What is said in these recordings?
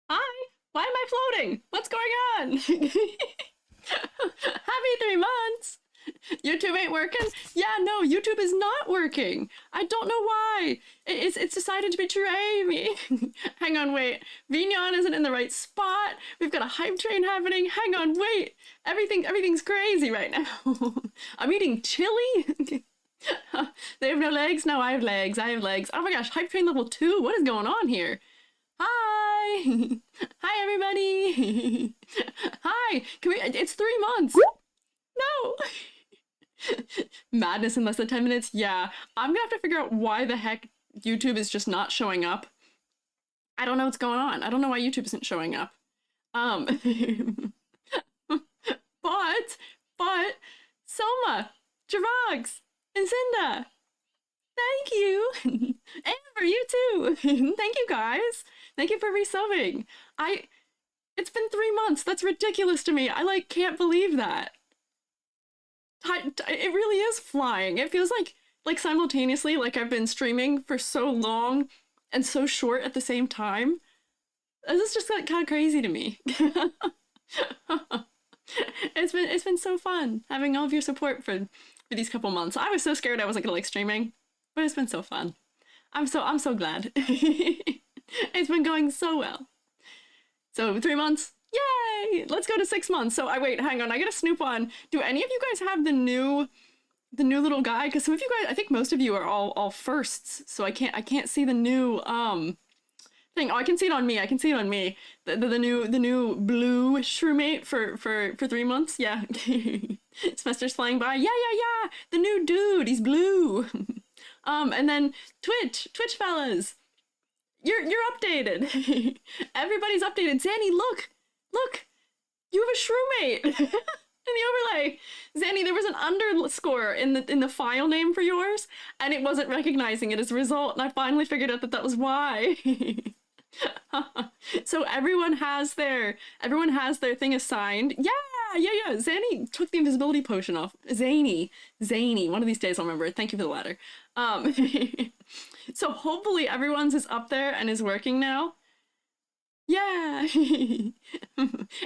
Hi! Why am I floating? What's going on? Happy 3 months! YouTube ain't working? Yeah, no, YouTube is not working. I don't know why. It's decided to betray me. Hang on, wait. Vignon isn't in the right spot. We've got a hype train happening. Hang on, wait. Everything's crazy right now. I'm eating chili? They have no legs? No, I have legs. I have legs. Oh my gosh, hype train level 2? What is going on here? Hi! Hi, everybody! Hi! Can we? It's 3 months! No! Madness in less than 10 minutes? Yeah. I'm gonna have to figure out why the heck YouTube is just not showing up. I don't know what's going on. I don't know why YouTube isn't showing up. But, Soma, Javags, and Zinda, thank you! Amber, you too! Thank you, guys! Thank you for resubbing. It's been 3 months. That's ridiculous to me. I, can't believe that. It really is flying. It feels like simultaneously, I've been streaming for so long and so short at the same time. This is just kind of crazy to me. It's been so fun having all of your support for these couple months. I was so scared I wasn't gonna like streaming, but it's been so fun. I'm so glad. It's been going so well. So 3 months, yay! Let's go to 6 months. So wait, hang on, I gotta snoop on. Do any of you guys have the new the new little guy, because some of you guys, I think most of you are all firsts, so I can't see the new thing. Oh, I can see it on me. I can see it on me. The new blue SHROOMATE for 3 months. Yeah. Semester's flying by. Yeah. The new dude. He's blue. And then Twitch fellas. You're updated. Everybody's updated. Zanny, look. You have a SHROOMATE in the overlay. Zanny, there was an underscore in the file name for yours, and it wasn't recognizing it as a result, and I finally figured out that was why. So everyone has their thing assigned. Yeah. Zanny took the invisibility potion off. Zany. One of these days I'll remember it. Thank you for the ladder. So hopefully everyone's is up there and is working now. Yeah.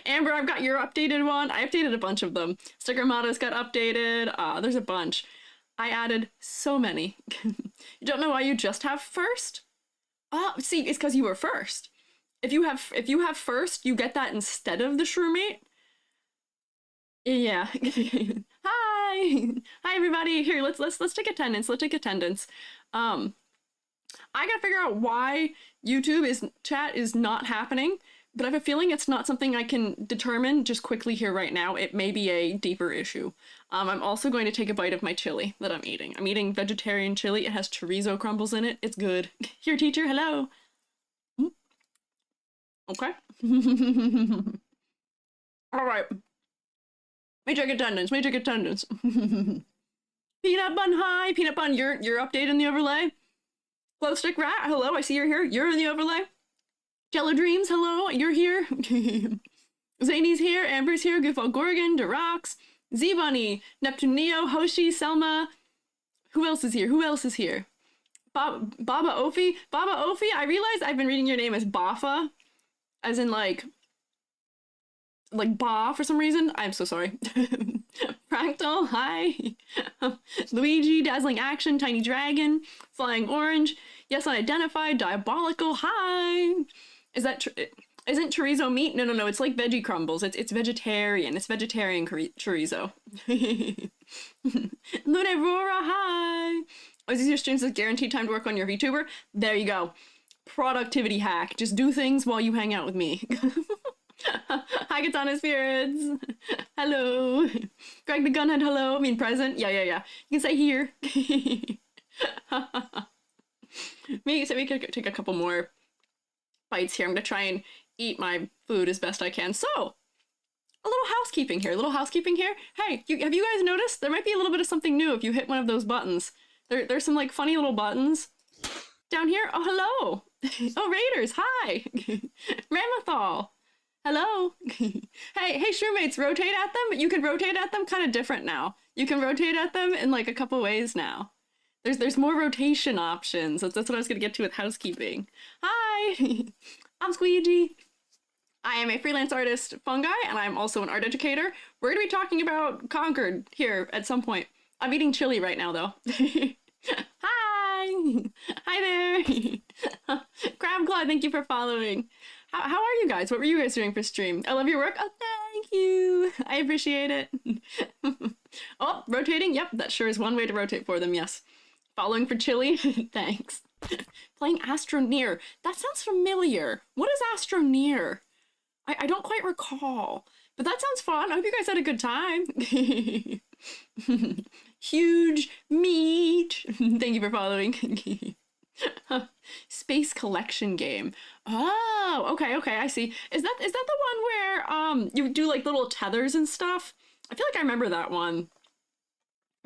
Amber, I've got your updated one. I updated a bunch of them. Sticker mottos got updated. There's a bunch. I added so many. You don't know why you just have first? See, it's because you were first. If you have first, you get that instead of the SHROOMATE. Yeah. Hi everybody. Here, let's take attendance. Let's take attendance. I gotta figure out why YouTube chat is not happening, but I have a feeling it's not something I can determine just quickly here right now. It may be a deeper issue. I'm also going to take a bite of my chili that I'm eating. I'm eating vegetarian chili. It has chorizo crumbles in it. It's good. Here, teacher, hello. Okay. All right. Matrix attendance. Peanut bun, hi. Peanut bun, you're updated in the overlay. Glow stick rat, hello. I see you're here. You're in the overlay. Jello Dreams, hello. You're here. Zany's here. Amber's here. Goofball Gorgon, Durax, Z Bunny, Neptune Neo, Hoshi, Selma. Who else is here? Baba Ofi. I realized I've been reading your name as Bafa, as in like Ba for some reason. I'm so sorry. Fractal, hi. Luigi, Dazzling Action, Tiny Dragon, Flying Orange, Yes Unidentified, Diabolical, hi. Isn't chorizo meat? No, it's like veggie crumbles. It's vegetarian. It's vegetarian chorizo. Luna Aurora, hi. Oh, is this your streams with guaranteed time to work on your VTuber? There you go. Productivity hack. Just do things while you hang out with me. Hi, Katana Spirits. Hello. Greg the Gunhead, hello. I mean, present. Yeah. You can say here. We could take a couple more bites here. I'm gonna try and eat my food as best I can. So, a little housekeeping here. Hey, have you guys noticed? There might be a little bit of something new if you hit one of those buttons. There's some like funny little buttons down here. Oh, hello. Oh, Raiders, hi. Ramathal. Hello. Hey, SHROOMATEs, rotate at them. You can rotate at them kind of different now. You can rotate at them in like a couple ways now. There's more rotation options. That's what I was gonna get to with housekeeping. Hi, I'm Squiiji. I am a freelance artist, Fungi, and I'm also an art educator. We're gonna be talking about Concord here at some point. I'm eating chili right now though. Hi there. Crab Claw, thank you for following. How are you guys? What were you guys doing for stream? I love your work. Oh, thank you. I appreciate it. Oh, rotating. Yep, that sure is one way to rotate for them, yes. Following for chili. Thanks. Playing Astroneer. That sounds familiar. What is Astroneer? I don't quite recall, but that sounds fun. I hope you guys had a good time. Huge meat. Thank you for following. Space collection game. Oh, okay, I see. Is that the one where you do like little tethers and stuff? I feel like I remember that one.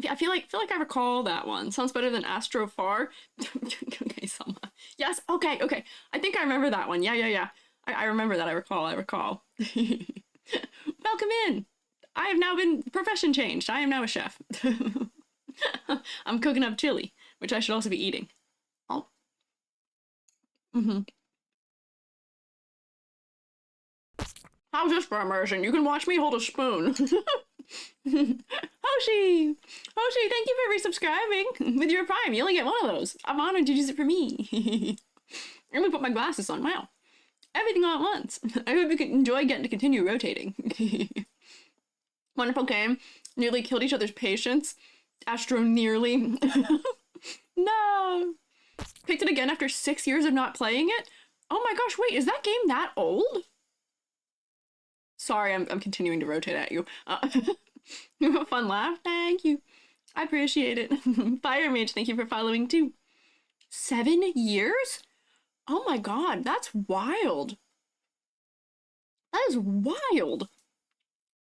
I feel like I recall that one. Sounds better than Astrofar. Okay, Selma. Yes, okay. I think I remember that one. Yeah. I remember that. I recall. Welcome in. I have now been profession changed. I am now a chef. I'm cooking up chili, which I should also be eating. Oh. How's this for immersion? You can watch me hold a spoon. Hoshi, thank you for resubscribing with your Prime. You only get one of those. I'm honored to use it for me. Let me put my glasses on. Wow. Everything all at once. I hope you can enjoy getting to continue rotating. Wonderful game. Nearly killed each other's patients. Astro nearly. No. Picked it again after 6 years of not playing it. Oh my gosh, wait, is that game that old? Sorry, I'm continuing to rotate at you. A fun laugh, thank you. I appreciate it. Fire Mage, thank you for following too. 7 years? Oh my god, that's wild. That is wild.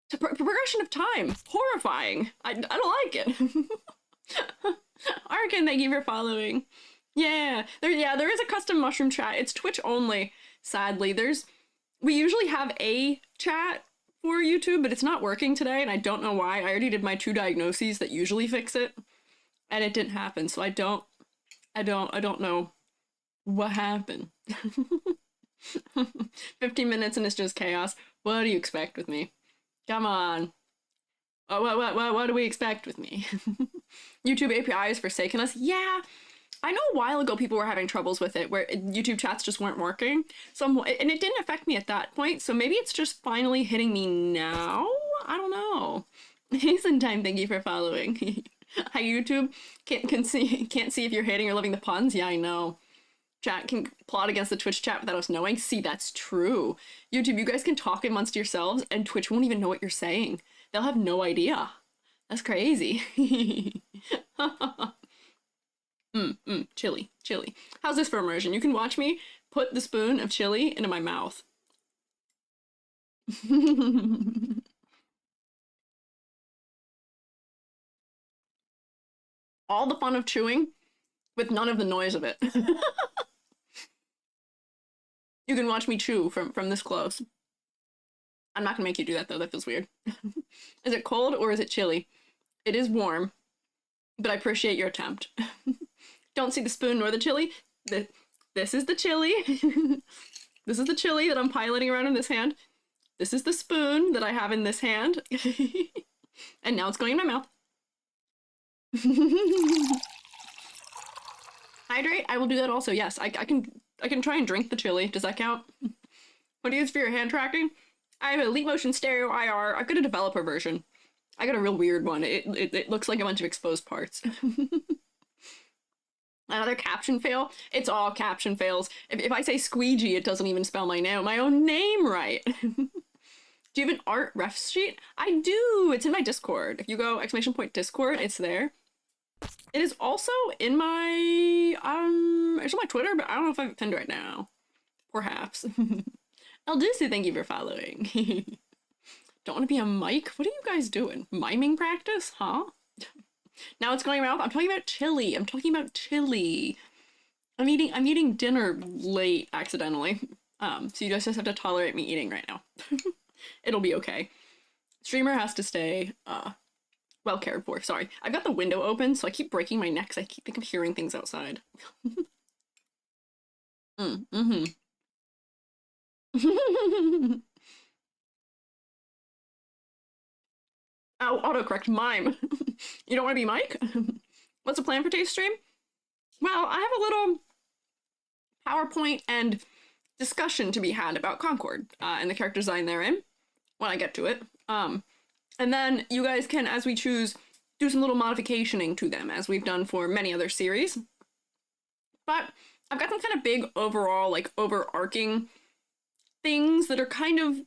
Progression of time. Horrifying. I don't like it. Arkin, thank you for following. Yeah, there is a custom mushroom chat. It's Twitch only, sadly. We usually have a chat for YouTube, but it's not working today, and I don't know why. I already did my 2 diagnoses that usually fix it, and it didn't happen, so I don't know what happened. 15 minutes and it's just chaos. What do you expect with me? Come on. What do we expect with me? YouTube API has forsaken us. Yeah, I know a while ago people were having troubles with it, where YouTube chats just weren't working. And it didn't affect me at that point, so maybe it's just finally hitting me now? I don't know. Hasten Time, thank you for following. Hi YouTube, can't see if you're hating or loving the puns. Yeah, I know. Chat can plot against the Twitch chat without us knowing. See, that's true. YouTube, you guys can talk amongst yourselves and Twitch won't even know what you're saying. They'll have no idea. That's crazy. Chili. How's this for immersion? You can watch me put the spoon of chili into my mouth. All the fun of chewing with none of the noise of it. You can watch me chew from this close. I'm not gonna make you do that though, that feels weird. Is it cold or is it chilly? It is warm, but I appreciate your attempt. Don't see the spoon nor the chili. This is the chili. This is the chili that I'm piloting around in this hand. This is the spoon that I have in this hand. And now it's going in my mouth. Hydrate? I will do that also, yes. I can try and drink the chili. Does that count? What do you use for your hand tracking? I have a Leap Motion Stereo IR. I've got a developer version. I got a real weird one. It looks like a bunch of exposed parts. Another caption fail? It's all caption fails. If I say Squiiji, it doesn't even spell my own name right. Do you have an art ref sheet? I do! It's in my Discord. If you go !Discord, it's there. It is also in my, it's on my Twitter, but I don't know if I have it pinned right now. Perhaps. Eldusu, thank you for following. Don't want to be a mic? What are you guys doing? Miming practice? Huh? Now it's going around. I'm talking about chili. I'm eating dinner late accidentally. So you guys just have to tolerate me eating right now. It'll be okay. Streamer has to stay, well cared for. Sorry. I've got the window open, so I keep breaking my neck, 'cause I think I'm hearing things outside. Oh, autocorrect, mime. You don't want to be Mike? What's the plan for today's stream? Well, I have a little PowerPoint and discussion to be had about Concord and the character design therein when I get to it. And then you guys can, as we choose, do some little modificationing to them, as we've done for many other series. But I've got some kind of big overall, like, overarching things that are kind of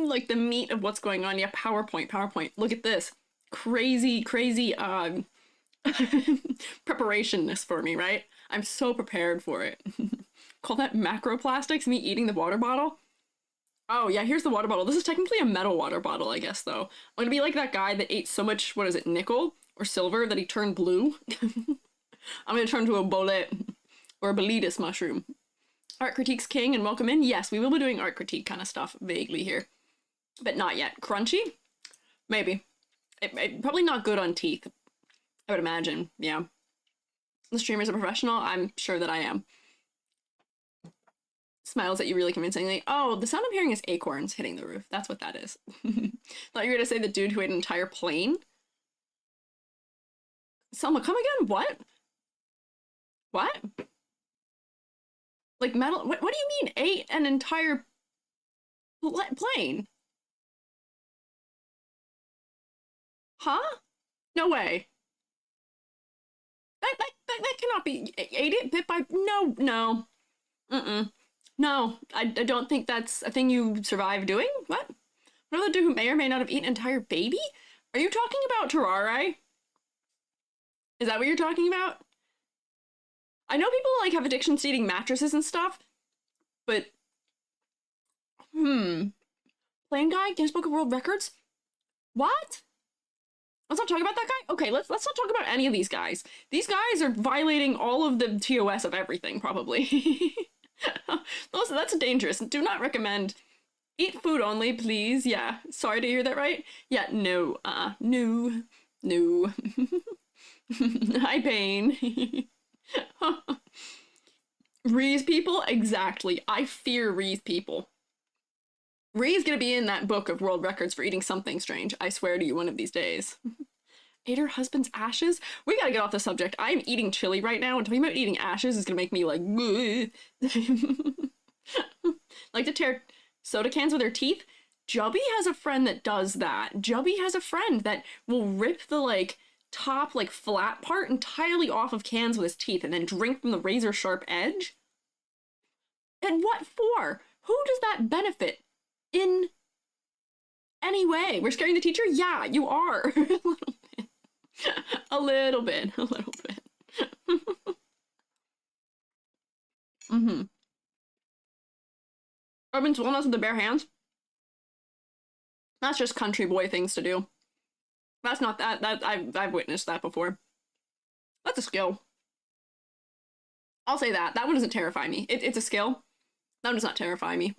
like the meat of what's going on. Yeah, PowerPoint. Look at this. Crazy preparationness for me, right? I'm so prepared for it. Call that macroplastics, me eating the water bottle? Oh yeah, here's the water bottle. This is technically a metal water bottle, I guess, though. I'm gonna be like that guy that ate so much, what is it, nickel or silver, that he turned blue. I'm gonna turn to a bolette or a boletus mushroom. Art critique's king and welcome in. Yes, we will be doing art critique kind of stuff vaguely here, but not yet. Crunchy? Maybe. It probably not good on teeth, I would imagine. Yeah. The streamer's a professional. I'm sure that I am. Smiles at you really convincingly. Oh, the sound I'm hearing is acorns hitting the roof. That's what that is. Thought you were gonna say the dude who ate an entire plane. Selma, come again? What? What? Like metal? What do you mean ate an entire plane? Huh? No way. that cannot be. Ate it bit by. No, no. Mm-mm. No, I don't think that's a thing you survive doing. What? What other dude who may or may not have eaten an entire baby? Are you talking about terrari? Is that what you're talking about? I know people like have addictions to eating mattresses and stuff, but plain guy, Guinness Book of World Records? What? Let's not talk about that guy? Okay, let's not talk about any of these guys. These guys are violating all of the TOS of everything, probably. That's dangerous. Do not recommend. Eat food only, please. Yeah, sorry to hear that, right? Yeah, no, no, no. Hi, pain. Ree's people? Exactly. I fear Ree's people. Ree's gonna be in that book of world records for eating something strange. I swear to you, one of these days. Ate her husband's ashes? We gotta get off the subject. I'm eating chili right now, and talking about eating ashes is gonna make me like, like to tear soda cans with her teeth. Jubby has a friend that does that. Jubby has a friend that will rip the like top like flat part entirely off of cans with his teeth and then drink from the razor sharp edge. And what for? Who does that benefit in any way? We're scaring the teacher? Yeah, you are. A little bit. A little bit. Urban swellness with the bare hands? That's just country boy things to do. That's not that. I've witnessed that before. That's a skill. I'll say that. That one doesn't terrify me. It's a skill. That one does not terrify me.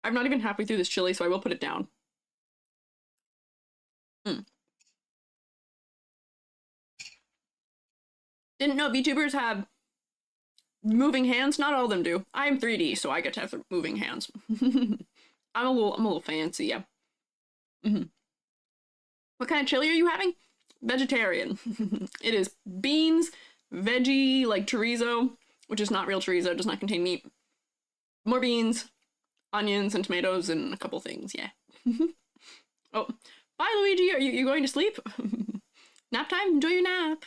I'm not even halfway through this chili, so I will put it down. Didn't know VTubers have moving hands. Not all of them do. I am 3D, so I get to have the moving hands. I'm a little fancy, yeah. What kind of chili are you having? Vegetarian. It is beans, veggie, like chorizo, which is not real chorizo, does not contain meat. More beans, onions, and tomatoes, and a couple things, yeah. Oh, bye, Luigi. Are you going to sleep? Nap time? Enjoy your nap.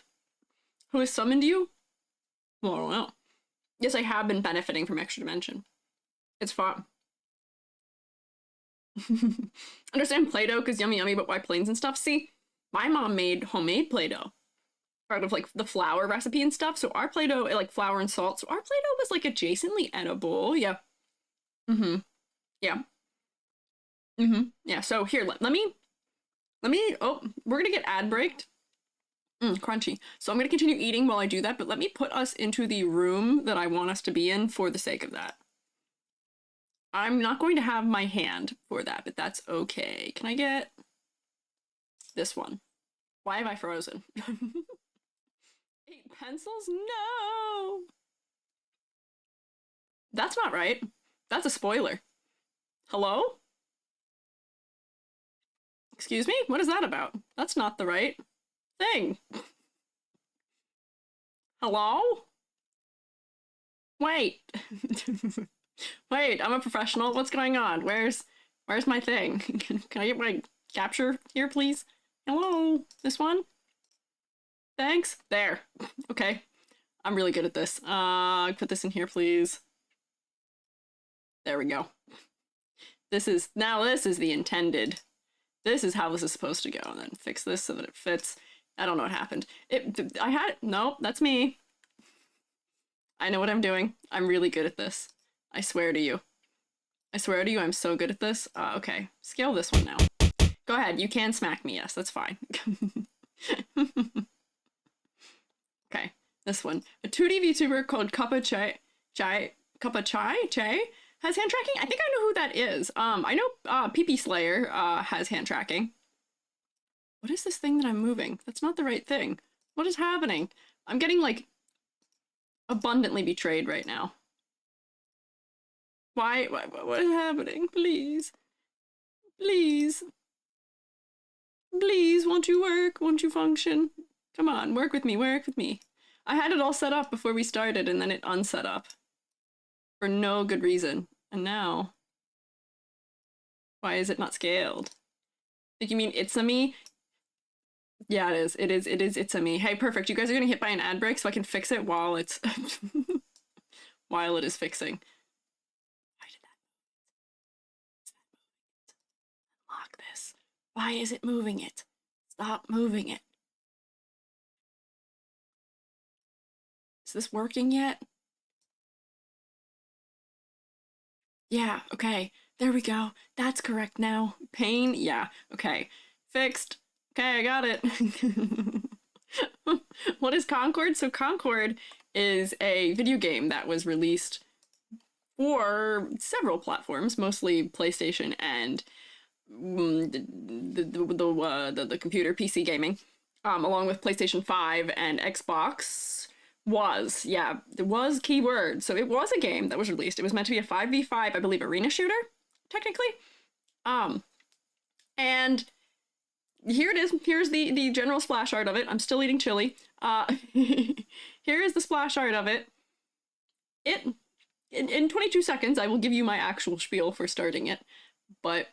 Who has summoned you? Well, I don't know. Yes, I have been benefiting from extra dimension. It's fun. Understand Play-Doh because yummy, but why planes and stuff? See, my mom made homemade Play-Doh. Part of like the flour recipe and stuff. So our Play-Doh, like flour and salt. So our Play-Doh was like adjacently edible. Yeah. Yeah. Yeah. So here, let me. Oh, we're gonna get ad breaked. Crunchy. So I'm gonna continue eating while I do that. But let me put us into the room that I want us to be in for the sake of that. I'm not going to have my hand for that, but that's okay. Can I get this one? Why have I frozen? 8 pencils? No! That's not right. That's a spoiler. Hello? Excuse me? What is that about? That's not the right thing. Hello? Wait. Wait, I'm a professional. What's going on? Where's my thing? Can I get my capture here, please? Hello? This one? Thanks. There. Okay. I'm really good at this. Put this in here, please. There we go. This is the intended. This is how this is supposed to go. And then fix this so that it fits. I don't know what happened. Nope, that's me. I know what I'm doing. I'm really good at this. I swear to you. I swear to you, I'm so good at this. Okay. Scale this one now. Go ahead. You can smack me. Yes, that's fine. Okay. This one. A 2D VTuber called Kappa Chai has hand tracking. I think I know who that is. I know PP Slayer has hand tracking. What is this thing that I'm moving? That's not the right thing. What is happening? I'm getting like abundantly betrayed right now. Why what is happening? Please. Please. Please, won't you work? Won't you function? Come on, work with me, work with me. I had it all set up before we started and then it unset up. For no good reason. And now, why is it not scaled? Think you mean it's-a me? Yeah, it is. It is. It is. It's a me. Hey, perfect. You guys are getting hit by an ad break, so I can fix it while it's while it is fixing. Why did that lock this? Why is it moving it? Stop moving it. Is this working yet? Yeah, okay. There we go. That's correct now. Pain? Yeah, okay. Fixed. Okay, I got it. What is Concord? So Concord is a video game that was released for several platforms, mostly PlayStation and the computer PC gaming, along with PlayStation 5 and Xbox. There was keyword. So it was a game that was released. It was meant to be a 5v5, I believe, arena shooter, technically. And here it is. Here's the general splash art of it. I'm still eating chili. Here is the splash art of it. In 22 seconds, I will give you my actual spiel for starting it. But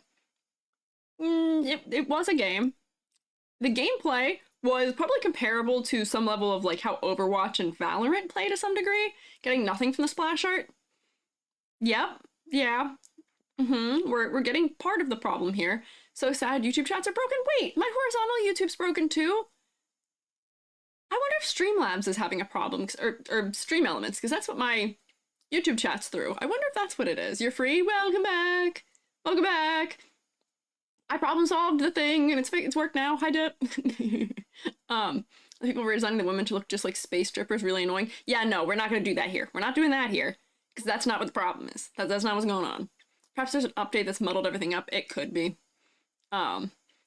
it was a game. The gameplay was probably comparable to some level of like how Overwatch and Valorant play to some degree, getting nothing from the splash art. Yep, yeah. We're getting part of the problem here. So sad, YouTube chats are broken. Wait, my horizontal YouTube's broken too? I wonder if Streamlabs is having a problem, or Stream Elements, because that's what my YouTube chat's through. I wonder if that's what it is. You're free? Welcome back! Welcome back! I problem solved the thing, and it's worked now. Hi, Dip. People were designing the women to look just like space strippers, really annoying. Yeah, no, we're not gonna do that here. We're not doing that here, because that's not what the problem is. That's not what's going on. Perhaps there's an update that's muddled everything up. It could be.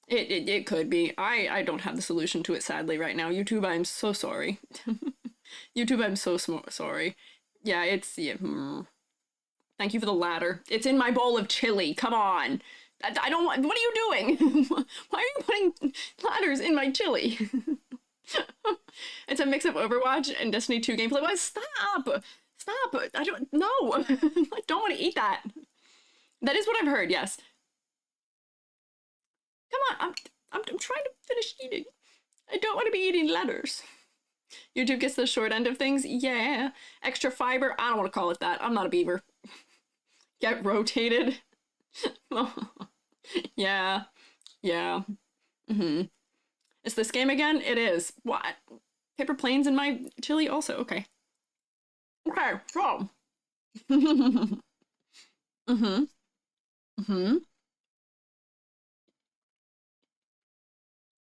It could be. I don't have the solution to it, sadly, right now. YouTube, I'm so sorry. YouTube, I'm so sorry. Yeah, Thank you for the ladder. It's in my bowl of chili. Come on. I don't want. What are you doing? Why are you putting ladders in my chili? It's a mix of Overwatch and Destiny 2 gameplay. Why? Stop! Stop! I don't. No! I don't want to eat that. That is what I've heard. Yes. Come on. I'm trying to finish eating. I don't want to be eating ladders. YouTube gets the short end of things. Yeah. Extra fiber. I don't want to call it that. I'm not a beaver. Get rotated. Yeah. Yeah. Is this game again? It is. What? Paper planes in my chili also. Okay. Okay, so.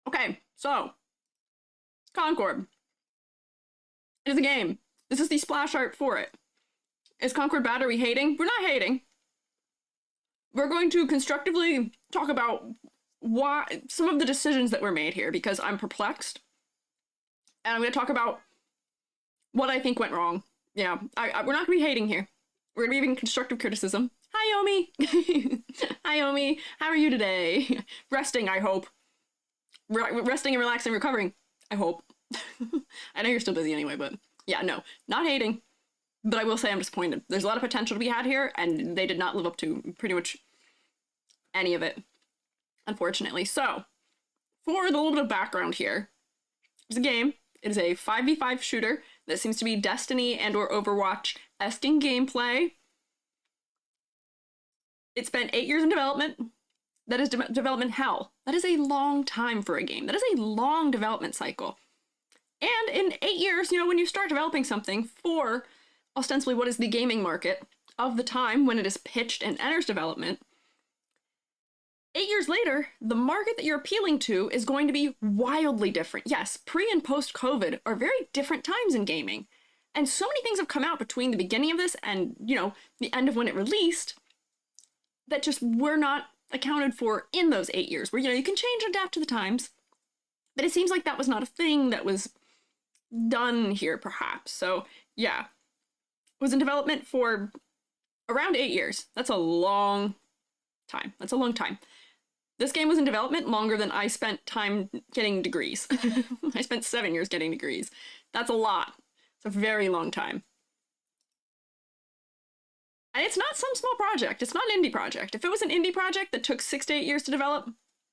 Okay, so. Concord. It is a game. This is the splash art for it. Is Concord bad? Are we hating? We're not hating. We're going to constructively talk about why some of the decisions that were made here, because I'm perplexed. And I'm going to talk about what I think went wrong. Yeah, we're not going to be hating here. We're going to be giving constructive criticism. Hi, Omi! Hi, Omi! How are you today? Resting, I hope. Resting and relaxing, recovering, I hope. I know you're still busy anyway, but yeah, no, not hating. But I will say I'm disappointed. There's a lot of potential to be had here, and they did not live up to pretty much any of it, unfortunately. So, for the little bit of background here, it's a game. It is a 5v5 shooter that seems to be Destiny and or Overwatch-esque in gameplay. It spent 8 years in development. That is development hell. That is a long time for a game. That is a long development cycle. And in 8 years, you know, when you start developing something for ostensibly what is the gaming market of the time when it is pitched and enters development, 8 years later, the market that you're appealing to is going to be wildly different. Yes, pre and post-COVID are very different times in gaming. And so many things have come out between the beginning of this and, you know, the end of when it released that just were not accounted for in those 8 years, where, you know, you can change and adapt to the times. But it seems like that was not a thing that was done here, perhaps. So, yeah. It was in development for around 8 years. That's a long time. That's a long time. This game was in development longer than I spent time getting degrees. I spent 7 years getting degrees. That's a lot. It's a very long time. And it's not some small project. It's not an indie project. If it was an indie project that took 6 to 8 years to develop,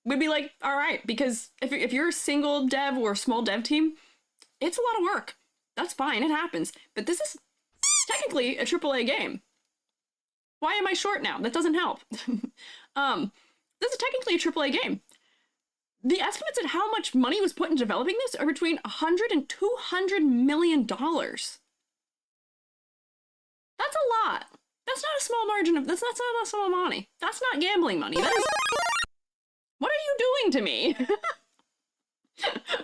we'd be like, all right, because if you're a single dev or a small dev team, it's a lot of work. That's fine, it happens. But this is technically a AAA game. Why am I short now? That doesn't help. This is technically a AAA game. The estimates at how much money was put into developing this are between $100 and $200 million. That's a lot. That's not a small margin of, that's not a small money. That's not gambling money. That is, what are you doing to me?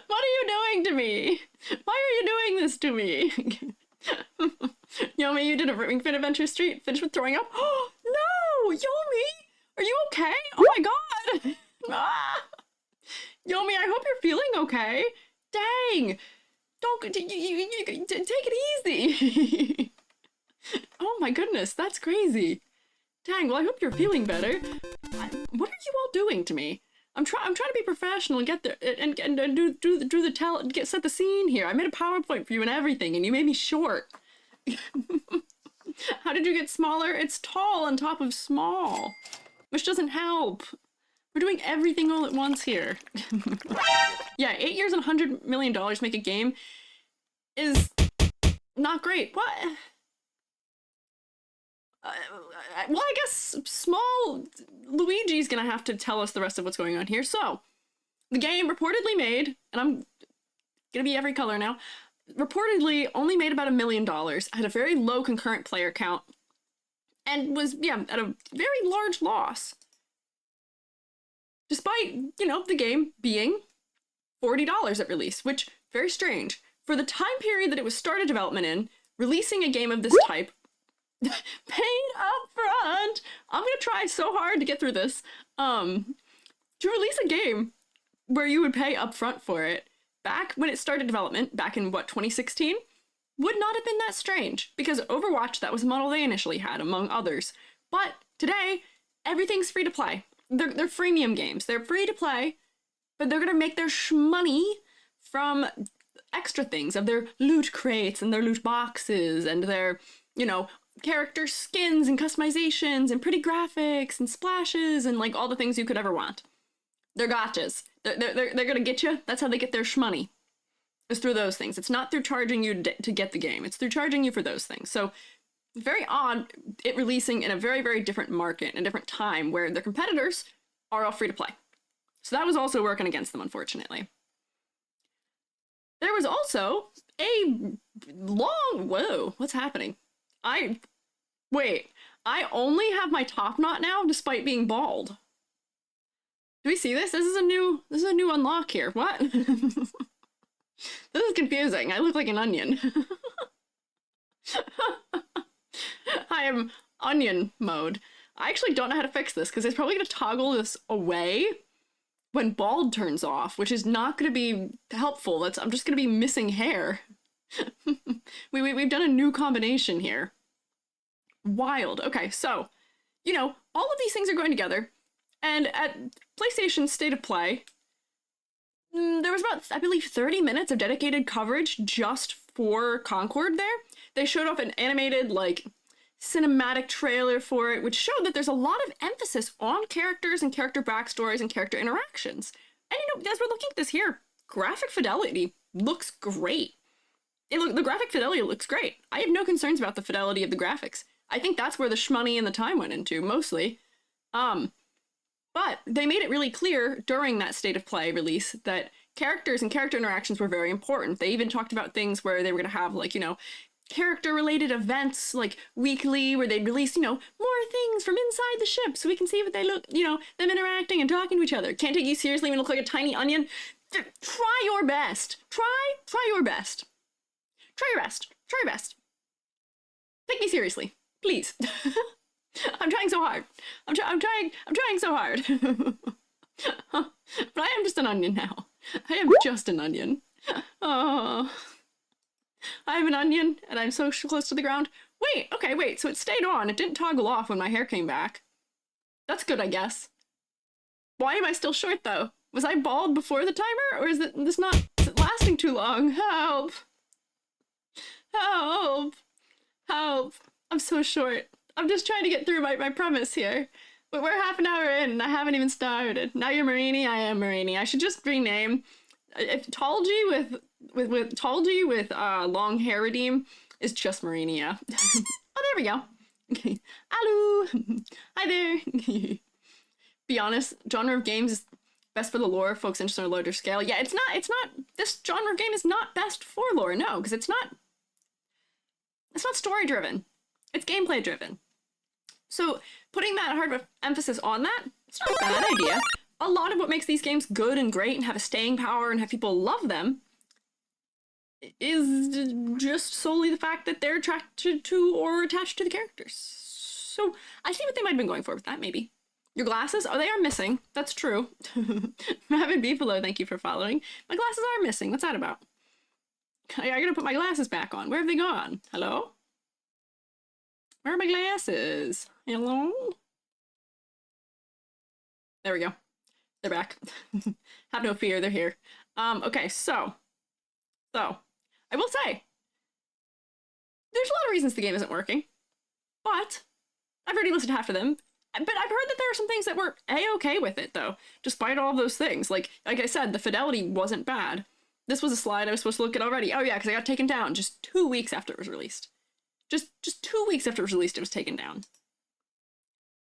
What are you doing to me? Why are you doing this to me? Yomi, you did a Ring Fit Adventure Street. Finished with throwing up? Oh, no! Yomi! Are you okay? Oh my god! Ah. Yomi, I hope you're feeling okay. Dang! Don't, take it easy. Oh my goodness, that's crazy. Dang, well I hope you're feeling better. What are you all doing to me? I'm trying to be professional and get there and set the scene here. I made a PowerPoint for you and everything, and you made me short. How did you get smaller? It's tall on top of small, which doesn't help. We're doing everything all at once here. Yeah, 8 years and $100 million make a game is not great. What? Well, I guess small Luigi's gonna have to tell us the rest of what's going on here. So, the game reportedly made, and I'm gonna be every color now, reportedly only made about $1 million, had a very low concurrent player count, and was, yeah, at a very large loss. Despite, you know, the game being $40 at release, which, very strange. For the time period that it was started development in, releasing a game of this type, paid up front. I'm gonna try so hard to get through this. To release a game where you would pay up front for it, back when it started development, back in what, 2016, would not have been that strange, because Overwatch, that was the model they initially had, among others. But today, everything's free to play. They're freemium games. They're free to play, but they're gonna make their shmoney from extra things, of their loot crates and their loot boxes and their, you know, character skins and customizations and pretty graphics and splashes and like all the things you could ever want. They're gotchas. They're gonna get you. That's how they get their shmoney. It's through those things. It's not through charging you to get the game. It's through charging you for those things. So very odd it releasing in a very, very different market, in a different time where their competitors are all free to play. So that was also working against them, unfortunately. There was also a long, whoa, what's happening? Wait, I only have my top knot now despite being bald. Do we see this? This is a new unlock here. What? This is confusing. I look like an onion. I am onion mode. I actually don't know how to fix this because it's probably going to toggle this away when bald turns off, which is not going to be helpful. I'm just going to be missing hair. We've done a new combination here. Wild. Okay, so, you know, all of these things are going together, and at PlayStation's State of Play, there was about, I believe, 30 minutes of dedicated coverage just for Concord there. They showed off an animated, like, cinematic trailer for it, which showed that there's a lot of emphasis on characters and character backstories and character interactions. And, you know, as we're looking at this here, graphic fidelity looks great. The graphic fidelity looks great. I have no concerns about the fidelity of the graphics. I think that's where the shmoney and the time went into, mostly. But they made it really clear during that State of Play release that characters and character interactions were very important. They even talked about things where they were going to have, like, you know, character-related events, like, weekly, where they'd release, you know, more things from inside the ship so we can see what they look, you know, them interacting and talking to each other. Can't take you seriously when you look like a tiny onion. Try your best. Try your best. Try your best. Try your best. Take me seriously. Please. I'm trying so hard. I'm trying so hard. But I am just an onion now. I am just an onion. Oh. I am an onion, and I'm so close to the ground. Wait, okay, wait, so it stayed on. It didn't toggle off when my hair came back. That's good, I guess. Why am I still short, though? Was I bald before the timer, or is it lasting too long? Help! Help! Help! I'm so short. I'm just trying to get through my premise here. We're half an hour in and I haven't even started. Now you're Marini, I am Marini. I should just rename. If Talji with long hair redeem is just Marini, yeah. Oh, there we go. Hello. Hi there. Be honest, genre of games is best for the lore, folks interested in a larger scale. Yeah, it's not, this genre of game is not best for lore, no, because it's not story driven. It's gameplay driven. So putting that hard of emphasis on that, it's not a bad idea. A lot of what makes these games good and great and have a staying power and have people love them is just solely the fact that they're attracted to or attached to the characters. So I see what they might have been going for with that, maybe. Your glasses? Oh, they are missing. That's true. Mavid Beefalo, thank you for following. My glasses are missing. What's that about? I gotta put my glasses back on. Where have they gone? Hello? Where are my glasses? Hello? There we go. They're back. Have no fear, they're here. Okay, so, I will say, there's a lot of reasons the game isn't working, but I've already listed half of them. But I've heard that there are some things that were A-okay with it, though, despite all of those things. Like I said, the fidelity wasn't bad. This was a slide I was supposed to look at already. Oh yeah, because I got taken down just 2 weeks after it was released. Just 2 weeks after it was released, it was taken down.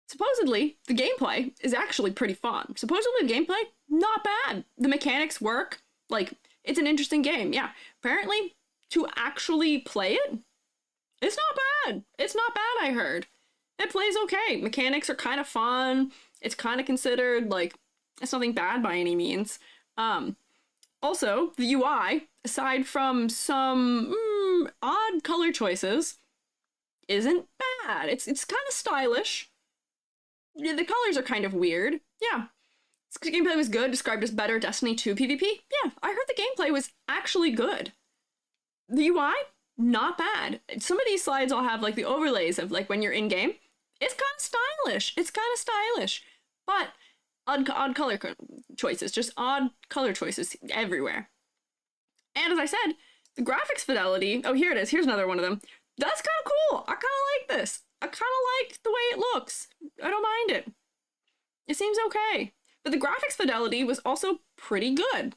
Supposedly, the gameplay is actually pretty fun. Supposedly, the gameplay, not bad. The mechanics work. Like, it's an interesting game. Yeah, apparently, to actually play it, it's not bad. It's not bad, I heard. It plays okay. Mechanics are kind of fun. It's kind of considered, like, it's nothing bad by any means. Also, the UI, aside from some odd color choices, isn't bad. It's kind of stylish. Yeah, the colors are kind of weird. Yeah. The gameplay was good, described as better Destiny 2 PvP. Yeah, I heard the gameplay was actually good. The UI, not bad. Some of these slides all have, like, the overlays of, like, when you're in-game. It's kind of stylish. It's kind of stylish. But odd color choices. Just odd color choices everywhere. And as I said, the graphics fidelity... Oh, here it is. Here's another one of them. That's kind of cool. I kind of like this. I kind of like the way it looks. I don't mind it. It seems okay. But the graphics fidelity was also pretty good.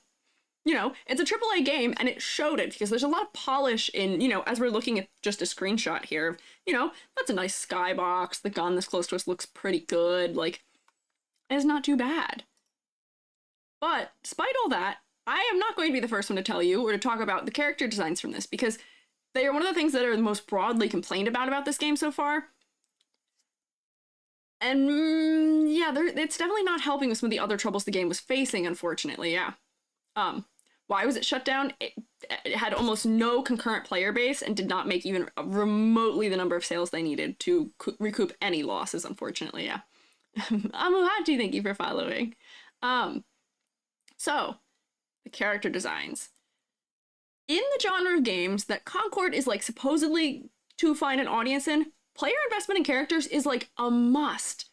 You know, it's a AAA game, and it showed it, because there's a lot of polish in, you know, as we're looking at just a screenshot here, you know, that's a nice skybox, the gun that's close to us looks pretty good, like, it's not too bad. But, despite all that, I am not going to be the first one to tell you, or to talk about the character designs from this, because they are one of the things that are the most broadly complained about this game so far. And, yeah, it's definitely not helping with some of the other troubles the game was facing, unfortunately, yeah. Why was it shut down? It had almost no concurrent player base and did not make even remotely the number of sales they needed to recoup any losses, unfortunately, yeah. Amuhachi, thank you for following. So, the character designs. In the genre of games that Concord is, like, supposedly to find an audience in, player investment in characters is, like, a must.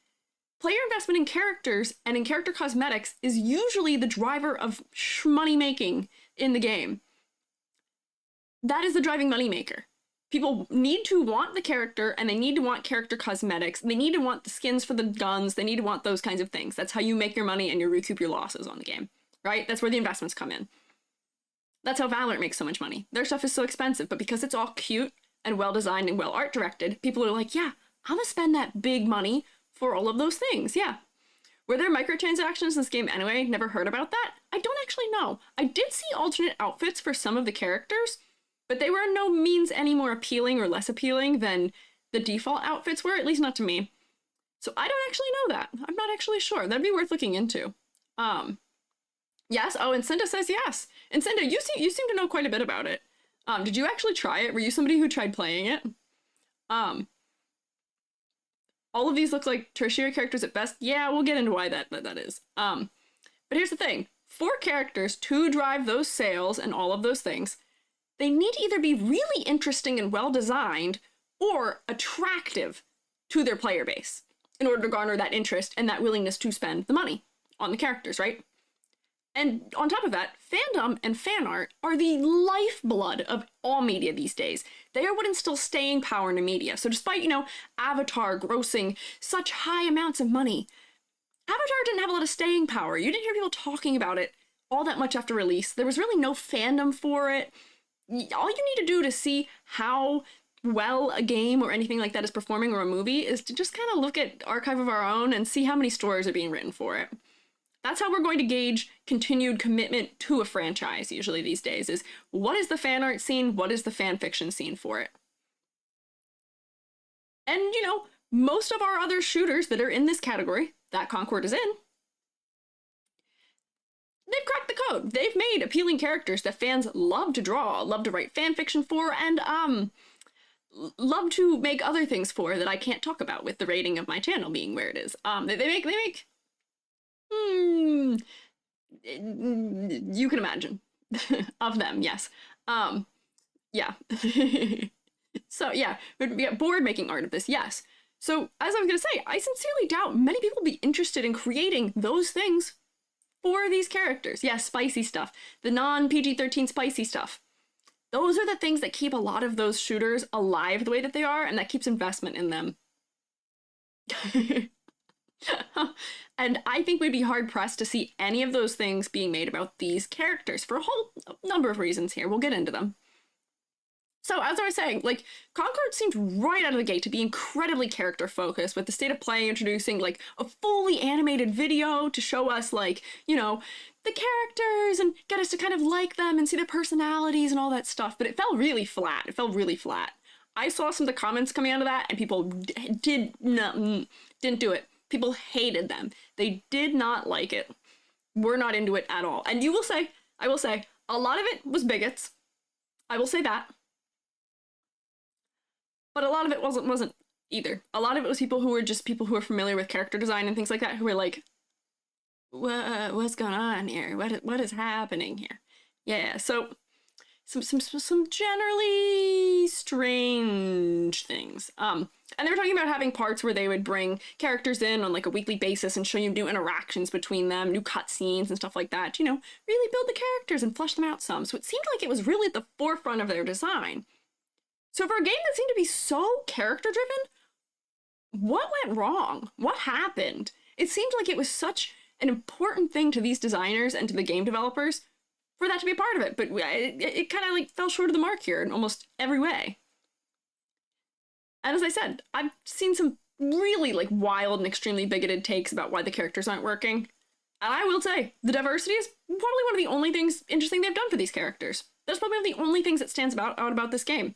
Player investment in characters and in character cosmetics is usually the driver of money making in the game. That is the driving moneymaker. People need to want the character, and they need to want character cosmetics. They need to want the skins for the guns. They need to want those kinds of things. That's how you make your money and you recoup your losses on the game, right? That's where the investments come in. That's how Valorant makes so much money. Their stuff is so expensive, but because it's all cute and well designed and well art directed, people are like, yeah, I'm gonna spend that big money for all of those things, yeah. Were there microtransactions in this game anyway? Never heard about that? I don't actually know. I did see alternate outfits for some of the characters, but they were in no means any more appealing or less appealing than the default outfits were, at least not to me. So I don't actually know that. I'm not actually sure. That'd be worth looking into. Yes, oh, and Cinda says yes. And Cinda, you seem to know quite a bit about it. Did you actually try it? Were you somebody who tried playing it? All of these look like tertiary characters at best. Yeah, we'll get into why that is. But here's the thing. For characters to drive those sales and all of those things, they need to either be really interesting and well-designed or attractive to their player base in order to garner that interest and that willingness to spend the money on the characters, right? And on top of that, fandom and fan art are the lifeblood of all media these days. They are what instills staying power into media. So despite, you know, Avatar grossing such high amounts of money, Avatar didn't have a lot of staying power. You didn't hear people talking about it all that much after release. There was really no fandom for it. All you need to do to see how well a game or anything like that is performing, or a movie, is to just kind of look at Archive of Our Own and see how many stories are being written for it. That's how we're going to gauge continued commitment to a franchise usually these days, is what is the fan art scene, what is the fan fiction scene for it? And, you know, most of our other shooters that are in this category, that Concord is in, they've cracked the code. They've made appealing characters that fans love to draw, love to write fan fiction for, and love to make other things for that I can't talk about with the rating of my channel being where it is. They make you can imagine of them, yes. Yeah. So yeah, we get bored making art of this, yes. So as I was gonna say, I sincerely doubt many people will be interested in creating those things for these characters. Yes, spicy stuff, the non-PG-13 spicy stuff. Those are the things that keep a lot of those shooters alive the way that they are, and that keeps investment in them. And I think we'd be hard-pressed to see any of those things being made about these characters for a whole number of reasons here. We'll get into them. So as I was saying, like, Concord seemed right out of the gate to be incredibly character-focused, with the State of Play introducing, like, a fully animated video to show us, like, you know, the characters and get us to kind of like them and see their personalities and all that stuff. But it felt really flat. It felt really flat. I saw some of the comments coming out of that, and people didn't do it. People hated them. They did not like it. We're not into it at all. And I will say, a lot of it was bigots. I will say that. But a lot of it wasn't either. A lot of it was people who were familiar with character design and things like that, who were like, what's going on here? What is happening here? Yeah, so some generally strange things. And they were talking about having parts where they would bring characters in on like a weekly basis and show you new interactions between them, new cutscenes and stuff like that, you know, really build the characters and flesh them out some. So it seemed like it was really at the forefront of their design. So for a game that seemed to be so character-driven, what went wrong? What happened? It seemed like it was such an important thing to these designers and to the game developers for that to be a part of it, but it kind of like fell short of the mark here in almost every way. And as I said, I've seen some really like wild and extremely bigoted takes about why the characters aren't working. And I will say, the diversity is probably one of the only things interesting they've done for these characters. That's probably one of the only things that stands out about this game.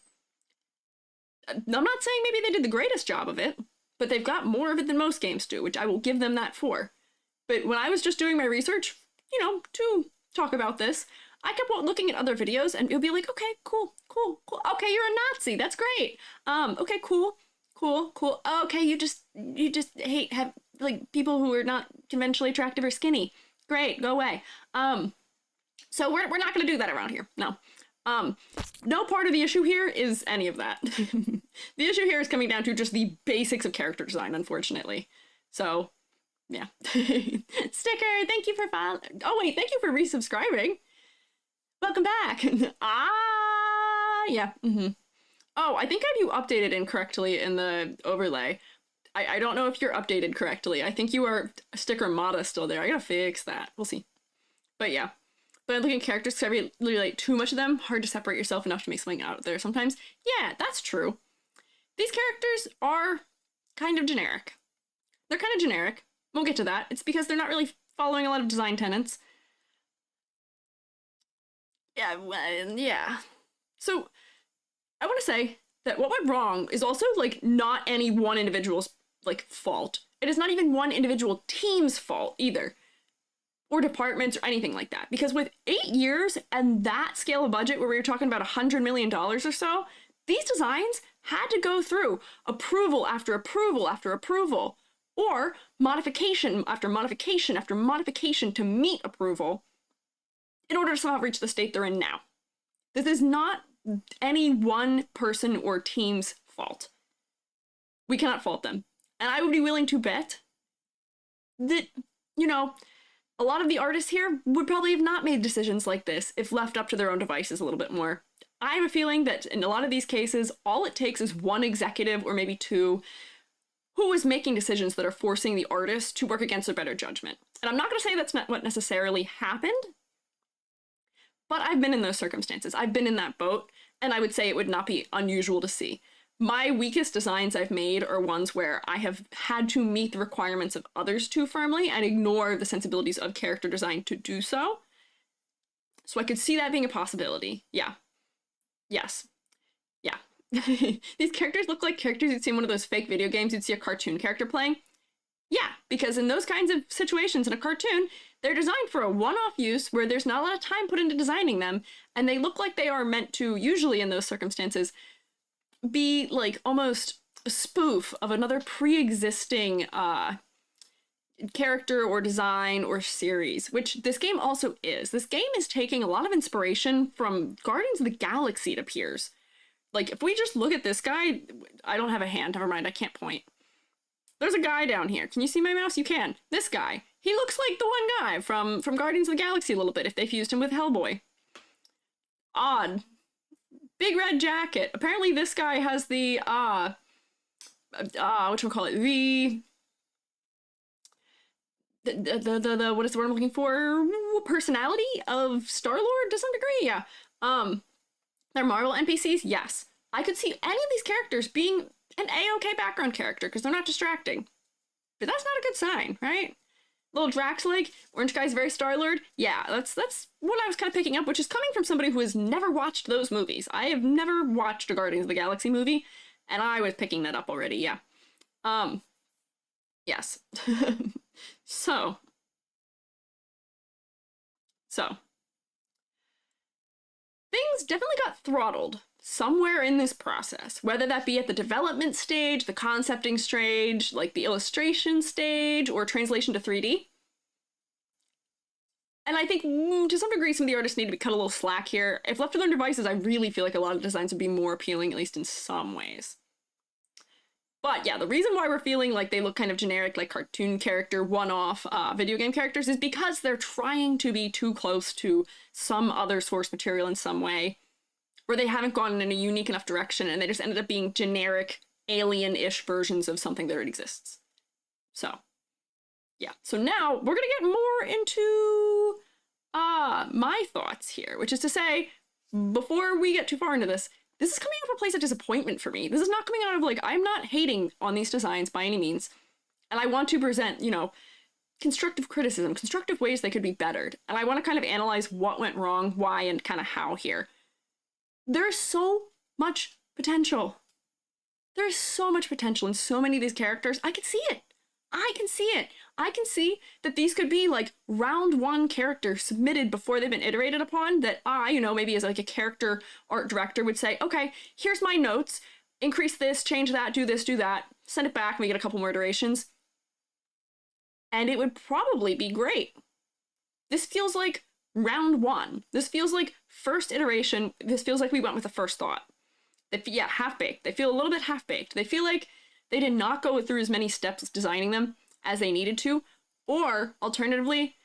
I'm not saying maybe they did the greatest job of it, but they've got more of it than most games do, which I will give them that for. But when I was just doing my research, you know, to talk about this, I kept looking at other videos and it'll be like, okay, cool. Okay, you're a Nazi. That's great. Okay, cool. Okay, you just have like people who are not conventionally attractive or skinny. Great, go away. So we're not going to do that around here. No. No part of the issue here is any of that. The issue here is coming down to just the basics of character design, unfortunately. So, yeah. Sticker, thank you for following. Oh wait, thank you for resubscribing. Welcome back. Yeah. Oh, I think I have you updated incorrectly in the overlay. I don't know if you're updated correctly. I think you are sticker Mata still there. I gotta fix that. We'll see. But yeah. But looking at characters, because I really relate too much of them, hard to separate yourself enough to make something out there sometimes. Yeah, that's true. These characters are kind of generic. They're kind of generic. We'll get to that. It's because they're not really following a lot of design tenets. Yeah. So, I want to say that what went wrong is also, like, not any one individual's, like, fault. It is not even one individual team's fault, either. Or departments or anything like that. Because with 8 years and that scale of budget where we were talking about $100 million or so, these designs had to go through approval after approval after approval, or modification after modification after modification to meet approval in order to somehow reach the state they're in now. This is not any one person or team's fault. We cannot fault them. And I would be willing to bet that, you know, a lot of the artists here would probably have not made decisions like this if left up to their own devices a little bit more. I have a feeling that in a lot of these cases, all it takes is one executive or maybe two who is making decisions that are forcing the artist to work against their better judgment. And I'm not going to say that's not what necessarily happened, but I've been in those circumstances. I've been in that boat, and I would say it would not be unusual to see. My weakest designs I've made are ones where I have had to meet the requirements of others too firmly and ignore the sensibilities of character design to do so. So I could see that being a possibility. Yeah. Yes. Yeah. These characters look like characters you'd see in one of those fake video games you'd see a cartoon character playing. Yeah, because in those kinds of situations in a cartoon, they're designed for a one-off use where there's not a lot of time put into designing them, and they look like they are meant to, usually in those circumstances, be like almost a spoof of another pre-existing character or design or series, which this game also is. This game is taking a lot of inspiration from Guardians of the Galaxy, it appears. Like, if we just look at this guy, I don't have a hand, never mind, I can't point. There's a guy down here. Can you see my mouse? You can. This guy. He looks like the one guy from Guardians of the Galaxy a little bit, if they fused him with Hellboy. Odd. Big red jacket. Apparently this guy has the, whatchamacallit, what is the word I'm looking for? Personality of Star-Lord to some degree? Yeah. They're Marvel NPCs? Yes. I could see any of these characters being an A-okay background character because they're not distracting. But that's not a good sign, right? Little Drax leg, orange guy's very Star-Lord. Yeah, that's what I was kind of picking up, which is coming from somebody who has never watched those movies. I have never watched a Guardians of the Galaxy movie, and I was picking that up already, yeah. Yes. So. Things definitely got throttled somewhere in this process, whether that be at the development stage, the concepting stage, like the illustration stage, or translation to 3D. And I think, to some degree, some of the artists need to be cut a little slack here. If left to their devices, I really feel like a lot of designs would be more appealing, at least in some ways. But yeah, the reason why we're feeling like they look kind of generic, like cartoon character, one-off video game characters, is because they're trying to be too close to some other source material in some way, where they haven't gone in a unique enough direction, and they just ended up being generic, alien-ish versions of something that already exists. So, yeah. So now, we're gonna get more into my thoughts here, which is to say, before we get too far into this is coming out of a place of disappointment for me. This is not coming out of, like, I'm not hating on these designs by any means, and I want to present, you know, constructive criticism, constructive ways they could be bettered, and I want to kind of analyze what went wrong, why, and kind of how here. There's so much potential. There's so much potential in so many of these characters. I can see it. I can see it. I can see that these could be like round one characters submitted before they've been iterated upon that I, you know, maybe as like a character art director would say, okay, here's my notes, increase this, change that, do this, do that, send it back, we get a couple more iterations. And it would probably be great. This feels like round one. This feels like first iteration. This feels like we went with the first thought. Yeah, half-baked. They feel a little bit half-baked. They feel like they did not go through as many steps designing them as they needed to, or alternatively,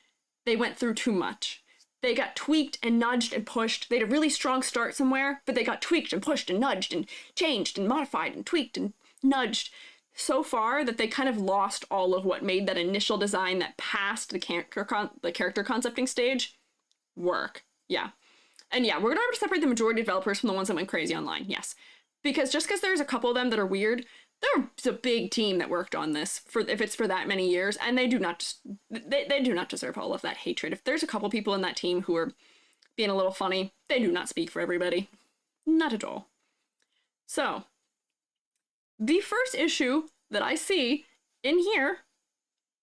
they went through too much. They got tweaked and nudged and pushed. They had a really strong start somewhere, but they got tweaked and pushed and nudged and changed and modified and tweaked and nudged so far that they kind of lost all of what made that initial design that passed the character concepting stage work. Yeah. And yeah, we're gonna have to separate the majority of developers from the ones that went crazy online, yes. Because just because there's a couple of them that are weird, there's a big team that worked on this if it's for that many years, and they do not deserve all of that hatred. If there's a couple people in that team who are being a little funny, they do not speak for everybody. Not at all. So, the first issue that I see in here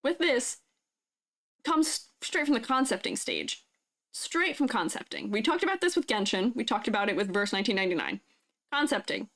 with this comes straight from the concepting stage. Straight from concepting. We talked about this with Genshin. We talked about it with Verse 1999. Concepting.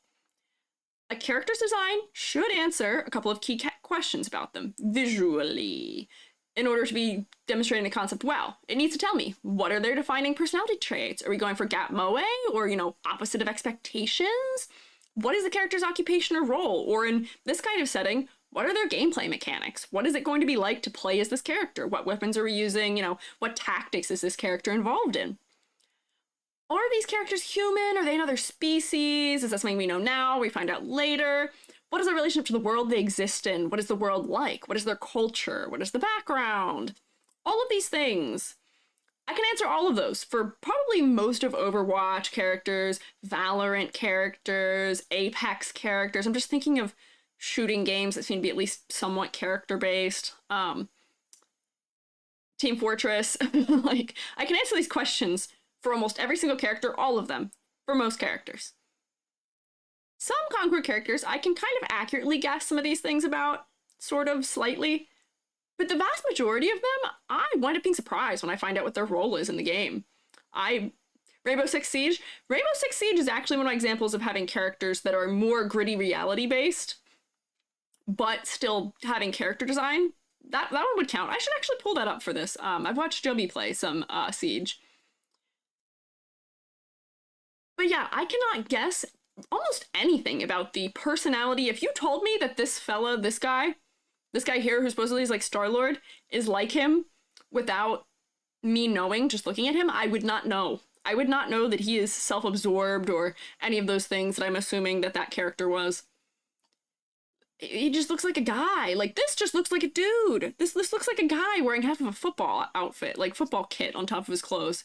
A character's design should answer a couple of key questions about them visually in order to be demonstrating the concept well. It needs to tell me, what are their defining personality traits? Are we going for gap moe or, you know, opposite of expectations? What is the character's occupation or role? Or in this kind of setting, what are their gameplay mechanics? What is it going to be like to play as this character? What weapons are we using? You know, what tactics is this character involved in? Are these characters human? Are they another species? Is that something we know now? We find out later. What is their relationship to the world they exist in? What is the world like? What is their culture? What is the background? All of these things. I can answer all of those for probably most of Overwatch characters, Valorant characters, Apex characters. I'm just thinking of shooting games that seem to be at least somewhat character-based. Team Fortress. Like, I can answer these questions for almost every single character, all of them, for most characters. Some Concord characters, I can kind of accurately guess some of these things about, sort of, slightly. But the vast majority of them, I wind up being surprised when I find out what their role is in the game. Rainbow Six Siege? Rainbow Six Siege is actually one of my examples of having characters that are more gritty reality-based, but still having character design. That one would count. I should actually pull that up for this. I've watched Joby play some Siege. But yeah, I cannot guess almost anything about the personality. If you told me that this fella, this guy here who supposedly is like Star-Lord, is like him without me knowing, just looking at him, I would not know. I would not know that he is self-absorbed or any of those things that I'm assuming that that character was. He just looks like a guy. Like, this just looks like a dude. This looks like a guy wearing half of a football outfit, like football kit on top of his clothes.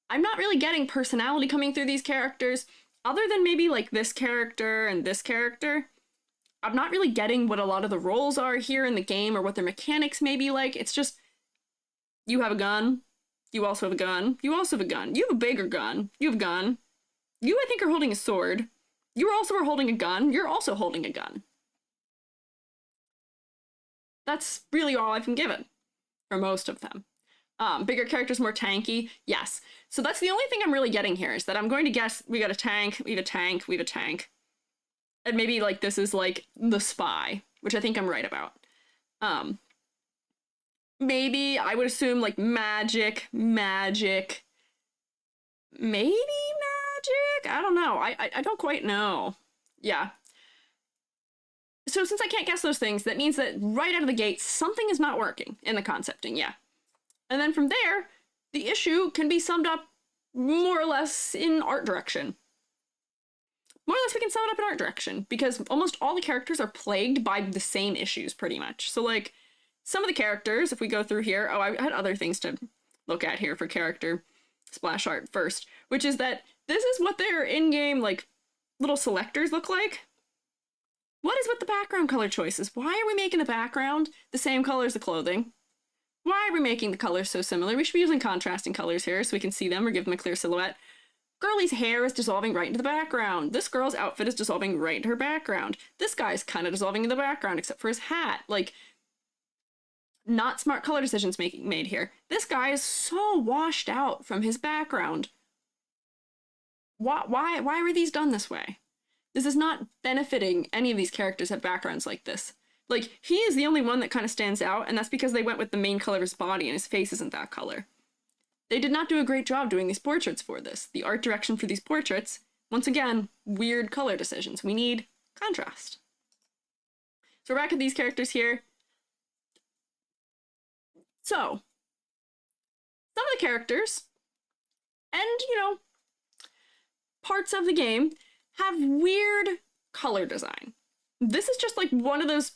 I'm not really getting personality coming through these characters, other than maybe like this character and this character. I'm not really getting what a lot of the roles are here in the game or what their mechanics may be like. It's just, you have a gun. You also have a gun. You also have a gun. You have a bigger gun. You have a gun. You, I think, are holding a sword. You also are holding a gun. You're also holding a gun. That's really all I've been given for most of them. Bigger characters, more tanky. Yes. So that's the only thing I'm really getting here, is that I'm going to guess we got a tank, we have a tank, we have a tank. And maybe like this is like the spy, which I think I'm right about. Maybe I would assume like magic, maybe magic? I don't know. I don't quite know. Yeah. So since I can't guess those things, that means that right out of the gate, something is not working in the concepting, yeah. And then from there, the issue can be summed up more or less in art direction. More or less we can sum it up in art direction, because almost all the characters are plagued by the same issues, pretty much. So, like, some of the characters, if we go through here, oh, I had other things to look at here for character splash art first, which is that this is what their in-game, like, little selectors look like. What is with the background color choices? Why are we making the background the same color as the clothing? Why are we making the colors so similar? We should be using contrasting colors here so we can see them or give them a clear silhouette. Girlie's hair is dissolving right into the background. This girl's outfit is dissolving right into her background. This guy's kind of dissolving in the background except for his hat. Like, not smart color decisions made here. This guy is so washed out from his background. Why were these done this way? This is not benefiting any of these characters that have backgrounds like this. Like, he is the only one that kind of stands out, and that's because they went with the main color of his body, and his face isn't that color. They did not do a great job doing these portraits for this. The art direction for these portraits, once again, weird color decisions. We need contrast. So we're back at these characters here. So, some of the characters, and, you know, parts of the game, have weird color design. This is just like one of those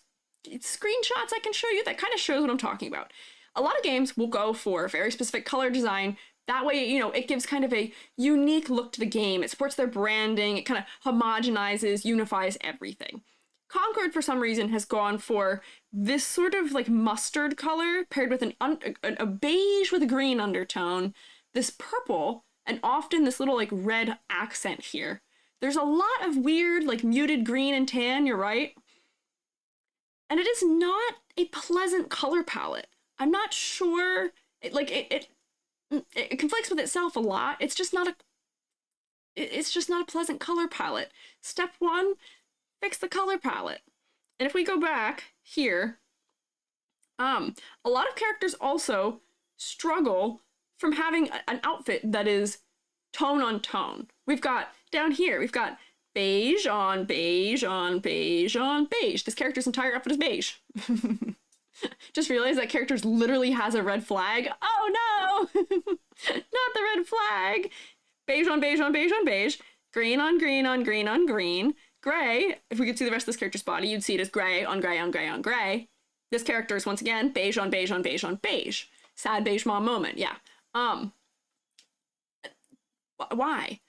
screenshots I can show you that kind of shows what I'm talking about. A lot of games will go for very specific color design. That way, you know, it gives kind of a unique look to the game. It supports their branding. It kind of homogenizes, unifies everything. Concord, for some reason, has gone for this sort of like mustard color paired with a beige with a green undertone, this purple, and often this little like red accent here. There's a lot of weird, like, muted green and tan, you're right. And it is not a pleasant color palette. I'm not sure, it conflicts with itself a lot. It's just not a pleasant color palette. Step one, fix the color palette. And if we go back here, a lot of characters also struggle from having an outfit that is tone on tone. We've got down here, we've got beige on beige on beige on beige. This character's entire outfit is beige. Just realized that character literally has a red flag. Oh no! Not the red flag! Beige on beige on beige on beige. Green on green on green on green. gray, if we could see the rest of this character's body, you'd see it as gray on gray on gray on gray. This character is once again beige on beige on beige on beige. Sad beige mom moment, yeah. Why?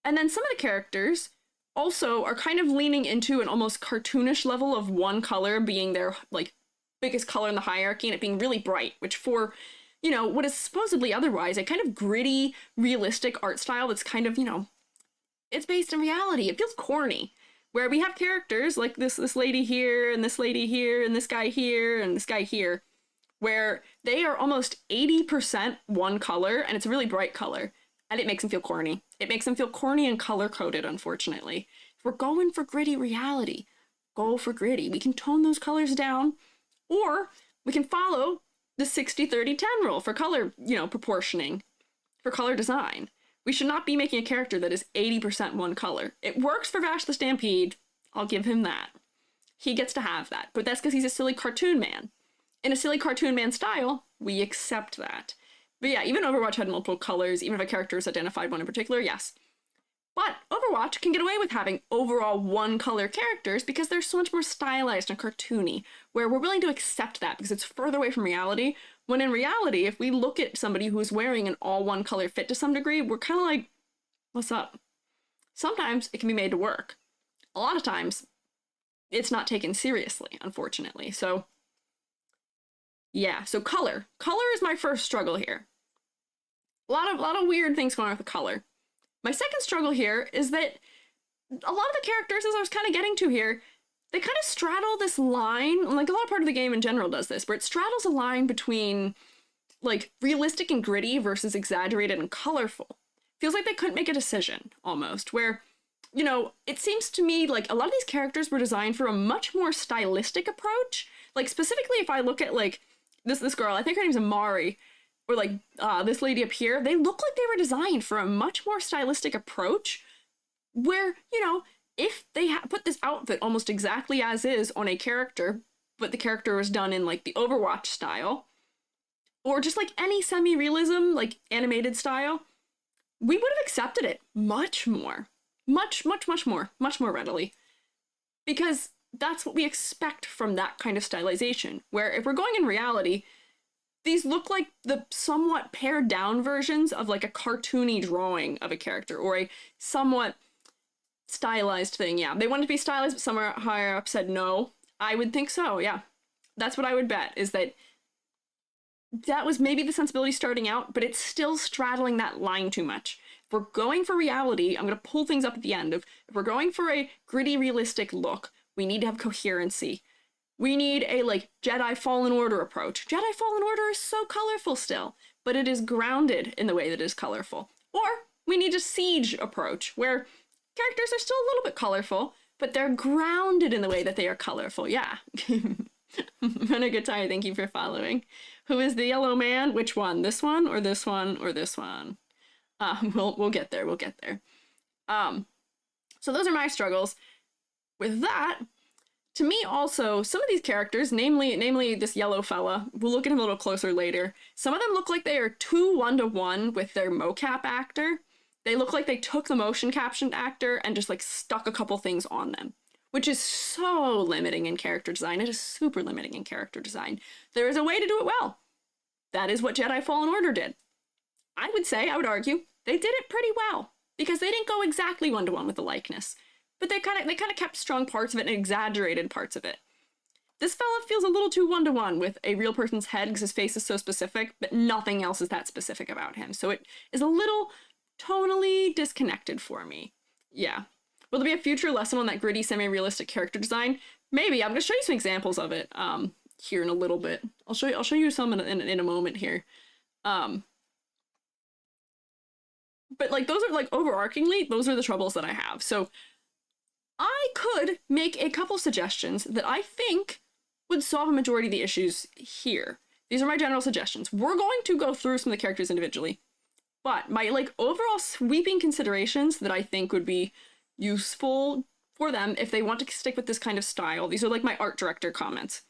And then some of the characters also are kind of leaning into an almost cartoonish level of one color being their, like, biggest color in the hierarchy and it being really bright, which for, you know, what is supposedly otherwise a kind of gritty, realistic art style that's kind of, you know, it's based in reality. It feels corny. Where we have characters like this lady here, and this lady here, and this guy here, and this guy here, where they are almost 80% one color, and it's a really bright color, and it makes them feel corny. It makes them feel corny and color-coded, unfortunately. If we're going for gritty reality, go for gritty. We can tone those colors down, or we can follow the 60-30-10 rule for color, you know, proportioning, for color design. We should not be making a character that is 80% one color. It works for Vash the Stampede. I'll give him that. He gets to have that, but that's because he's a silly cartoon man. In a silly cartoon man style, we accept that. But yeah, even Overwatch had multiple colors, even if a character is identified one in particular, yes. But Overwatch can get away with having overall one color characters because they're so much more stylized and cartoony, where we're willing to accept that because it's further away from reality. When in reality, if we look at somebody who's wearing an all one color fit to some degree, we're kind of like, what's up? Sometimes it can be made to work. A lot of times, it's not taken seriously, unfortunately. So, yeah, so color. Color is my first struggle here. A lot of weird things going on with the color. My second struggle here is that a lot of the characters, as I was kind of getting to here, they kind of straddle this line, like a lot of part of the game in general does this, where it straddles a line between, like, realistic and gritty versus exaggerated and colorful. Feels like they couldn't make a decision, almost, where, you know, it seems to me like a lot of these characters were designed for a much more stylistic approach. Like, specifically if I look at, like, this girl, I think her name's Amari, or, like, this lady up here, they look like they were designed for a much more stylistic approach, where, you know, if they put this outfit almost exactly as is on a character, but the character was done in, like, the Overwatch style, or just, like, any semi-realism, like, animated style, we would have accepted it much more. Much more readily. Because that's what we expect from that kind of stylization, where if we're going in reality, these look like the somewhat pared down versions of, like, a cartoony drawing of a character, or a somewhat stylized thing. Yeah, they wanted to be stylized, but somewhere higher up said no. I would think so, yeah. That's what I would bet, is that that was maybe the sensibility starting out, but it's still straddling that line too much. If we're going for reality, I'm going to pull things up at the end of, if we're going for a gritty, realistic look, we need to have coherency. We need a, like, Jedi Fallen Order approach. Jedi Fallen Order is so colorful still, but it is grounded in the way that is colorful. Or we need a Siege approach, where characters are still a little bit colorful, but they're grounded in the way that they are colorful. Yeah. Renegatai, thank you for following. Who is the yellow man? Which one? This one or this one or this one? We'll get there. We'll get there. So those are my struggles. With that, to me also, some of these characters, namely this yellow fella, we'll look at him a little closer later. Some of them look like they are too one-to-one with their mocap actor. They look like they took the motion captioned actor and just, like, stuck a couple things on them, which is so limiting in character design. It is super limiting in character design. There is a way to do it well. That is what Jedi Fallen Order did. I would argue, they did it pretty well, because they didn't go exactly one-to-one with the likeness, but they kind of kept strong parts of it and exaggerated parts of it. This fella feels a little too one-to-one with a real person's head because his face is so specific, but nothing else is that specific about him. So it is a little tonally disconnected for me. Yeah. Will there be a future lesson on that gritty, semi-realistic character design? Maybe. I'm going to show you some examples of it here in a little bit. I'll show you some in a moment here. But, like, those are, like, overarchingly, those are the troubles that I have. So I could make a couple suggestions that I think would solve a majority of the issues here. These are my general suggestions. We're going to go through some of the characters individually, but my, like, overall sweeping considerations that I think would be useful for them if they want to stick with this kind of style, these are, like, my art director comments.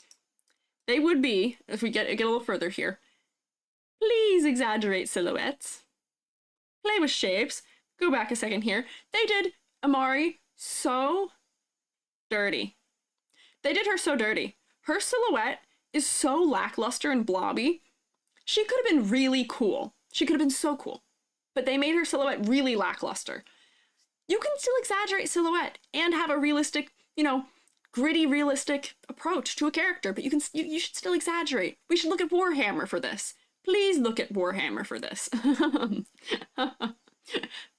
They would be, if we get a little further here, please exaggerate silhouettes. Play with shapes. Go back a second here. They did Amari so Dirty. They did her so dirty. Her silhouette is so lackluster and blobby. She could have been really cool. She could have been so cool. But they made her silhouette really lackluster. You can still exaggerate silhouette and have a realistic, you know, gritty, realistic approach to a character, but you should still exaggerate. We should look at Warhammer for this. Please look at Warhammer for this.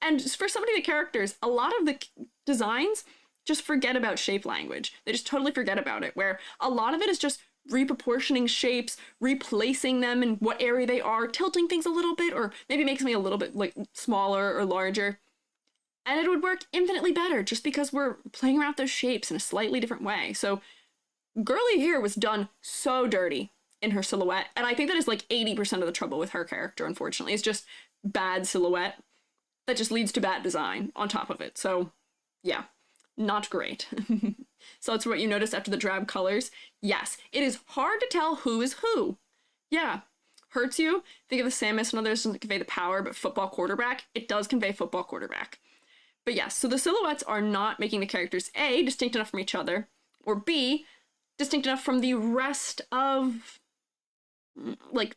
And for some of the characters, a lot of the designs just forget about shape language. They just totally forget about it, where a lot of it is just reproportioning shapes, replacing them in what area they are, tilting things a little bit, or maybe make something a little bit like smaller or larger. And it would work infinitely better just because we're playing around with those shapes in a slightly different way. So Girly here was done so dirty in her silhouette. And I think that is like 80% of the trouble with her character, unfortunately. It's just bad silhouette that just leads to bad design on top of it. So yeah, not great. So that's what you noticed after the drab colors. Yes, it is hard to tell who is who. Yeah, hurts you. Think of the Samus and others doesn't convey the power, but football quarterback, it does convey football quarterback. But yes, so the silhouettes are not making the characters A, distinct enough from each other, or B, distinct enough from the rest of, like,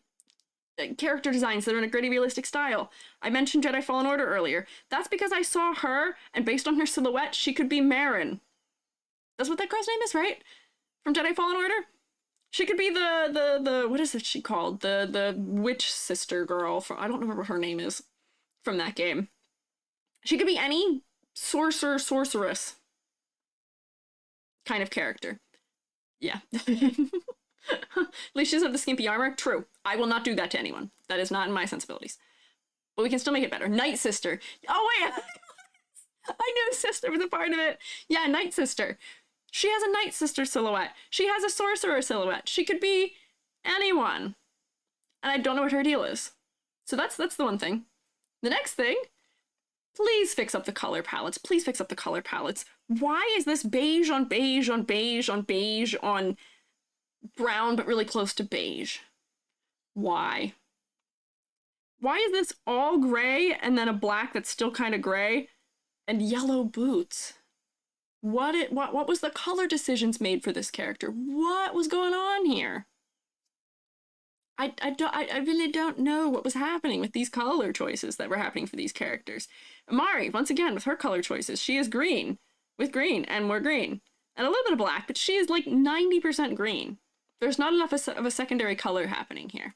character designs that are in a gritty, realistic style. I mentioned Jedi Fallen Order earlier. That's because I saw her, and based on her silhouette, she could be Marin. That's what that girl's name is, right? From Jedi Fallen Order? She could be the what is it she called? The witch sister girl from, I don't remember what her name is from that game. She could be any sorcerer, sorceress kind of character. Yeah. At least she doesn't have the skimpy armor. True. I will not do that to anyone. That is not in my sensibilities. But we can still make it better. Night Sister. Oh, wait. I knew Sister was a part of it. Yeah, Night Sister. She has a Night Sister silhouette. She has a sorcerer silhouette. She could be anyone. And I don't know what her deal is. So that's the one thing. The next thing, please fix up the color palettes. Please fix up the color palettes. Why is this beige on beige on beige on beige on brown but really close to beige? Why? Why is this all gray and then a black that's still kind of gray and yellow boots? What was the color decisions made for this character? What was going on here? I really don't know what was happening with these color choices that were happening for these characters. Mari, once again, with her color choices, she is green with green and more green and a little bit of black, but she is like 90% green. There's not enough of a secondary color happening here.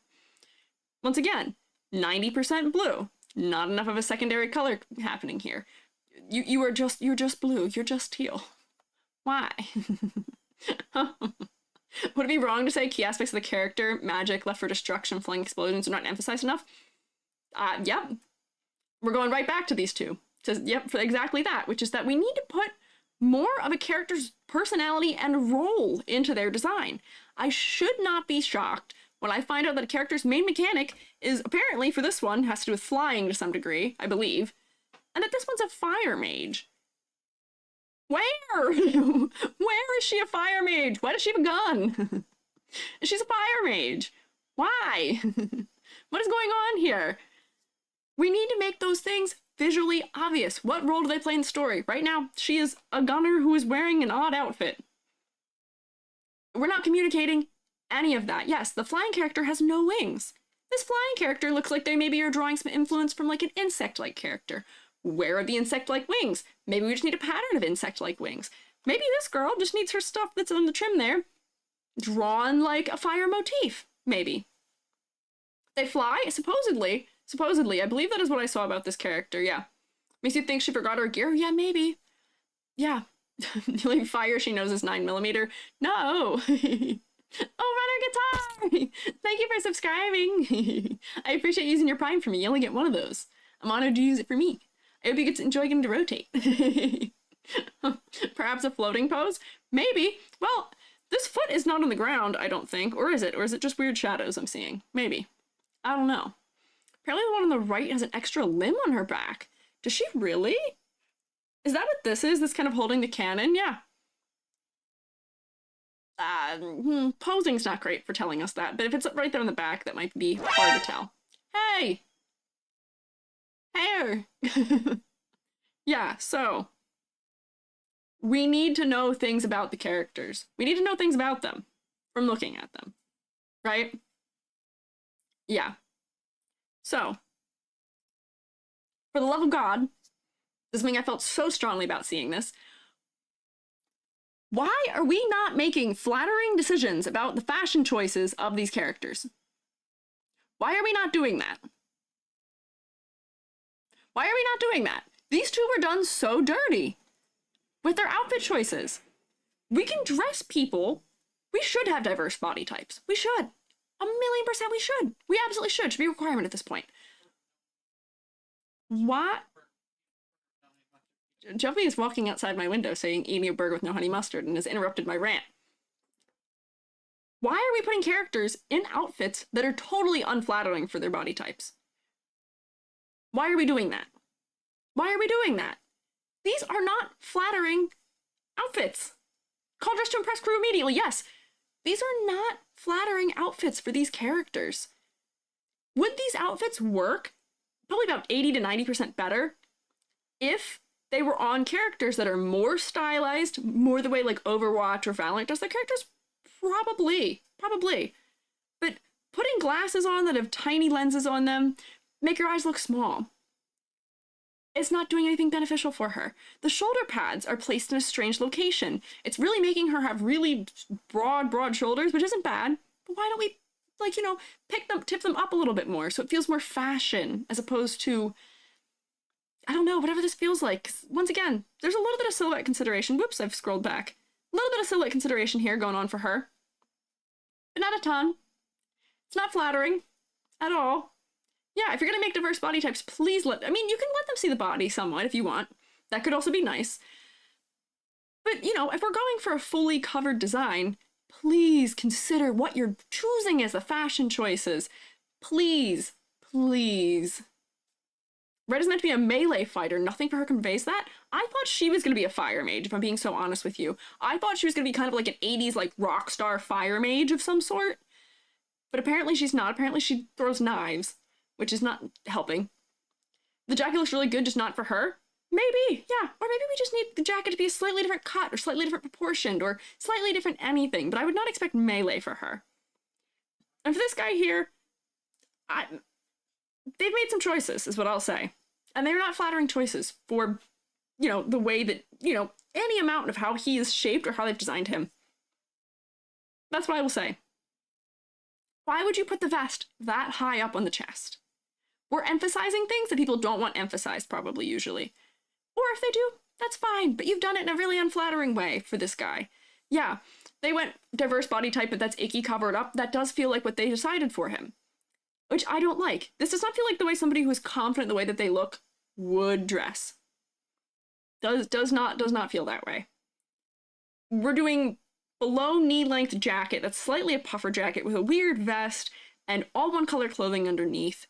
Once again, 90% blue, not enough of a secondary color happening here. You're just blue, you're just teal. Why? Would it be wrong to say key aspects of the character, magic, left for destruction, flying explosions, are not emphasized enough? Yep. We're going right back to these two. Yep, for exactly that, which is that we need to put more of a character's personality and role into their design. I should not be shocked when I find out that a character's main mechanic is apparently, for this one, has to do with flying to some degree, I believe, and that this one's a fire mage. Where? Where is she a fire mage? Why does she have a gun? She's a fire mage. Why? What is going on here? We need to make those things visually obvious. What role do they play in the story? Right now, she is a gunner who is wearing an odd outfit. We're not communicating any of that. Yes, the flying character has no wings. This flying character looks like they maybe are drawing some influence from like an insect-like character. Where are the insect-like wings? Maybe we just need a pattern of insect-like wings. Maybe this girl just needs her stuff that's on the trim there drawn like a fire motif, maybe. They fly? Supposedly, I believe that is what I saw about this character, yeah. Makes you think she forgot her gear? Yeah, maybe. Yeah. The only fire she knows is 9mm. No! Oh, Runner Guitar! Thank you for subscribing! I appreciate using your Prime for me. You only get one of those. I'm honored to use it for me. I hope you get to enjoy getting to rotate. Perhaps a floating pose? Maybe. Well, this foot is not on the ground, I don't think. Or is it? Or is it just weird shadows I'm seeing? Maybe. I don't know. Apparently the one on the right has an extra limb on her back. Does she really? Is that what this is? This kind of holding the cannon? Yeah. Posing's not great for telling us that, but if it's right there in the back, that might be hard to tell. Hey! Hair! Yeah, so We need to know things about the characters. We need to know things about them from looking at them, right? Yeah. So, for the love of God, this is something I felt so strongly about seeing this. Why are we not making flattering decisions about the fashion choices of these characters? Why are we not doing that? Why are we not doing that? These two were done so dirty with their outfit choices. We can dress people. We should have diverse body types. We should. 1,000,000% we should. We absolutely should. Should be a requirement at this point. What? Jumpy is walking outside my window saying, eating a burger with no honey mustard, and has interrupted my rant. Why are we putting characters in outfits that are totally unflattering for their body types? Why are we doing that? Why are we doing that? These are not flattering outfits. Call dress to impress crew immediately, yes. These are not flattering outfits for these characters. Would these outfits work probably about 80 to 90% better if they were on characters that are more stylized, more the way like Overwatch or Valorant does their characters? Probably. But putting glasses on that have tiny lenses on them make your eyes look small. It's not doing anything beneficial for her. The shoulder pads are placed in a strange location. It's really making her have really broad shoulders, which isn't bad. But why don't we, like, you know, tip them up a little bit more so it feels more fashion as opposed to, I don't know, whatever this feels like. Once again, there's a little bit of silhouette consideration. Whoops, I've scrolled back. A little bit of silhouette consideration here going on for her. But not a ton. It's not flattering at all. Yeah, if you're gonna make diverse body types, please you can let them see the body somewhat if you want. That could also be nice. But, you know, if we're going for a fully covered design, please consider what you're choosing as the fashion choices. Please. Red is meant to be a melee fighter. Nothing for her conveys that. I thought she was gonna be a fire mage, if I'm being so honest with you. I thought she was gonna be kind of like an 80s, like, rock star fire mage of some sort. But apparently she's not. Apparently she throws knives, which is not helping. The jacket looks really good, just not for her. Maybe, yeah. Or maybe we just need the jacket to be a slightly different cut, or slightly different proportioned, or slightly different anything, but I would not expect melee for her. And for this guy here, they've made some choices, is what I'll say. And they're not flattering choices for, you know, the way that, you know, any amount of how he is shaped or how they've designed him. That's what I will say. Why would you put the vest that high up on the chest? We're emphasizing things that people don't want emphasized, probably, usually. Or if they do, that's fine, but you've done it in a really unflattering way for this guy. Yeah, they went diverse body type, but that's icky covered up. That does feel like what they decided for him, which I don't like. This does not feel like the way somebody who is confident in the way that they look would dress. Does not feel that way. We're doing below knee-length jacket that's slightly a puffer jacket with a weird vest and all one color clothing underneath.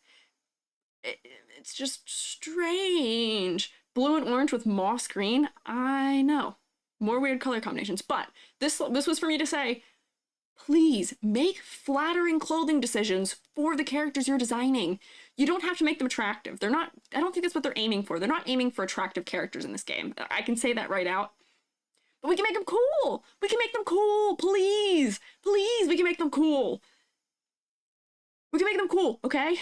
It's just strange. Blue and orange with moss green. I know. More weird color combinations. But this was for me to say, please make flattering clothing decisions for the characters you're designing. You don't have to make them attractive. They're not, I don't think that's what they're aiming for. They're not aiming for attractive characters in this game. I can say that right out. But we can make them cool. We can make them cool. Please. Please, we can make them cool. We can make them cool, okay?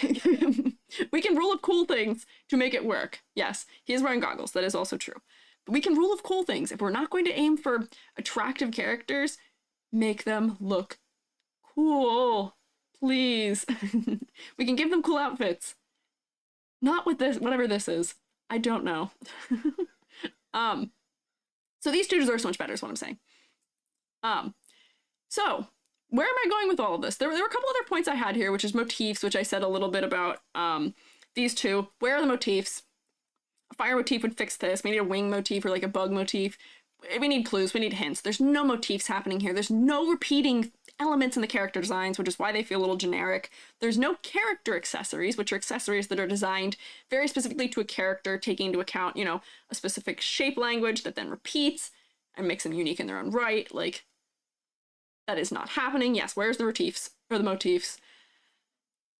We can rule of cool things to make it work. Yes, he is wearing goggles. That is also true. But we can rule of cool things. If we're not going to aim for attractive characters, make them look cool. Please. We can give them cool outfits. Not with this, whatever this is. I don't know. So these two deserve so much better is what I'm saying. So where am I going with all of this? There were a couple other points I had here, which is motifs, which I said a little bit about these two. Where are the motifs? A fire motif would fix this. We need a wing motif or like a bug motif. We need clues. We need hints. There's no motifs happening here. There's no repeating elements in the character designs, which is why they feel a little generic. There's no character accessories, which are accessories that are designed very specifically to a character, taking into account, you know, a specific shape language that then repeats and makes them unique in their own right. Like, that is not happening. Yes, where's the motifs or the motifs?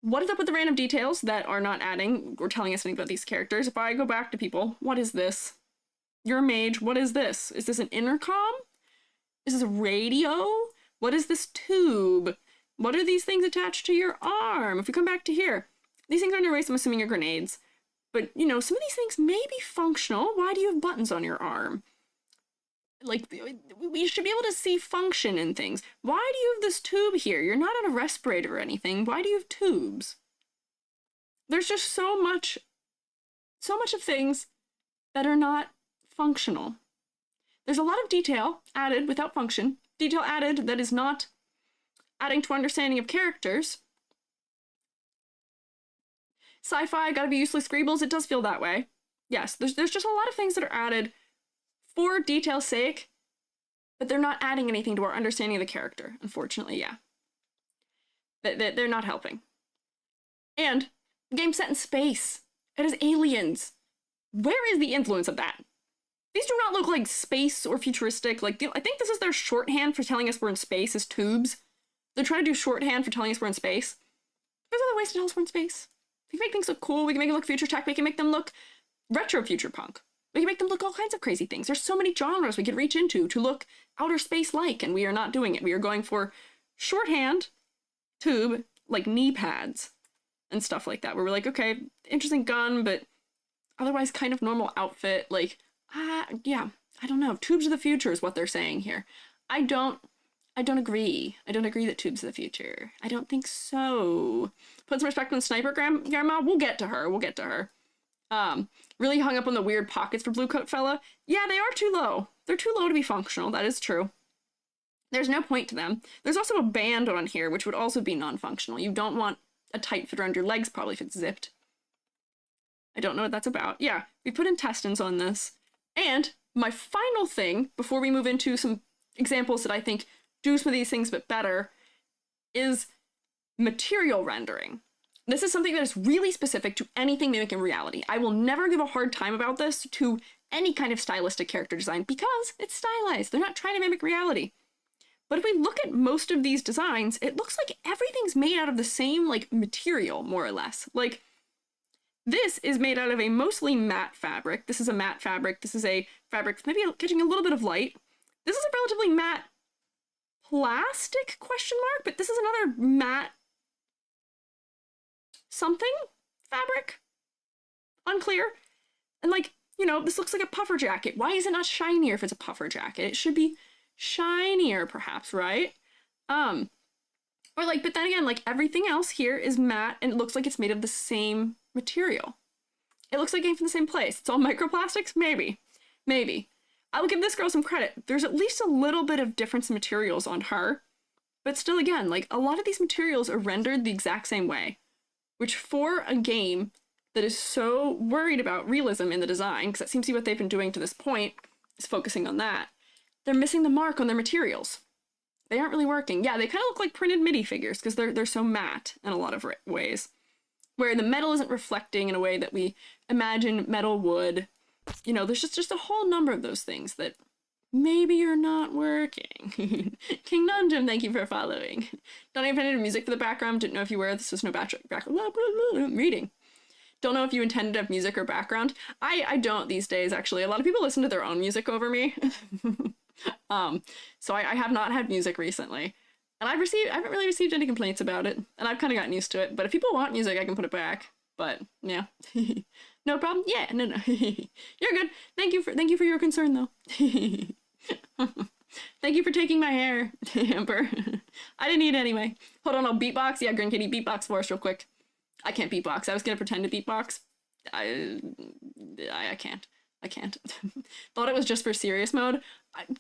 What is up with the random details that are not adding or telling us anything about these characters? If I go back to people, what is this? You're a mage. What is this? Is this an intercom? Is this a radio? What is this tube? What are these things attached to your arm? If we come back to here, these things are on your waist, I'm assuming are grenades. But, you know, some of these things may be functional. Why do you have buttons on your arm? Like, we should be able to see function in things. Why do you have this tube here? You're not on a respirator or anything. Why do you have tubes? There's just so much of things that are not functional. There's a lot of detail added without function. Detail added that is not adding to understanding of characters. Sci-fi, gotta be useless scribbles. It does feel that way. Yes, there's just a lot of things that are added for detail's sake, but they're not adding anything to our understanding of the character, unfortunately, yeah. They're not helping. And the game's set in space. It has aliens. Where is the influence of that? These do not look like space or futuristic. Like, I think this is their shorthand for telling us we're in space, is tubes. They're trying to do shorthand for telling us we're in space. There's other ways to tell us we're in space. We can make things look cool. We can make them look future tech. We can make them look retro future punk. We can make them look all kinds of crazy things. There's so many genres we could reach into to look outer space-like, and we are not doing it. We are going for shorthand, tube, like knee pads, and stuff like that, where we're like, okay, interesting gun, but otherwise kind of normal outfit. Like, yeah, I don't know. Tubes of the future is what they're saying here. I don't agree. I don't agree that tubes of the future. I don't think so. Put some respect on Sniper Grandma. We'll get to her. We'll get to her. Really hung up on the weird pockets for Blue Coat Fella. Yeah, they are too low. They're too low to be functional. That is true. There's no point to them. There's also a band on here, which would also be non-functional. You don't want a tight fit around your legs, probably, if it's zipped. I don't know what that's about. Yeah, we put intestines on this. And my final thing, before we move into some examples that I think do some of these things but better, is material rendering. This is something that is really specific to anything mimicking reality. I will never give a hard time about this to any kind of stylistic character design because it's stylized. They're not trying to mimic reality. But if we look at most of these designs, it looks like everything's made out of the same, like, material, more or less. Like, this is made out of a mostly matte fabric. This is a matte fabric. This is a fabric maybe catching a little bit of light. This is a relatively matte plastic question mark, but this is another matte something fabric. Unclear. And, like, you know, this looks like a puffer jacket. Why is it not shinier if it's a puffer jacket? It should be shinier, perhaps, right? Or like, but then again, like, everything else here is matte and it looks like it's made of the same material. It looks like it came from the same place. It's all microplastics? Maybe. Maybe. I will give this girl some credit. There's at least a little bit of difference in materials on her, but still, again, like, a lot of these materials are rendered the exact same way, which for a game that is so worried about realism in the design, because that seems to be what they've been doing to this point, is focusing on that, they're missing the mark on their materials. They aren't really working. Yeah, they kind of look like printed MIDI figures because they're so matte in a lot of ways, where the metal isn't reflecting in a way that we imagine metal would. You know, there's just a whole number of those things that maybe you're not working. King Nunjum, thank you for following. Don't have any music for the background. Didn't know if you were. This was no background. Reading. Don't know if you intended to have music or background. I don't these days, actually. A lot of people listen to their own music over me. So I have not had music recently. And I haven't really received any complaints about it. And I've kind of gotten used to it. But if people want music, I can put it back. But, yeah. No problem? Yeah, no. You're good. Thank you for your concern, though. Thank you for taking my hair, Amber. I didn't eat anyway. Hold on, I'll beatbox. Yeah, Grin Kitty, beatbox for us real quick. I can't beatbox. I was gonna pretend to beatbox. I can't. I can't. Thought it was just for serious mode.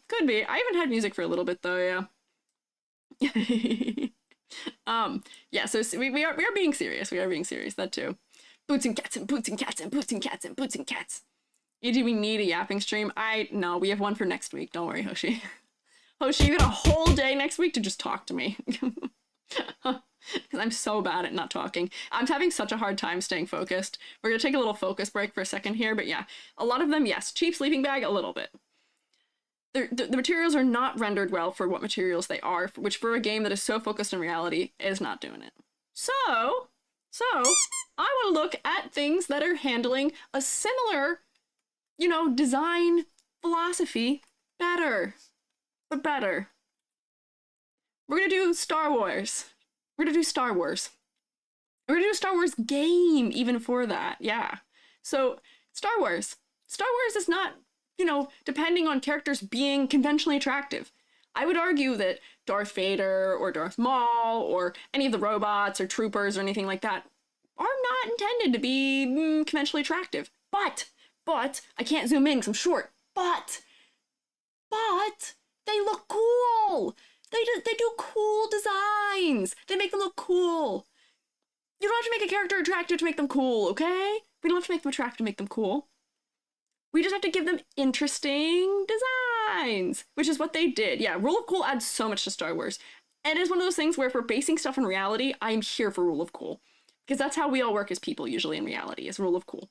Could be. I haven't had music for a little bit though, yeah. Yeah, so we are being serious. We are being serious, that too. Boots and cats and boots and cats and boots and cats and boots and cats. E.g., we need a yapping stream. No, we have one for next week. Don't worry, Hoshi. Hoshi, you got a whole day next week to just talk to me. Because I'm so bad at not talking. I'm having such a hard time staying focused. We're going to take a little focus break for a second here, but yeah. A lot of them, yes. Cheap sleeping bag, a little bit. The materials are not rendered well for what materials they are, which for a game that is so focused on reality is not doing it. So I want to look at things that are handling a similar, you know, design philosophy better. But better. We're gonna do Star Wars. We're gonna do Star Wars. We're gonna do a Star Wars game even for that. Yeah. So, Star Wars. Star Wars is not, you know, depending on characters being conventionally attractive. I would argue that Darth Vader or Darth Maul or any of the robots or troopers or anything like that are not intended to be conventionally attractive. But, I can't zoom in because I'm short. But, they look cool. They do cool designs. They make them look cool. You don't have to make a character attractive to make them cool, okay? We don't have to make them attractive to make them cool. We just have to give them interesting designs, which is what they did. Yeah, Rule of Cool adds so much to Star Wars. And it's one of those things where if we're basing stuff on reality, I'm here for Rule of Cool. Because that's how we all work as people usually in reality, is Rule of Cool.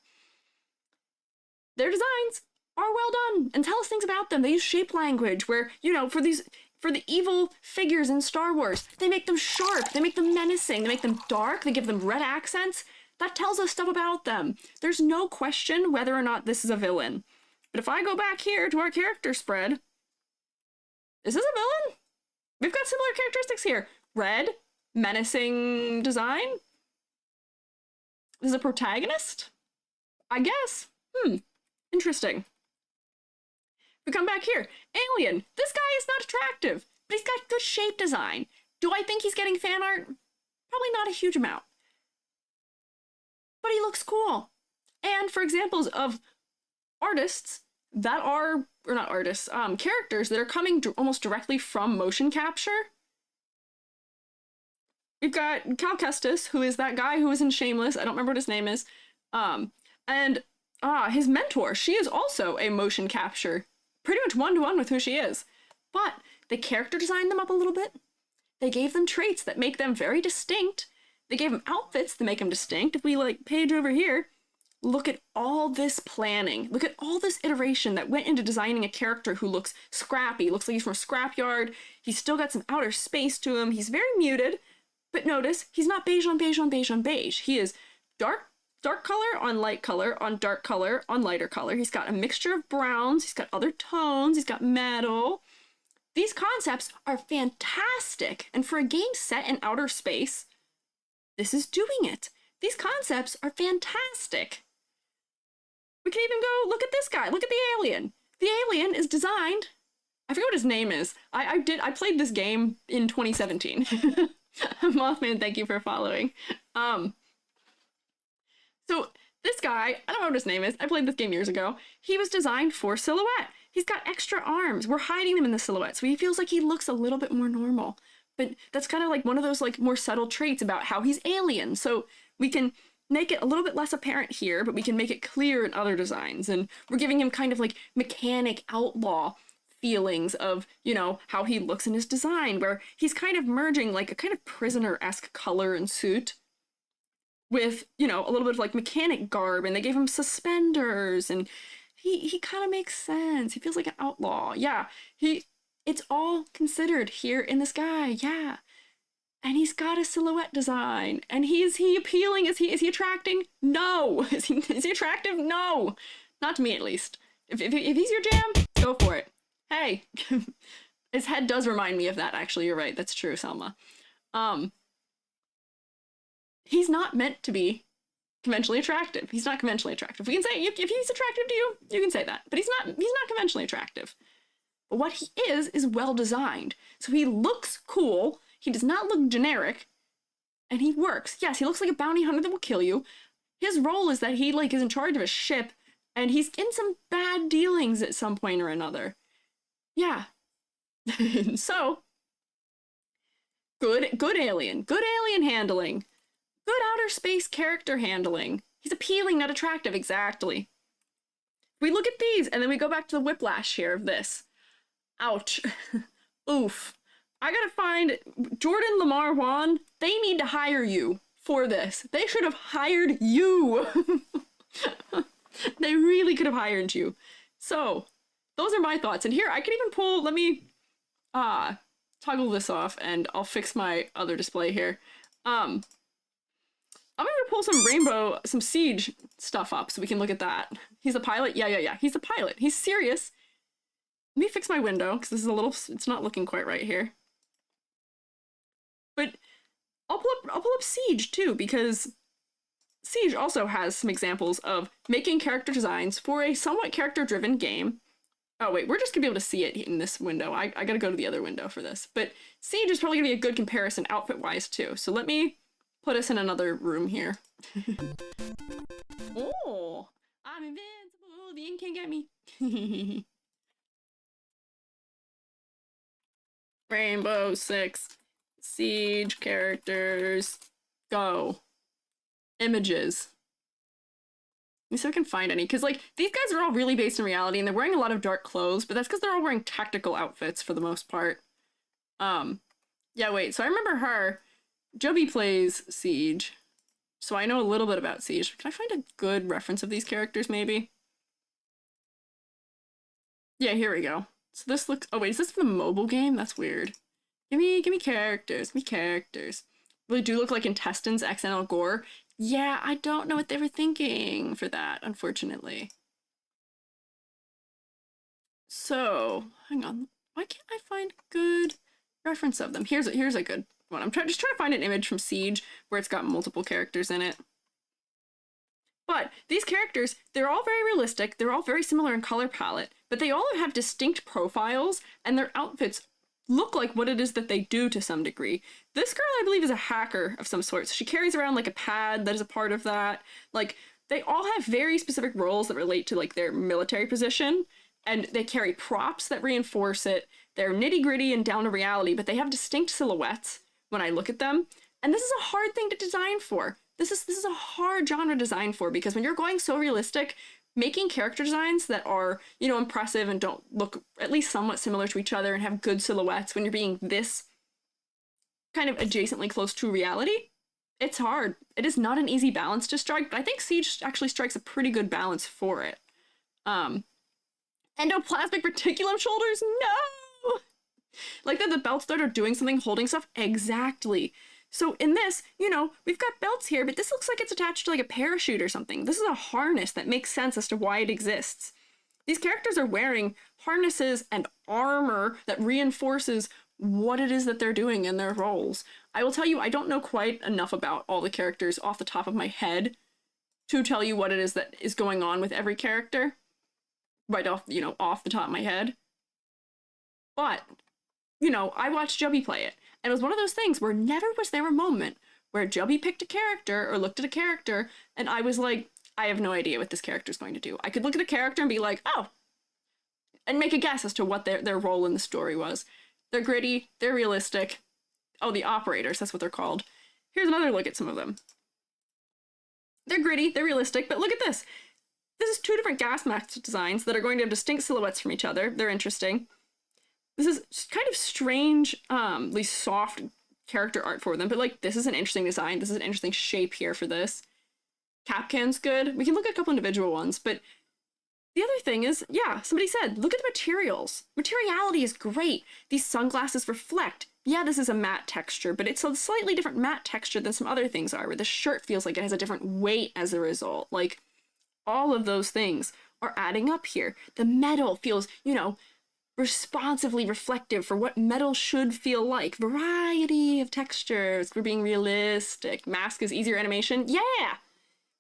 Their designs are well done and tell us things about them. They use shape language where, you know, for the evil figures in Star Wars, they make them sharp, they make them menacing, they make them dark, they give them red accents. That tells us stuff about them. There's no question whether or not this is a villain. But if I go back here to our character spread, is this a villain? We've got similar characteristics here. Red, menacing design. This is a protagonist? I guess. Interesting. We come back here. Alien. This guy is not attractive, but he's got good shape design. Do I think he's getting fan art? Probably not a huge amount. But he looks cool. And for examples of artists that are, or not artists, characters that are coming almost directly from motion capture. We've got Cal Kestis, who is that guy who was in Shameless. I don't remember what his name is. And his mentor, she is also a motion capture. Pretty much one-to-one with who she is. But they character designed them up a little bit. They gave them traits that make them very distinct. They gave them outfits that make them distinct. If we, like, page over here, look at all this planning. Look at all this iteration that went into designing a character who looks scrappy. Looks like he's from a scrapyard. He's still got some outer space to him. He's very muted. But notice, he's not beige on beige on beige on beige. He is dark color on light color on dark color on lighter color. He's got a mixture of browns. He's got other tones. He's got metal. These concepts are fantastic. And for a game set in outer space, this is doing it. These concepts are fantastic. We can even go look at this guy. Look at the alien. The alien is designed. I forget what his name is. I played this game in 2017. Mothman, thank you for following. So this guy, I don't know what his name is. I played this game years ago. He was designed for silhouette. He's got extra arms. We're hiding them in the silhouette, so he feels like he looks a little bit more normal. But that's kind of like one of those like more subtle traits about how he's alien. So we can make it a little bit less apparent here, but we can make it clear in other designs. And we're giving him kind of like mechanic outlaw feelings of, you know, how he looks in his design, where he's kind of merging like a kind of prisoner-esque color and suit with, you know, a little bit of like mechanic garb, and they gave him suspenders, and he kind of makes sense. He feels like an outlaw. Yeah, it's all considered here in this guy. Yeah. And he's got a silhouette design. And is he appealing? Is he attracting? No. Is he attractive? No. Not to me, at least. If he's your jam, go for it. Hey. His head does remind me of that, actually. You're right. That's true, Selma. He's not meant to be conventionally attractive. He's not conventionally attractive. We can say, if he's attractive to you, you can say that. But he's not conventionally attractive. But what he is well designed. So he looks cool. He does not look generic. And he works. Yes, he looks like a bounty hunter that will kill you. His role is that he like is in charge of a ship, and he's in some bad dealings at some point or another. Yeah. So good alien. Good alien handling. Good outer space character handling. He's appealing, not attractive. Exactly. We look at these, and then we go back to the whiplash here of this. Ouch. Oof. I gotta find Jordan Lamar Wan. They need to hire you for this. They should have hired you. They really could have hired you. So, those are my thoughts. And here, I can even pull, let me toggle this off, and I'll fix my other display here. I'm gonna pull some Siege stuff up so we can look at that. He's a pilot? Yeah. He's a pilot. He's serious. Let me fix my window, because this is a little, it's not looking quite right here. But I'll pull up Siege too, because Siege also has some examples of making character designs for a somewhat character-driven game. Oh wait, we're just gonna be able to see it in this window. I gotta go to the other window for this. But Siege is probably gonna be a good comparison outfit-wise too. So let me put us in another room here. Oh, I'm invincible, the ink can't get me. Rainbow Six, Siege characters, go. Images. Let me see if I can find any, because like these guys are all really based in reality and they're wearing a lot of dark clothes, but that's because they're all wearing tactical outfits for the most part. Yeah, wait, so I remember her. Joby plays Siege, so I know a little bit about Siege. Can I find a good reference of these characters, maybe? Yeah, here we go. So this looks, oh wait, is this from the mobile game? That's weird. Give me characters, give me characters. Really do look like intestines, XNL gore. Yeah, I don't know what they were thinking for that, unfortunately. So, hang on. Why can't I find good reference of them? Here's a good one. I'm just trying to find an image from Siege where it's got multiple characters in it. But these characters, they're all very realistic. They're all very similar in color palette, but they all have distinct profiles and their outfits look like what it is that they do to some degree. This girl, I believe, is a hacker of some sort. So she carries around like a pad that is a part of that. Like, they all have very specific roles that relate to like their military position, and they carry props that reinforce it. They're nitty-gritty and down to reality, but they have distinct silhouettes when I look at them. And this is a hard thing to design for. This is a hard genre design for, because when you're going so realistic, making character designs that are, you know, impressive and don't look at least somewhat similar to each other and have good silhouettes when you're being this kind of adjacently close to reality, it's hard. It is not an easy balance to strike, but I think Siege actually strikes a pretty good balance for it. Endoplasmic reticulum shoulders? No! Like that the belts that are doing something, holding stuff? Exactly. So in this, you know, we've got belts here, but this looks like it's attached to like a parachute or something. This is a harness that makes sense as to why it exists. These characters are wearing harnesses and armor that reinforces what it is that they're doing in their roles. I will tell you, I don't know quite enough about all the characters off the top of my head to tell you what it is that is going on with every character right off, you know, off the top of my head. But, you know, I watched Jubby play it. And it was one of those things where never was there a moment where Jubby picked a character or looked at a character and I was like, I have no idea what this character is going to do. I could look at a character and be like, oh, and make a guess as to what their role in the story was. They're gritty, they're realistic. Oh, the operators, that's what they're called. Here's another look at some of them. They're gritty, they're realistic, but look at this. This is two different gas mask designs that are going to have distinct silhouettes from each other. They're interesting. This is kind of strangely soft character art for them, but like this is an interesting design. This is an interesting shape here for this. Capcan's good. We can look at a couple individual ones, but the other thing is, yeah, somebody said, look at the materials. Materiality is great. These sunglasses reflect. Yeah, this is a matte texture, but it's a slightly different matte texture than some other things are, where the shirt feels like it has a different weight as a result. Like, all of those things are adding up here. The metal feels, you know, responsively reflective for what metal should feel like. Variety of textures. We're being realistic. Mask is easier animation. Yeah!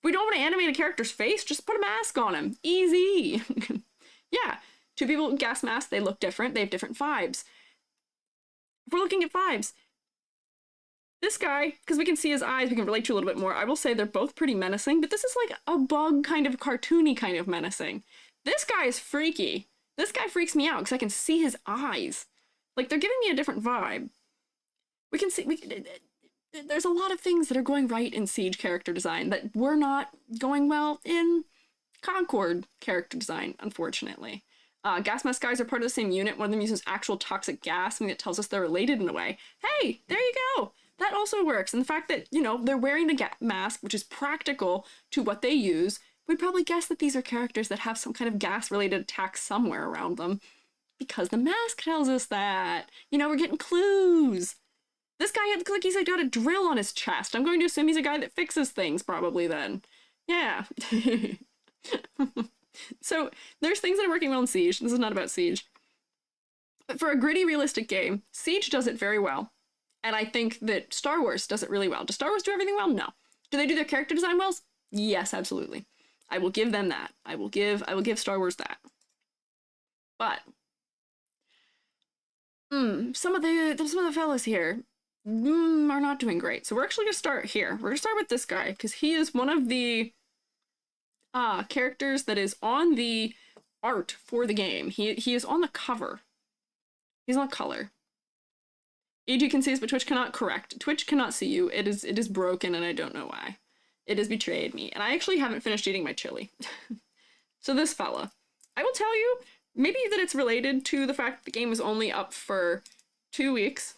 We don't want to animate a character's face, just put a mask on him. Easy! Yeah, two people with gas masks, they look different, they have different vibes. If we're looking at vibes, this guy, because we can see his eyes, we can relate to a little bit more. I will say they're both pretty menacing, but this is like a bug kind of cartoony kind of menacing. This guy is freaky. This guy freaks me out because I can see his eyes. Like, they're giving me a different vibe. We can see, there's a lot of things that are going right in Siege character design that were not going well in Concord character design, unfortunately. Gas mask guys are part of the same unit. One of them uses actual toxic gas, something that tells us they're related in a way. Hey, there you go! That also works. And the fact that, you know, they're wearing the mask, which is practical to what they use, we'd probably guess that these are characters that have some kind of gas-related attack somewhere around them. Because the mask tells us that. You know, we're getting clues. This guy looks like he's got a drill on his chest. I'm going to assume he's a guy that fixes things, probably, then. Yeah. So, there's things that are working well in Siege. This is not about Siege. for a gritty, realistic game, Siege does it very well. And I think that Star Wars does it really well. Does Star Wars do everything well? No. Do they do their character design well? Yes, absolutely. I will give them that. I will give Star Wars that. But some of the fellas here are not doing great. So we're actually gonna start here. We're gonna start with this guy because he is one of the characters that is on the art for the game. He is on the cover. He's on color. EG can see us, but Twitch cannot correct. Twitch cannot see you. It is broken, and I don't know why. It has betrayed me, and I actually haven't finished eating my chili. So this fella, I will tell you, maybe that it's related to the fact that the game was only up for 2 weeks,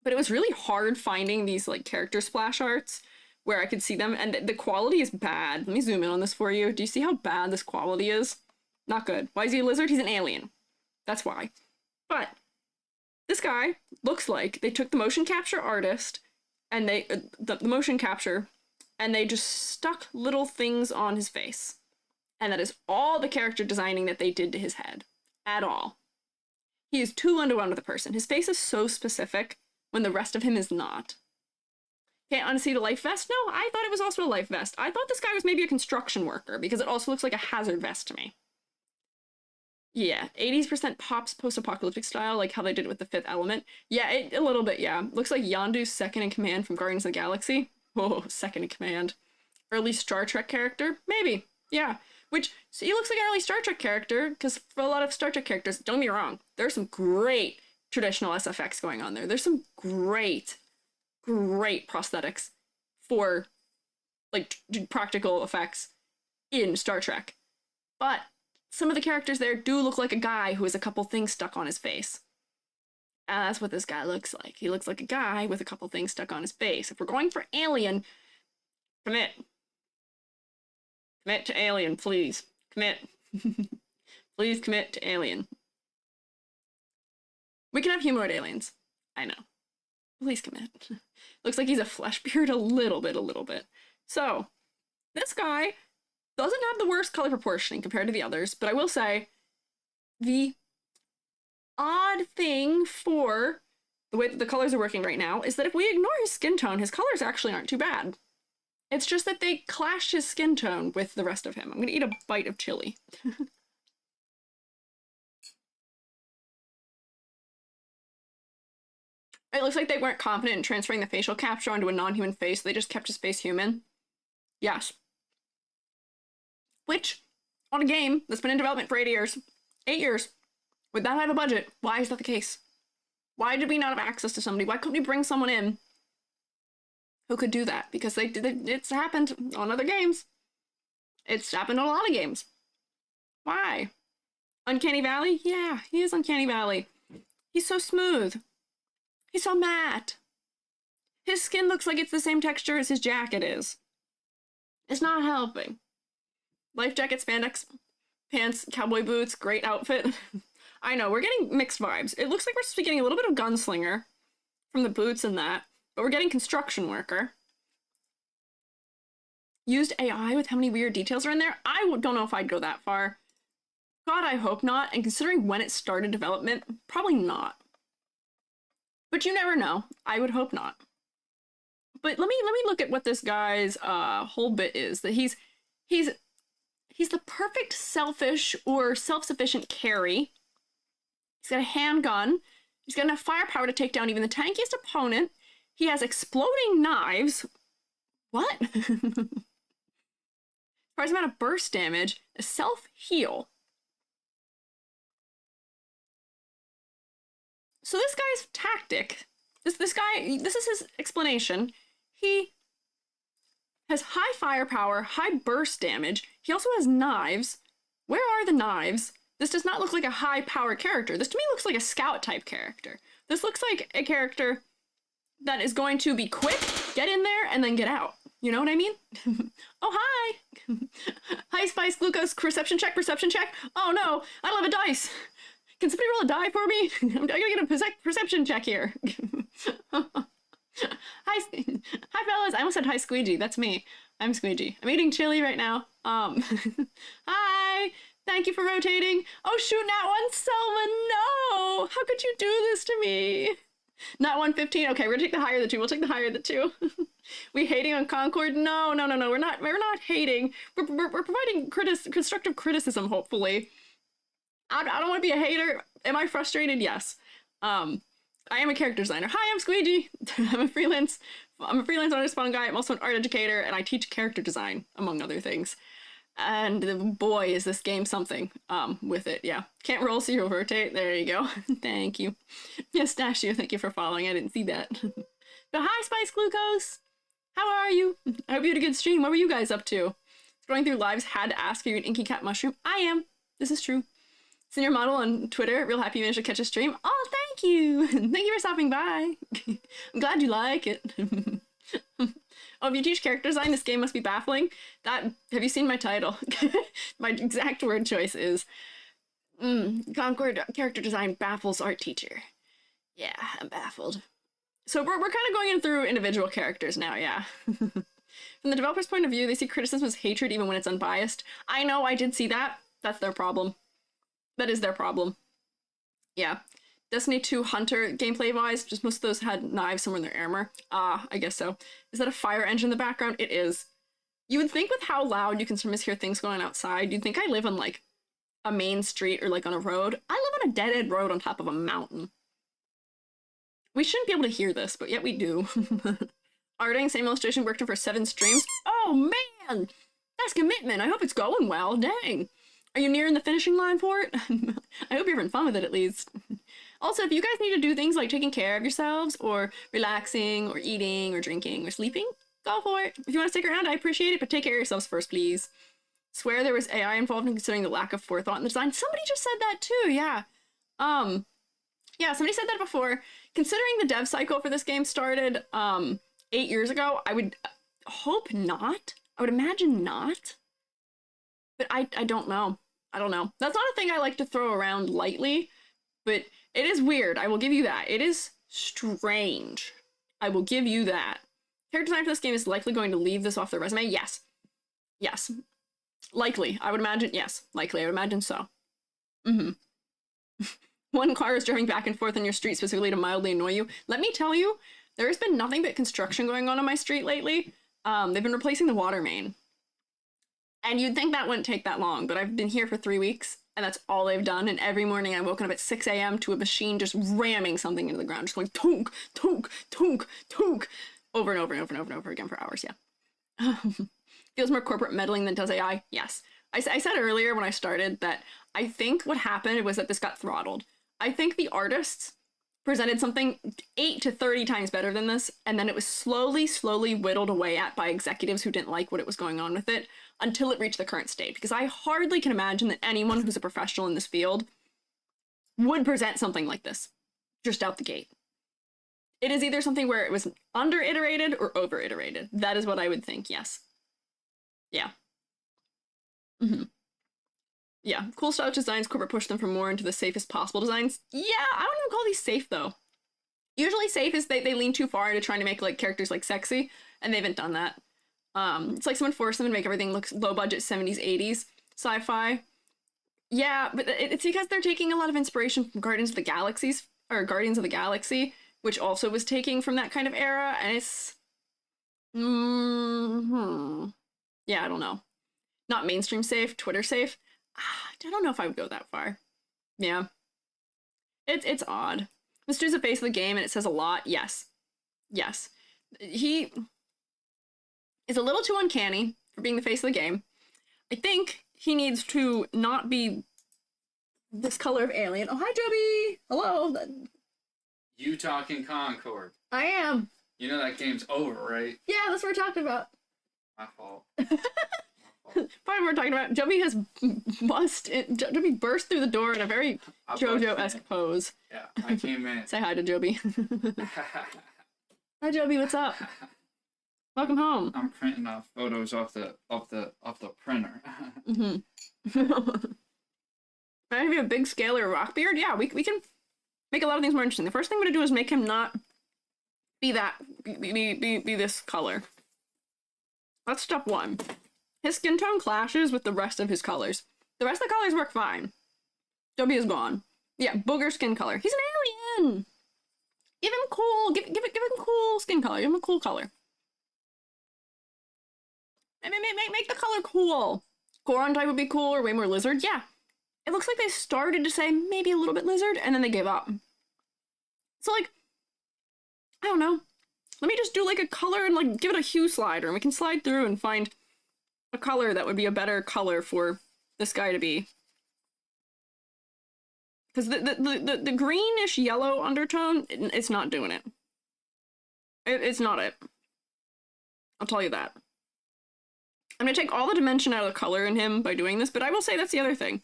but it was really hard finding these like character splash arts where I could see them, and the quality is bad. Let me zoom in on this for you. Do you see how bad this quality is? Not good. Why is he a lizard? He's an alien. That's why. But this guy looks like they took the motion capture artist and they the motion capture and they just stuck little things on his face. And that is all the character designing that they did to his head. At all. He is too one-to-one with a person. His face is so specific when the rest of him is not. Can't unsee the life vest? No, I thought it was also a life vest. I thought this guy was maybe a construction worker because it also looks like a hazard vest to me. Yeah, 80% pops post-apocalyptic style, like how they did it with the fifth element. Yeah, a little bit, yeah. Looks like Yondu's second in command from Guardians of the Galaxy. Whoa, second in command. Early Star Trek character? Maybe, yeah. Which, so he looks like an early Star Trek character, because for a lot of Star Trek characters, don't get me wrong, there's some great traditional SFX going on there. There's some great prosthetics for, like, practical effects in Star Trek. But some of the characters there do look like a guy who has a couple things stuck on his face. And that's what this guy looks like. He looks like a guy with a couple things stuck on his face. If we're going for alien, commit. Commit to alien, please. Commit. Please commit to alien. We can have humanoid aliens. I know. Please commit. Looks like he's a flesh beard a little bit. So, this guy doesn't have the worst color proportioning compared to the others, but I will say the odd thing for the way that the colors are working right now is that if we ignore his skin tone, his colors actually aren't too bad. It's just that they clash his skin tone with the rest of him. I'm gonna eat a bite of chili. It looks like they weren't confident in transferring the facial capture onto a non-human face, so they just kept his face human. Yes. Which, on a game that's been in development for 8 years, with that high of a budget, why is that the case? Why did we not have access to somebody? Why couldn't we bring someone in who could do that? Because it's happened on other games. It's happened on a lot of games. Why? Uncanny Valley? Yeah, he is Uncanny Valley. He's so smooth. He's so matte. His skin looks like it's the same texture as his jacket is. It's not helping. Life jacket, spandex, pants, cowboy boots, great outfit. I know, we're getting mixed vibes. It looks like we're supposed to be getting a little bit of gunslinger from the boots and that, but we're getting construction worker. Used AI with how many weird details are in there? I don't know if I'd go that far. God, I hope not, and considering when it started development, probably not. But you never know. I would hope not. But let me look at what this guy's whole bit is. That he's the perfect selfish or self-sufficient carry. He's got a handgun. He's got enough firepower to take down even the tankiest opponent. He has exploding knives. What? Surprising amount of burst damage. A self-heal. So this guy's tactic, this is his explanation. He has high firepower, high burst damage. He also has knives. Where are the knives? This does not look like a high-power character. This to me looks like a scout-type character. This looks like a character that is going to be quick, get in there, and then get out. You know what I mean? Oh, hi! Hi, Spice, Glucose, perception check. Oh no, I don't have a dice. Can somebody roll a die for me? I'm gonna get a perception check here. Hi, fellas. I almost said hi, Squeiji. That's me. I'm Squeiji. I'm eating chili right now. Hi. Thank you for rotating. Oh shoot, Nat 1 Selma, no! How could you do this to me? Nat 115. Okay, we're gonna take the higher of the two. We'll take the higher of the two. We hating on Concord? No. We're not hating. We're providing constructive criticism, hopefully. I don't want to be a hater. Am I frustrated? Yes. I am a character designer. Hi, I'm Squiiji. I'm a freelance artist fun guy. I'm also an art educator, and I teach character design, among other things. And boy, is this game something with it. Yeah. Can't roll, so you'll rotate. There you go. Thank you. Yes, Dashio, thank you for following. I didn't see that. But hi, Spice Glucose. How are you? I hope you had a good stream. What were you guys up to? Scrolling through lives, had to ask, are you an Inky Cat Mushroom? I am. This is true. Senior model on Twitter. Real happy you managed to catch a stream. Oh, thank you. Thank you for stopping by. I'm glad you like it. Oh, if you teach character design, this game must be baffling. Have you seen my title? My exact word choice is Concord character design baffles art teacher. Yeah, I'm baffled. So we're kind of going in through individual characters now, yeah. From the developer's point of view, they see criticism as hatred even when it's unbiased. I know, I did see that. That's their problem. That is their problem. Yeah. Destiny 2 Hunter gameplay-wise, just most of those had knives somewhere in their armor. I guess so. Is that a fire engine in the background? It is. You would think with how loud you can sometimes hear things going outside, you'd think I live on, like, a main street or, like, on a road. I live on a dead-end road on top of a mountain. We shouldn't be able to hear this, but yet we do. Arting, same illustration, worked for 7 streams. Oh, man! That's commitment. I hope it's going well. Dang. Are you nearing the finishing line for it? I hope you're having fun with it, at least. Also, if you guys need to do things like taking care of yourselves, or relaxing, or eating, or drinking, or sleeping, go for it. If you want to stick around, I appreciate it, but take care of yourselves first, please. Swear there was AI involved in considering the lack of forethought in the design. Somebody just said that too, yeah. Yeah, somebody said that before. Considering the dev cycle for this game started 8 years ago, I would hope not. I would imagine not. But I don't know. I don't know. That's not a thing I like to throw around lightly, but it is weird. I will give you that. It is strange. I will give you that. Character design for this game is likely going to leave this off their resume. Yes. Yes. Likely. I would imagine. Yes. Likely. I would imagine so. One car is driving back and forth on your street specifically to mildly annoy you. Let me tell you, there has been nothing but construction going on my street lately. They've been replacing the water main. And you'd think that wouldn't take that long, but I've been here for 3 weeks, and that's all they've done. And every morning I'm woken up at 6 a.m. to a machine just ramming something into the ground, just going tunk, tunk, tunk, tunk, over and over and over and over and over again for hours, yeah. Feels more corporate meddling than does AI? Yes. I said earlier when I started that I think what happened was that this got throttled. I think the artists presented something 8 to 30 times better than this, and then it was slowly whittled away at by executives who didn't like what was going on with it until it reached the current state. Because I hardly can imagine that anyone who's a professional in this field would present something like this just out the gate. It is either something where it was under-iterated or over-iterated. That is what I would think, yes. Yeah. Yeah, cool stylish designs, corporate push them for more into the safest possible designs. Yeah, I don't even call these safe, though. Usually safe is they lean too far into trying to make, like, characters, like, sexy, and they haven't done that. It's like someone forced them to make everything look low-budget 70s, 80s sci-fi. Yeah, but it's because they're taking a lot of inspiration from Guardians of the Galaxy, which also was taking from that kind of era, and it's... Yeah, I don't know. Not mainstream safe, Twitter safe. I don't know if I would go that far. Yeah. It's odd. This dude's the face of the game and it says a lot. Yes. Yes. He is a little too uncanny for being the face of the game. I think he needs to not be this color of alien. Oh, hi, Joby! Hello! You talking Concord. I am. You know that game's over, right? Yeah, that's what we're talking about. My fault. Probably what we're talking about. Joby has Joby burst through the door in a very JoJo-esque pose. Yeah, I came in. Say hi to Joby. Hi, Joby. What's up? Welcome home. I'm printing off photos off the printer. I have a big scalar rock beard. Yeah, we can make a lot of things more interesting. The first thing I'm gonna do is make him not be this color. That's step one. His skin tone clashes with the rest of his colors. The rest of the colors work fine. W is gone. Yeah, booger skin color. He's an alien! Give him cool, give him cool skin color. Give him a cool color. Make the color cool. Goron type would be cool, or way more lizard. Yeah. It looks like they started to say maybe a little bit lizard, and then they gave up. So, like, I don't know. Let me just do, like, a color and, like, give it a hue slider, and we can slide through and find a color that would be a better color for this guy to be. Because the greenish yellow undertone, it's not doing it. It's not it. I'll tell you that. I'm gonna take all the dimension out of the color in him by doing this, but I will say that's the other thing.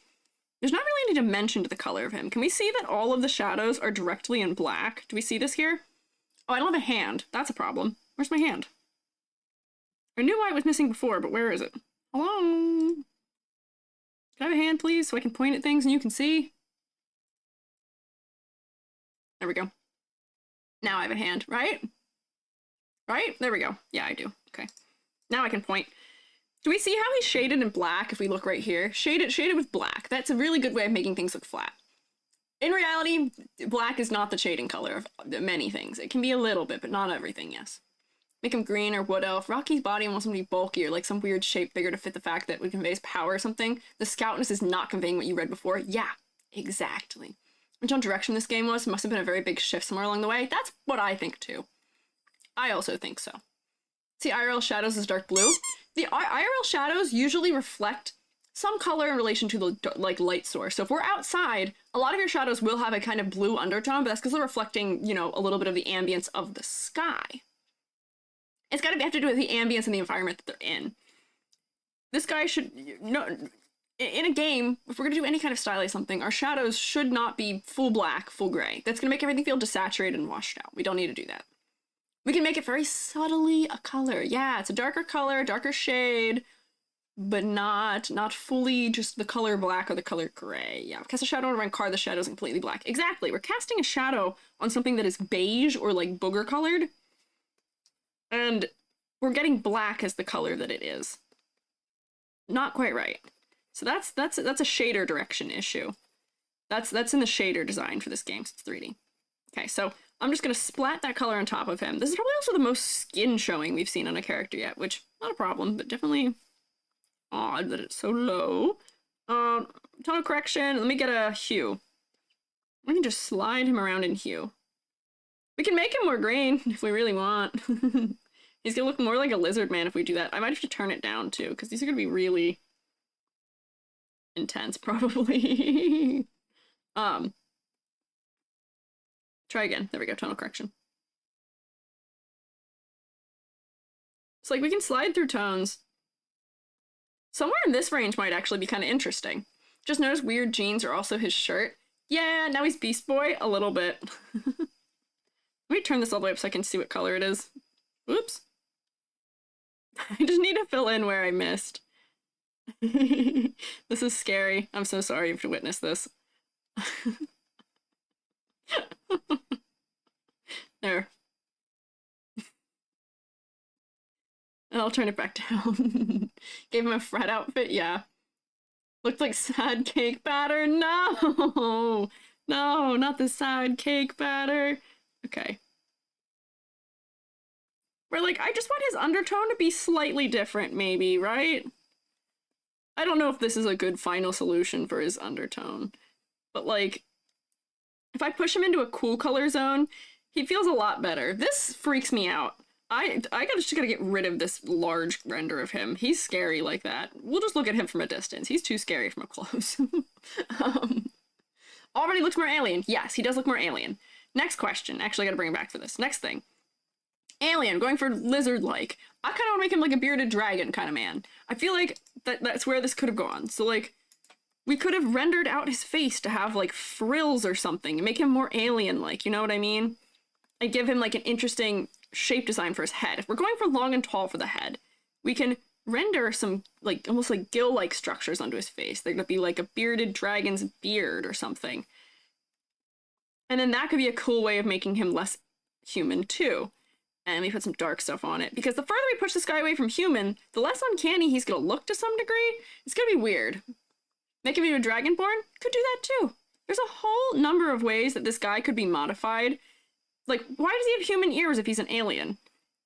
There's not really any dimension to the color of him. Can we see that all of the shadows are directly in black? Do we see this here? Oh, I don't have a hand. That's a problem. Where's my hand? I knew why it was missing before, but where is it? Hello? Can I have a hand, please, so I can point at things and you can see? There we go. Now I have a hand, right? Right? There we go. Yeah, I do. Okay. Now I can point. Do we see how he's shaded in black if we look right here? Shaded with black. That's a really good way of making things look flat. In reality, black is not the shading color of many things. It can be a little bit, but not everything, yes. Make him green or wood elf. Rocky's body wants him to be bulkier, like some weird shape bigger to fit the fact that it conveys power or something. The scoutness is not conveying what you read before. Yeah, exactly. Which on direction this game was, must have been a very big shift somewhere along the way. That's what I think too. I also think so. See, IRL shadows is dark blue. The IRL shadows usually reflect some color in relation to the like light source. So if we're outside, a lot of your shadows will have a kind of blue undertone, but that's because they're reflecting, you know, a little bit of the ambience of the sky. It's got to have to do with the ambience and the environment that they're in. This guy should, no, in a game, if we're going to do any kind of styling something, our shadows should not be full black, full gray. That's going to make everything feel desaturated and washed out. We don't need to do that. We can make it very subtly a color. Yeah, it's a darker color, darker shade, but not fully just the color black or the color gray. Yeah, cast a shadow on a red card, the shadow's completely black. Exactly, we're casting a shadow on something that is beige or like booger colored, and we're getting black as the color that it is. Not quite right. So that's a shader direction issue. That's in the shader design for this game, so it's 3D. Okay, so I'm just gonna splat that color on top of him. This is probably also the most skin showing we've seen on a character yet, which, not a problem, but definitely odd that it's so low. Tone correction, let me get a hue. We can just slide him around in hue. We can make him more green if we really want. He's gonna look more like a lizard man if we do that. I might have to turn it down too, because these are gonna be really intense, probably. Try again. There we go, tonal correction. It's like we can slide through tones. Somewhere in this range might actually be kind of interesting. Just notice weird jeans are also his shirt. Yeah, now he's Beast Boy a little bit. Let me turn this all the way up so I can see what color it is. Oops. I just need to fill in where I missed. This is scary. I'm so sorry you have to witness this. There. And I'll turn it back down. Gave him a fret outfit, yeah. Looked like sad cake batter. No! No, not the sad cake batter. Okay. We're like, I just want his undertone to be slightly different, maybe, right? I don't know if this is a good final solution for his undertone. But, like, if I push him into a cool color zone, he feels a lot better. This freaks me out. I just gotta get rid of this large render of him. He's scary like that. We'll just look at him from a distance. He's too scary from up close. Already looks more alien. Yes, he does look more alien. Next question. Actually, I gotta bring him back for this. Next thing. Alien, going for lizard-like. I kind of want to make him like a bearded dragon kind of man. I feel like that's where this could have gone. So, like, we could have rendered out his face to have, like, frills or something and make him more alien-like, you know what I mean? And give him, like, an interesting shape design for his head. If we're going for long and tall for the head, we can render some, like, almost like gill-like structures onto his face. They're gonna be like a bearded dragon's beard or something. And then that could be a cool way of making him less human, too. And we put some dark stuff on it. Because the further we push this guy away from human, the less uncanny he's gonna look to some degree. It's gonna be weird. Make him into a dragonborn? Could do that too. There's a whole number of ways that this guy could be modified. Like, why does he have human ears if he's an alien?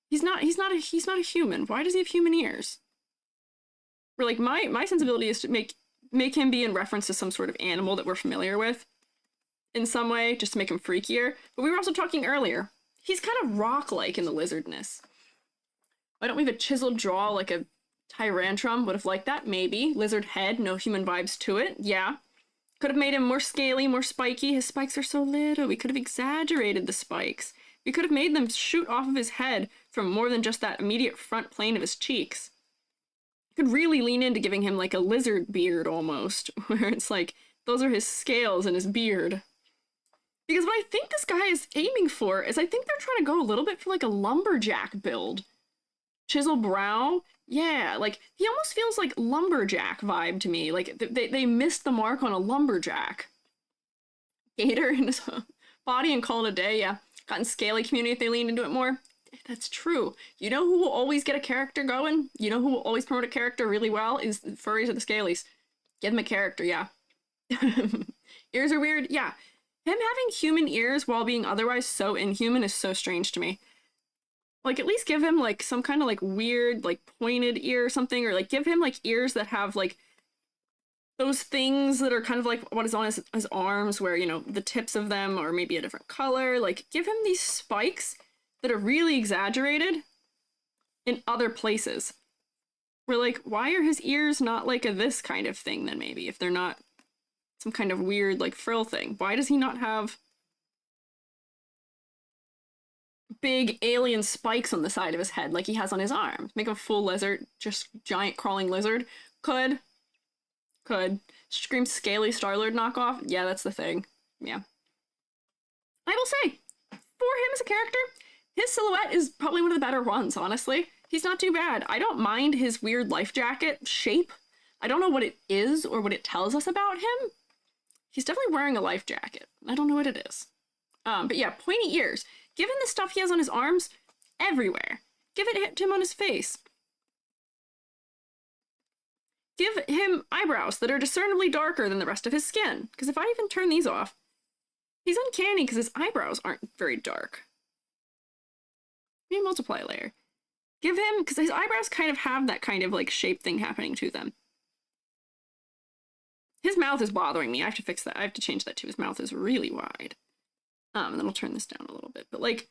He's not a human. Why does he have human ears? Or like my sensibility is to make him be in reference to some sort of animal that we're familiar with in some way, just to make him freakier. But we were also talking earlier. He's kind of rock-like in the lizardness. Why don't we have a chiseled jaw like a Tyrantrum? Would have liked that, maybe. Lizard head, no human vibes to it. Yeah. Could have made him more scaly, more spiky. His spikes are so little. We could have exaggerated the spikes. We could have made them shoot off of his head from more than just that immediate front plane of his cheeks. Could really lean into giving him like a lizard beard almost, where it's like, those are his scales and his beard. Because what I think this guy is aiming for is I think they're trying to go a little bit for like a lumberjack build. Chisel brow? Yeah, like, he almost feels like lumberjack vibe to me. Like, they missed the mark on a lumberjack. Gator in his body and call it a day, yeah. Gotten scaly community if they lean into it more. That's true. You know who will always get a character going? You know who will always promote a character really well? Is the furries or the scalies. Give them a character, yeah. Ears are weird, yeah. Him having human ears while being otherwise so inhuman is so strange to me. Like, at least give him, like, some kind of, like, weird, like, pointed ear or something, or, like, give him, like, ears that have, like, those things that are kind of like what is on his arms, where, you know, the tips of them are maybe a different color. Like, give him these spikes that are really exaggerated in other places. We're like, why are his ears not, like, a this kind of thing, then, maybe, if they're not some kind of weird, like, frill thing? Why does he not have big alien spikes on the side of his head like he has on his arms? Make him a full lizard, just giant crawling lizard. Could. Scream scaly Star-Lord knockoff? Yeah, that's the thing. Yeah. I will say, for him as a character, his silhouette is probably one of the better ones, honestly. He's not too bad. I don't mind his weird life jacket shape. I don't know what it is or what it tells us about him. He's definitely wearing a life jacket. I don't know what it is. But yeah, pointy ears. Given the stuff he has on his arms, everywhere. Give it to him on his face. Give him eyebrows that are discernibly darker than the rest of his skin. Because if I even turn these off, he's uncanny because his eyebrows aren't very dark. Maybe multiply layer. Give him, because his eyebrows kind of have that kind of like shape thing happening to them. His mouth is bothering me. I have to fix that. I have to change that too. His mouth is really wide. And then I'll turn this down a little bit. But like,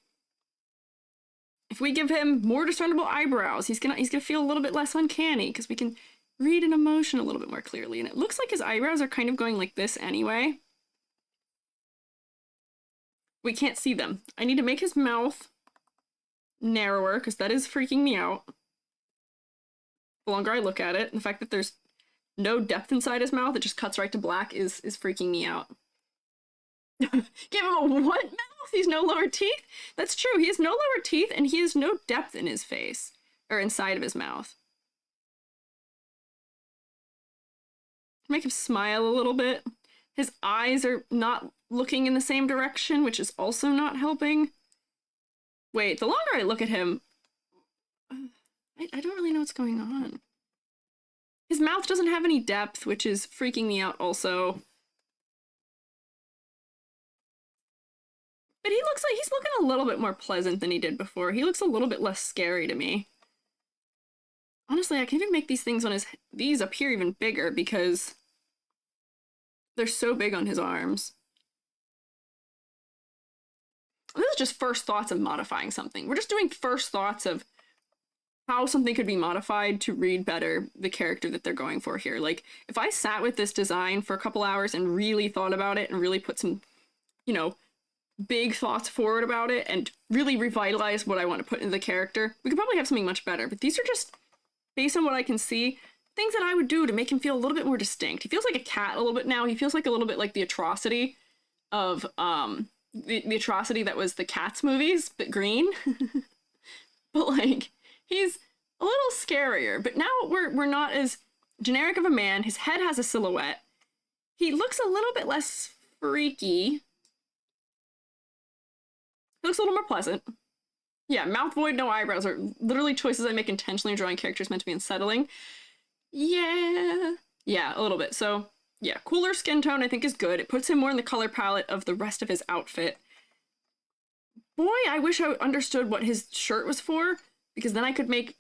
if we give him more discernible eyebrows, he's gonna feel a little bit less uncanny because we can read an emotion a little bit more clearly. And it looks like his eyebrows are kind of going like this anyway. We can't see them. I need to make his mouth narrower because that is freaking me out. The longer I look at it, and the fact that there's no depth inside his mouth, it just cuts right to black, is freaking me out. Give him a what mouth? He's no lower teeth? That's true. He has no lower teeth and he has no depth in his face. Or inside of his mouth. Make him smile a little bit. His eyes are not looking in the same direction, which is also not helping. Wait, the longer I look at him, I don't really know what's going on. His mouth doesn't have any depth, which is freaking me out also. But he looks like he's looking a little bit more pleasant than he did before. He looks a little bit less scary to me. Honestly, I can even make these things on these up here even bigger because they're so big on his arms. This is just first thoughts of modifying something. We're just doing first thoughts of how something could be modified to read better the character that they're going for here. Like, if I sat with this design for a couple hours and really thought about it and really put some, you know, big thoughts forward about it and really revitalize what I want to put into the character, we could probably have something much better. But these are just, based on what I can see, things that I would do to make him feel a little bit more distinct. He feels like a cat a little bit now. He feels like a little bit like the atrocity of, the atrocity that was the Cats movies, but green. But like, he's a little scarier. But now we're not as generic of a man. His head has a silhouette. He looks a little bit less freaky. He looks a little more pleasant. Yeah, mouth void, no eyebrows are literally choices I make intentionally drawing characters meant to be unsettling. Yeah, a little bit. So Yeah, cooler skin tone I think is good. It puts him more in the color palette of the rest of his outfit. Boy, I wish I understood what his shirt was for, because then I could make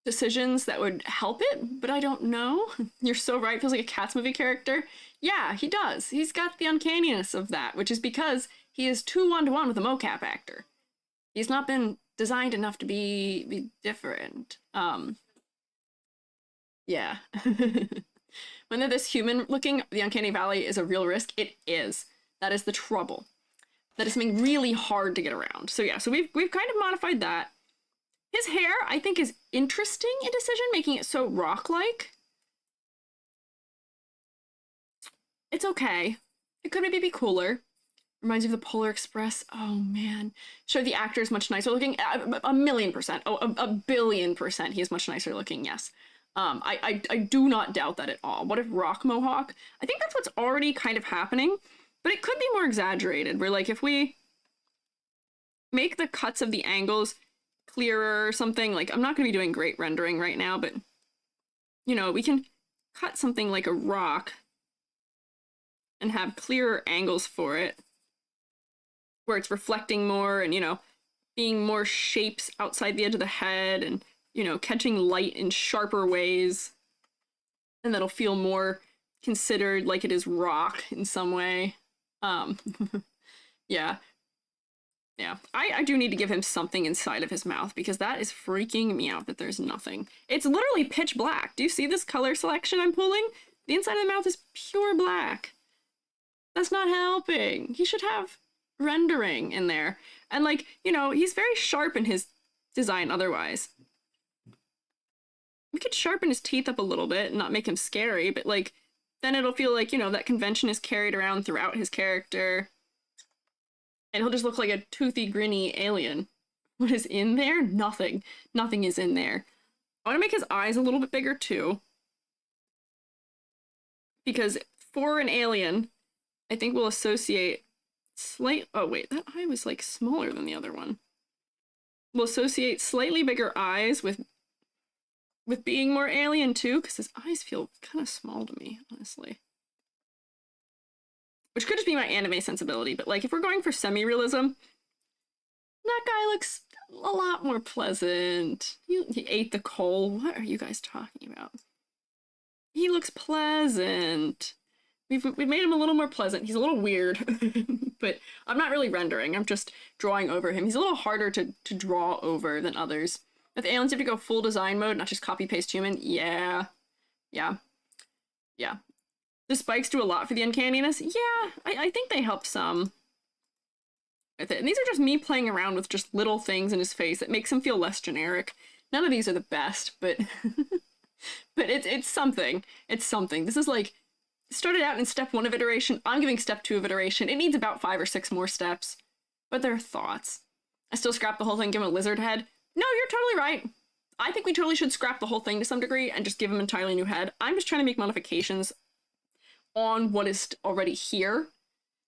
decisions that would help it, but I don't know. You're so right, feels like a Cats movie character. Yeah, he does. He's got the uncanniness of that, which is because he is too one-to-one with a mocap actor. He's not been designed enough to be different. Yeah. When they're this human looking, the Uncanny Valley is a real risk. It is. That is the trouble. That is something really hard to get around. So yeah, so we've kind of modified that. His hair, I think, is interesting in decision, making it so rock-like. It's okay. It could maybe be cooler. Reminds me of the Polar Express. Oh, man. Sure, the actor is much nicer looking. A million percent. Oh, a billion percent he is much nicer looking, yes. I do not doubt that at all. What if rock mohawk? I think that's what's already kind of happening, but it could be more exaggerated, where, like, if we make the cuts of the angles clearer or something, like, I'm not going to be doing great rendering right now, but, you know, we can cut something like a rock and have clearer angles for it, where it's reflecting more and, you know, being more shapes outside the edge of the head and, you know, catching light in sharper ways. And that'll feel more considered like it is rock in some way. Yeah. Yeah. I do need to give him something inside of his mouth, because that is freaking me out that there's nothing. It's literally pitch black. Do you see this color selection I'm pulling? The inside of the mouth is pure black. That's not helping. He should have rendering in there. And, like, you know, he's very sharp in his design otherwise. We could sharpen his teeth up a little bit and not make him scary, but, like, then it'll feel like, you know, that convention is carried around throughout his character. And he'll just look like a toothy, grinny alien. What is in there? Nothing. Nothing is in there. I want to make his eyes a little bit bigger, too. Because for an alien, I think we'll associate oh, wait, that eye was, like, smaller than the other one. We'll associate slightly bigger eyes with being more alien, too, because his eyes feel kind of small to me, honestly. Which could just be my anime sensibility, but, like, if we're going for semi-realism, that guy looks a lot more pleasant. He ate the coal. What are you guys talking about? He looks pleasant. We've made him a little more pleasant. He's a little weird, but I'm not really rendering. I'm just drawing over him. He's a little harder to draw over than others. With aliens, you have to go full design mode, not just copy-paste human. Yeah. Yeah. Yeah. The spikes do a lot for the uncanniness. Yeah, I think they help some with it. And these are just me playing around with just little things in his face that makes him feel less generic. None of these are the best, but but it's something. It's something. This is like, started out in step 1 of iteration. I'm giving step 2 of iteration. It needs about 5 or 6 more steps, but they're thoughts. I still scrap the whole thing, give him a lizard head. No, you're totally right. I think we totally should scrap the whole thing to some degree and just give him an entirely new head. I'm just trying to make modifications on what is already here.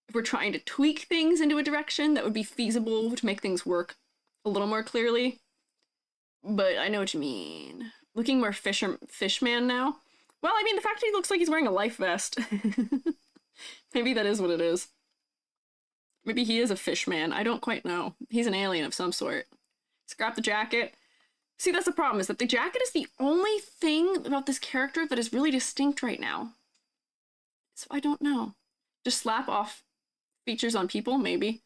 If we're trying to tweak things into a direction that would be feasible to make things work a little more clearly. But I know what you mean. Looking more fishman now. Well, I mean, the fact that he looks like he's wearing a life vest. Maybe that is what it is. Maybe he is a fishman. I don't quite know. He's an alien of some sort. Scrap the jacket. See, that's the problem, is that the jacket is the only thing about this character that is really distinct right now. So I don't know. Just slap off features on people, maybe.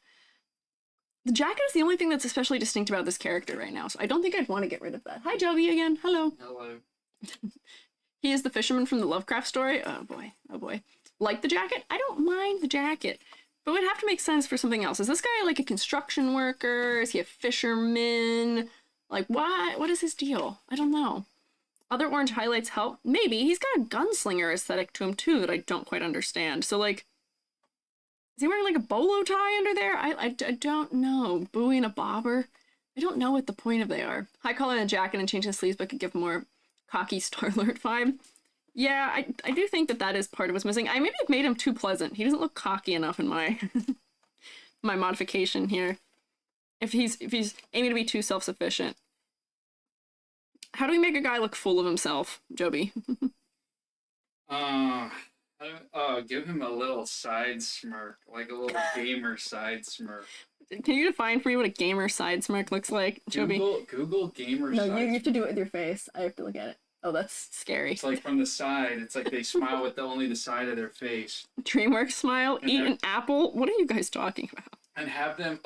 The jacket is the only thing that's especially distinct about this character right now, so I don't think I'd want to get rid of that. Hi, Joby again. Hello. Hello. He is the fisherman from the Lovecraft story. Oh boy. Oh boy. Like the jacket? I don't mind the jacket, but it would have to make sense for something else. Is this guy like a construction worker? Is he a fisherman? Like, what is his deal? I don't know. Other orange highlights help? Maybe. He's got a gunslinger aesthetic to him, too, that I don't quite understand. So, like, is he wearing, like, a bolo tie under there? I don't know. Bowie and a bobber? I don't know what the point of they are. High collar and a jacket and changing the sleeves, but could give more cocky Star-Lord vibe. Yeah, I do think that is part of what's missing. I maybe have made him too pleasant. He doesn't look cocky enough in my my modification here. If he's aiming to be too self-sufficient. How do we make a guy look full of himself, Joby? Give him a little side smirk, like a little gamer side smirk. Can you define for me what a gamer side smirk looks like, Joby? Google gamer No, side you have to do it with your face. I have to look at it. Oh, that's scary. It's like from the side. It's like they smile with only the side of their face. DreamWorks smile, And eat an apple. What are you guys talking about? And have them,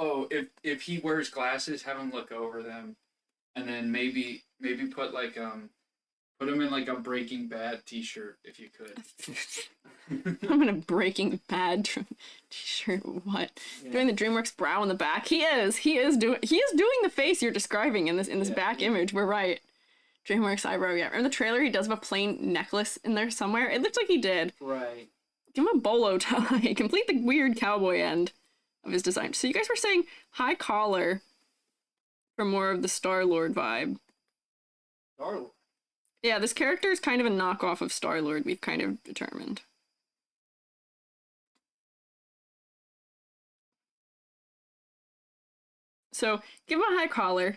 if he wears glasses, have him look over them. And then maybe put like put him in like a Breaking Bad t-shirt if you could. I'm in a Breaking Bad t-shirt. What? Yeah. Doing the DreamWorks brow in the back. He is doing the face you're describing in this back image. We're right. DreamWorks eyebrow. Yeah. In the trailer, he does have a plain necklace in there somewhere. It looks like he did. Right. Give him a bolo tie. Complete the weird cowboy end of his design. So you guys were saying high collar for more of the Star-Lord vibe. Star-Lord. Yeah, this character is kind of a knockoff of Star-Lord, we've kind of determined. So, give him a high collar.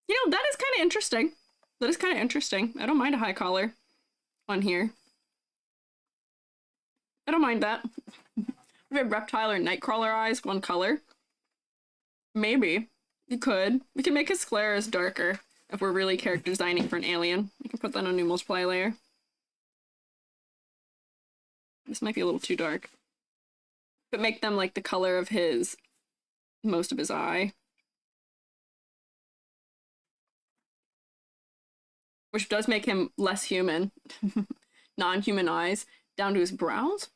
You know, that is kind of interesting. That is kind of interesting. I don't mind a high collar on here. I don't mind that. We have reptile or nightcrawler eyes, one color. Maybe. You could. We can make his scleras darker if we're really character designing for an alien. We can put that on a new multiply layer. This might be a little too dark. But make them like the color of most of his eye. Which does make him less human. Non-human eyes. Down to his brows?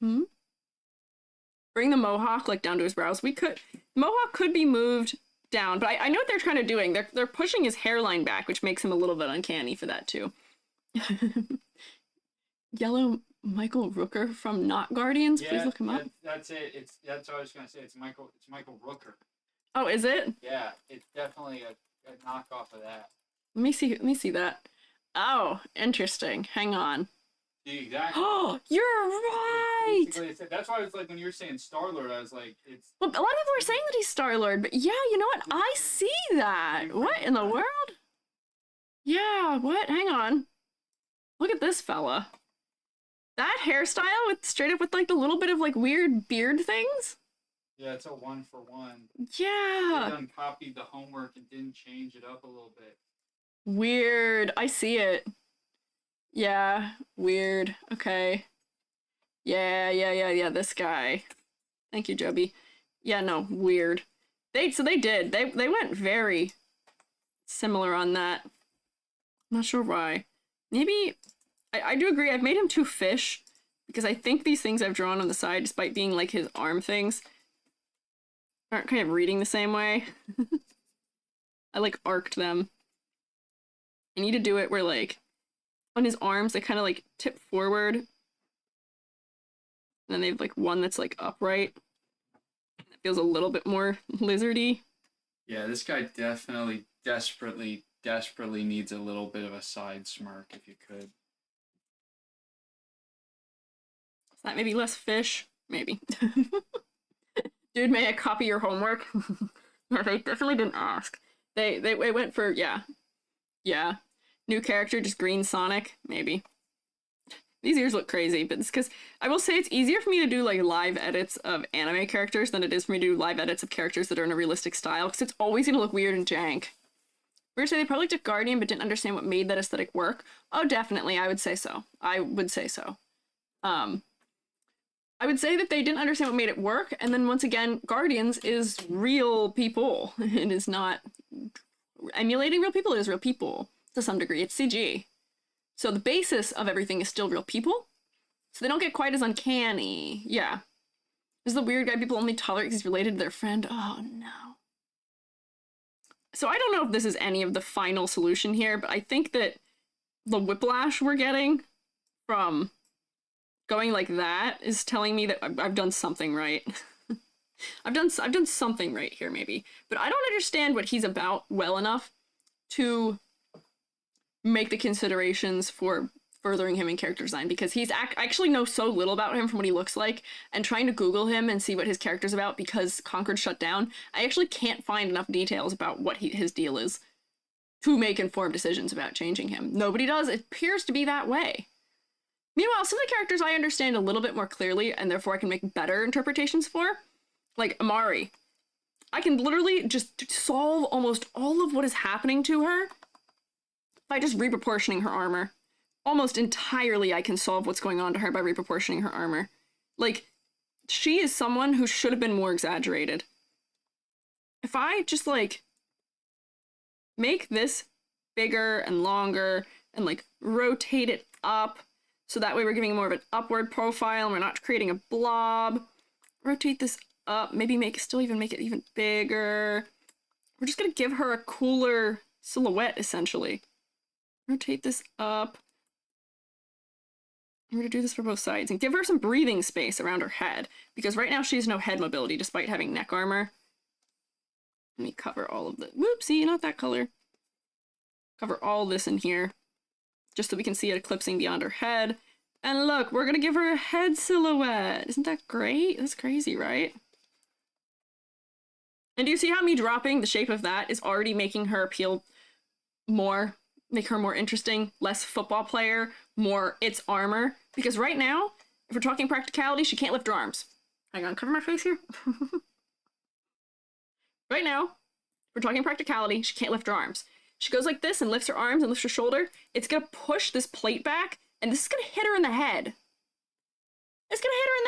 Bring the mohawk like down to his brows. Mohawk could be moved down, but I know what they're trying to doing. They're pushing his hairline back, which makes him a little bit uncanny for that too. Yellow Michael Rooker from Not Guardians. Please look him up. That's it. That's what I was gonna say. It's Michael Rooker. Oh, is it? Yeah, it's definitely a knockoff of that. Let me see that. Oh, interesting. Hang on. Exactly. Oh, you're right. That's why I was like, when you were saying Star-Lord, I was like, it's. Well, a lot of people were saying that he's Star-Lord, but yeah, you know what? I see that. What in the world? Yeah, what? Hang on. Look at this fella. That hairstyle with straight up with like the little bit of like weird beard things. Yeah, it's a 1-for-1. Yeah. They done copied the homework and didn't change it up a little bit. Weird. I see it. Yeah, weird. Okay. Yeah, this guy. Thank you, Joby. Yeah, no, weird. They did. They went very similar on that. I'm not sure why. Maybe I do agree. I've made him too fish because I think these things I've drawn on the side, despite being like his arm things, aren't kind of reading the same way. I like arced them. I need to do it where like on his arms, they kind of like tip forward. And then they have like one that's like upright. It feels a little bit more lizardy. Yeah, this guy definitely desperately needs a little bit of a side smirk if you could. Is that maybe less fish? Maybe. Dude, may I copy your homework? Yeah, they definitely didn't ask. They went for, yeah. Yeah. New character, just green Sonic? Maybe. These ears look crazy, but it's because I will say it's easier for me to do like live edits of anime characters than it is for me to do live edits of characters that are in a realistic style, because it's always going to look weird and jank. We're going to say they probably took Guardian but didn't understand what made that aesthetic work. Oh, definitely. I would say so. I would say that they didn't understand what made it work, and then once again, Guardians is real people. It is not emulating real people, it is real people. To some degree, it's CG. So the basis of everything is still real people. So they don't get quite as uncanny. Yeah. There's the weird guy people only tolerate because he's related to their friend. Oh, no. So I don't know if this is any of the final solution here, but I think that the whiplash we're getting from going like that is telling me that I've done something right. I've done something right here, maybe. But I don't understand what he's about well enough to make the considerations for furthering him in character design, because I actually know so little about him from what he looks like, and trying to Google him and see what his character's about because Concord shut down, I actually can't find enough details about what his deal is to make informed decisions about changing him. Nobody does. It appears to be that way. Meanwhile, some of the characters I understand a little bit more clearly, and therefore I can make better interpretations for. Like Amari. I can literally just solve almost all of what is happening to her by just reproportioning her armor. Almost entirely I can solve what's going on to her by reproportioning her armor. Like, she is someone who should have been more exaggerated. If I just, like, make this bigger and longer and, like, rotate it up so that way we're giving more of an upward profile and we're not creating a blob. Rotate this up, maybe still even make it even bigger. We're just gonna give her a cooler silhouette, essentially. Rotate this up. I'm gonna do this for both sides and give her some breathing space around her head, because right now she has no head mobility despite having neck armor. Let me cover all of the, whoopsie, not that color. Cover all this in here, just so we can see it eclipsing beyond her head. And look, we're gonna give her a head silhouette. Isn't that great? That's crazy, right? And do you see how me dropping the shape of that is already making her appeal more, make her more interesting, less football player, more it's armor? Because right now, if we're talking practicality, she can't lift her arms. Hang on, cover my face here. Right now, if we're talking practicality, she can't lift her arms. She goes like this and lifts her arms and lifts her shoulder. It's gonna push this plate back, and this is gonna hit her in the head. It's gonna hit her in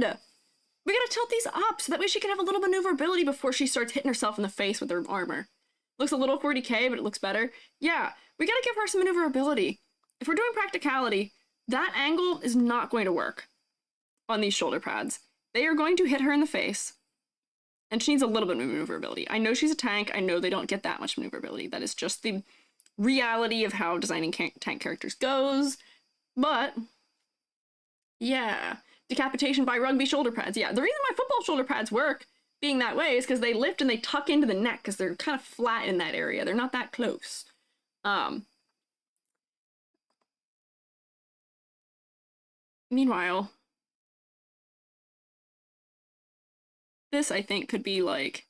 the head! We gotta tilt these up so that way she can have a little maneuverability before she starts hitting herself in the face with her armor. Looks a little 40k, but it looks better. Yeah, we gotta give her some maneuverability. If we're doing practicality, that angle is not going to work on these shoulder pads. They are going to hit her in the face, and she needs a little bit of maneuverability. I know she's a tank. I know they don't get that much maneuverability. That is just the reality of how designing tank characters goes. But, yeah. Decapitation by rugby shoulder pads. Yeah, the reason why football shoulder pads work being that way is because they lift and they tuck into the neck because they're kind of flat in that area. They're not that close. Meanwhile, this, I think, could be like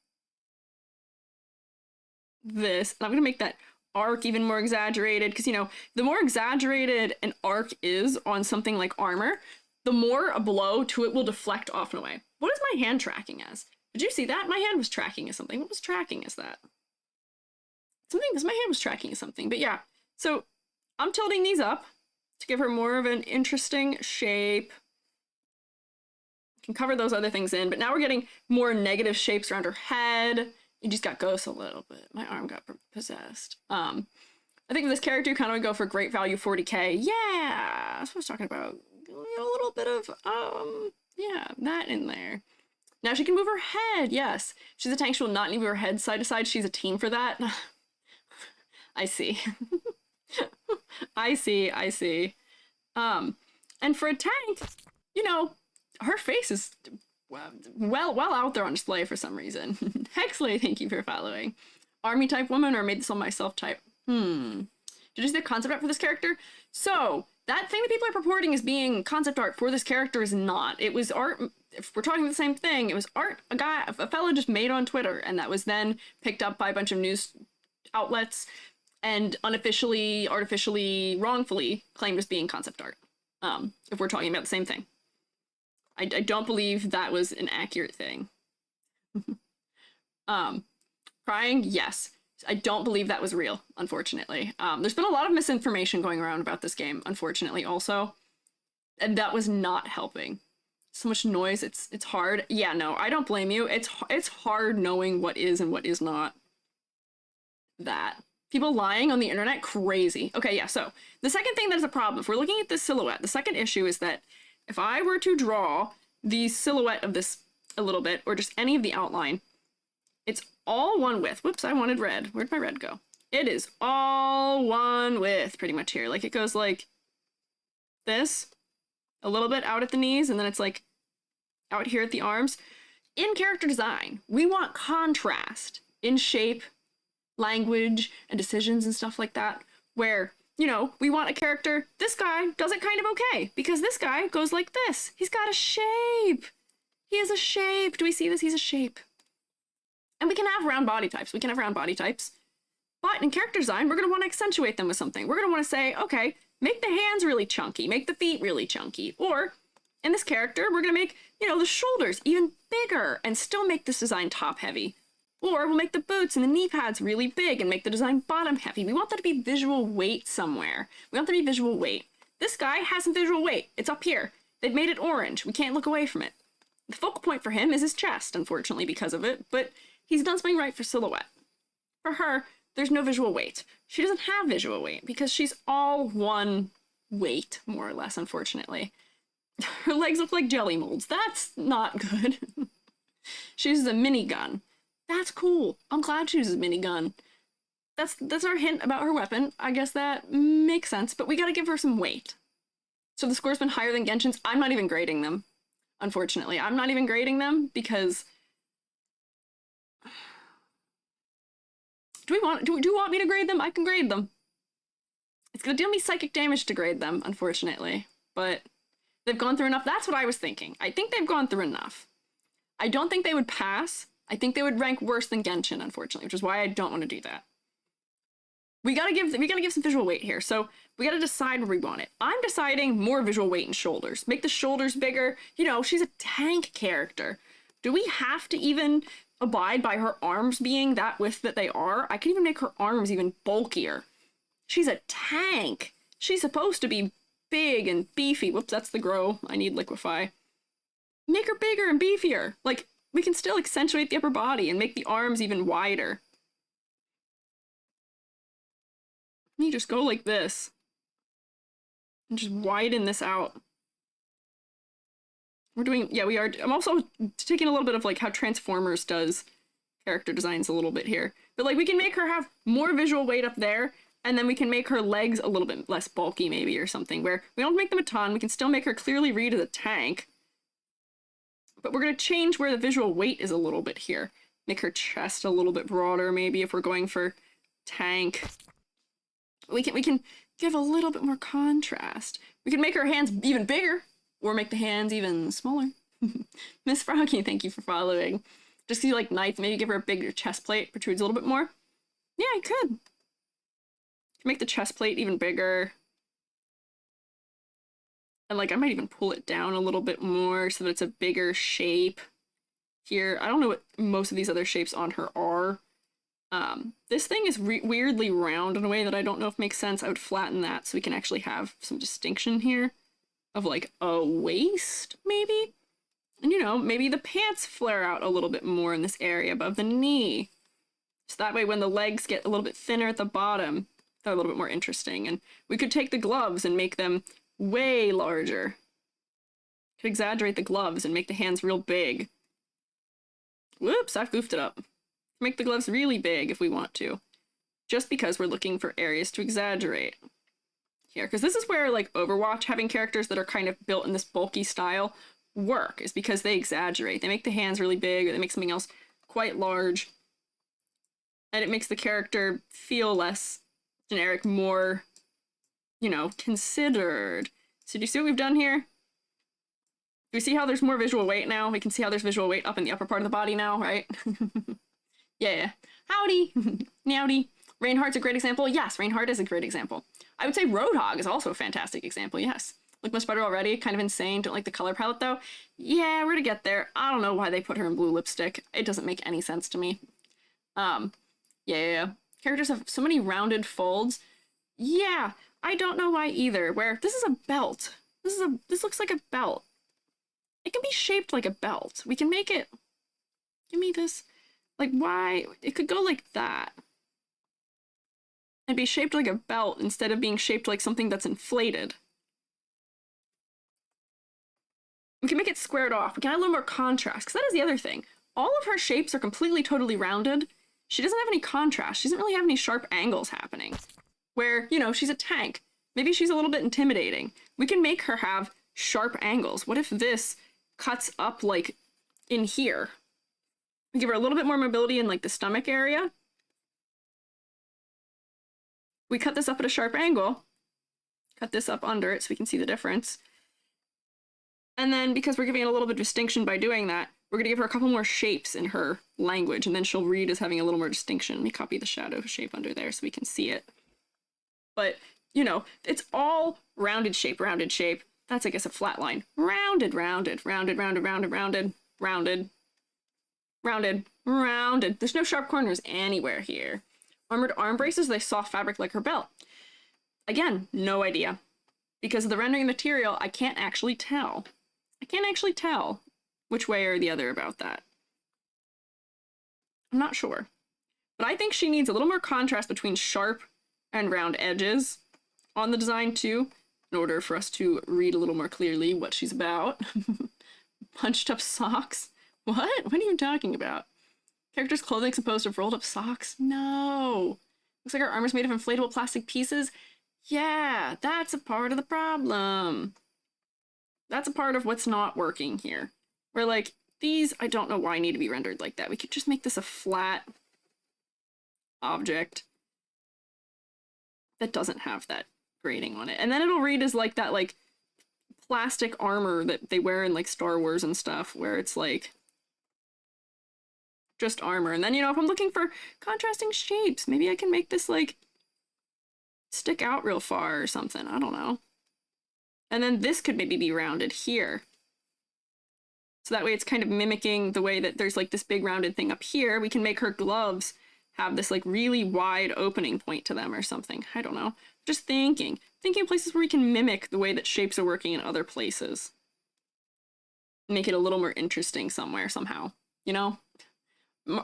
this. And I'm going to make that arc even more exaggerated because, you know, the more exaggerated an arc is on something like armor, the more a blow to it will deflect off and away. What is my hand tracking as? Did you see that? My hand was tracking as something. What was tracking as that? Something, because my hand was tracking as something. But yeah, so I'm tilting these up to give her more of an interesting shape. Can cover those other things in, but now we're getting more negative shapes around her head. You just got ghosts a little bit. My arm got possessed. I think for this character, you kind of would go for great value 40k. Yeah, that's what I was talking about. A little bit of, yeah, that in there. Now she can move her head, yes. She's a tank, she will not need to move her head side to side. She's a team for that. I see. I see. And for a tank, you know, her face is well out there on display for some reason. Hexley, thank you for following. Army type woman or made this on myself type? Did you see the concept art for this character? So, that thing that people are purporting as being concept art for this character is not. It was art, if we're talking the same thing, it was art a fella just made on Twitter, and that was then picked up by a bunch of news outlets and unofficially, artificially, wrongfully claimed as being concept art. If we're talking about the same thing. I don't believe that was an accurate thing. Crying, yes. I don't believe that was real, unfortunately. There's been a lot of misinformation going around about this game, unfortunately, also. And that was not helping. So much noise, it's hard. Yeah, no, I don't blame you. It's hard knowing what is and what is not that. People lying on the internet, crazy. Okay, yeah, so the second thing that is a problem, if we're looking at this silhouette, the second issue is that if I were to draw the silhouette of this a little bit, or just any of the outline, it's all one width. Whoops, I wanted red. Where'd my red go? It is all one width, pretty much here. Like, it goes like this, a little bit out at the knees, and then it's like out here at the arms. In character design, we want contrast in shape, language, and decisions and stuff like that, where, you know, we want a character, this guy does it kind of okay, because this guy goes like this. He's got a shape. He has a shape. Do we see this? He's a shape. And we can have round body types. But in character design, we're going to want to accentuate them with something. We're going to want to say, okay, make the hands really chunky, make the feet really chunky. Or, in this character, we're gonna make, you know, the shoulders even bigger and still make this design top heavy. Or we'll make the boots and the knee pads really big and make the design bottom heavy. We want that to be visual weight somewhere. We want there to be visual weight. This guy has some visual weight. It's up here. They've made it orange. We can't look away from it. The focal point for him is his chest, unfortunately, because of it, but he's done something right for silhouette. For her, there's no visual weight. She doesn't have visual weight because she's all one weight, more or less, unfortunately. Her legs look like jelly molds. That's not good. She uses a minigun. That's cool. I'm glad she uses a minigun. That's our hint about her weapon. I guess that makes sense, but we gotta give her some weight. So the score's been higher than Genshin's. I'm not even grading them, unfortunately. I'm not even grading them because... Do you want me to grade them? I can grade them. It's gonna deal me psychic damage to grade them, unfortunately. But they've gone through enough. That's what I was thinking. I think they've gone through enough. I don't think they would pass. I think they would rank worse than Genshin, unfortunately, which is why I don't want to do that. We gotta give some visual weight here, so we gotta decide where we want it. I'm deciding more visual weight in shoulders. Make the shoulders bigger. You know, she's a tank character. Do we have to even abide by her arms being that width that they are? I can even make her arms even bulkier. She's a tank. She's supposed to be big and beefy. Whoops, that's the grow. I need liquefy. Make her bigger and beefier. Like, we can still accentuate the upper body and make the arms even wider. You just go like this. And just widen this out. We're doing, yeah, we are. I'm also taking a little bit of like how Transformers does character designs a little bit here. But like we can make her have more visual weight up there, and then we can make her legs a little bit less bulky maybe or something, where we don't make them a ton, we can still make her clearly read as a tank. But we're going to change where the visual weight is a little bit here. Make her chest a little bit broader maybe if we're going for tank. We can give a little bit more contrast. We can make her hands even bigger, or make the hands even smaller. Miss Froggy, thank you for following. Just see like knights, maybe give her a bigger chest plate, protrudes a little bit more. Yeah, I could. Make the chest plate even bigger. And like I might even pull it down a little bit more so that it's a bigger shape here. I don't know what most of these other shapes on her are. This thing is weirdly round in a way that I don't know if makes sense. I would flatten that so we can actually have some distinction here of like a waist, maybe? And you know, maybe the pants flare out a little bit more in this area above the knee. So that way when the legs get a little bit thinner at the bottom, they're a little bit more interesting. And we could take the gloves and make them way larger. Could exaggerate the gloves and make the hands real big. Whoops, I've goofed it up. Make the gloves really big if we want to. Just because we're looking for areas to exaggerate. Here, because this is where, like, Overwatch, having characters that are kind of built in this bulky style work, is because they exaggerate. They make the hands really big, or they make something else quite large. And it makes the character feel less generic, more, you know, considered. So do you see what we've done here? Do we see how there's more visual weight now? We can see how there's visual weight up in the upper part of the body now, right? Yeah. Howdy! Nowdy. Reinhardt's a great example. Yes, Reinhardt is a great example. I would say Roadhog is also a fantastic example, yes. Look much better already, kind of insane. Don't like the color palette though. Yeah, we're gonna get there. I don't know why they put her in blue lipstick. It doesn't make any sense to me. Yeah. Characters have so many rounded folds. Yeah, I don't know why either. Where this is a belt. This looks like a belt. It can be shaped like a belt. We can make it. Give me this. Like why? It could go like that. And be shaped like a belt instead of being shaped like something that's inflated. We can make it squared off. We can add a little more contrast, because that is the other thing. All of her shapes are completely, totally rounded. She doesn't have any contrast. She doesn't really have any sharp angles happening. Where, you know, she's a tank. Maybe she's a little bit intimidating. We can make her have sharp angles. What if this cuts up, like, in here? We give her a little bit more mobility in, like, the stomach area. We cut this up at a sharp angle. Cut this up under it so we can see the difference. And then, because we're giving it a little bit of distinction by doing that, we're going to give her a couple more shapes in her language, and then she'll read as having a little more distinction. Let me copy the shadow shape under there so we can see it. But you know, it's all rounded shape, rounded shape. That's, I guess, a flat line. Rounded, rounded, rounded, rounded, rounded, rounded, rounded, rounded, rounded. There's no sharp corners anywhere here. Armored arm braces, they soft fabric like her belt. Again, no idea. Because of the rendering material, I can't actually tell. I can't actually tell which way or the other about that. I'm not sure. But I think she needs a little more contrast between sharp and round edges on the design too, in order for us to read a little more clearly what she's about. Punched up socks? What? What are you talking about? Character's clothing composed of rolled up socks? No. Looks like her armor's made of inflatable plastic pieces. Yeah, that's a part of the problem. That's a part of what's not working here. Where, like, these, I don't know why need to be rendered like that. We could just make this a flat object that doesn't have that grading on it. And then it'll read as, like, that, like, plastic armor that they wear in, like, Star Wars and stuff, where it's, like, just armor. And then, you know, if I'm looking for contrasting shapes, maybe I can make this, like, stick out real far or something. I don't know. And then this could maybe be rounded here. So that way it's kind of mimicking the way that there's like this big rounded thing up here. We can make her gloves have this like really wide opening point to them or something. I don't know. Just thinking places where we can mimic the way that shapes are working in other places. Make it a little more interesting somewhere, somehow. You know?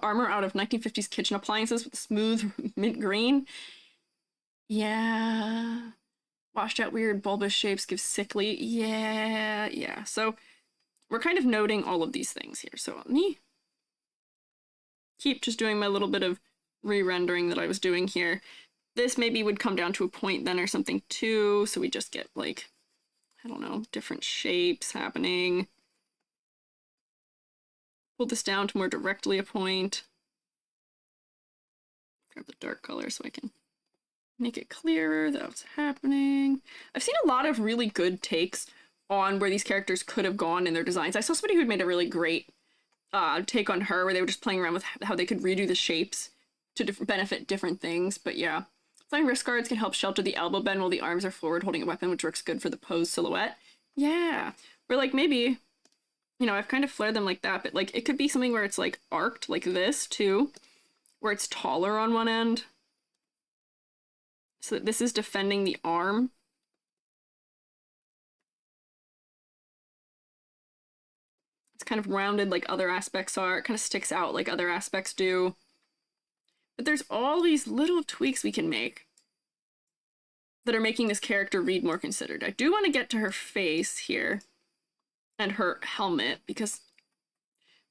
Armor out of 1950s kitchen appliances with smooth mint green. Yeah. Washed out weird bulbous shapes give sickly. Yeah. So we're kind of noting all of these things here. So let me keep just doing my little bit of re-rendering that I was doing here. This maybe would come down to a point then or something too. So we just get like, I don't know, different shapes happening. Pull this down to more directly a point. Grab the dark color so I can make it clearer that what's happening. I've seen a lot of really good takes on where these characters could have gone in their designs. I saw somebody who had made a really great take on her where they were just playing around with how they could redo the shapes to benefit different things. But yeah, flying wrist guards can help shelter the elbow bend while the arms are forward holding a weapon, which works good for the pose silhouette. Yeah, or like maybe, you know, I've kind of flared them like that, but like it could be something where it's like arced like this too, where it's taller on one end. So that this is defending the arm. It's kind of rounded like other aspects are. It kind of sticks out like other aspects do. But there's all these little tweaks we can make that are making this character read more considered. I do want to get to her face here and her helmet because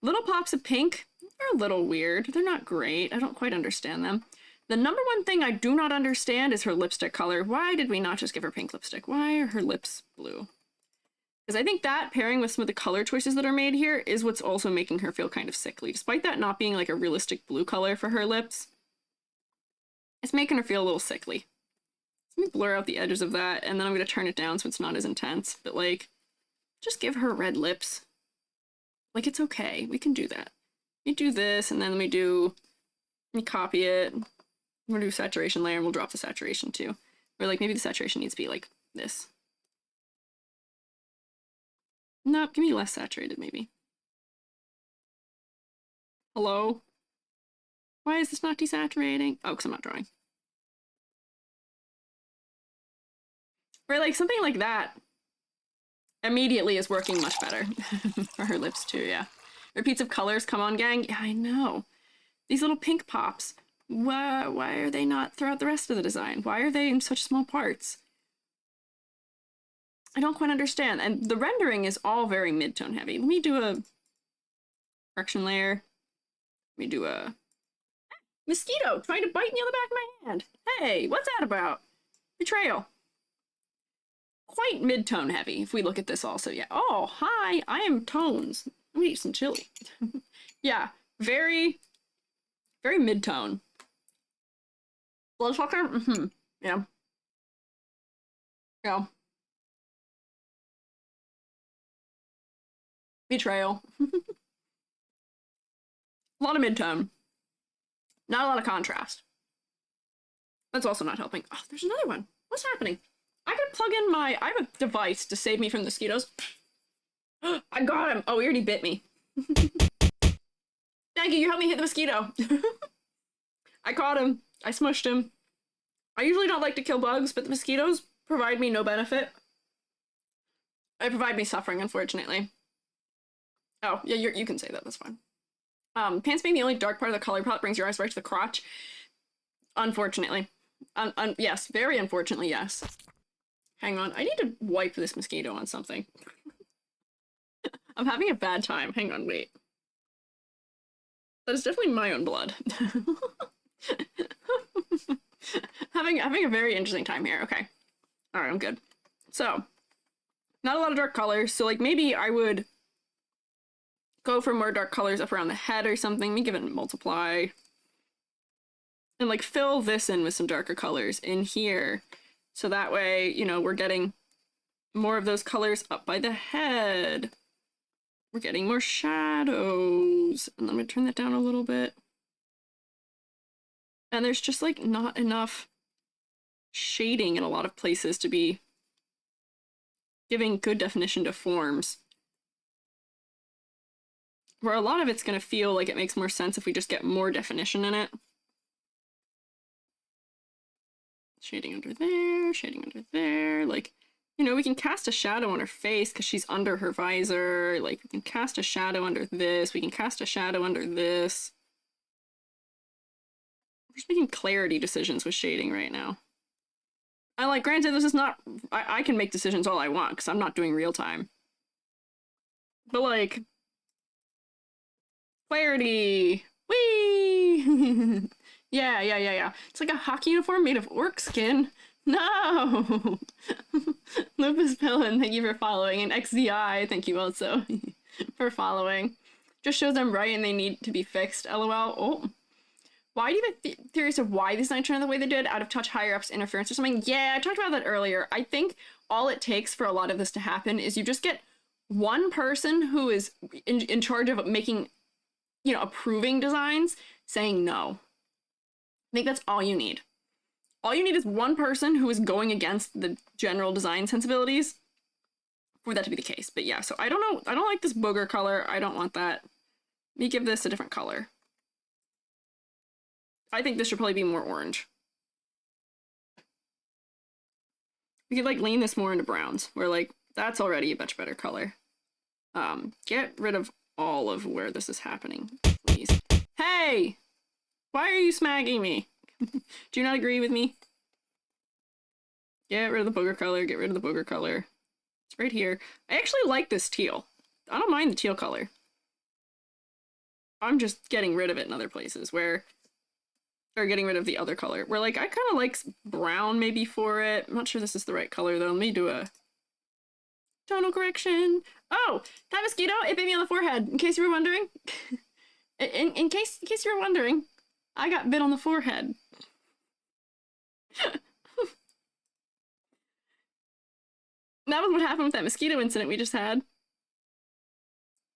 little pops of pink are a little weird. They're not great. I don't quite understand them. The number one thing I do not understand is her lipstick color. Why did we not just give her pink lipstick? Why are her lips blue? Because I think that, pairing with some of the color choices that are made here, is what's also making her feel kind of sickly. Despite that not being like a realistic blue color for her lips, it's making her feel a little sickly. Let me blur out the edges of that, and then I'm going to turn it down so it's not as intense. But like, just give her red lips. Like, it's okay. We can do that. Let me do this, and then let me copy it. I'm gonna do saturation layer and we'll drop the saturation too. Or like maybe the saturation needs to be like this. Nope, give me less saturated maybe. Hello? Why is this not desaturating? Oh, because I'm not drawing. Or like something like that immediately is working much better for her lips too, yeah. Repeats of colors, come on gang. Yeah, I know. These little pink pops. Why are they not throughout the rest of the design? Why are they in such small parts? I don't quite understand. And the rendering is all very mid-tone heavy. Let me do a correction layer. Let me do a mosquito trying to bite me on the back of my hand. Hey, what's that about? Betrayal. Quite mid-tone heavy if we look at this also. Yeah. Oh, hi, I am tones. Let me eat some chili. Yeah, very mid-tone. Bloodsucker? Mm-hmm. Yeah. Yeah. Betrayal. A lot of mid-tone. Not a lot of contrast. That's also not helping. Oh, there's another one. What's happening? I could plug in I have a device to save me from mosquitoes. I got him. Oh, he already bit me. Thank you. You helped me hit the mosquito. I caught him. I smushed him. I usually don't like to kill bugs, but the mosquitoes provide me no benefit. They provide me suffering, unfortunately. Oh, yeah, you can say that. That's fine. Pants being the only dark part of the color palette brings your eyes right to the crotch. Unfortunately. Yes, very unfortunately, yes. Hang on, I need to wipe this mosquito on something. I'm having a bad time. Hang on, wait. That is definitely my own blood. having a very interesting time here. Okay. Alright, I'm good. So, not a lot of dark colors, so like maybe I would go for more dark colors up around the head or something. Let me give it a multiply. And like fill this in with some darker colors in here. So that way, you know, we're getting more of those colors up by the head. We're getting more shadows. And I'm gonna turn that down a little bit. And there's just like not enough shading in a lot of places to be giving good definition to forms. Where a lot of it's gonna feel like it makes more sense if we just get more definition in it. Shading under there, shading under there, like, you know, we can cast a shadow on her face because she's under her visor, like, we can cast a shadow under this, we can cast a shadow under this. We're just making clarity decisions with shading right now. And, like, granted, this is not, I can make decisions all I want because I'm not doing real time. But, like, clarity, whee! Yeah. It's like a hockey uniform made of orc skin. No! Lupus Villain, thank you for following. And XZI, thank you also for following. Just shows them right and they need to be fixed, lol. Oh. Why do you have theories of why these knights turned the way they did? Out of touch, higher-ups, interference, or something? Yeah, I talked about that earlier. I think all it takes for a lot of this to happen is you just get one person who is in charge of making, you know, approving designs, saying no. I think that's all you need. All you need is one person who is going against the general design sensibilities for that to be the case. But yeah, so I don't know. I don't like this booger color. I don't want that. Let me give this a different color. I think this should probably be more orange. We could like lean this more into browns, where like that's already a much better color. Get rid of all of where this is happening, please. Hey! Why are you smagging me? Do you not agree with me? Get rid of the booger color, get rid of the booger color. It's right here. I actually like this teal. I don't mind the teal color. I'm just getting rid of it in other places where... Or getting rid of the other color. Where, like, I kind of like brown maybe for it. I'm not sure this is the right color, though. Let me do a tonal correction. Oh! That mosquito, it bit me on the forehead, in case you were wondering. in case you were wondering, I got bit on the forehead. That was what happened with that mosquito incident we just had.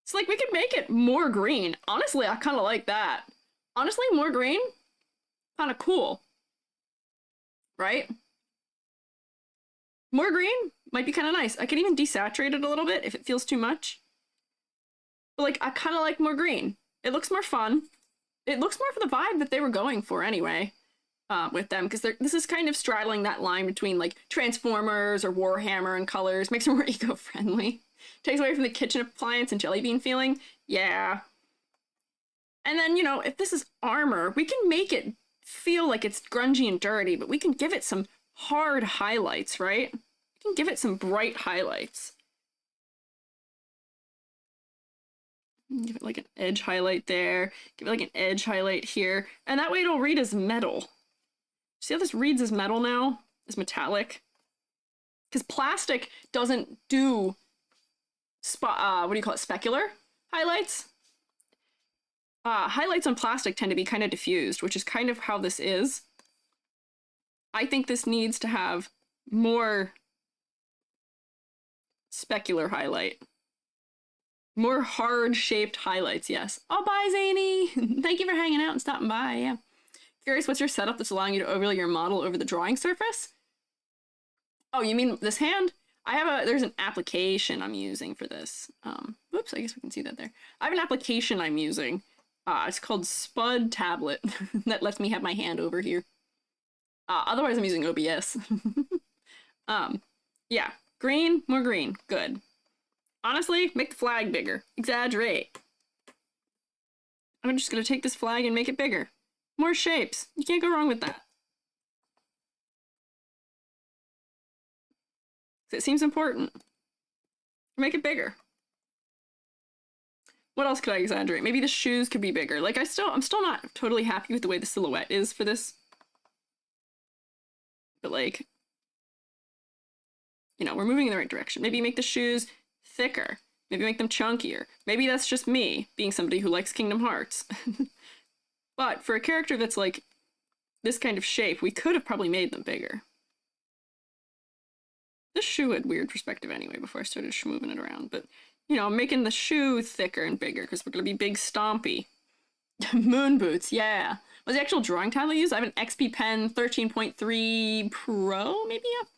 It's like, we could make it more green. Honestly, I kind of like that. Honestly, more green? Kind of cool. Right? More green might be kind of nice. I can even desaturate it a little bit if it feels too much. But, like, I kind of like more green. It looks more fun. It looks more for the vibe that they were going for anyway. With them, because this is kind of straddling that line between like Transformers or Warhammer and colors, makes it more eco-friendly. Takes away from the kitchen appliance and jelly bean feeling. Yeah. And then, you know, if this is armor, we can make it feel like it's grungy and dirty, but we can give it some hard highlights, right? We can give it some bright highlights. Give it like an edge highlight there. Give it like an edge highlight here. And that way it'll read as metal. See how this reads as metal now? As metallic? Because plastic doesn't do, what do you call it, specular highlights? Highlights on plastic tend to be kind of diffused, which is kind of how this is. I think this needs to have more specular highlight. More hard-shaped highlights, yes. Oh, bye, Zany! Thank you for hanging out and stopping by, yeah. Curious, what's your setup that's allowing you to overlay your model over the drawing surface? Oh, you mean this hand? There's an application I'm using for this. Whoops, I guess we can see that there. I have an application I'm using. It's called Spud Tablet that lets me have my hand over here. Otherwise I'm using OBS. Yeah, green, more green, good. Honestly, make the flag bigger. Exaggerate. I'm just gonna take this flag and make it bigger. More shapes. You can't go wrong with that. It seems important. Make it bigger. What else could I exaggerate? Maybe the shoes could be bigger. Like I'm still not totally happy with the way the silhouette is for this. But like, you know, we're moving in the right direction. Maybe make the shoes thicker. Maybe make them chunkier. Maybe that's just me being somebody who likes Kingdom Hearts. But for a character that's like this kind of shape, we could have probably made them bigger. This shoe had weird perspective anyway before I started moving it around, but you know, I'm making the shoe thicker and bigger because we're gonna be big stompy. Moon boots, yeah. Was the actual drawing tablet used? I have an XP Pen 13.3 Pro, maybe? Yeah.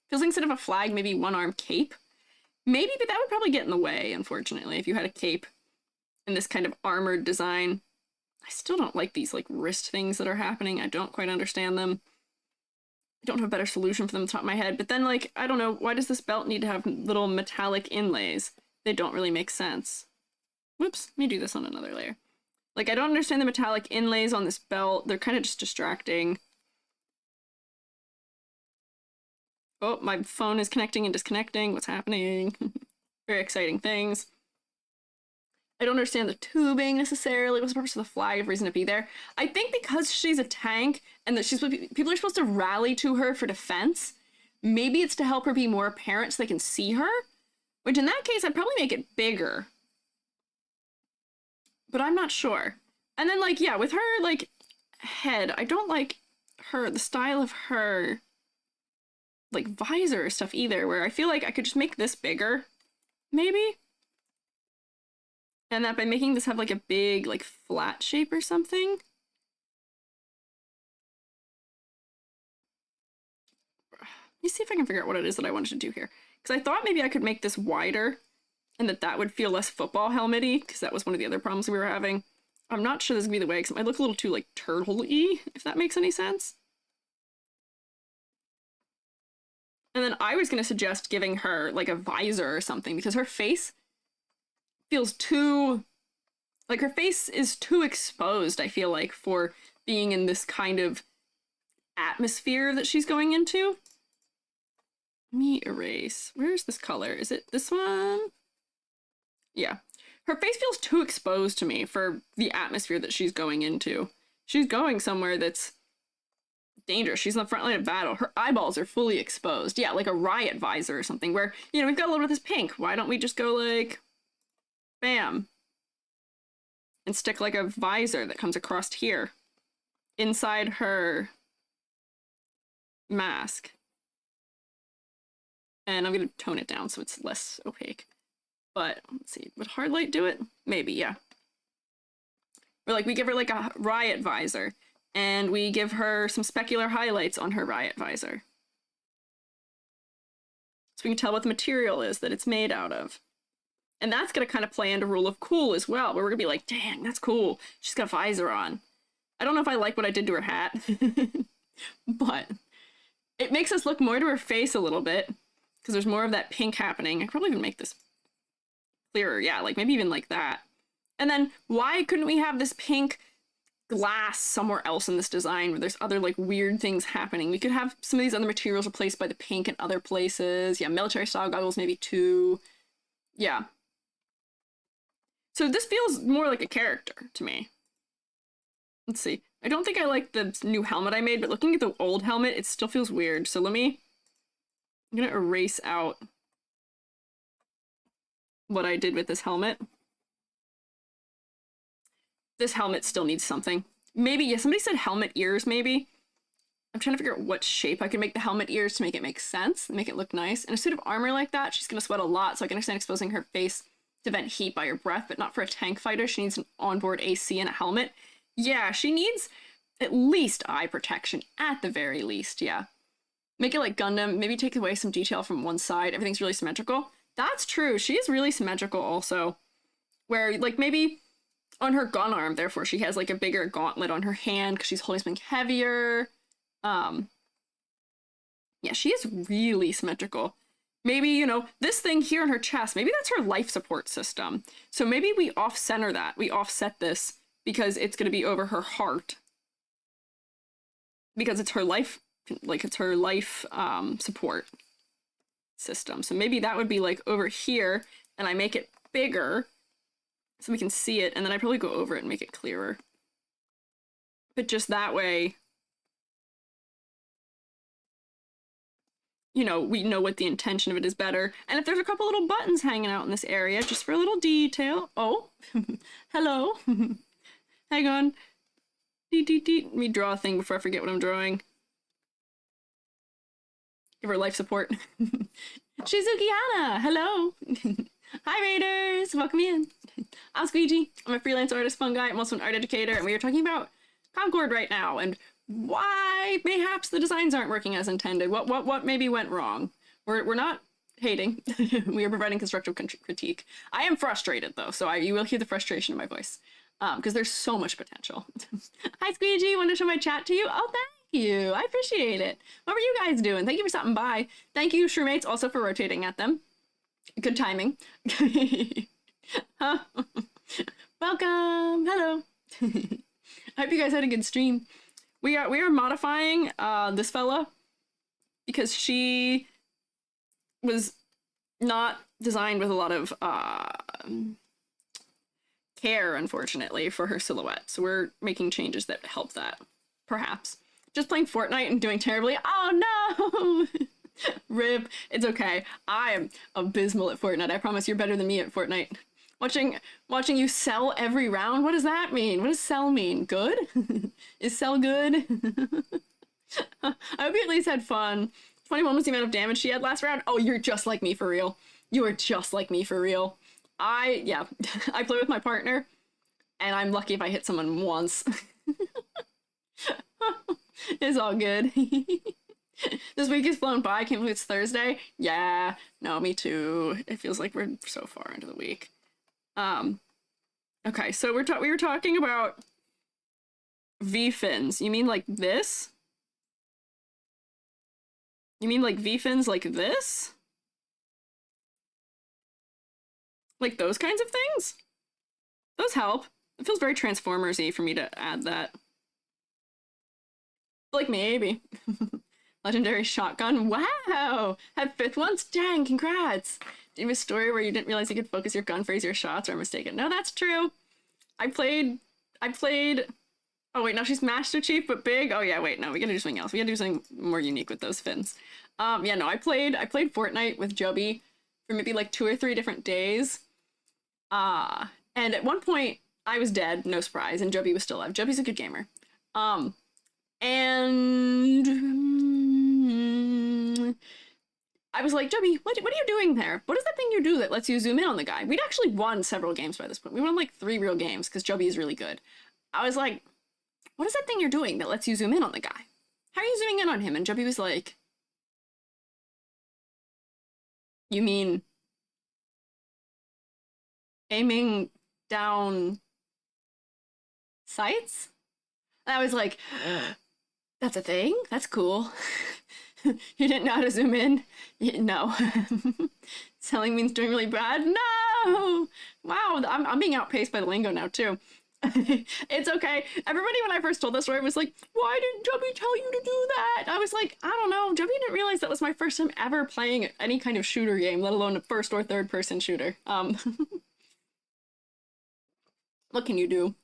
Feels like instead of a flag, maybe one arm cape. Maybe, but that would probably get in the way, unfortunately, if you had a cape in this kind of armored design. I still don't like these like wrist things that are happening. I don't quite understand them. I don't have a better solution for them on the top of my head. But then, like, I don't know, why does this belt need to have little metallic inlays? They don't really make sense. Whoops, let me do this on another layer. Like, I don't understand the metallic inlays on this belt. They're kind of just distracting. Oh, my phone is connecting and disconnecting. What's happening? Very exciting things. I don't understand the tubing necessarily. What's the purpose of the flag? Reason to be there? I think because she's a tank and that people are supposed to rally to her for defense. Maybe it's to help her be more apparent so they can see her. Which in that case, I'd probably make it bigger. But I'm not sure. And then like, yeah, with her like head, I don't like the style of her like visor stuff either, where I feel like I could just make this bigger, maybe? And that by making this have like a big like flat shape or something. Let me see if I can figure out what it is that I wanted to do here. Because I thought maybe I could make this wider and that would feel less football helmet-y, because that was one of the other problems we were having. I'm not sure this is going to be the way, because it might look a little too like turtle-y, if that makes any sense. And then I was going to suggest giving her like a visor or something, because her face feels too, like her face is too exposed, I feel like, for being in this kind of atmosphere that she's going into. Let me erase. Where's this color? Is it this one? Yeah. Her face feels too exposed to me for the atmosphere that she's going into. She's going somewhere that's dangerous. She's in the front line of battle. Her eyeballs are fully exposed. Yeah, like a riot visor or something where, you know, we've got a little bit of this pink. Why don't we just go like, bam, and stick like a visor that comes across here inside her mask. And I'm going to tone it down so it's less opaque. But let's see, would hard light do it? Maybe, yeah. Or like we give her like a riot visor and we give her some specular highlights on her riot visor. So we can tell what the material is that it's made out of. And that's going to kind of play into rule of cool as well, where we're going to be like, dang, that's cool. She's got a visor on. I don't know if I like what I did to her hat, but it makes us look more to her face a little bit because there's more of that pink happening. I could probably even make this clearer. Yeah, like maybe even like that. And then why couldn't we have this pink glass somewhere else in this design where there's other like weird things happening? We could have some of these other materials replaced by the pink in other places. Yeah, military style goggles maybe too. Yeah. So this feels more like a character to me. Let's see. I don't think I like the new helmet I made, but looking at the old helmet, it still feels weird. So I'm gonna erase out what I did with this helmet. This helmet still needs something. Maybe, yeah, somebody said helmet ears, maybe. I'm trying to figure out what shape I can make the helmet ears to make it make sense, make it look nice. In a suit of armor like that, she's gonna sweat a lot, so I can understand exposing her face to vent heat by her breath, but not for a tank fighter. She needs an onboard AC and a helmet. Yeah, she needs at least eye protection, at the very least, yeah. Make it like Gundam, maybe take away some detail from one side. Everything's really symmetrical. That's true. She is really symmetrical also. Where, like, maybe on her gun arm, therefore, she has, like, a bigger gauntlet on her hand because she's holding something heavier. Yeah, she is really symmetrical. Maybe, you know, this thing here on her chest, maybe that's her life support system. So maybe we off-center that. We offset this because it's going to be over her heart. Because it's her life, like, it's her life support system. So maybe that would be, like, over here, and I make it bigger so we can see it, and then I probably go over it and make it clearer. But just that way, you know, we know what the intention of it is better. And if there's a couple little buttons hanging out in this area, just for a little detail. Oh, hello. Hang on. Let me draw a thing before I forget what I'm drawing. Give her life support. Shizuki Hana, hello. Hi Raiders, welcome in. I'm Squiiji. I'm a freelance artist, fun guy. I'm also an art educator, and we are talking about Concord right now, and why mayhaps the designs aren't working as intended. What maybe went wrong? We're not hating. We are providing constructive critique. I am frustrated though, so you will hear the frustration in my voice, because there's so much potential. Hi Squeegee, want to show my chat to you? Oh, thank you. I appreciate it. What were you guys doing? Thank you for stopping by. Thank you, SHROOMATEs, also for rotating at them. Good timing. Huh? Welcome. Hello. I hope you guys had a good stream. We are modifying this fella because she was not designed with a lot of care, unfortunately, for her silhouette. So we're making changes that help that, perhaps. Just playing Fortnite and doing terribly. Oh no! Rip. It's okay. I am abysmal at Fortnite. I promise you're better than me at Fortnite. Watching you sell every round? What does that mean? What does sell mean? Good? Is sell good? I hope you at least had fun. 21 was the amount of damage she had last round. Oh, you're just like me for real. You are just like me for real. Yeah, I play with my partner, and I'm lucky if I hit someone once. It's all good. This week has flown by. I can't believe it's Thursday. Yeah, no, me too. It feels like we're so far into the week. Okay, so we were talking about V-fins. You mean like this? You mean like V-fins like this? Like those kinds of things? Those help. It feels very Transformers-y for me to add that. Like maybe. Legendary shotgun. Wow! Had 5th ones? Dang, congrats! Do you have a story where you didn't realize you could focus your gun for easier shots, or I'm mistaken? No, that's true. I played... Oh wait, no, she's Master Chief, but big? Oh yeah, wait, no, we gotta do something else. We gotta do something more unique with those fins. Yeah, no, I played Fortnite with Joby for maybe like 2 or 3 different days. And at one point, I was dead, no surprise, and Joby was still alive. Joby's a good gamer. And I was like, Joby, what are you doing there? What is that thing you do that lets you zoom in on the guy? We'd actually won several games by this point. We won like 3 real games because Joby is really good. I was like, what is that thing you're doing that lets you zoom in on the guy? How are you zooming in on him? And Joby was like, you mean aiming down sights? And I was like, that's a thing? That's cool. You didn't know how to zoom in? No. Selling means doing really bad? No! Wow, I'm being outpaced by the lingo now, too. It's okay. Everybody, when I first told this story, was like, why didn't Joby tell you to do that? I was like, I don't know. Joby didn't realize that was my first time ever playing any kind of shooter game, let alone a first or third person shooter. What can you do?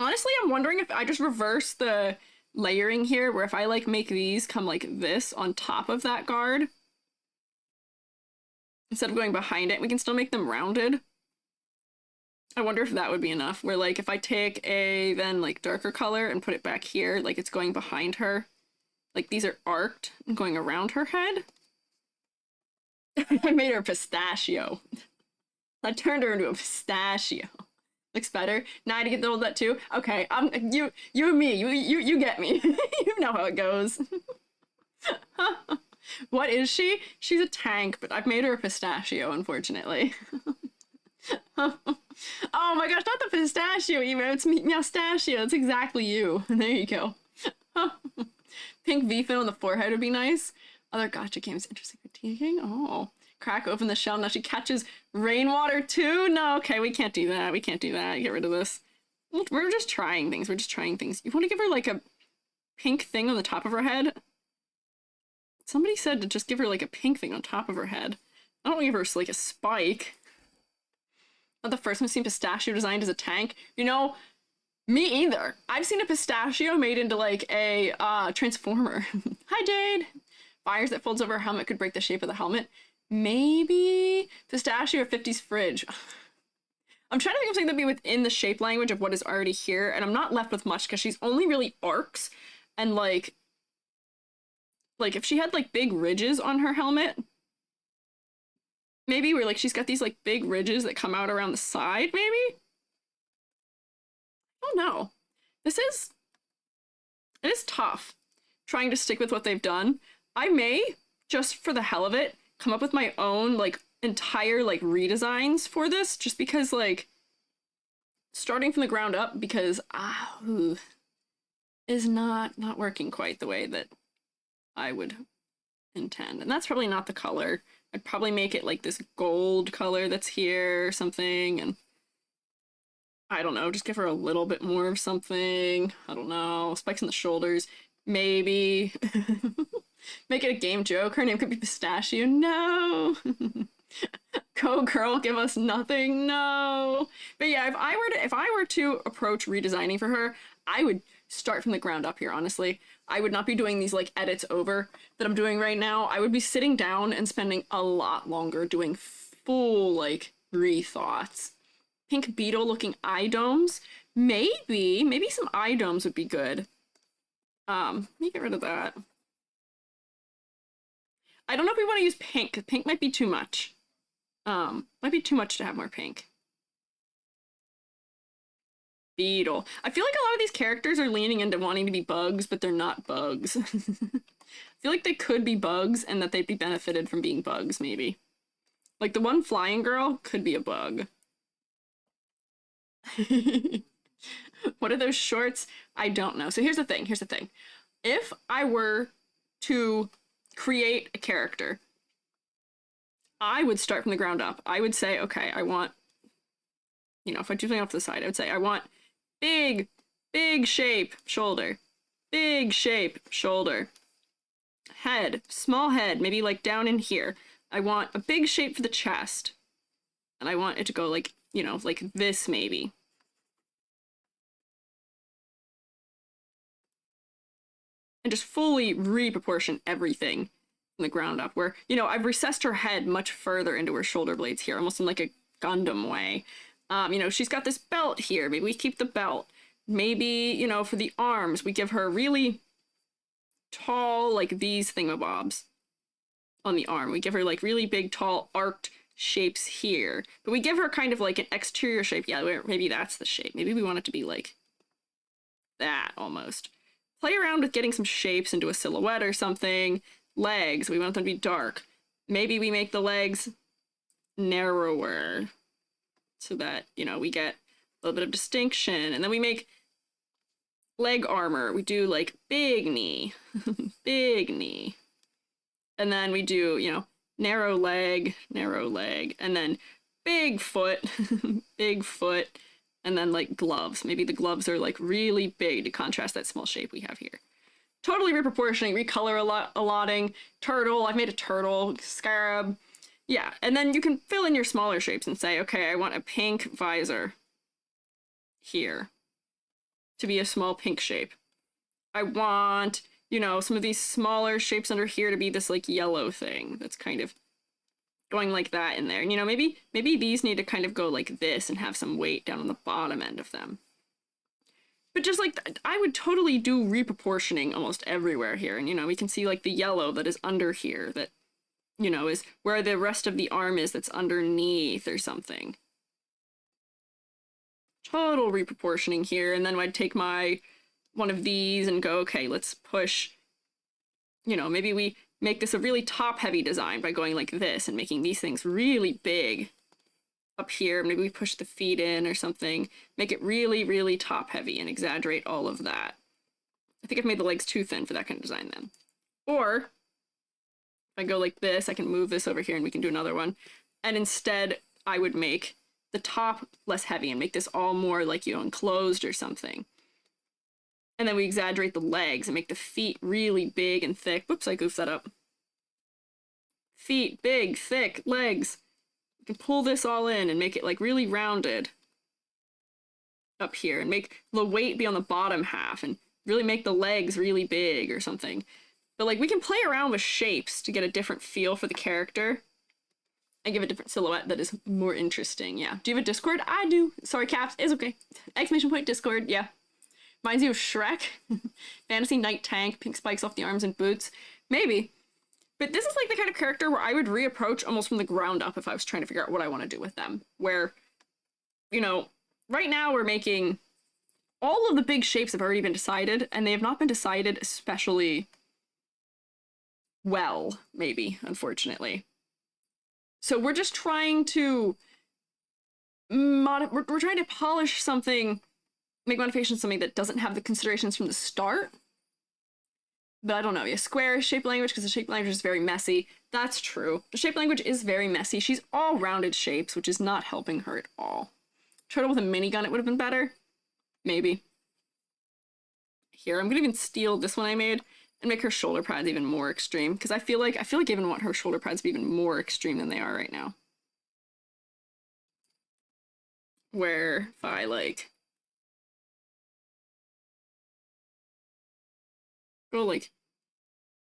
Honestly, I'm wondering if I just reverse the layering here, where if I like make these come like this on top of that guard, instead of going behind it, we can still make them rounded. I wonder if that would be enough, where like if I take a then like darker color and put it back here, like it's going behind her, like these are arced and going around her head. I made her a pistachio. I turned her into a pistachio. Looks better. Now I had to get told that too. Okay, you and me. You get me. You know how it goes. What is she? She's a tank, but I've made her a pistachio, unfortunately. Oh my gosh, not the pistachio emo, it's Meowstachio. It's exactly you. There you go. Pink V-fin on the forehead would be nice. Other gacha games interesting critiquing. Oh. Crack open the shell. Now she catches rainwater too? No, okay, we can't do that. We can't do that. Get rid of this. We're just trying things. We're just trying things. You want to give her like a pink thing on the top of her head? Somebody said to just give her like a pink thing on top of her head. I don't want to give her like a spike. Not the first one I've seen pistachio designed as a tank. You know, me either. I've seen a pistachio made into like a transformer. Hi Jade! Fires that folds over her helmet could break the shape of the helmet. Maybe pistachio or 50s fridge. I'm trying to think of something that'd be within the shape language of what is already here, and I'm not left with much because she's only really arcs, and like if she had like big ridges on her helmet, maybe where like she's got these like big ridges that come out around the side, maybe? I don't know. It is tough trying to stick with what they've done. I may, just for the hell of it, come up with my own like entire like redesigns for this, just because like starting from the ground up, because is not working quite the way that I would intend. And that's probably not the color. I'd probably make it like this gold color that's here or something, and I don't know, just give her a little bit more of something. I don't know, spikes in the shoulders, maybe. Make it a game joke. Her name could be Pistachio. No. Go girl, give us nothing. No. But yeah, if I were to approach redesigning for her, I would start from the ground up here, honestly. I would not be doing these like edits over that I'm doing right now. I would be sitting down and spending a lot longer doing full like rethoughts. Pink beetle looking eye domes. Maybe some eye domes would be good. Let me get rid of that. I don't know if we want to use pink, because pink might be too much. Might be too much to have more pink. Beetle. I feel like a lot of these characters are leaning into wanting to be bugs, but they're not bugs. I feel like they could be bugs, and that they'd be benefited from being bugs, maybe. Like, the one flying girl could be a bug. What are those shorts? I don't know. So here's the thing. If I were to create a character, I would start from the ground up. I would say, okay, I want, if I do something off to the side, I would say, I want big shape, shoulder. Big shape, shoulder. Head, small head, maybe like down in here. I want a big shape for the chest. And I want it to go like, like this maybe. And just fully reproportion everything from the ground up, where, I've recessed her head much further into her shoulder blades here, almost in like a Gundam way. She's got this belt here. Maybe we keep the belt. Maybe, for the arms, we give her really tall, like these thingamabobs on the arm. We give her like really big, tall, arced shapes here. But we give her kind of like an exterior shape. Yeah, maybe that's the shape. Maybe we want it to be like that almost. Play around with getting some shapes into a silhouette or something. Legs, we want them to be dark. Maybe we make the legs narrower so that, we get a little bit of distinction. And then we make leg armor. We do like big knee, big knee. And then we do, narrow leg, and then big foot, big foot. And then, like, gloves. Maybe the gloves are, like, really big to contrast that small shape we have here. Totally reproportioning, recolor allotting. Turtle. I've made a turtle. Scarab. Yeah. And then you can fill in your smaller shapes and say, okay, I want a pink visor here to be a small pink shape. I want, some of these smaller shapes under here to be this, like, yellow thing that's kind of going like that in there. And, maybe these need to kind of go like this and have some weight down on the bottom end of them. But just like, I would totally do reproportioning almost everywhere here. And, we can see like the yellow that is under here that, is where the rest of the arm is that's underneath or something. total reproportioning here, and then I'd take one of these and go, okay, let's push, you know, maybe we make this a really top-heavy design by going like this and making these things really big up here. Maybe we push the feet in or something, make it really, really top-heavy and exaggerate all of that. I think I've made the legs too thin for that kind of design then. Or, if I go like this, I can move this over here and we can do another one. And instead, I would make the top less heavy and make this all more like, you know, enclosed or something. And then we exaggerate the legs and make the feet really big and thick. Whoops, I goofed that up. Feet, big, thick, legs. You can pull this all in and make it like really rounded up here and make the weight be on the bottom half and really make the legs really big or something. But like we can play around with shapes to get a different feel for the character and give a different silhouette that is more interesting. Yeah. Do you have a Discord? I do. Sorry, Caps. It's okay. Exclamation point Discord. Yeah. Reminds you of Shrek. Fantasy Knight Tank, pink spikes off the arms and boots. Maybe. But this is like the kind of character where I would reapproach almost from the ground up if I was trying to figure out what I want to do with them. Where, you know, right now we're making all of the big shapes have already been decided, and they have not been decided especially well, maybe, unfortunately. So we're just trying to we're trying to polish something, make modifications something that doesn't have the considerations from the start. But I don't know, yeah, square shape language, because the shape language is very messy. That's true. The shape language is very messy. She's all rounded shapes, which is not helping her at all. Turtle with a minigun, it would have been better. Maybe. Here, I'm gonna even steal this one I made and make her shoulder pads even more extreme, because I feel like I even want her shoulder pads to be even more extreme than they are right now. Where if I like go like,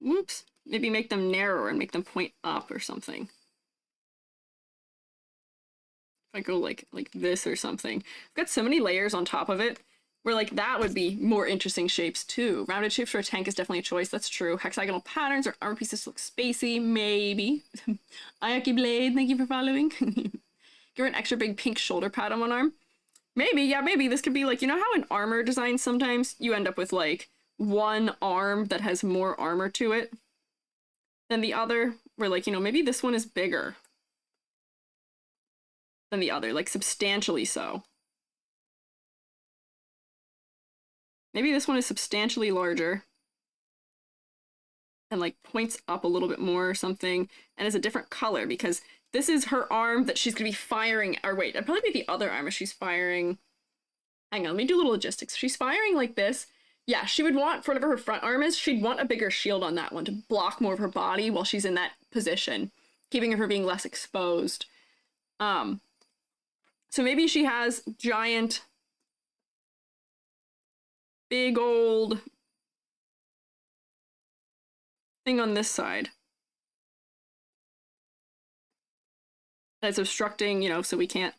whoops, maybe make them narrower and make them point up or something. If I go like this or something. I've got so many layers on top of it where like that would be more interesting shapes too. Rounded shapes for a tank is definitely a choice, that's true. Hexagonal patterns or armor pieces look spacey, maybe. Ayaki Blade, thank you for following. Give her an extra big pink shoulder pad on one arm. Maybe, yeah, maybe this could be like, you know how in armor design sometimes you end up with like one arm that has more armor to it than the other, where like, you know, maybe this one is bigger than the other, like substantially so. Maybe this one is substantially larger and like points up a little bit more or something and is a different color, because this is her arm that she's gonna be firing, or wait, it'd probably be the other arm if she's firing. Hang on, let me do a little logistics. If she's firing like this, yeah, she would want, for whatever her front arm is, she'd want a bigger shield on that one to block more of her body while she's in that position, keeping her from being less exposed. So maybe she has giant, big old thing on this side that's obstructing, you know, so we can't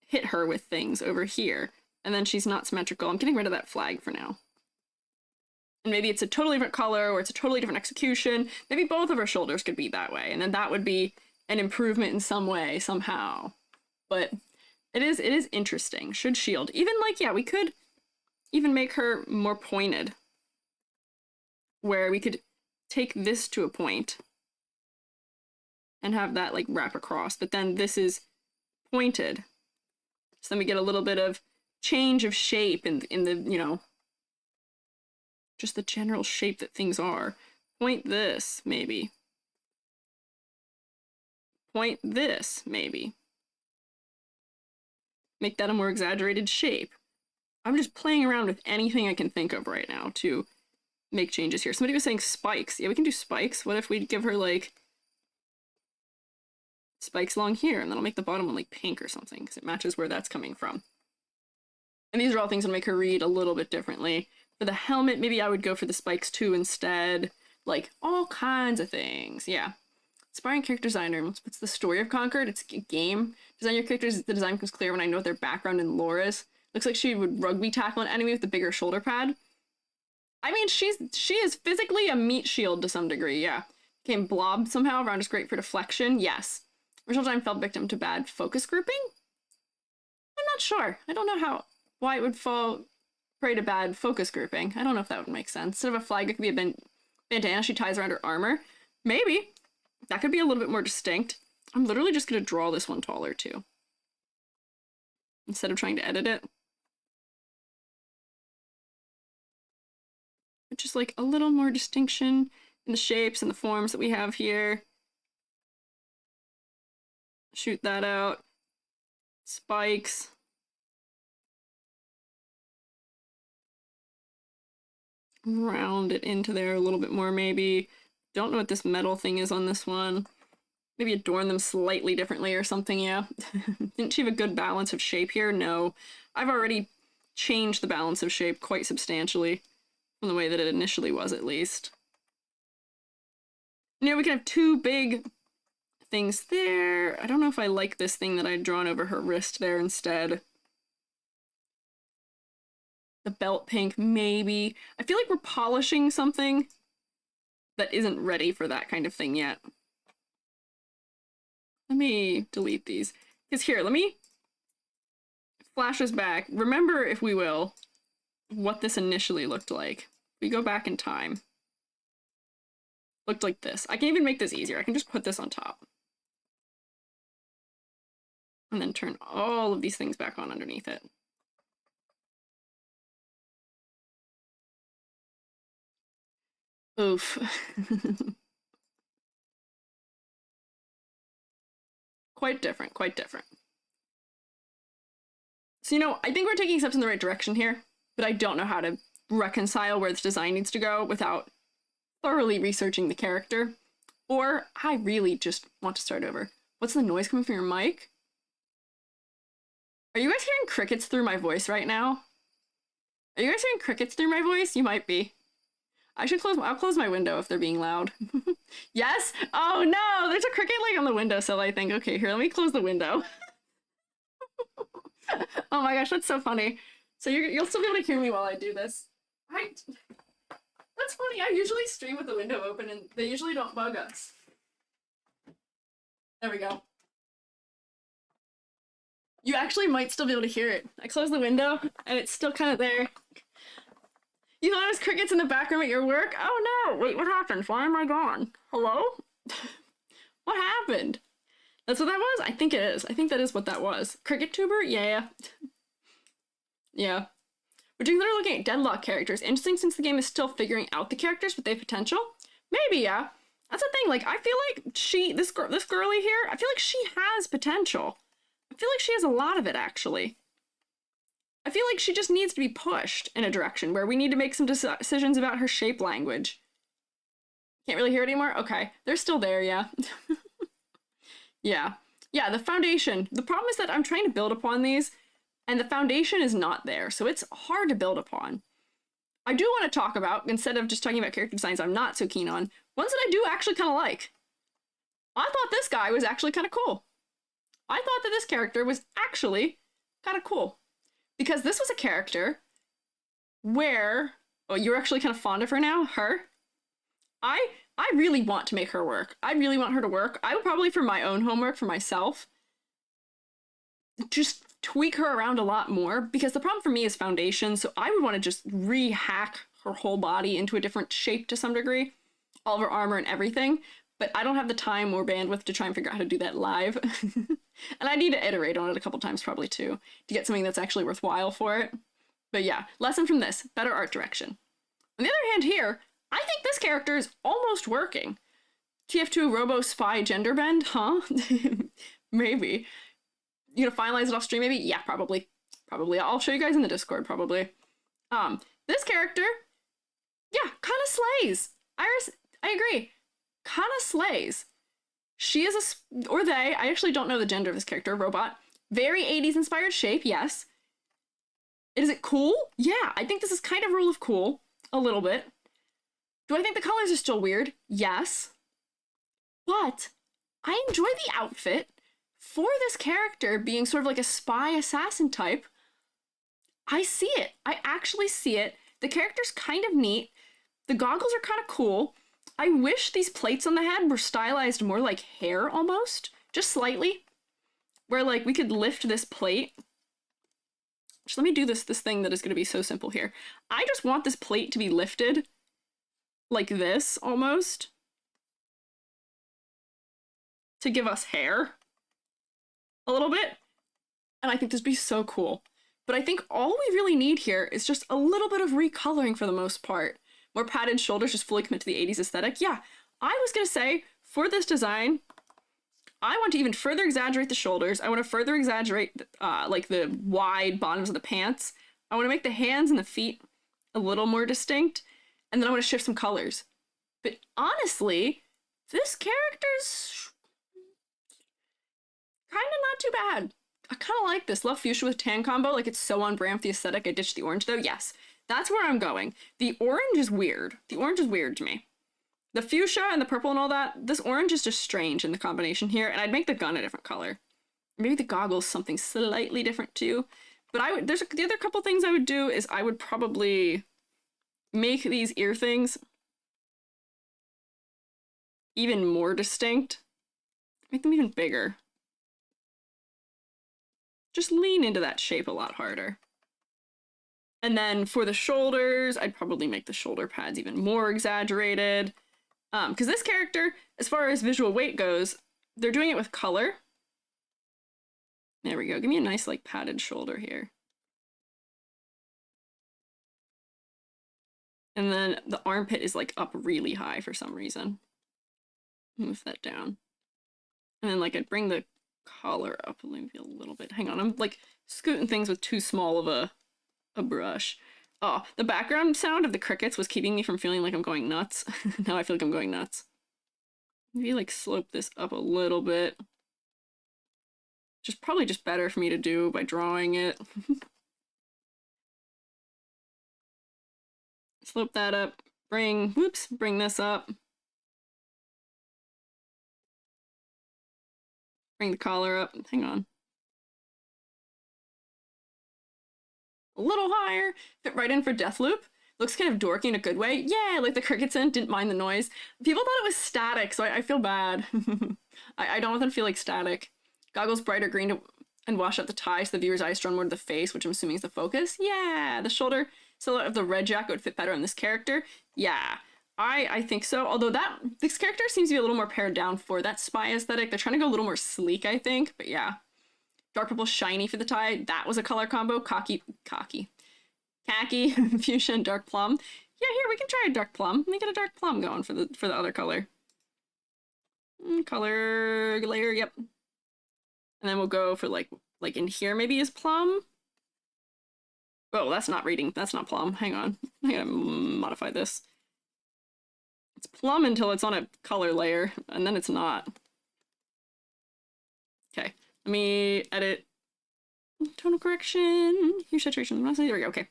hit her with things over here. And then she's not symmetrical. I'm getting rid of that flag for now. And maybe it's a totally different color, or it's a totally different execution. Maybe both of her shoulders could be that way, and then that would be an improvement in some way, somehow. But it is interesting. Should shield. Even like, yeah, we could even make her more pointed, where we could take this to a point and have that like wrap across, but then this is pointed. So then we get a little bit of change of shape in the, you know, just the general shape that things are. Point this, maybe. Point this, maybe. Make that a more exaggerated shape. I'm just playing around with anything I can think of right now to make changes here. Somebody was saying spikes. Yeah, we can do spikes. What if we give her, like, spikes along here, and then I'll make the bottom one, like, pink or something, because it matches where that's coming from. And these are all things that make her read a little bit differently. For the helmet, maybe I would go for the spikes too instead. Like, all kinds of things. Yeah. Inspiring character designer. What's the story of Concord? It's a game. Design your characters. The design becomes clear when I know what their background and lore is. Looks like she would rugby tackle an enemy with the bigger shoulder pad. I mean, she is physically a meat shield to some degree, yeah. Became blob somehow. Round is great for deflection. Yes. Original design fell victim to bad focus grouping? I not sure. I don't know why it would fall prey to bad focus grouping. I don't know if that would make sense. Instead of a flag, it could be a bandana she ties around her armor. Maybe. That could be a little bit more distinct. I'm literally just going to draw this one taller, too. Instead of trying to edit it. But just like a little more distinction in the shapes and the forms that we have here. Shoot that out. Spikes. Round it into there a little bit more, maybe. Don't know what this metal thing is on this one. Maybe adorn them slightly differently or something, yeah. Didn't she have a good balance of shape here? No. I've already changed the balance of shape quite substantially from the way that it initially was, at least. Now we can have two big things there. I don't know if I like this thing that I'd drawn over her wrist there instead. The belt pink, maybe. I feel like we're polishing something that isn't ready for that kind of thing yet. Let me delete these. Because here, let me flash us back. Remember, if we will, what this initially looked like. We go back in time. Looked like this. I can even make this easier. I can just put this on top. And then turn all of these things back on underneath it. Oof. Quite different, quite different. So, you know, I think we're taking steps in the right direction here, but I don't know how to reconcile where this design needs to go without thoroughly researching the character. Or I really just want to start over. What's the noise coming from your mic? Are you guys hearing crickets through my voice right now? Are you guys hearing crickets through my voice? You might be. I'll close my window if they're being loud. Yes? Oh no, there's a cricket like on the windowsill, I think. Okay, here, let me close the window. Oh my gosh, that's so funny. So you'll still be able to hear me while I do this. That's funny, I usually stream with the window open and they usually don't bug us. There we go. You actually might still be able to hear it. I closed the window and it's still kind of there. You thought it was crickets in the back room at your work? Oh no! Wait, what happened? Why am I gone? Hello? What happened? That's what that was? I think it is. I think that is what that was. Cricket tuber? Yeah. Yeah. We're looking at deadlock characters. Interesting since the game is still figuring out the characters, but they have potential? Maybe, yeah. That's the thing, like, I feel like this girly here, I feel like she has potential. I feel like she has a lot of it, actually. I feel like she just needs to be pushed in a direction where we need to make some decisions about her shape language. Can't really hear it anymore? Okay. They're still there, yeah. Yeah. Yeah, the foundation. The problem is that I'm trying to build upon these, and the foundation is not there, so it's hard to build upon. I do want to talk about, instead of just talking about character designs I'm not so keen on, ones that I do actually kind of like. I thought this guy was actually kind of cool. I thought that this character was actually kind of cool. Because this was a character where, oh, you're actually kind of fond of her now? Her? I really want to make her work. I really want her to work. I would probably, for my own homework, for myself, just tweak her around a lot more. Because the problem for me is foundation, so I would want to just re-hack her whole body into a different shape to some degree. All of her armor and everything. But I don't have the time or bandwidth to try and figure out how to do that live. And I need to iterate on it a couple times probably too, to get something that's actually worthwhile for it. But yeah, lesson from this, better art direction. On the other hand here, I think this character is almost working. TF2 Robo Spy Gender Bend, huh? Maybe. You gonna finalize it off stream maybe? Yeah, probably. Probably. I'll show you guys in the Discord probably. This character, yeah, kind of slays. Iris, I agree. Kind of slays. She is or they, I actually don't know the gender of this character, robot. Very 80s inspired shape, yes. Is it cool? Yeah, I think this is kind of rule of cool, a little bit. Do I think the colors are still weird? Yes. But I enjoy the outfit for this character being sort of like a spy assassin type. I see it. I actually see it. The character's kind of neat. The goggles are kind of cool. I wish these plates on the head were stylized more like hair almost, just slightly, where like we could lift this plate just let me do this thing that is going to be so simple here. I just want this plate to be lifted like this, almost, to give us hair a little bit. And I think this would be so cool. But I think all we really need here is just a little bit of recoloring for the most part. More padded shoulders, just fully commit to the 80s aesthetic. Yeah, I was going to say, for this design, I want to even further exaggerate the shoulders. I want to further exaggerate like the wide bottoms of the pants. I want to make the hands and the feet a little more distinct. And then I want to shift some colors. But honestly, this character's kind of not too bad. I kind of like this. Love fuchsia with tan combo. Like, it's so on brand for the aesthetic. I ditched the orange, though. Yes, that's where I'm going. The orange is weird. The orange is weird to me. The fuchsia and the purple and all that, this orange is just strange in the combination here, and I'd make the gun a different color. Maybe the goggles something slightly different, too. But the other couple things I would do is I would probably make these ear things even more distinct. Make them even bigger. Just lean into that shape a lot harder. And then for the shoulders, I'd probably make the shoulder pads even more exaggerated. Because this character, as far as visual weight goes, they're doing it with color. There we go. Give me a nice, like, padded shoulder here. And then the armpit is, like, up really high for some reason. Move that down. And then, like, I'd bring the collar up maybe a little bit. Hang on, I'm, like, scooting things with too small of a brush. Oh, the background sound of the crickets was keeping me from feeling like I'm going nuts. Now I feel like I'm going nuts. Maybe, like, slope this up a little bit. Which is probably just better for me to do by drawing it. Slope that up. Bring this up. Bring the collar up. Hang on. A little higher. Fit right in for Deathloop. Looks kind of dorky in a good way. Yeah, like the crickets in. Didn't mind the noise. People thought it was static, so I feel bad. I don't want them to feel like static. Goggles brighter green to, and wash out the tie so the viewer's eyes drawn more to the face, which I'm assuming is the focus. Yeah, the shoulder silhouette of the red jacket would fit better on this character. Yeah, I think so. Although this character seems to be a little more pared down for that spy aesthetic. They're trying to go a little more sleek, I think. But yeah. Dark purple shiny for the tie. That was a color combo. Khaki, fuchsia, and dark plum. Yeah, here, we can try a dark plum. Let me get a dark plum going for the other color. Color layer, yep. And then we'll go for like in here maybe is plum. Oh, that's not reading. That's not plum. Hang on. I gotta modify this. It's plum until it's on a color layer, and then it's not. Okay. Let me edit tonal correction. Here's saturation, luminosity. There we go. Okay.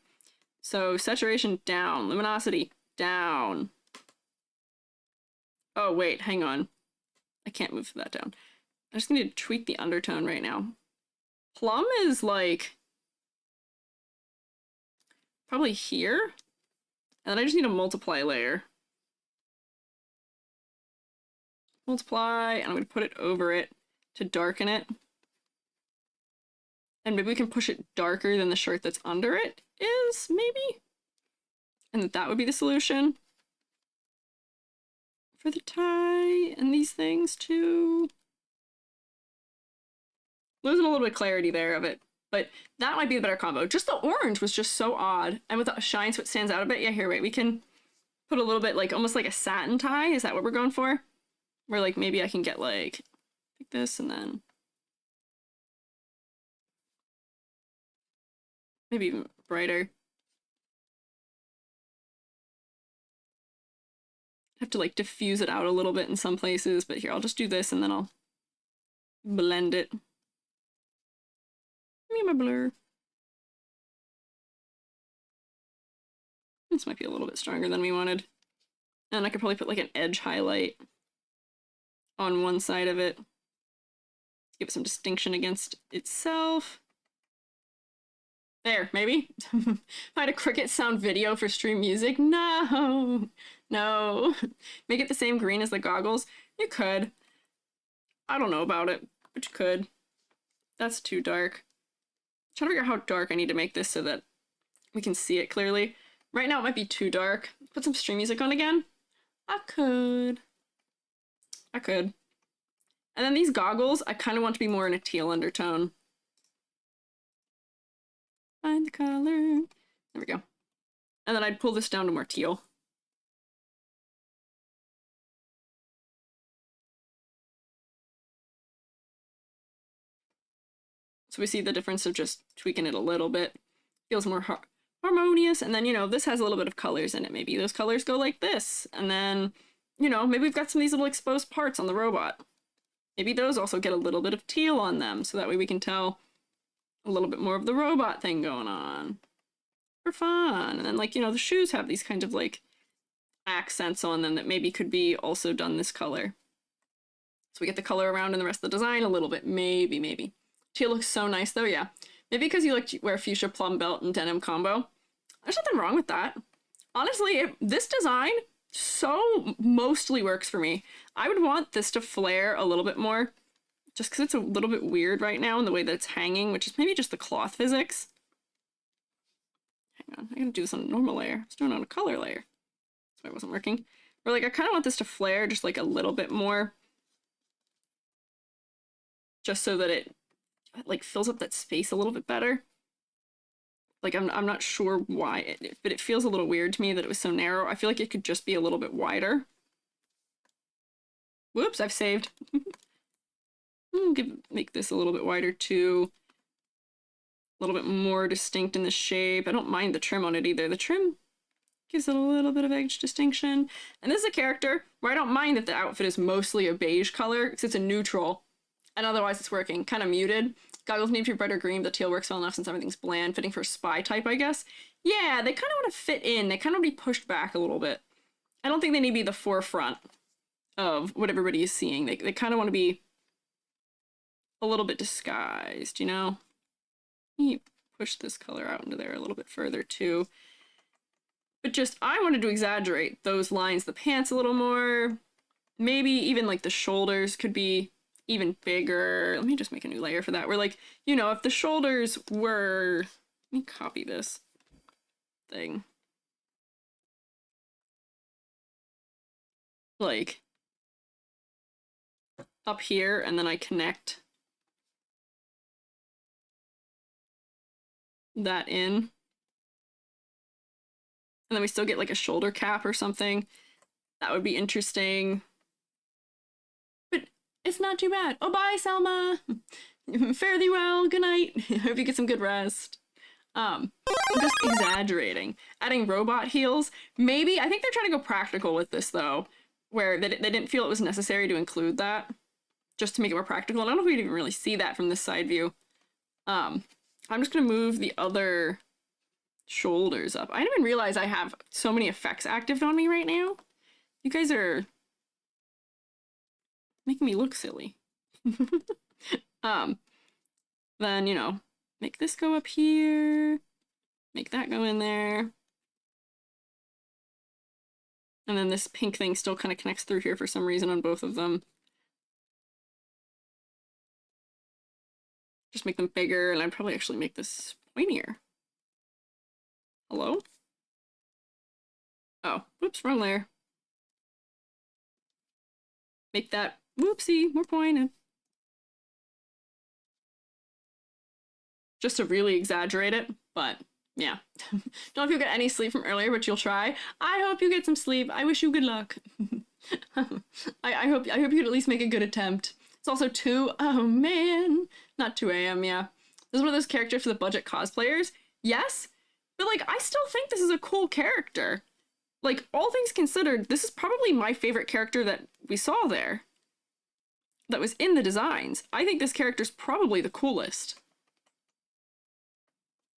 So saturation down, luminosity down. Oh, wait, hang on. I can't move that down. I just need to tweak the undertone right now. Plum is like probably here. And then I just need a multiply layer. Multiply, and I'm going to put it over it to darken it. And maybe we can push it darker than the shirt that's under it is, maybe? And that would be the solution. For the tie and these things too. Losing a little bit of clarity there of it, but that might be the better combo. Just the orange was just so odd. And with the shine so it stands out a bit. Yeah, here, wait, we can put a little bit like, almost like a satin tie. Is that what we're going for? Where like, maybe I can get like this and then maybe even brighter. Have to like diffuse it out a little bit in some places, but here, I'll just do this and then I'll blend it. Give me my blur. This might be a little bit stronger than we wanted. And I could probably put like an edge highlight on one side of it. Give it some distinction against itself. There, maybe. If I had a cricket sound video for stream music, no. Make it the same green as the goggles. You could. I don't know about it, but you could. That's too dark. Trying to figure out how dark I need to make this so that we can see it clearly. Right now it might be too dark. Put some stream music on again. I could. And then these goggles, I kind of want to be more in a teal undertone. Find the color. There we go. And then I'd pull this down to more teal. So we see the difference of just tweaking it a little bit. Feels more harmonious. And then, you know, this has a little bit of colors in it. Maybe those colors go like this. And then, you know, maybe we've got some of these little exposed parts on the robot. Maybe those also get a little bit of teal on them. So that way we can tell a little bit more of the robot thing going on. For fun. And then, like, you know, the shoes have these kind of, like, accents on them that maybe could be also done this color. So we get the color around in the rest of the design a little bit. Maybe. Teal looks so nice, though, yeah. Maybe because you like to wear fuchsia plum belt and denim combo. There's nothing wrong with that. Honestly, this design so mostly works for me. I would want this to flare a little bit more, just because it's a little bit weird right now in the way that it's hanging, which is maybe just the cloth physics. Hang on, I gotta do this on a normal layer. I was doing it on a color layer. That's why it wasn't working. Or like, I kind of want this to flare just like a little bit more, just so that it like fills up that space a little bit better. Like, I'm not sure why, but it feels a little weird to me that it was so narrow. I feel like it could just be a little bit wider. Whoops, I've saved. Make this a little bit wider too. A little bit more distinct in the shape. I don't mind the trim on it either. The trim gives it a little bit of edge distinction. And this is a character where I don't mind that the outfit is mostly a beige color, because it's a neutral. And otherwise it's working. Kind of muted. Goggles need to be brighter green, but teal works well enough since everything's bland, fitting for a spy type, I guess. Yeah, they kind of want to fit in. They kind of want to be pushed back a little bit. I don't think they need to be the forefront of what everybody is seeing. They kind of want to be a little bit disguised, you know? Let me push this color out into there a little bit further, too. But just, I wanted to exaggerate those lines, the pants a little more. Maybe even, like, the shoulders could be even bigger. Let me just make a new layer for that. Where, like, you know, if the shoulders were... Let me copy this thing. Like, up here, and then I connect that in. And then we still get, like, a shoulder cap or something. That would be interesting. It's not too bad. Oh, bye, Selma. Fare thee well. Good night. Hope you get some good rest. I'm just exaggerating. Adding robot heels. Maybe. I think they're trying to go practical with this, though. Where they didn't feel it was necessary to include that. Just to make it more practical. And I don't know if we can even really see that from this side view. I'm just going to move the other shoulders up. I didn't even realize I have so many effects active on me right now. You guys are... making me look silly. Then, you know, make this go up here, make that go in there. And then this pink thing still kind of connects through here for some reason on both of them. Just make them bigger, and I'd probably actually make this pointier. Hello? Oh, whoops, wrong layer. Make that, whoopsie, more pointed. Just to really exaggerate it, but yeah. Don't know if you'll get any sleep from earlier, but you'll try. I hope you get some sleep. I wish you good luck. I hope you at least make a good attempt. It's also 2, oh man, not 2 a.m., yeah. This is one of those characters for the budget cosplayers. Yes, but like, I still think this is a cool character. Like, all things considered, this is probably my favorite character that we saw there. That was in the designs. I think this character's probably the coolest.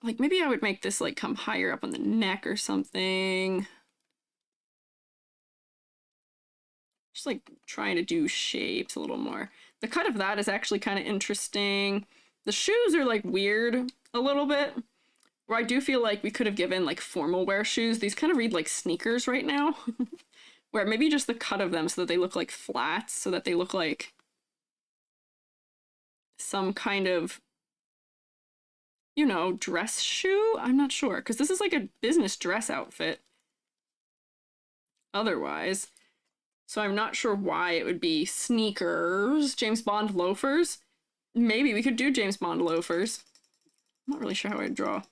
Like, maybe I would make this, like, come higher up on the neck or something. Just, like, trying to do shapes a little more. The cut of that is actually kind of interesting. The shoes are, like, weird a little bit. Where I do feel like we could have given, like, formal wear shoes. These kind of read like sneakers right now. Where maybe just the cut of them so that they look like flats, so that they look like some kind of you know, dress shoe? I'm not sure, because this is like a business dress outfit. Otherwise. So I'm not sure why it would be sneakers. James Bond loafers? Maybe we could do James Bond loafers. I'm not really sure how I'd draw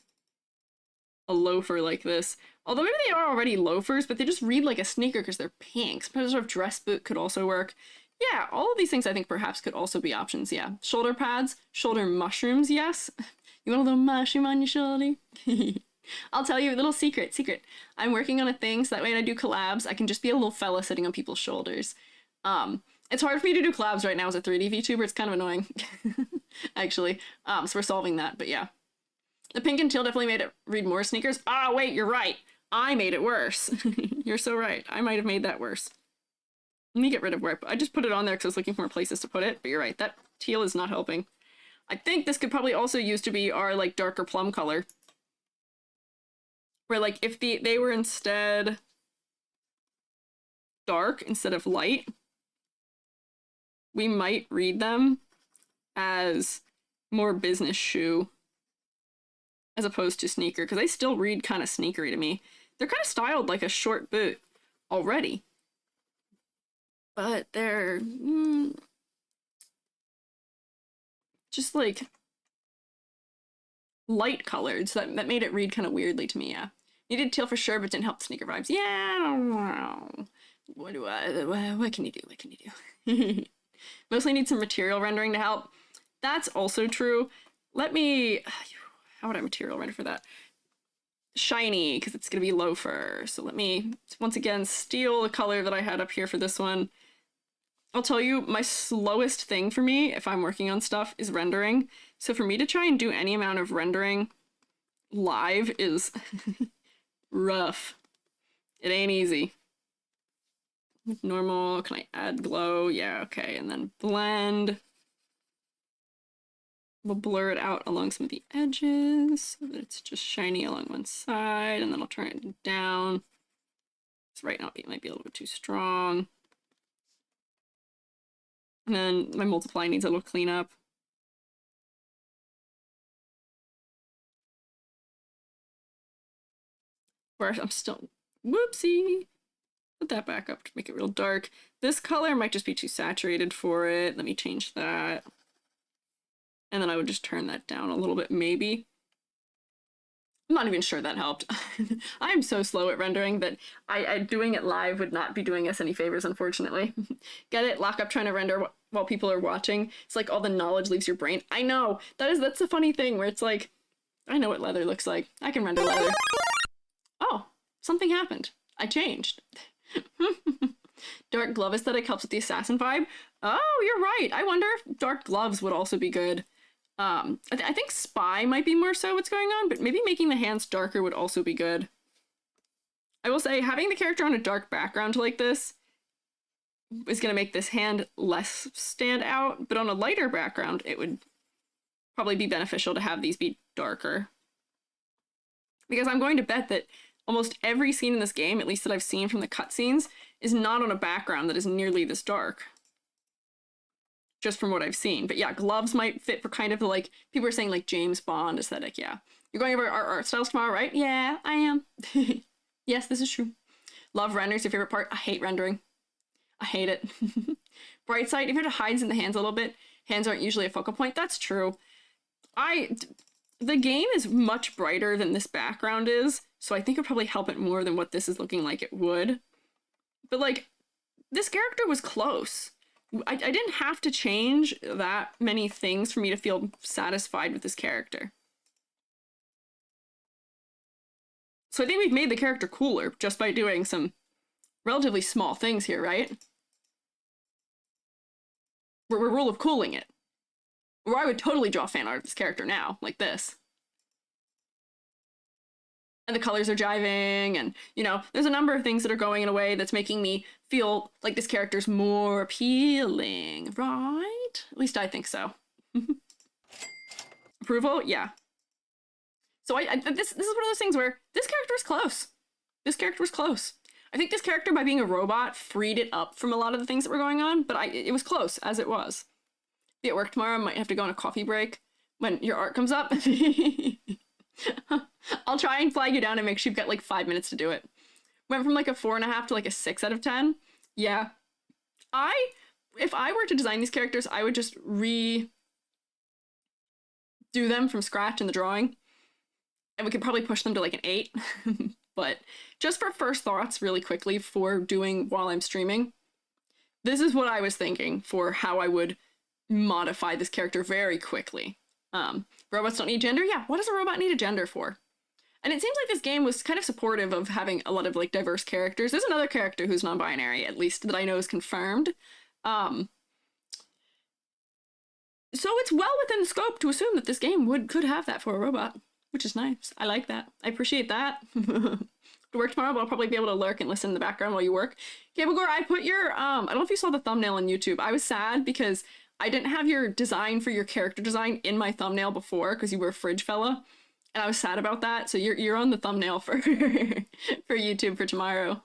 a loafer like this. Although maybe they are already loafers, but they just read like a sneaker because they're pink. Some sort of dress boot could also work. Yeah, all of these things I think perhaps could also be options, yeah. Shoulder pads, shoulder mushrooms, yes. You want a little mushroom on your shoulder? I'll tell you a little secret. I'm working on a thing so that way when I do collabs, I can just be a little fella sitting on people's shoulders. It's hard for me to do collabs right now as a 3D VTuber. It's kind of annoying, actually. So we're solving that, but yeah. The pink and teal definitely made it read more sneakers. Ah, wait, you're right. I made it worse. You're so right. I might have made that worse. Let me get rid of where I just put it on there because I was looking for more places to put it, but you're right. That teal is not helping. I think this could probably also use to be our, like, darker plum color. Where, like, if they were instead dark instead of light, we might read them as more business shoe as opposed to sneaker, because they still read kind of sneakery to me. They're kind of styled like a short boot already. But they're just like light colored, so that made it read kind of weirdly to me, yeah. Needed teal for sure, but didn't help the sneaker vibes. Yeah, I don't know. What can you do? Mostly need some material rendering to help. That's also true. Let me, how would I material render for that? Shiny, because it's gonna be loafer. So let me, once again, steal the color that I had up here for this one. I'll tell you, my slowest thing for me, if I'm working on stuff, is rendering. So for me to try and do any amount of rendering live is rough. It ain't easy. Normal, can I add glow? Yeah, okay, and then blend. We'll blur it out along some of the edges so that it's just shiny along one side, and then I'll turn it down. So right now it might be a little bit too strong. And then my multiply needs a little cleanup. Where I'm still, whoopsie. Put that back up to make it real dark. This color might just be too saturated for it. Let me change that. And then I would just turn that down a little bit, maybe. I'm not even sure that helped. I'm so slow at rendering that doing it live would not be doing us any favors, unfortunately. Get it? Lock up trying to render while people are watching. It's like all the knowledge leaves your brain. I know. That's the funny thing where it's like, I know what leather looks like. I can render leather. Oh, something happened. I changed. Dark glove aesthetic helps with the assassin vibe. Oh, you're right. I wonder if dark gloves would also be good. I think spy might be more so what's going on, but maybe making the hands darker would also be good. I will say, having the character on a dark background like this is going to make this hand less stand out, but on a lighter background, it would probably be beneficial to have these be darker. Because I'm going to bet that almost every scene in this game, at least that I've seen from the cutscenes, is not on a background that is nearly this dark. Just from what I've seen. But yeah, gloves might fit for kind of the, like, people are saying, like, James Bond aesthetic, yeah. You're going over our art styles tomorrow, right? Yeah, I am. Yes, this is true. Love renders, your favorite part. I hate rendering. I hate it. Bright side, if you have to hide in the hands a little bit, hands aren't usually a focal point. That's true. The game is much brighter than this background is, so I think it'd probably help it more than what this is looking like it would. But, like, this character was close. I didn't have to change that many things for me to feel satisfied with this character. So I think we've made the character cooler just by doing some relatively small things here, right? We're rule of cooling it. Or I would totally draw fan art of this character now, like this. And the colors are jiving, and, you know, there's a number of things that are going in a way that's making me feel like this character's more appealing, right? At least I think so. Approval? Yeah. So this is one of those things where this character is close. This character was close. I think this character, by being a robot, freed it up from a lot of the things that were going on, but it was close, as it was. Be at work tomorrow, I might have to go on a coffee break. when your art comes up. I'll try and flag you down and make sure you've got like 5 minutes to do it. Went from like a 4.5 to like a 6 out of 10. Yeah. If I were to design these characters, I would just do them from scratch in the drawing. And we could probably push them to like an 8. But just for first thoughts really quickly for doing while I'm streaming, this is what I was thinking for how I would modify this character very quickly. Robots don't need gender? Yeah, what does a robot need a gender for? And it seems like this game was kind of supportive of having a lot of like diverse characters. There's another character who's non-binary, at least that I know is confirmed. So it's well within the scope to assume that this game could have that for a robot, which is nice. I like that. I appreciate that. To work tomorrow, but I'll probably be able to lurk and listen in the background while you work. Gabagor, I put your, I don't know if you saw the thumbnail on YouTube. I was sad because I didn't have your design for your character design in my thumbnail before because you were a fridge fella. And I was sad about that. So you're on the thumbnail for for YouTube for tomorrow.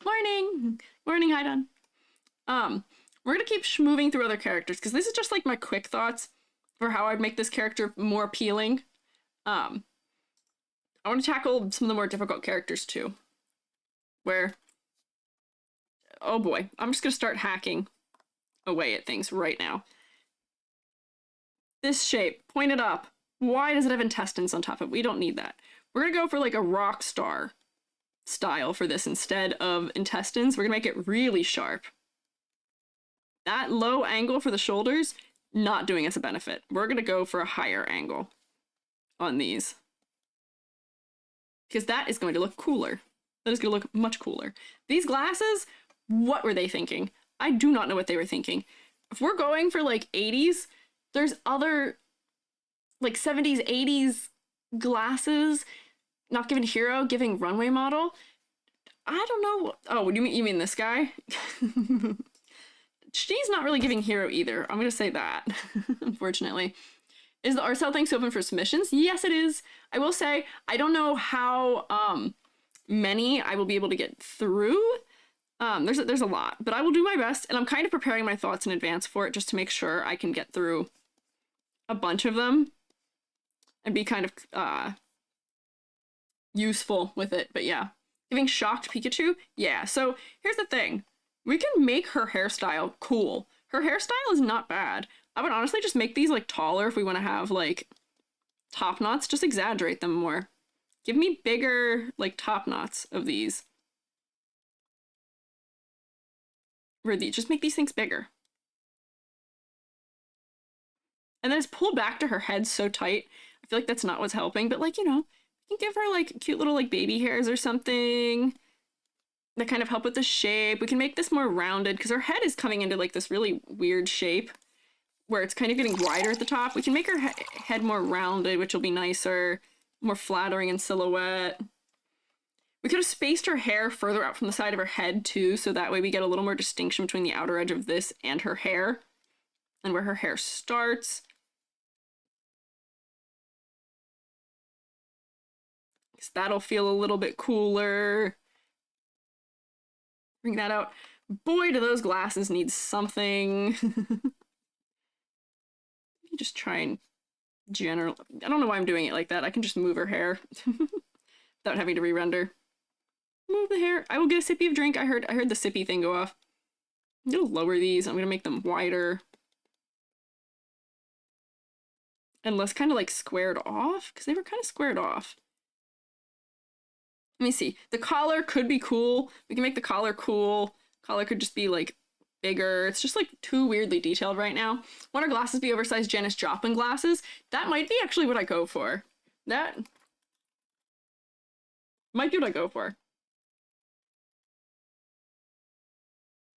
Morning. Morning, hi Don. We're gonna keep moving through other characters because this is just like my quick thoughts for how I'd make this character more appealing. I want to tackle some of the more difficult characters too. Where, oh boy, I'm just gonna start hacking away at things right now. This shape, point it up. Why does it have intestines on top of it? We don't need that. We're gonna go for like a rock star style for this instead of intestines. We're gonna make it really sharp. That low angle for the shoulders, not doing us a benefit. We're gonna go for a higher angle on these. Because that is going to look cooler. That is going to look much cooler. These glasses, what were they thinking? I do not know what they were thinking. If we're going for like 80s, there's other like 70s, 80s glasses, not giving hero, giving runway model. I don't know. Oh, you mean this guy? She's not really giving hero either. I'm going to say that, unfortunately. Is the art style thing open for submissions? Yes, it is. I will say, I don't know how many I will be able to get through. There's a lot, but I will do my best, and I'm kind of preparing my thoughts in advance for it just to make sure I can get through a bunch of them and be kind of useful with it. But yeah, giving shocked Pikachu? Yeah, so here's the thing. We can make her hairstyle cool. Her hairstyle is not bad. I would honestly just make these like taller if we want to have like top knots. Just exaggerate them more. Give me bigger like top knots of these. Just make these things bigger. And then just pull back to her head so tight. I feel like that's not what's helping, but like, you know, you can give her like cute little like baby hairs or something that kind of help with the shape. We can make this more rounded because her head is coming into like this really weird shape where it's kind of getting wider at the top. We can make her head more rounded, which will be nicer, more flattering in silhouette. We could have spaced her hair further out from the side of her head too, so that way we get a little more distinction between the outer edge of this and her hair, and where her hair starts. Because that'll feel a little bit cooler. Bring that out. Boy, do those glasses need something. Just try and I don't know why I'm doing it like that. I can just move her hair without having to re-render. Move the hair. I will get a sippy of drink. I heard the sippy thing go off. I'm gonna lower these. I'm gonna make them wider. And less kind of like squared off, because they were kind of squared off. Let me see. The collar could be cool. We can make the collar cool. Collar could just be like bigger. It's just like too weirdly detailed right now. Want our glasses be oversized Janis Joplin glasses? That might be actually what I go for. That might be what I go for.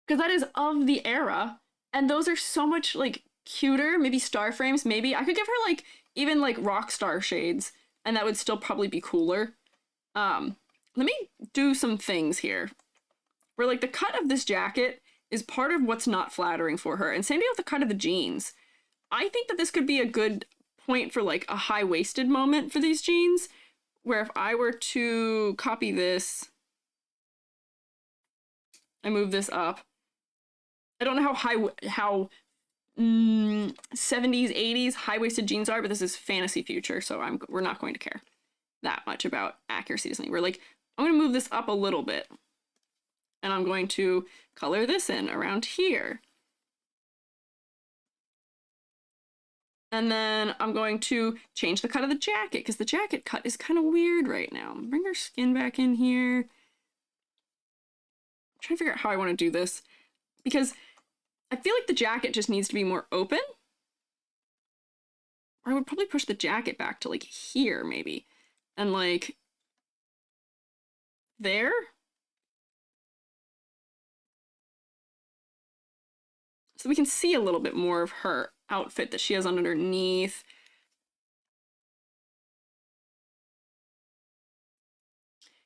Because that is of the era, and those are so much like cuter. Maybe star frames, maybe. I could give her like even like rock star shades, and that would still probably be cooler. Let me do some things here. Where like the cut of this jacket is part of what's not flattering for her. And same deal with the cut of the jeans. I think that this could be a good point for like a high-waisted moment for these jeans, where if I were to copy this, I move this up. I don't know how 70s, 80s high-waisted jeans are, but this is fantasy future, so we're not going to care that much about accuracy to something. We're like, I'm going to move this up a little bit, and I'm going to color this in around here. And then I'm going to change the cut of the jacket, because the jacket cut is kind of weird right now. Bring her skin back in here. I'm trying to figure out how I want to do this, because I feel like the jacket just needs to be more open. Or I would probably push the jacket back to like here, maybe. And like there. So we can see a little bit more of her outfit that she has underneath.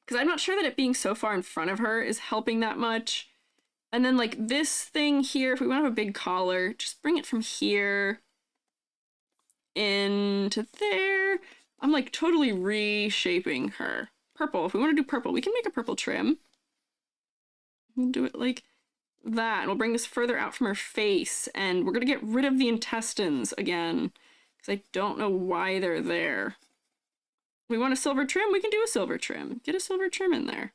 Because I'm not sure that it being so far in front of her is helping that much. And then like this thing here, if we want to have a big collar, just bring it from here into there. I'm like totally reshaping her. Purple, if we want to do purple, we can make a purple trim. We'll do it like that. And we'll bring this further out from her face. And we're going to get rid of the intestines again, because I don't know why they're there. We want a silver trim, we can do a silver trim. Get a silver trim in there.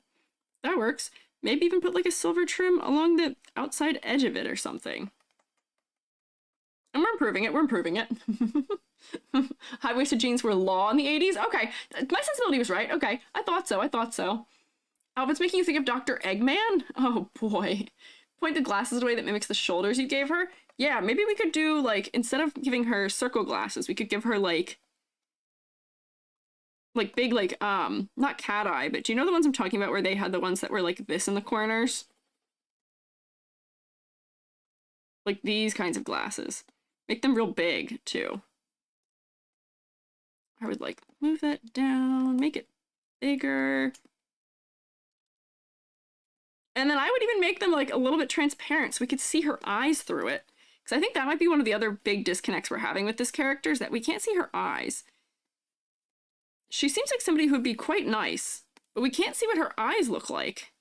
That works. Maybe even put like a silver trim along the outside edge of it or something. And we're improving it, we're improving it. High-waisted jeans were law in the 80s? Okay, my sensibility was right. Okay, I thought so, I thought so. Outfit's making you think of Dr. Eggman? Oh boy. Point the glasses away that mimics the shoulders you gave her? Yeah, maybe we could do like, instead of giving her circle glasses, we could give her like big, like, not cat eye, but do you know the ones I'm talking about where they had the ones that were like this in the corners? Like these kinds of glasses. Make them real big, too. I would like move that down, make it bigger. And then I would even make them like a little bit transparent so we could see her eyes through it. Because I think that might be one of the other big disconnects we're having with this character, is that we can't see her eyes. She seems like somebody who would be quite nice, but we can't see what her eyes look like.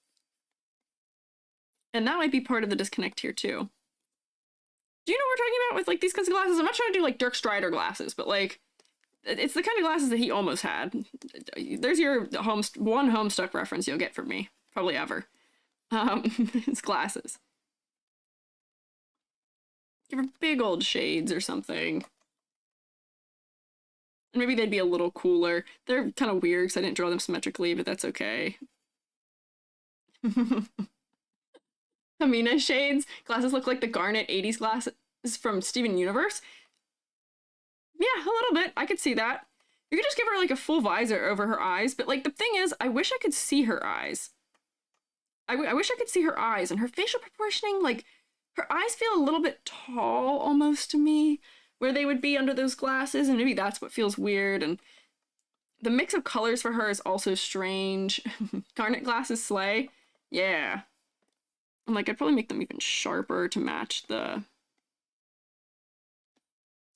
And that might be part of the disconnect here, too. Do you know what we're talking about with, like, these kinds of glasses? I'm not trying to do, like, Dirk Strider glasses, but, like, it's the kind of glasses that he almost had. There's your one Homestuck reference you'll get from me. Probably ever. His glasses. Give her big old shades or something. And maybe they'd be a little cooler. They're kind of weird because I didn't draw them symmetrically, but that's okay. Amina shades. Glasses look like the Garnet 80s glasses from Steven Universe. Yeah, a little bit. I could see that. You could just give her like a full visor over her eyes, but like the thing is, I wish I could see her eyes. I wish I could see her eyes and her facial proportioning. Like, her eyes feel a little bit tall almost to me, where they would be under those glasses, and maybe that's what feels weird, and the mix of colors for her is also strange. Garnet glasses slay. Yeah. I'm like, I'd probably make them even sharper to match the...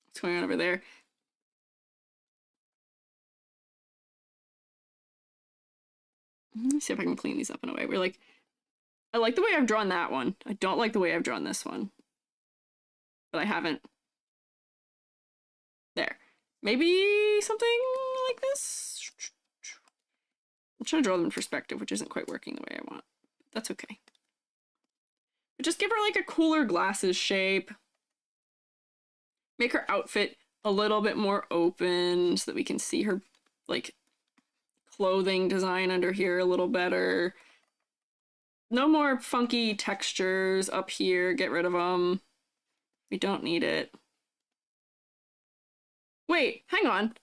what's going on over there. Let me see if I can clean these up in a way. We're like, I like the way I've drawn that one. I don't like the way I've drawn this one. But I haven't. There. Maybe something like this? I'm trying to draw them in perspective, which isn't quite working the way I want. That's okay. But just give her like a cooler glasses shape. Make her outfit a little bit more open so that we can see her like clothing design under here a little better. No more funky textures up here. Get rid of them. We don't need it. Wait, hang on.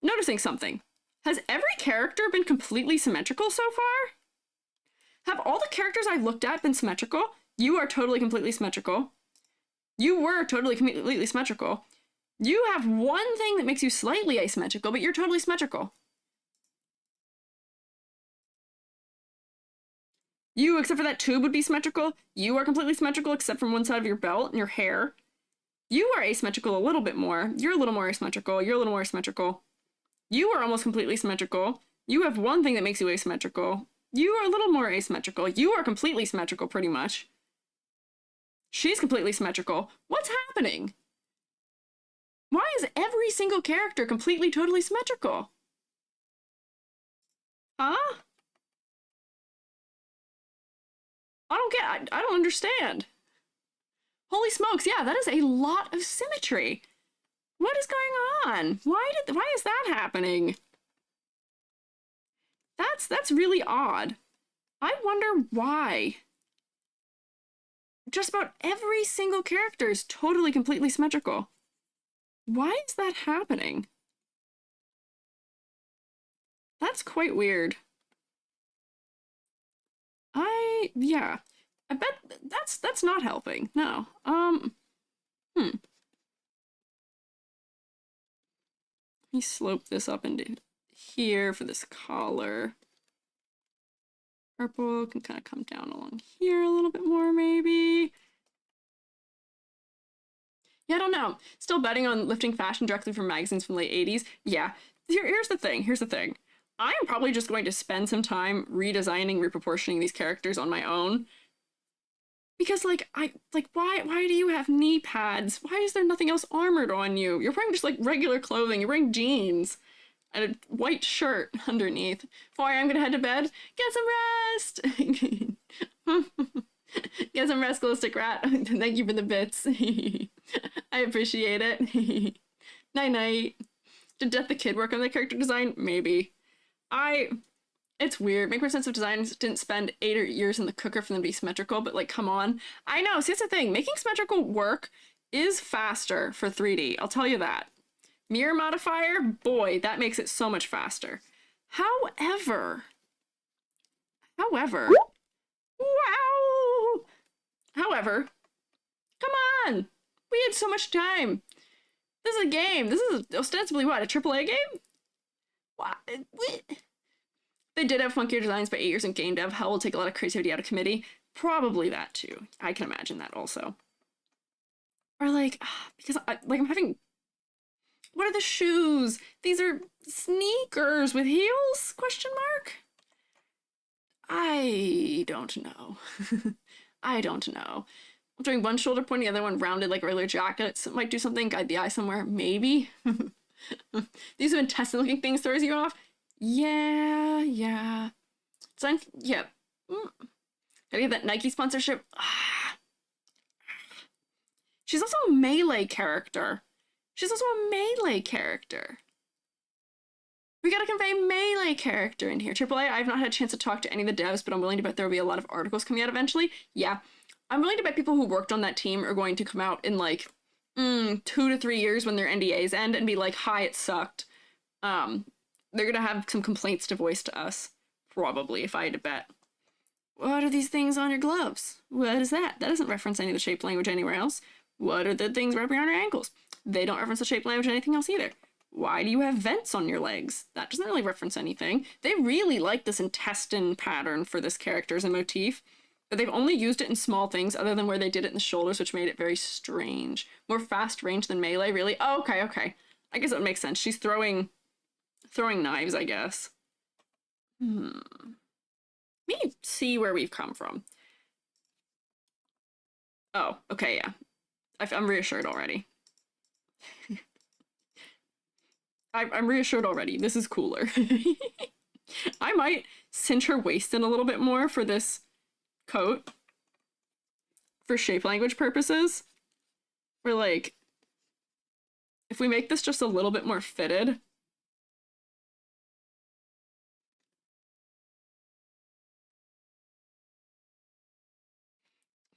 Noticing something. Has every character been completely symmetrical so far? Have all the characters I've looked at been symmetrical? You are totally completely symmetrical. You were totally completely symmetrical. You have one thing that makes you slightly asymmetrical, but you're totally symmetrical. You, except for that tube, would be symmetrical. You are completely symmetrical except from one side of your belt and your hair. You are asymmetrical a little bit more. You're a little more asymmetrical. You're a little more asymmetrical. You are almost completely symmetrical. You have one thing that makes you asymmetrical. You are a little more asymmetrical. You are completely symmetrical, pretty much. She's completely symmetrical. What's happening? Why is every single character completely, totally symmetrical? Huh? I don't understand. Holy smokes, yeah, that is a lot of symmetry. What is going on? Why is that happening? That's really odd. I wonder why. Just about every single character is totally, completely symmetrical. Why is that happening? That's quite weird. Yeah. I bet that's not helping. No. Let me slope this up into here for this collar. Purple can kind of come down along here a little bit more, maybe. Yeah, I don't know. Still betting on lifting fashion directly from magazines from the late 80s. Yeah. Here's the thing. I am probably just going to spend some time redesigning, reproportioning these characters on my own. Because, why do you have knee pads? Why is there nothing else armored on you? You're wearing just, regular clothing. You're wearing jeans and a white shirt underneath. Boy, I'm gonna head to bed. Get some rest! Get some rest, Glowstick Rat. Thank you for the bits. I appreciate it. Night-night. Did Death the Kid work on the character design? Maybe. It's weird. Make more sense if designs didn't spend 8 years in the cooker for them to be symmetrical, but come on. I know, see, that's the thing. Making symmetrical work is faster for 3D, I'll tell you that. Mirror modifier, boy, that makes it so much faster. However, wow! However, come on! We had so much time. This is a game. This is ostensibly what, a AAA game? What? They did have funkier designs, but 8 years in game dev. Hell will take a lot of creativity out of committee. Probably that too. I can imagine that also. Or because I'm having. What are the shoes? These are sneakers with heels? Question mark. I don't know. I don't know. I'm doing one shoulder point, the other one rounded like a regular jacket. So it might do something. Guide the eye somewhere. Maybe. These are intestine looking things throws you off. Yeah. So yeah. Gotta get that Nike sponsorship. She's also a melee character. We gotta convey melee character in here. AAA, I've not had a chance to talk to any of the devs, but I'm willing to bet there will be a lot of articles coming out eventually. Yeah. I'm willing to bet people who worked on that team are going to come out in 2 to 3 years when their NDAs end and be like, hi, it sucked. They're gonna have some complaints to voice to us. Probably, if I had to bet. What are these things on your gloves? What is that? That doesn't reference any of the shape language anywhere else. What are the things wrapping around your ankles? They don't reference the shape language or anything else either. Why do you have vents on your legs? That doesn't really reference anything. They really like this intestine pattern for this character as a motif, but they've only used it in small things other than where they did it in the shoulders, which made it very strange. More fast range than melee, really? Oh, okay. I guess it would make sense. She's throwing knives, I guess. Let me see where we've come from. Oh, okay, yeah. I'm reassured already. I'm reassured already. This is cooler. I might cinch her waist in a little bit more for this coat. For shape language purposes. We're if we make this just a little bit more fitted.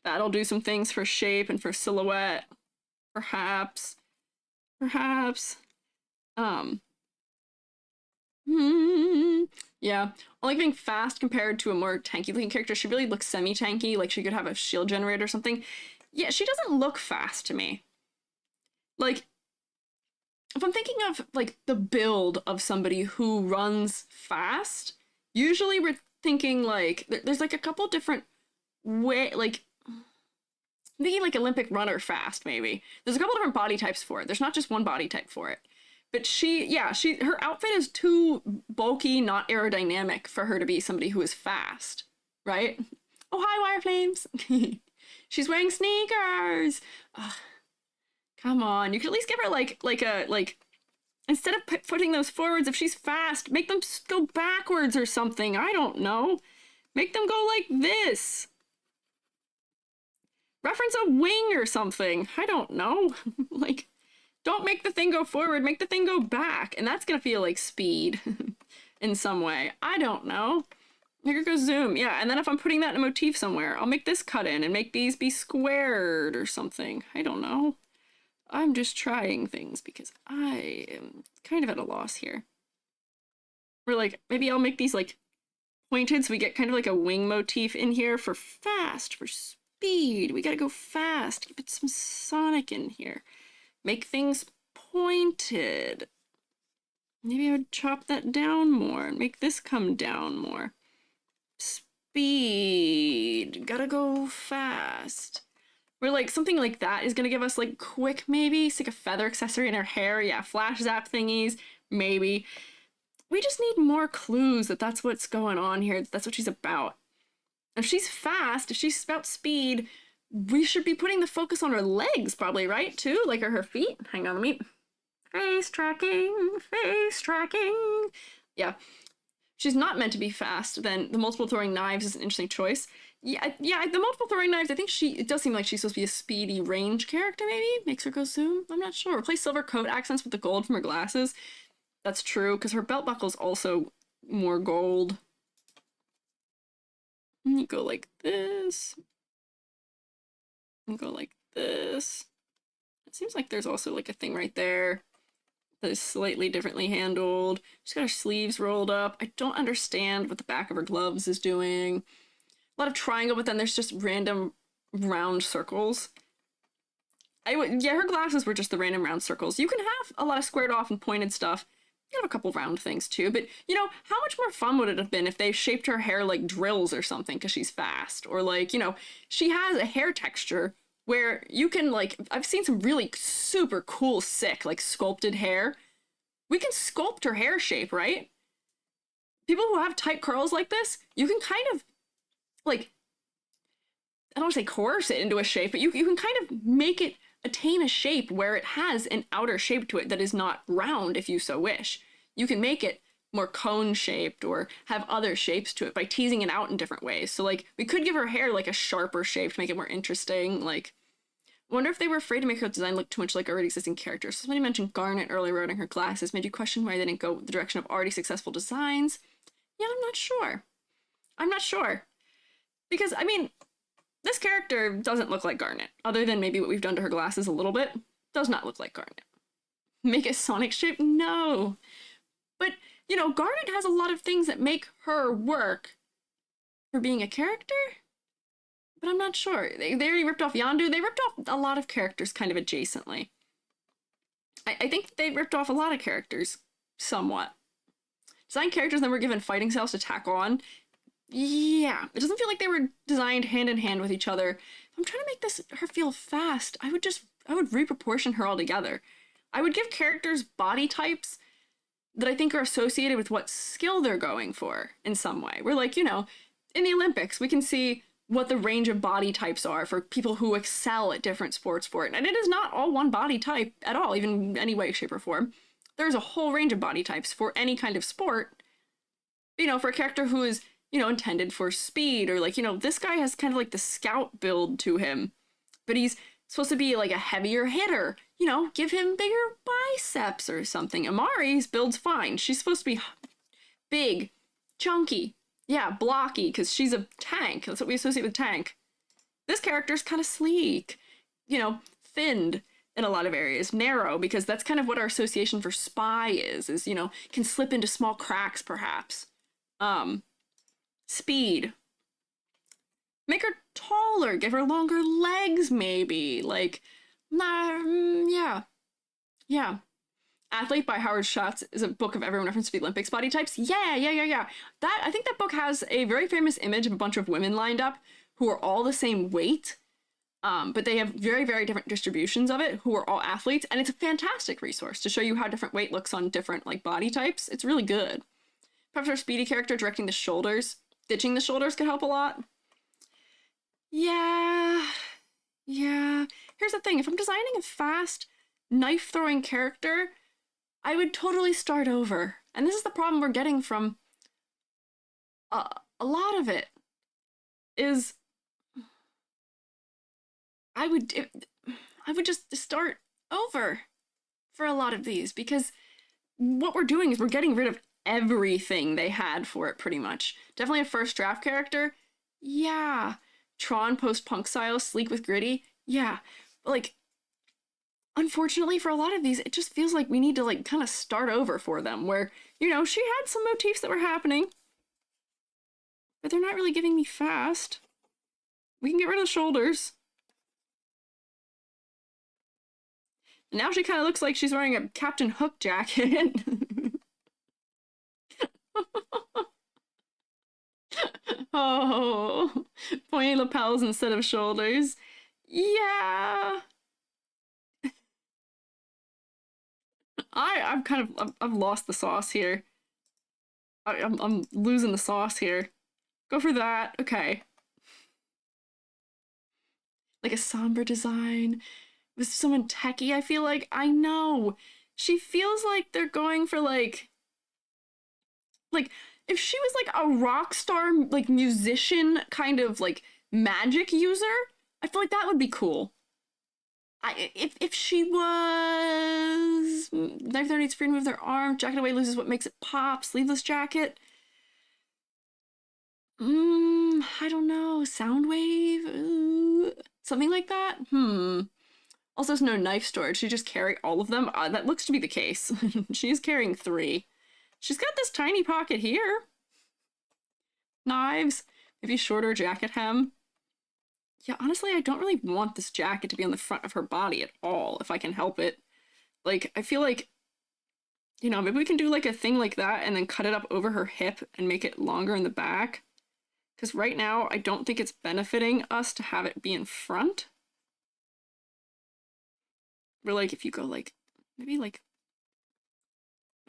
That'll do some things for shape and for silhouette. Perhaps. Yeah. Only being fast compared to a more tanky looking character. She really looks semi-tanky, like she could have a shield generator or something. Yeah, she doesn't look fast to me. If I'm thinking of, the build of somebody who runs fast, usually we're thinking, there's, a couple different I'm thinking Olympic runner fast, maybe. There's a couple different body types for it. There's not just one body type for it. But her outfit is too bulky, not aerodynamic for her to be somebody who is fast, right? Oh, hi, Wire Flames! She's wearing sneakers. Ugh. Come on, you could at least give her like instead of putting those forwards, if she's fast, make them go backwards or something. I don't know. Make them go like this. Reference a wing or something. I don't know. Like, don't make the thing go forward, make the thing go back. And that's gonna feel like speed in some way. I don't know. Here we go, zoom. Yeah, and then if I'm putting that in a motif somewhere, I'll make this cut in and make these be squared or something. I don't know. I'm just trying things because I am kind of at a loss here. Or like, maybe I'll make these like pointed so we get kind of like a wing motif in here for fast, for speed. We gotta go fast. Keep it some Sonic in here. Make things pointed. Maybe I would chop that down more and make this come down more. Speed. Gotta go fast. Or like something like that is gonna give us like quick maybe. Stick a feather accessory in her hair. Yeah, flash zap thingies. Maybe. We just need more clues that that's what's going on here. That's what she's about. If she's fast, if she's about speed, we should be putting the focus on her legs probably, right? Too, like her feet. Hang on, let me... Face tracking, face tracking. Yeah. She's not meant to be fast, then the multiple throwing knives is an interesting choice. Yeah, the multiple throwing knives, I think it does seem like she's supposed to be a speedy range character, maybe? Makes her go zoom? I'm not sure. Replace silver coat accents with the gold from her glasses. That's true, because her belt buckle's also more gold. And you go like this. And go like this. It seems like there's also like a thing right there that is slightly differently handled. She's got her sleeves rolled up. I don't understand what the back of her gloves is doing. A lot of triangle, but then there's just random round circles. Yeah, her glasses were just the random round circles. You can have a lot of squared off and pointed stuff. You have a couple round things too, but you know, how much more fun would it have been if they shaped her hair like drills or something because she's fast? Or like, you know, she has a hair texture where you can like, I've seen some really super cool, sick, like sculpted hair. We can sculpt her hair shape, right? People who have tight curls like this, you can kind of like, I don't want to say coerce it into a shape, but you can kind of make it attain a shape where it has an outer shape to it that is not round if you so wish. You can make it more cone shaped or have other shapes to it by teasing it out in different ways. So like we could give her hair like a sharper shape to make it more interesting. Like, I wonder if they were afraid to make her design look too much like already existing characters. So somebody mentioned Garnet earlier regarding her glasses, made you question why they didn't go the direction of already successful designs. Yeah, I'm not sure. I'm not sure. Because, I mean, this character doesn't look like Garnet, other than maybe what we've done to her glasses a little bit. Does not look like Garnet. Make a Sonic shape? No. But, you know, Garnet has a lot of things that make her work for being a character, but I'm not sure. They already ripped off Yondu. They ripped off a lot of characters kind of adjacently. I think they ripped off a lot of characters, somewhat. Designed characters then were given fighting styles to tack on. Yeah, it doesn't feel like they were designed hand in hand with each other. If I'm trying to make her feel fast, I would reproportion her altogether. I would give characters body types that I think are associated with what skill they're going for in some way. We're like, you know, in the Olympics, we can see what the range of body types are for people who excel at different sports for it. And it is not all one body type at all, even in any way, shape, or form. There's a whole range of body types for any kind of sport. You know, for a character who is, you know, intended for speed, or like, you know, this guy has kind of like the scout build to him, but he's supposed to be like a heavier hitter. You know, give him bigger biceps or something. Amari's build's fine. She's supposed to be big, chunky, yeah, blocky, because she's a tank. That's what we associate with tank. This character's kind of sleek, you know, thinned in a lot of areas, narrow, because that's kind of what our association for spy is, you know, can slip into small cracks perhaps. Speed. Make her taller, give her longer legs maybe, like, yeah. Athlete by Howard Schultz is a book of everyone referenced to the Olympics body types. Yeah. I think that book has a very famous image of a bunch of women lined up who are all the same weight, but they have very, very different distributions of it, who are all athletes, and it's a fantastic resource to show you how different weight looks on different, like, body types. It's really good. Perhaps our speedy character directing the shoulders. Ditching the shoulders could help a lot. Yeah. Yeah. Here's the thing. If I'm designing a fast, knife-throwing character, I would totally start over. And this is the problem we're getting from a lot of it is I would just start over for a lot of these because what we're doing is we're getting rid of everything they had for it pretty much. Definitely a first draft character. Yeah. Tron post-punk style, sleek with gritty. Yeah. But like unfortunately for a lot of these, it just feels like we need to like kind of start over for them where, you know, she had some motifs that were happening, but they're not really giving me fast. We can get rid of the shoulders. Now she kind of looks like she's wearing a Captain Hook jacket. Oh, pointy lapels instead of shoulders. Yeah. I've lost the sauce here. I'm losing the sauce here. Go for that. Okay. Like a somber design with someone techie, I feel like. I know. She feels like they're going for like if she was like a rock star, like musician kind of like magic user, I feel like that would be cool. If she was knife there needs free to move their arm, jacket away loses what makes it pop, sleeveless jacket. I don't know, Soundwave, something like that. Also, there's no knife storage. She just carry all of them. That looks to be the case. She's carrying 3. She's got this tiny pocket here. Knives, maybe shorter jacket hem. Yeah, honestly, I don't really want this jacket to be on the front of her body at all, if I can help it. Like, I feel like, you know, maybe we can do like a thing like that and then cut it up over her hip and make it longer in the back. Because right now, I don't think it's benefiting us to have it be in front. Where like, if you go like, maybe like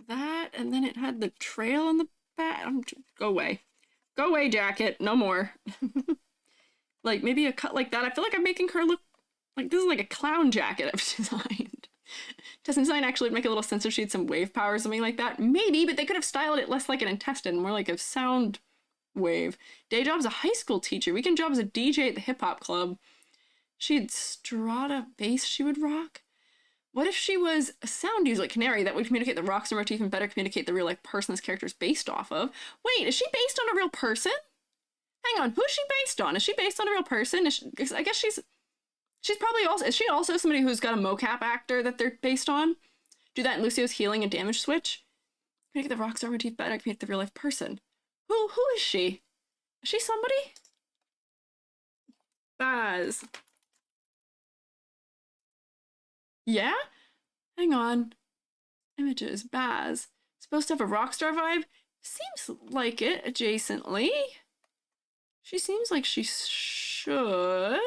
that, and then it had the trail in the back. Go away. Go away, jacket. No more. Like, maybe a cut like that. I feel like I'm making her look like this is like a clown jacket I've designed. Doesn't design actually make a little sense if she had some wave power or something like that? Maybe, but they could have styled it less like an intestine, more like a sound wave. Day job's a high school teacher. Weekend job as a DJ at the hip hop club. She had Strata bass she would rock. What if she was a sound user like Canary that would communicate the rockstar motif and better communicate the real life person this character is based off of? Wait, is she based on a real person? Hang on, who's she based on? Is she based on a real person? I guess she's probably also, is she also somebody who's got a mocap actor that they're based on? Do that in Lucio's healing and damage switch? Make the rockstar motif better, communicate the real life person. Who is she? Is she somebody? Baz. Yeah? Hang on. Images, Baz. Supposed to have a rockstar vibe? Seems like it, adjacently. She seems like she should.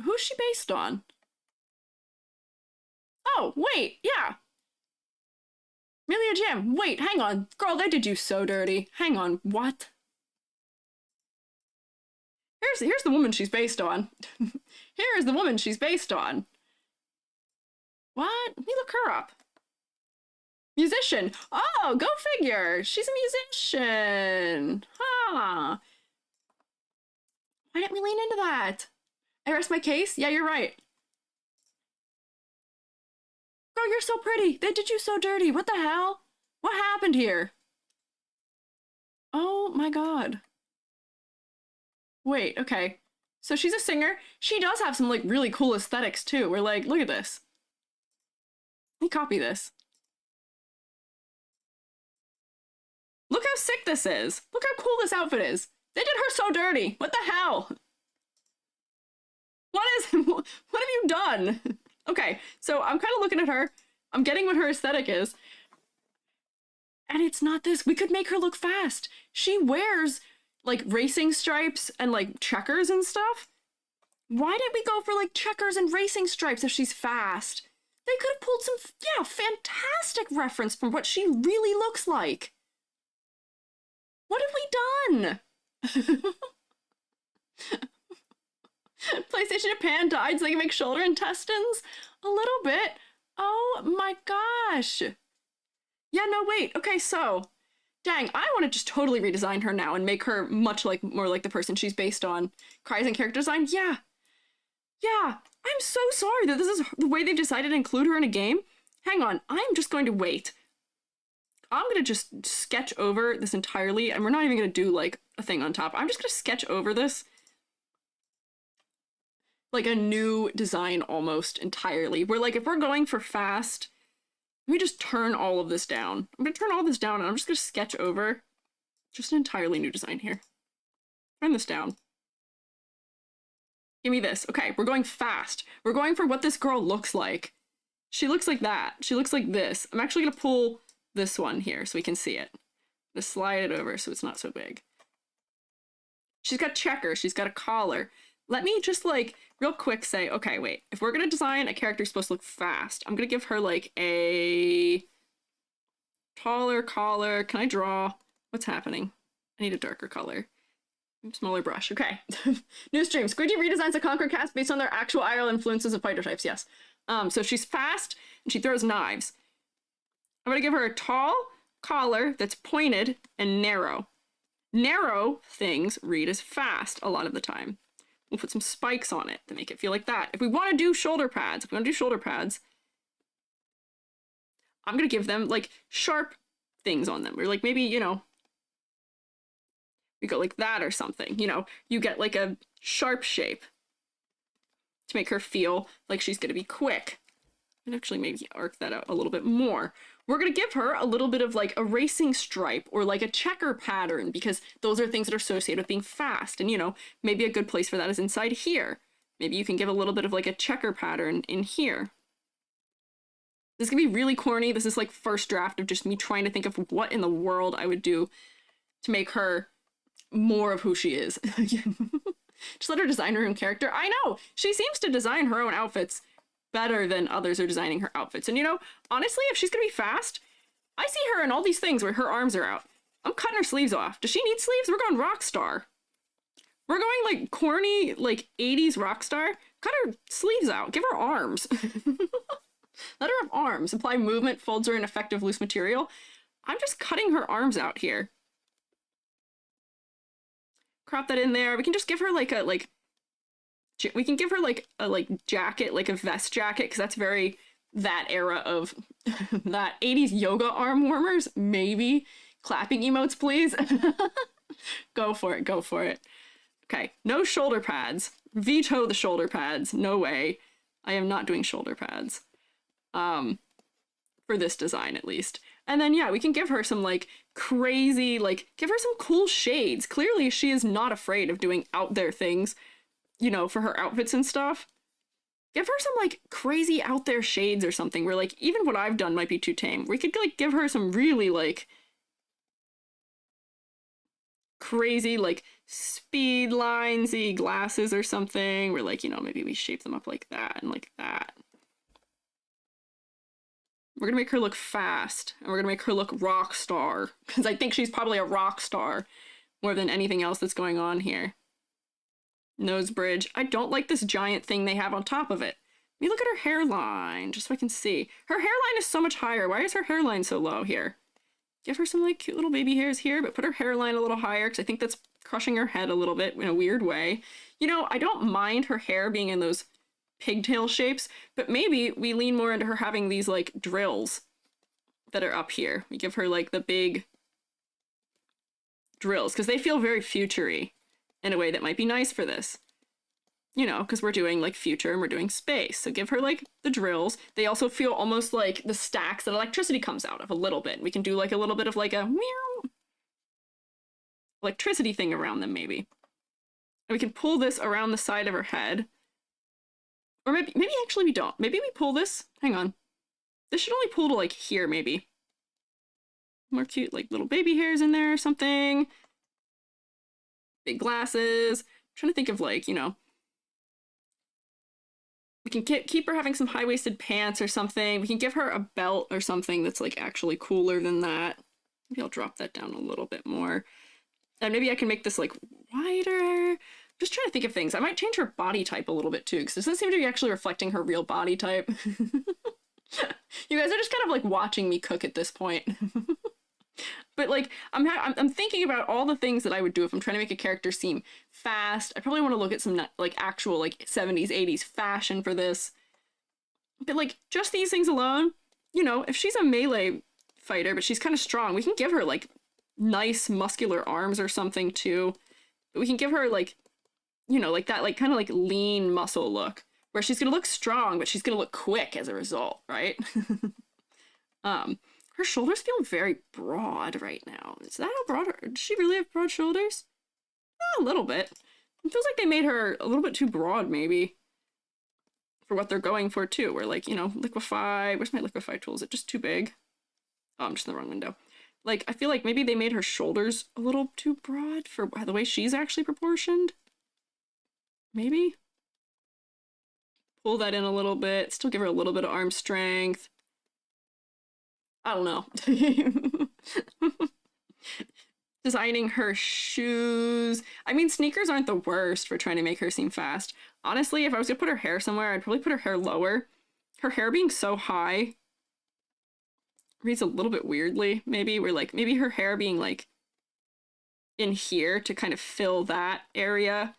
Who's she based on? Oh, wait, yeah. Amelia Jam. Wait, hang on. Girl, they did you so dirty. Hang on, what? Here's the woman she's based on. Here is the woman she's based on. What? Let me look her up. Musician. Oh, go figure. She's a musician. Huh. Why didn't we lean into that? I rest my case? Yeah, you're right. Girl, you're so pretty. They did you so dirty. What the hell? What happened here? Oh my god. Wait, okay. So she's a singer. She does have some like really cool aesthetics too. We're like, look at this. Let me copy this. Look how sick this is. Look how cool this outfit is. They did her so dirty. What the hell? What have you done? Okay, so I'm kind of looking at her. I'm getting what her aesthetic is. And it's not this. We could make her look fast. She wears like racing stripes and like checkers and stuff. Why did we go for like checkers and racing stripes if she's fast? They could have pulled some, yeah, fantastic reference from what she really looks like. What have we done? PlayStation Japan died so they can make shoulder intestines? A little bit. Oh my gosh. Yeah, no, wait. Okay, so, dang, I want to just totally redesign her now and make her much like more like the person she's based on. Cries and character design? Yeah. Yeah. I'm so sorry that this is the way they've decided to include her in a game. Hang on, I'm just going to wait. I'm going to just sketch over this entirely, and we're not even going to do, like, a thing on top. I'm just going to sketch over this. Like a new design almost entirely. Where, like, if we're going for fast, let me just turn all of this down. I'm going to turn all this down, and I'm just going to sketch over just an entirely new design here. Turn this down. Give me this. Okay, we're going fast. We're going for what this girl looks like. She looks like that. She looks like this. I'm actually going to pull this one here so we can see it. Just slide it over so it's not so big. She's got checkers. She's got a collar. Let me just, like, real quick say, okay, wait. If we're going to design a character who's supposed to look fast, I'm going to give her, like, a taller collar. Can I draw? What's happening? I need a darker color. Smaller brush. Okay. New stream. Squiiji redesigns the Concord cast based on their actual IRL influences of fighter types. Yes. So she's fast and she throws knives. I'm going to give her a tall collar that's pointed and narrow. Narrow things read as fast a lot of the time. We'll put some spikes on it to make it feel like that. If we want to do shoulder pads, I'm going to give them, like, sharp things on them. Or, like, maybe, you know, we go like that or something. You know, you get, like, a sharp shape to make her feel like she's going to be quick. And actually maybe arc that out a little bit more. We're going to give her a little bit of, like, a racing stripe or, like, a checker pattern, because those are things that are associated with being fast. And, you know, maybe a good place for that is inside here. Maybe you can give a little bit of, like, a checker pattern in here. This can be really corny. This is, like, first draft of just me trying to think of what in the world I would do to make her more of who she is. Just let her design her own character. I know! She seems to design her own outfits better than others are designing her outfits. And, you know, honestly, if she's gonna be fast, I see her in all these things where her arms are out. I'm cutting her sleeves off. Does she need sleeves? We're going rock star. We're going, like, corny, like, 80s rock star. Cut her sleeves out. Give her arms. Let her have arms. Apply movement, folds her in effective loose material. I'm just cutting her arms out here. Crop that in there. We can just give her, like, a, like, we can give her, like, a, like, jacket, like a vest jacket, because that's very that era of that 80s yoga arm warmers. Maybe. Clapping emotes, please. Go for it. Go for it. Okay. No shoulder pads. Veto the shoulder pads. No way. I am not doing shoulder pads. For this design, at least. And then, yeah, we can give her some, like, crazy, like, give her some cool shades. Clearly, she is not afraid of doing out there things, you know, for her outfits and stuff. Give her some, like, crazy out there shades or something where, like, even what I've done might be too tame. We could, like, give her some really, like, crazy, like, speed linesy glasses or something where, like, you know, maybe we shape them up like that and like that. We're gonna make her look fast, and we're gonna make her look rock star, because I think she's probably a rock star more than anything else that's going on here. Nose bridge. I don't like this giant thing they have on top of it. Let me look at her hairline, just so I can see. Her hairline is so much higher. Why is her hairline so low here? Give her some, like, cute little baby hairs here, but put her hairline a little higher, because I think that's crushing her head a little bit in a weird way. You know, I don't mind her hair being in those pigtail shapes, but maybe we lean more into her having these, like, drills that are up here. We give her, like, the big drills, because they feel very future-y in a way that might be nice for this. You know, because we're doing, like, future and we're doing space. So give her, like, the drills. They also feel almost like the stacks that electricity comes out of a little bit. We can do, like, a little bit of, like, a meow electricity thing around them, maybe. And we can pull this around the side of her head. Or maybe actually we don't. Maybe we pull this. Hang on. This should only pull to, like, here, maybe. More cute, like, little baby hairs in there or something. Big glasses. I'm trying to think of, like, you know. We can keep her having some high-waisted pants or something. We can give her a belt or something that's, like, actually cooler than that. Maybe I'll drop that down a little bit more. And maybe I can make this, like, wider. Just trying to think of things. I might change her body type a little bit too, because this doesn't seem to be actually reflecting her real body type. You guys are just kind of like watching me cook at this point. But like, I'm thinking about all the things that I would do if I'm trying to make a character seem fast. I probably want to look at some like actual like 70s, 80s fashion for this. But like, just these things alone, you know, if she's a melee fighter, but she's kind of strong, we can give her like nice muscular arms or something too. But we can give her like, you know, like that, like kind of like lean muscle look, where she's gonna look strong, but she's gonna look quick as a result, right? Her shoulders feel very broad right now. Is that how broad? Does she really have broad shoulders? A little bit. It feels like they made her a little bit too broad, maybe, for what they're going for too. Where like, you know, liquefy. Where's my liquefy tool? Is it just too big? Oh, I'm just in the wrong window. Like, I feel like maybe they made her shoulders a little too broad for the way she's actually proportioned. Maybe? Pull that in a little bit. Still give her a little bit of arm strength. I don't know. Designing her shoes. I mean, sneakers aren't the worst for trying to make her seem fast. Honestly, if I was gonna put her hair somewhere, I'd probably put her hair lower. Her hair being so high reads a little bit weirdly, maybe. Where like, maybe her hair being like in here to kind of fill that area.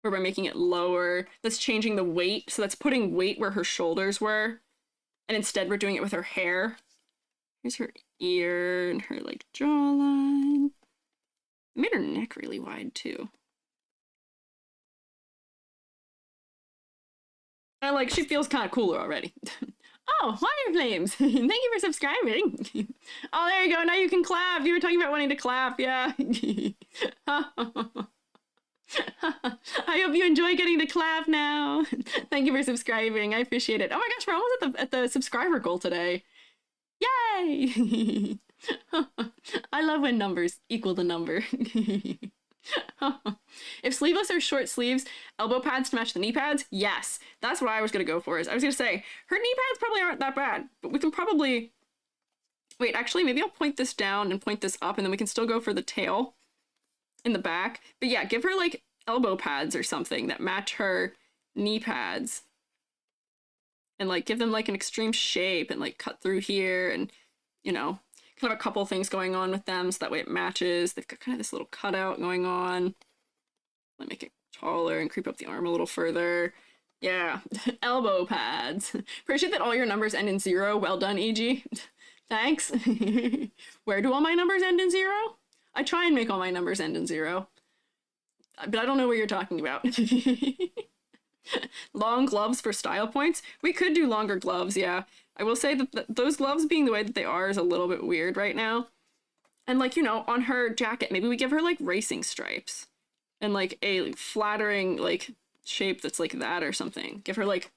Or by making it lower, that's changing the weight. So that's putting weight where her shoulders were. And instead we're doing it with her hair. Here's her ear and her like jawline. I made her neck really wide too. I like, she feels kind of cooler already. Oh, Fire Flames! Thank you for subscribing. Oh, there you go. Now you can clap. You were talking about wanting to clap. Yeah. I hope you enjoy getting to clap now. Thank you for subscribing. I appreciate it. Oh my gosh, we're almost at the subscriber goal today. Yay! I love when numbers equal the number. If sleeveless or short sleeves, elbow pads to match the knee pads, yes. That's what I was going to go for. I was going to say, her knee pads probably aren't that bad, but we can probably... Wait, actually, maybe I'll point this down and point this up, and then we can still go for the tail in the back. But yeah, give her like elbow pads or something that match her knee pads. And like give them like an extreme shape and like cut through here and, you know, kind of a couple things going on with them so that way it matches. They've got kind of this little cutout going on. Let me make it taller and creep up the arm a little further. Yeah, elbow pads. Appreciate that all your numbers end in 0. Well done, EG. Thanks. Where do all my numbers end in 0? I try and make all my numbers end in 0. But I don't know what you're talking about. Long gloves for style points? We could do longer gloves, yeah. I will say that those gloves being the way that they are is a little bit weird right now. And like, you know, on her jacket, maybe we give her like racing stripes. And like a flattering like shape that's like that or something. Give her like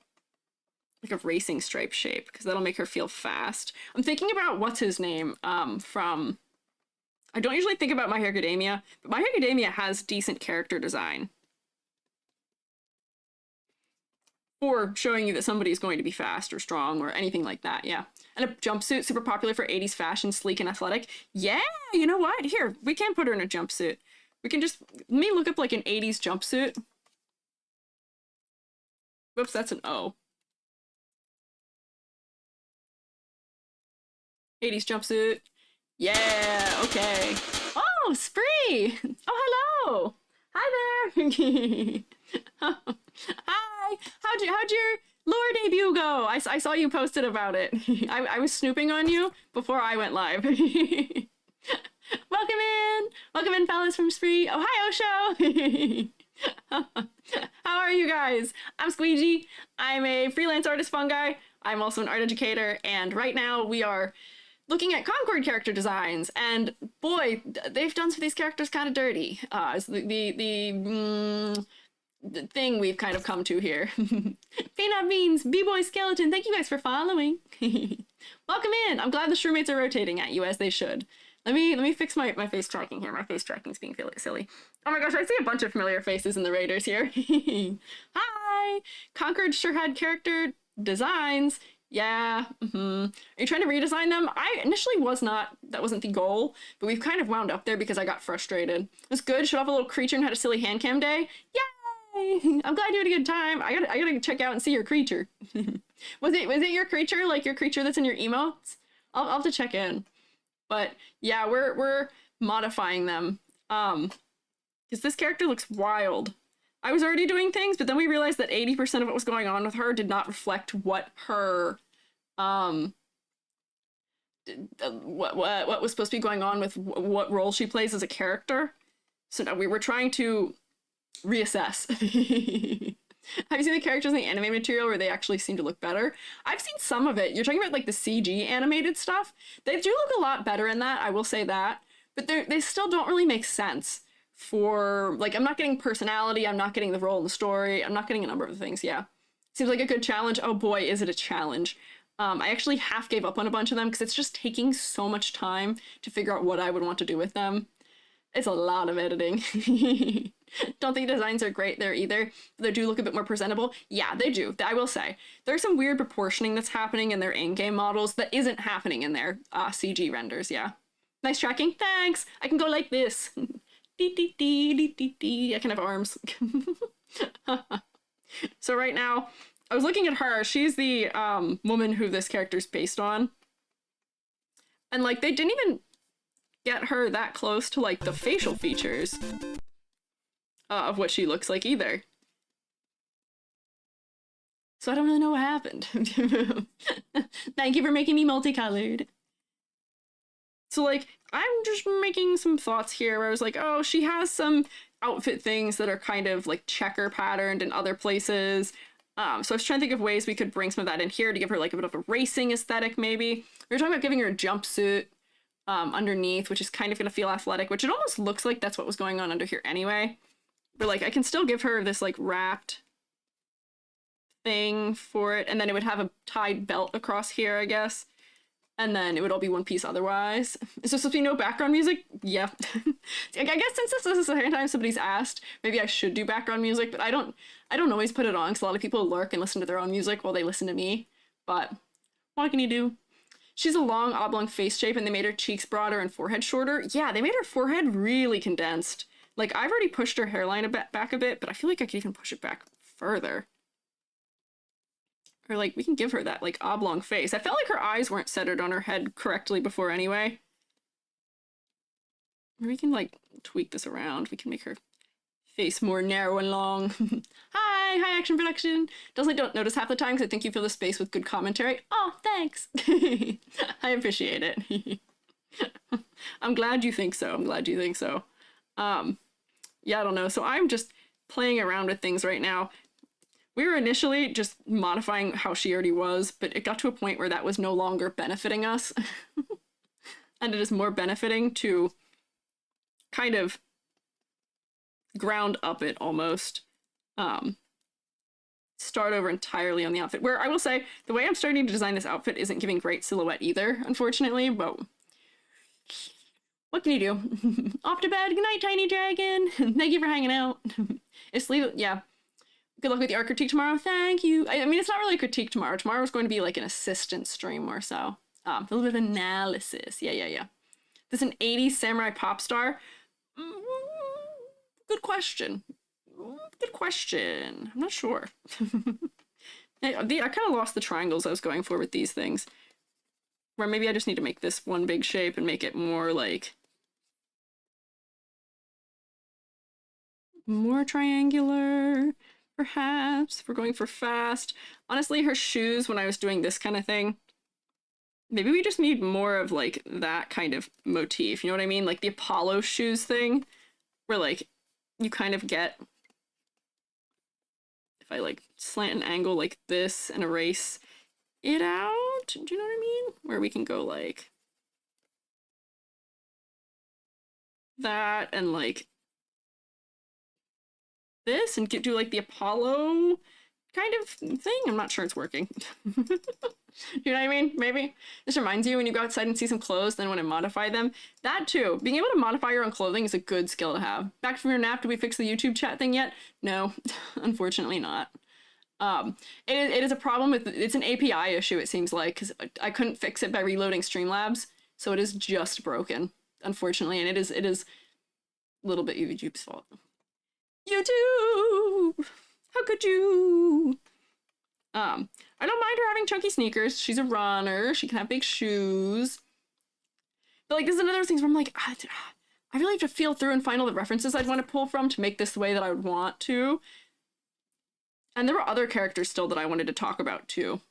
a racing stripe shape, because that'll make her feel fast. I'm thinking about what's his name from... I don't usually think about My Hero Academia, but My Hero Academia has decent character design. Or showing you that somebody's going to be fast or strong or anything like that, yeah. And a jumpsuit, super popular for 80s fashion, sleek and athletic. Yeah, you know what? Here, we can put her in a jumpsuit. We can just, let me look up like an 80s jumpsuit. Whoops, that's an O. 80s jumpsuit. Yeah, okay. Oh, Spree! Oh, hello! Hi there! Hi! How'd your lore debut go? I saw you posted about it. I was snooping on you before I went live. Welcome in! Welcome in, fellas from Spree. Oh, hi, Osho! How are you guys? I'm Squiiji. I'm a freelance artist fungi. I'm also an art educator, and right now we are looking at Concord character designs, and boy, they've done some of these characters kind of dirty. It's the thing we've kind of come to here. Peanut Beans, B-Boy Skeleton, thank you guys for following. Welcome in. I'm glad the SHROOMATEs are rotating at you, as they should. Let me fix my face tracking here. My face tracking's being silly. Oh my gosh, I see a bunch of familiar faces in the raiders here. Hi! Concord sure had character designs. Yeah. Are you trying to redesign them? I initially was not. That wasn't the goal, but we've kind of wound up there because I got frustrated. It's good. Showed off a little creature and had a silly hand cam day. Yay! I'm glad you had a good time. I gotta check out and see your creature. Was it your creature, like your creature that's in your emotes? I'll have to check in. But yeah, we're modifying them. Because this character looks wild. I was already doing things, but then we realized that 80% of what was going on with her did not reflect what her what was supposed to be going on with what role she plays as a character. So now we were trying to reassess. Have you seen the characters in the anime material where they actually seem to look better? I've seen some of it. You're talking about like the CG animated stuff. They do look a lot better in that, I will say that. But they still don't really make sense for, like, I'm not getting personality, I'm not getting the role in the story, I'm not getting a number of things, yeah. Seems like a good challenge. Oh boy, is it a challenge. I actually half gave up on a bunch of them because it's just taking so much time to figure out what I would want to do with them. It's a lot of editing. Don't think designs are great there either. They do look a bit more presentable. Yeah, they do. I will say. There's some weird proportioning that's happening in their in-game models that isn't happening in their CG renders, yeah. Nice tracking. Thanks! I can go like this. Dee dee dee dee dee dee. I can have arms. So right now, I was looking at her. She's the woman who this character's based on. And like, they didn't even get her that close to like the facial features of what she looks like either. So I don't really know what happened. Thank you for making me multicolored. So like, I'm just making some thoughts here where I was like, oh, she has some outfit things that are kind of like checker patterned in other places. So I was trying to think of ways we could bring some of that in here to give her like a bit of a racing aesthetic maybe. We were talking about giving her a jumpsuit underneath, which is kind of going to feel athletic, which it almost looks like that's what was going on under here anyway. But like, I can still give her this like wrapped thing for it, and then it would have a tied belt across here, I guess. And then it would all be one piece otherwise. Is there supposed to be no background music? Yeah. I guess since this is the second time somebody's asked, maybe I should do background music, but I don't always put it on because a lot of people lurk and listen to their own music while they listen to me. But what can you do? She's a long oblong face shape and they made her cheeks broader and forehead shorter. Yeah, they made her forehead really condensed. Like, I've already pushed her hairline back a bit, but I feel like I could even push it back further. Or, like, we can give her that, like, oblong face. I felt like her eyes weren't centered on her head correctly before anyway. Or we can, like, tweak this around. We can make her face more narrow and long. Hi Action Production! Don't notice half the time because I think you fill the space with good commentary. Oh, thanks! I appreciate it. I'm glad you think so. Yeah, I don't know. So I'm just playing around with things right now. We were initially just modifying how she already was, but it got to a point where that was no longer benefiting us. And it is more benefiting to kind of ground up it almost. Start over entirely on the outfit. Where I will say, the way I'm starting to design this outfit isn't giving great silhouette either, unfortunately, but what can you do? Off to bed. Good night, Tiny Dragon. Thank you for hanging out. Yeah. Good luck with the art critique tomorrow. Thank you. I mean, it's not really a critique tomorrow. Tomorrow's going to be like an assistant stream or so. A little bit of analysis. Yeah. This is an 80s samurai pop star. Good question. I'm not sure. I kind of lost the triangles I was going for with these things. Or maybe I just need to make this one big shape and make it more like... more triangular. Perhaps, if we're going for fast. Honestly, her shoes, when I was doing this kind of thing, maybe we just need more of, like, that kind of motif, you know what I mean? Like, the Apollo shoes thing, where, like, you kind of get, if I, like, slant an angle like this and erase it out, do you know what I mean? Where we can go, like, that and, like, this and do like the Apollo kind of thing. I'm not sure it's working. You know what I mean? Maybe. This reminds you when you go outside and see some clothes, then want to modify them. That too. Being able to modify your own clothing is a good skill to have. Back from your nap, did we fix the YouTube chat thing yet? No, unfortunately not. It is a problem with, it's an API issue, it seems like, because I couldn't fix it by reloading Streamlabs, so it is just broken, unfortunately, and it is a little bit YouTube's fault. YouTube! How could you? I don't mind her having chunky sneakers. She's a runner. She can have big shoes. But like, this is another thing where I'm like, I really have to feel through and find all the references I'd want to pull from to make this the way that I would want to. And there were other characters still that I wanted to talk about too,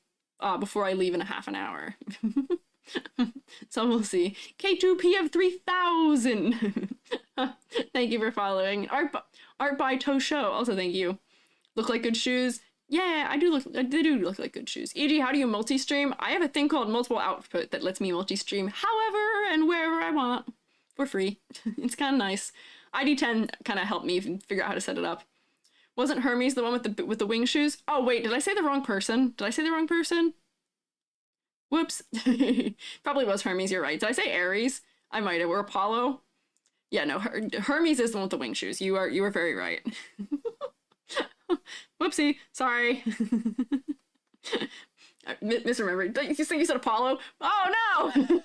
before I leave in a half an hour. So we'll see. K2P of 3000. Thank you for following. Art by Tosho. Also thank you. Look like good shoes. Yeah, I do look like good shoes. E.g., how do you multi-stream? I have a thing called multiple output that lets me multi-stream however and wherever I want for free. It's kind of nice. ID10 kind of helped me figure out how to set it up. Wasn't Hermes the one with the wing shoes? Oh wait, did I say the wrong person? Did I say the wrong person? Whoops. Probably was Hermes, you're right. Did I say Ares? I might have. Or Apollo? Yeah, no, Hermes is the one with the wing shoes. You are very right. Whoopsie, sorry. Misremembered. You think you said Apollo? Oh no!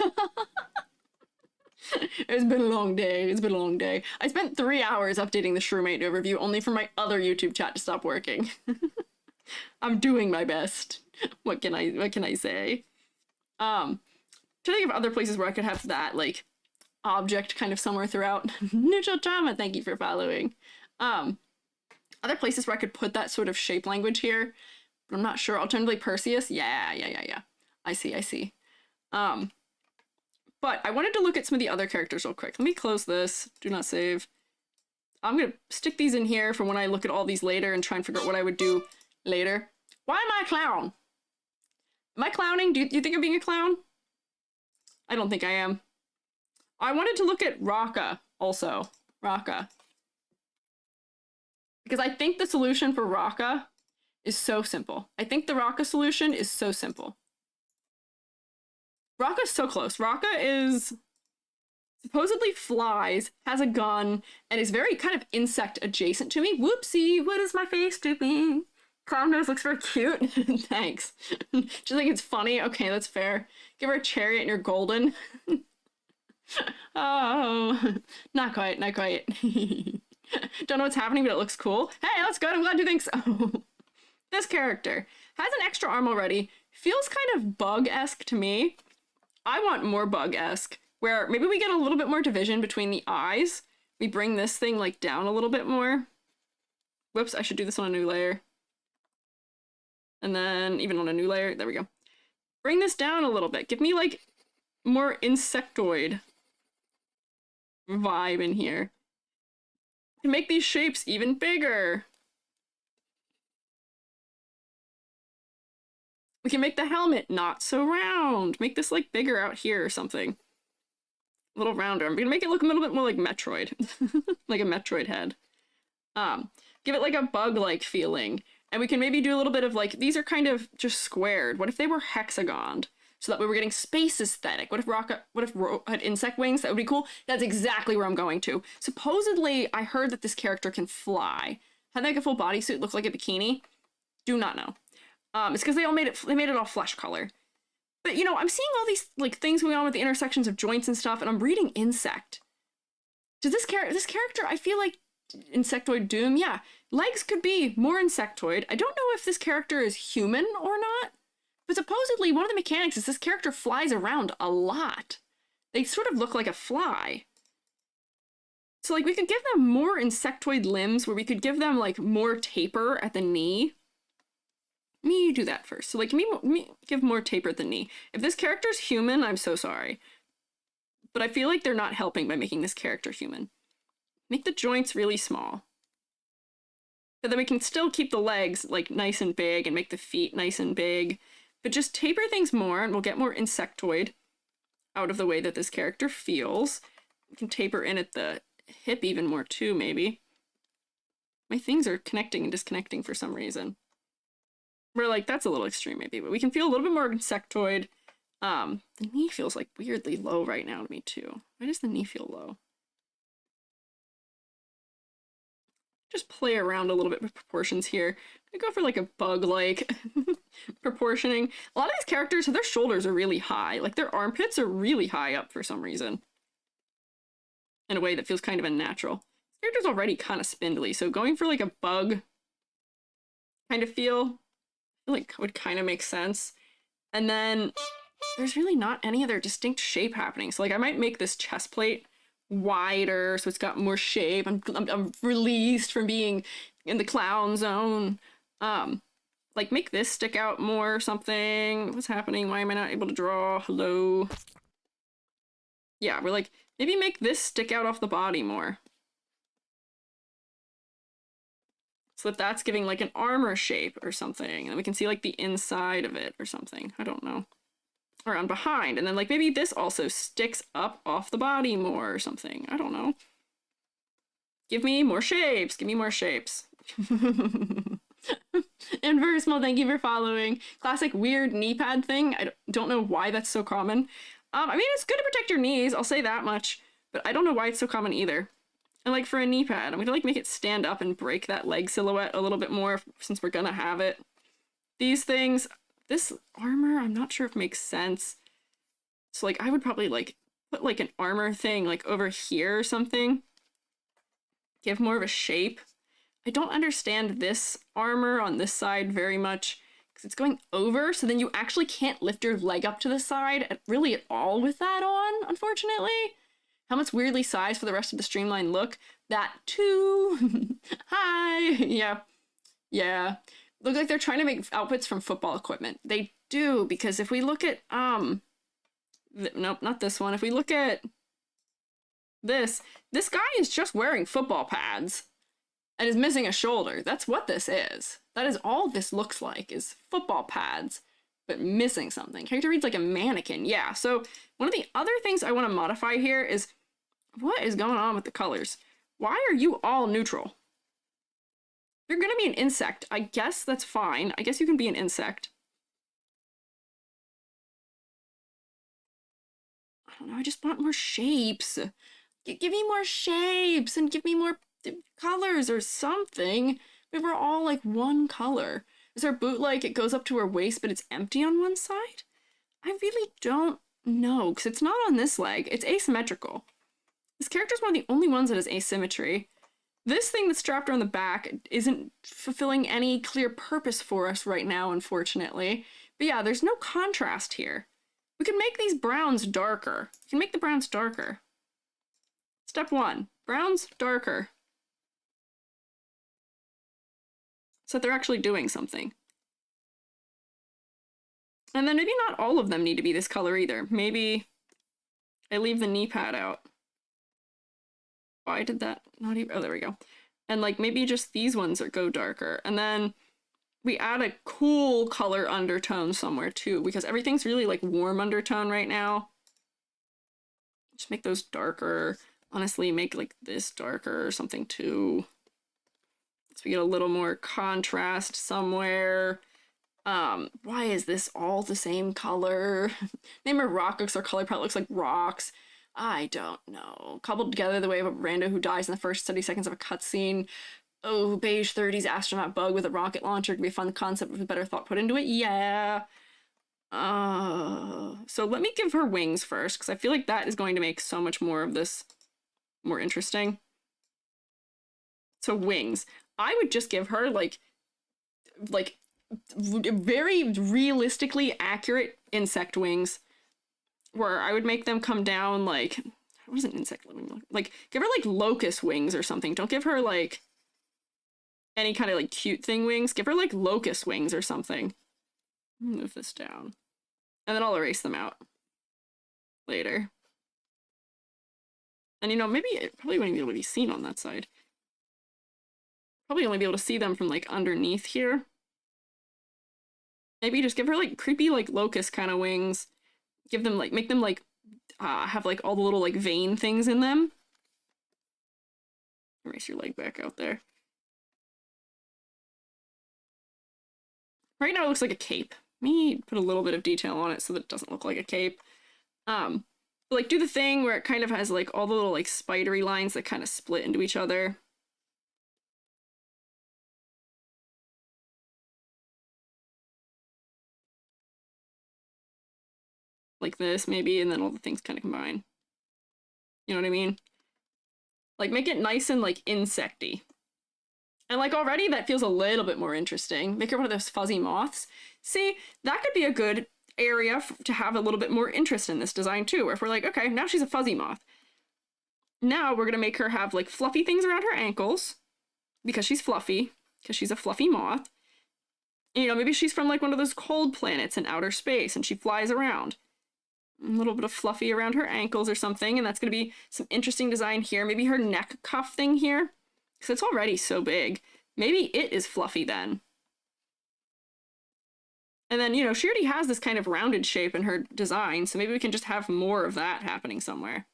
It's been a long day. It's been a long day. I spent 3 hours updating the SHROOMATE overview only for my other YouTube chat to stop working. I'm doing my best. What can I say? To think of other places where I could have that, like, object kind of somewhere throughout. Neutral Drama, thank you for following. Other places where I could put that sort of shape language here, but I'm not sure. Alternatively, Perseus? Yeah. I see. But I wanted to look at some of the other characters real quick. Let me close this. Do not save. I'm gonna stick these in here for when I look at all these later and try and figure out what I would do later. Why am I a clown? Am I clowning? Do you think I'm being a clown? I don't think I am. I wanted to look at Raka also. Raka. Because I think the solution for Raka is so simple. I think the Raka solution is so simple. Raka's so close. Raka is supposedly flies, has a gun, and is very kind of insect adjacent to me. Whoopsie, what is my face doing? Clown nose looks very cute. Thanks. Do you think it's funny? Okay, that's fair. Give her a chariot and you're golden. Oh, not quite. Don't know what's happening, but it looks cool. Hey, that's good. I'm glad you think so. This character has an extra arm already. Feels kind of bug-esque to me. I want more bug-esque, where maybe we get a little bit more division between the eyes. We bring this thing, like, down a little bit more. Whoops, I should do this on a new layer. And then even on a new layer. There we go. Bring this down a little bit. Give me, like, more insectoid vibe in here. To make these shapes even bigger. We can make the helmet not so round. Make this like bigger out here or something. A little rounder. I'm gonna make it look a little bit more like Metroid. Like a Metroid head. Give it like a bug-like feeling. And we can maybe do a little bit of like, these are kind of just squared. What if they were hexagoned? So that we were getting space aesthetic. What if had insect wings? That would be cool. That's exactly where I'm going to. Supposedly, I heard that this character can fly. Had they like a full bodysuit look like a bikini? Do not know. It's because they made it all flesh color. But you know, I'm seeing all these like things going on with the intersections of joints and stuff, and I'm reading insect. Does this character, I feel like insectoid doom? Yeah. Legs could be more insectoid. I don't know if this character is human or not. But supposedly, one of the mechanics is this character flies around a lot. They sort of look like a fly. So, like, we could give them more insectoid limbs, where we could give them, like, more taper at the knee. Let me do that first. So, like, let me give more taper at the knee. If this character's human, I'm so sorry. But I feel like they're not helping by making this character human. Make the joints really small. But then we can still keep the legs, like, nice and big, and make the feet nice and big. But just taper things more, and we'll get more insectoid out of the way that this character feels. We can taper in at the hip even more too, maybe. My things are connecting and disconnecting for some reason. We're like, that's a little extreme maybe, but we can feel a little bit more insectoid. The knee feels like weirdly low right now to me too. Why does the knee feel low? just play around a little bit with proportions here. I go for like a bug-like proportioning. A lot of these characters, their shoulders are really high. Like their armpits are really high up for some reason. In a way that feels kind of unnatural. This character's already kind of spindly, so going for like a bug kind of feel, I feel like would kind of make sense. And then there's really not any other distinct shape happening. So like I might make this chest plate wider so it's got more shape. I'm released from being in the clown zone. Like make this stick out more or something. What's happening? Why am I not able to draw? Hello. Yeah, we're like, maybe make this stick out off the body more. So that that's giving like an armor shape or something. And then we can see like the inside of it or something. I don't know. Or on behind. And then like maybe this also sticks up off the body more or something. I don't know. Give me more shapes. Give me more shapes. Inversmal, thank you for following. Classic weird knee pad thing. I don't know why that's so common. I mean, it's good to protect your knees, I'll say that much, but I don't know why it's so common either. And like for a knee pad, I'm gonna like make it stand up and break that leg silhouette a little bit more since we're gonna have it. These things, this armor, I'm not sure if it makes sense. So like I would probably like put like an armor thing like over here or something. Give more of a shape. I don't understand this armor on this side very much because it's going over, so then you actually can't lift your leg up to the side really at all with that on, unfortunately. Helmet's weirdly sized for the rest of the streamlined look. That too. Hi. Yeah. Yeah. Look like they're trying to make outfits from football equipment. They do, because if we look at, nope, not this one. If we look at this guy is just wearing football pads and is missing a shoulder. That's what this is. That is all this looks like, is football pads, but missing something. Character reads like a mannequin. Yeah, so one of the other things I want to modify here is, what is going on with the colors? Why are you all neutral? You're gonna be an insect. I guess that's fine. I guess you can be an insect. I don't know, I just want more shapes. Give me more shapes and give me more colors or something. We were all like one color. Is her boot like it goes up to her waist but it's empty on one side? I really don't know, because it's not on this leg. It's asymmetrical. This character's one of the only ones that has asymmetry. This thing that's strapped around the back isn't fulfilling any clear purpose for us right now, unfortunately. But yeah, there's no contrast here. We can make these browns darker. We can make the browns darker. Step 1, browns darker. So that they're actually doing something. And then maybe not all of them need to be this color either. Maybe I leave the knee pad out. Why did that not even? Oh, there we go. And like maybe just these ones go darker. And then we add a cool color undertone somewhere too, because everything's really like warm undertone right now. Just make those darker. Honestly, make like this darker or something too. So we get a little more contrast somewhere. Why is this all the same color? Name a rock looks, our color palette looks like rocks. I don't know. Cobbled together the way of a rando who dies in the first 30 seconds of a cutscene. Oh, beige 30s astronaut bug with a rocket launcher could be a fun concept with better thought put into it. Yeah. So let me give her wings first, because I feel like that is going to make so much more of this more interesting. So wings. I would just give her like very realistically accurate insect wings, where I would make them come down like, what is an insect wing? Like give her like locust wings or something. Don't give her like any kind of like cute thing wings. Give her like locust wings or something. Move this down. And then I'll erase them out later. And you know, maybe it probably wouldn't be able to be seen on that side. Probably only be able to see them from like underneath here. Maybe just give her like creepy like locust kind of wings. Give them like, make them like have like all the little like vein things in them. Erase your leg back out there. Right now it looks like a cape. Me put a little bit of detail on it so that it doesn't look like a cape. But like do the thing where it kind of has like all the little like spidery lines that kind of split into each other. Like this, maybe, and then all the things kind of combine. You know what I mean? Like, make it nice and, like, insecty. And, like, already that feels a little bit more interesting. Make her one of those fuzzy moths. See, that could be a good area to have a little bit more interest in this design, too. Where if we're like, okay, now she's a fuzzy moth. Now we're gonna make her have, like, fluffy things around her ankles. Because she's fluffy. Because she's a fluffy moth. You know, maybe she's from, like, one of those cold planets in outer space, and she flies around. A little bit of fluffy around her ankles or something, and that's going to be some interesting design here. Maybe her neck cuff thing here, because it's already so big. Maybe it is fluffy then. And then, you know, she already has this kind of rounded shape in her design, so maybe we can just have more of that happening somewhere.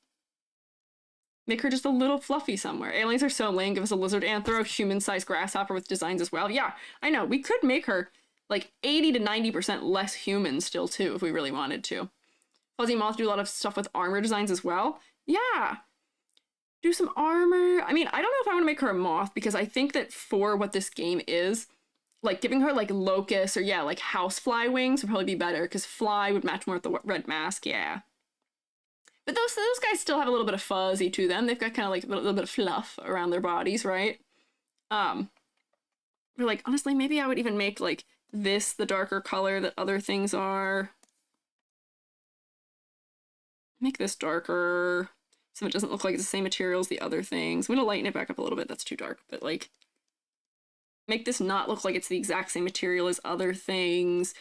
Make her just a little fluffy somewhere. Aliens are so lame. Give us a lizard anthro, human-sized grasshopper with designs as well. Yeah, I know. We could make her like 80 to 90% less human still, too, if we really wanted to. Fuzzy Moth do a lot of stuff with armor designs as well. Yeah. Do some armor. I mean, I don't know if I want to make her a moth, because I think that for what this game is, like, giving her, like, locust or, yeah, like, housefly wings would probably be better, because fly would match more with the red mask, yeah. But those guys still have a little bit of fuzzy to them. They've got kind of, like, a little bit of fluff around their bodies, right? But, like, honestly, maybe I would even make, like, this the darker color that other things are. Make this darker so it doesn't look like it's the same material as the other things. I'm gonna lighten it back up a little bit. That's too dark, but like make this not look like it's the exact same material as other things.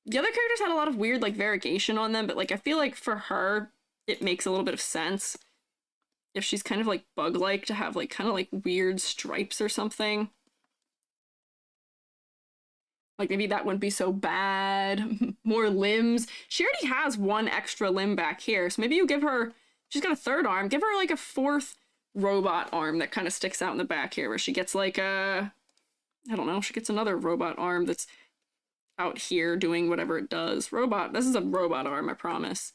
The other characters had a lot of weird like variegation on them, but like I feel like for her it makes a little bit of sense if she's kind of like bug-like to have like kind of like weird stripes or something. Like, maybe that wouldn't be so bad. More limbs. She already has one extra limb back here, so maybe you give her... She's got a third arm. Give her, like, a fourth robot arm that kind of sticks out in the back here, where she gets, like, a... I don't know. She gets another robot arm that's out here doing whatever it does. Robot. This is a robot arm, I promise.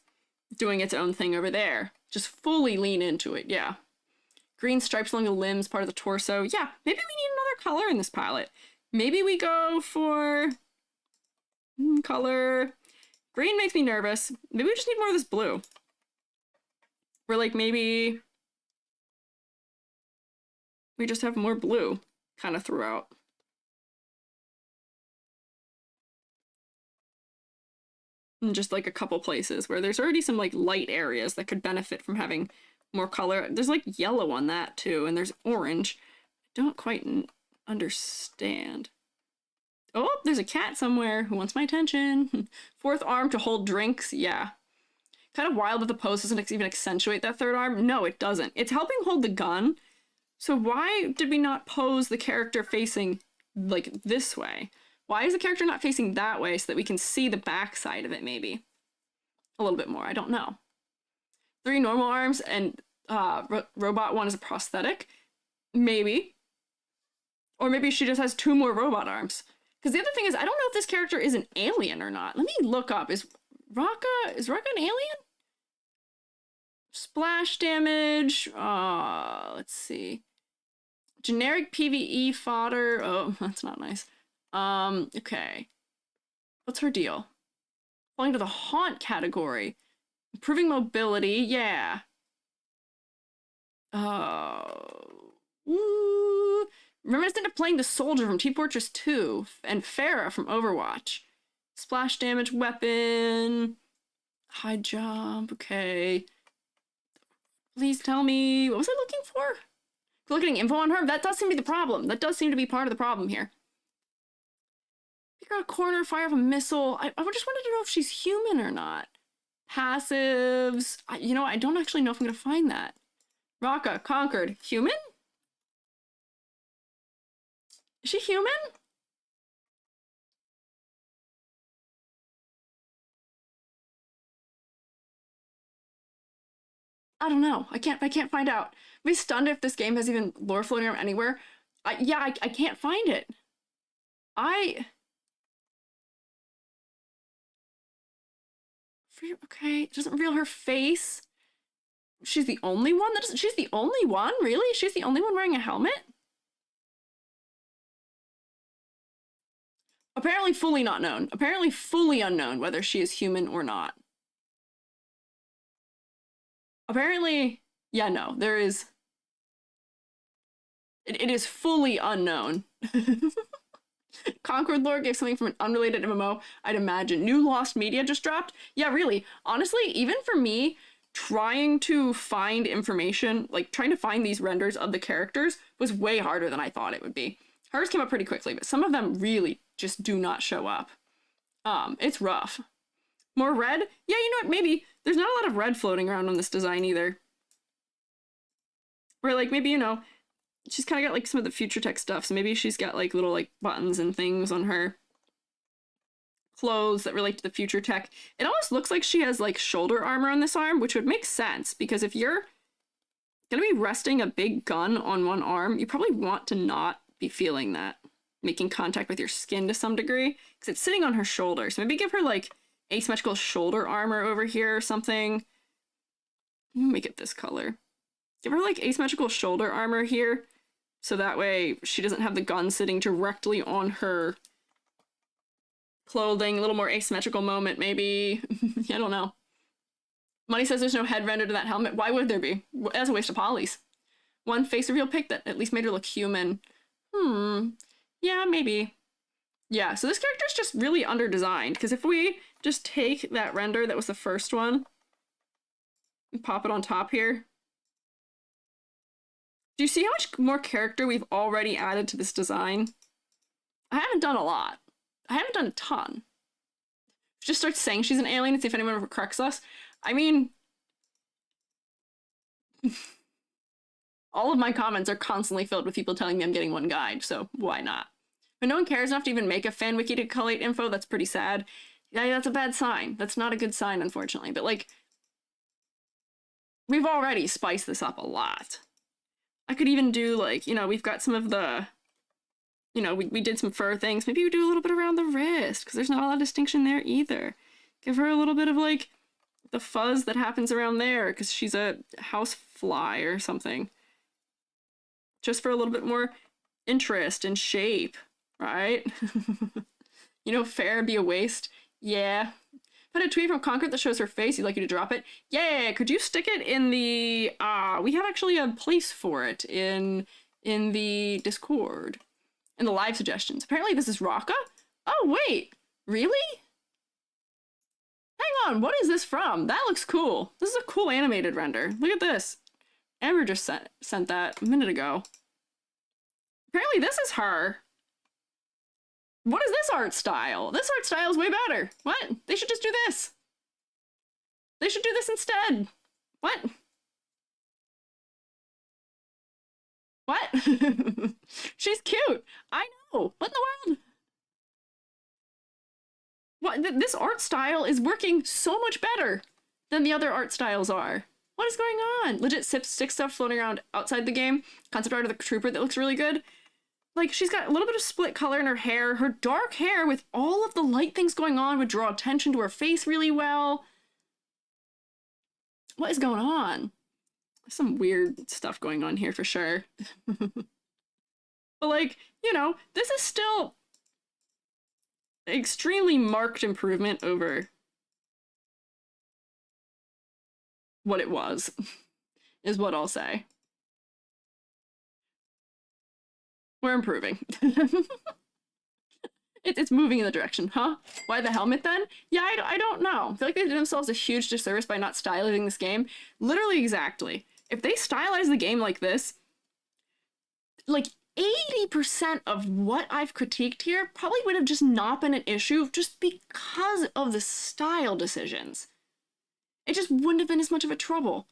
Doing its own thing over there. Just fully lean into it, yeah. Green stripes along the limbs, part of the torso. Yeah, maybe we need another color in this palette. Maybe we go for color. Green makes me nervous. Maybe we just need more of this blue. Or like maybe we just have more blue kind of throughout. And just like a couple places where there's already some like light areas that could benefit from having more color. There's like yellow on that too, and there's orange. I don't quite understand. Oh, there's a cat somewhere who wants my attention. Fourth arm to hold drinks, yeah. Kind of wild that the pose doesn't even accentuate that third arm. No, it doesn't. It's helping hold the gun. So why did we not pose the character facing, like, this way? Why is the character not facing that way so that we can see the backside of it, maybe? A little bit more, I don't know. 3 normal arms and robot one is a prosthetic? Maybe. Or maybe she just has 2 more robot arms. Because the other thing is, I don't know if this character is an alien or not. Let me look up. Is Raka an alien? Splash damage. Let's see. Generic PvE fodder. Oh, that's not nice. Okay. What's her deal? Falling to the haunt category. Improving mobility. Yeah. Ooh. Reminiscent of playing the soldier from Team Fortress 2 and Farah from Overwatch. Splash damage weapon. High jump. Okay. Please tell me. What was I looking for? Looking at info on her? That does seem to be the problem. That does seem to be part of the problem here. Figure out a corner, fire off a missile. I just wanted to know if she's human or not. Passives. You know, I don't actually know if I'm going to find that. Raka, Concord. Human? Is she human? I don't know. I can't find out. I'd be stunned if this game has even lore floating around anywhere. I can't find it. Okay, it doesn't reveal her face. She's the only one that doesn't. She's the only one? Really? She's the only one wearing a helmet? Apparently fully not known. Apparently fully unknown whether she is human or not. Apparently, yeah, no, there is... It is fully unknown. Concord lore gave something from an unrelated MMO, I'd imagine. New Lost Media just dropped? Yeah, really. Honestly, even for me, trying to find information, like trying to find these renders of the characters was way harder than I thought it would be. Hers came up pretty quickly, but some of them really just do not show up. It's rough. More red? Yeah, you know what, maybe. There's not a lot of red floating around on this design either. Or like, maybe, you know, she's kind of got like some of the future tech stuff, so maybe she's got like little like buttons and things on her clothes that relate to the future tech. It almost looks like she has like shoulder armor on this arm, which would make sense because if you're gonna be resting a big gun on one arm, you probably want to not be feeling that, making contact with your skin to some degree, because it's sitting on her shoulder. So maybe give her like asymmetrical shoulder armor over here or something. Make it this color. Give her like asymmetrical shoulder armor here, so that way she doesn't have the gun sitting directly on her clothing. A little more asymmetrical moment, maybe. I don't know. Money says there's no head render to that helmet. Why would there be? That's a waste of polys. One face reveal pic that at least made her look human. Yeah, maybe. Yeah, so this character's just really under-designed, because if we just take that render that was the first one and pop it on top here, do you see how much more character we've already added to this design? I haven't done a lot. I haven't done a ton. Just start saying she's an alien and see if anyone ever corrects us. I mean, all of my comments are constantly filled with people telling me I'm getting one guide, so why not? But no one cares enough to even make a fan wiki to collate info. That's pretty sad. Yeah, that's a bad sign. That's not a good sign, unfortunately. But like, we've already spiced this up a lot. I could even do like, you know, we've got some of the, you know, we did some fur things. Maybe we do a little bit around the wrist, because there's not a lot of distinction there either. Give her a little bit of like the fuzz that happens around there, because she's a housefly or something. Just for a little bit more interest and shape, right? You know, fair be a waste. Yeah. Put a tweet from Concord that shows her face. You'd like you to drop it? Yeah, could you stick it in the... we have actually a place for it in the Discord. In the live suggestions. Apparently this is Raka? Oh, wait. Really? Hang on, what is this from? That looks cool. This is a cool animated render. Look at this. Amber just sent that a minute ago. Apparently this is her. What is this art style? This art style is way better. What? They should just do this. They should do this instead. What? What? She's cute. I know. What in the world? What? This art style is working so much better than the other art styles are. What is going on? Legit stick stuff floating around outside the game. Concept art of the trooper that looks really good. Like, she's got a little bit of split color in her hair. Her dark hair with all of the light things going on would draw attention to her face really well. What is going on? There's some weird stuff going on here for sure. But like, you know, this is still extremely marked improvement over what it was, is what I'll say. We're improving. It's moving in the direction, huh? Why the helmet then? Yeah, I don't know. I feel like they did themselves a huge disservice by not stylizing this game. Literally exactly. If they stylize the game like this, like 80% of what I've critiqued here probably would have just not been an issue just because of the style decisions. It just wouldn't have been as much of a trouble.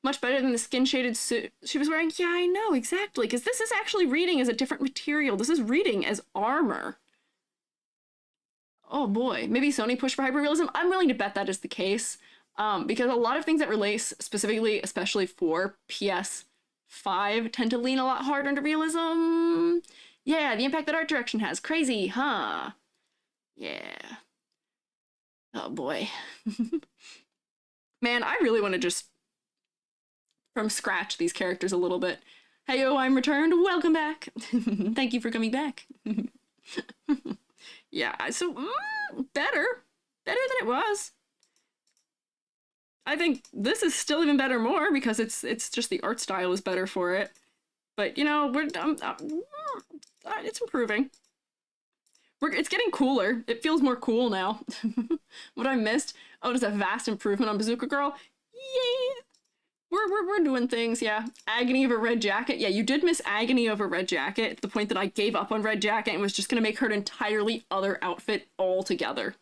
Much better than the skin-shaded suit she was wearing. Yeah, I know, exactly. Because this is actually reading as a different material. This is reading as armor. Oh boy. Maybe Sony pushed for hyperrealism? I'm willing to bet that is the case. Because a lot of things that release specifically, especially for PS5, tend to lean a lot harder into realism. Yeah, the impact that art direction has. Crazy, huh? Yeah. Oh boy. Man, I really want to just from scratch these characters a little bit. Heyo, I'm returned. Welcome back. Thank you for coming back. Yeah, so better than it was. I think this is still even better more because it's just the art style is better for it. But you know, it's improving. It's getting cooler. It feels more cool now. What I missed? Oh, there's a vast improvement on Bazooka Girl. Yay! We're doing things, yeah. Agony of a red jacket. Yeah, you did miss agony of a red jacket. To the point that I gave up on red jacket and was just gonna make her an entirely other outfit altogether.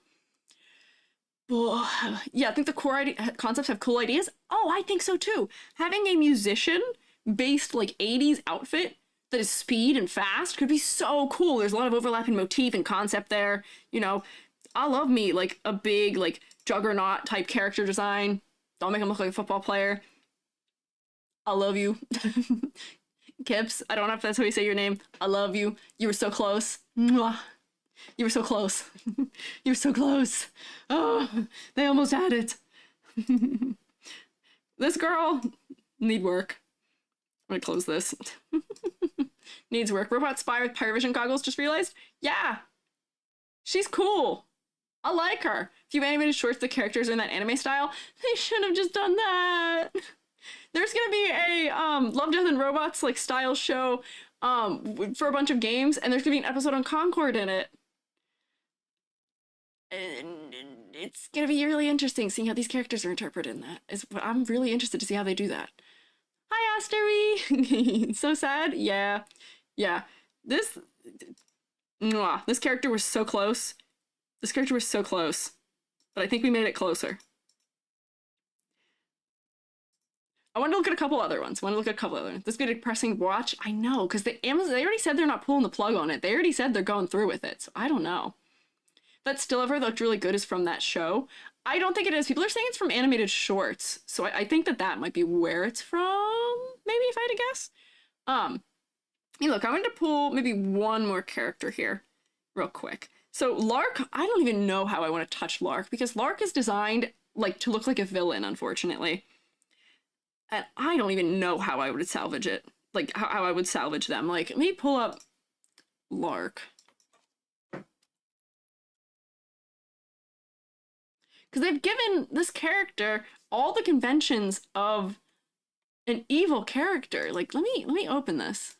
Yeah, I think the core concepts have cool ideas. Oh, I think so too. Having a musician-based like 80s outfit that is speed and fast could be so cool. There's a lot of overlapping motif and concept there. You know, I love me like a big like juggernaut type character design. Don't make him look like a football player. I love you. Kips, I don't know if that's how you say your name. I love you. You were so close. Mwah. You were so close. You were so close. Oh, they almost had it. This girl need work. I'm gonna close this. Needs work. Robot spy with Pyrovision goggles, just realized. Yeah. She's cool. I like her. If you animated shorts, the characters are in that anime style. They should have just done that. There's gonna be a Love, Death, and Robots like style show for a bunch of games, and there's gonna be an episode on Concord in it. And it's gonna be really interesting seeing how these characters are interpreted in that. I'm really interested to see how they do that. Hi, Astery! So sad? Yeah. Yeah. This character was so close. This character was so close. But I think we made it closer. I want to look at a couple other ones. This could be a depressing watch. I know, because they already said they're not pulling the plug on it. They already said they're going through with it. So I don't know. That still ever looked really good is from that show. I don't think it is. People are saying it's from animated shorts. So I think that might be where it's from. Maybe if I had to guess. Hey, look, I wanted to pull maybe one more character here real quick. So Lark, I don't even know how I want to touch Lark because Lark is designed like to look like a villain, unfortunately. And I don't even know how I would salvage it. Like, how I would salvage them. Like, let me pull up Lark. Because they've given this character all the conventions of an evil character. Like, let me open this.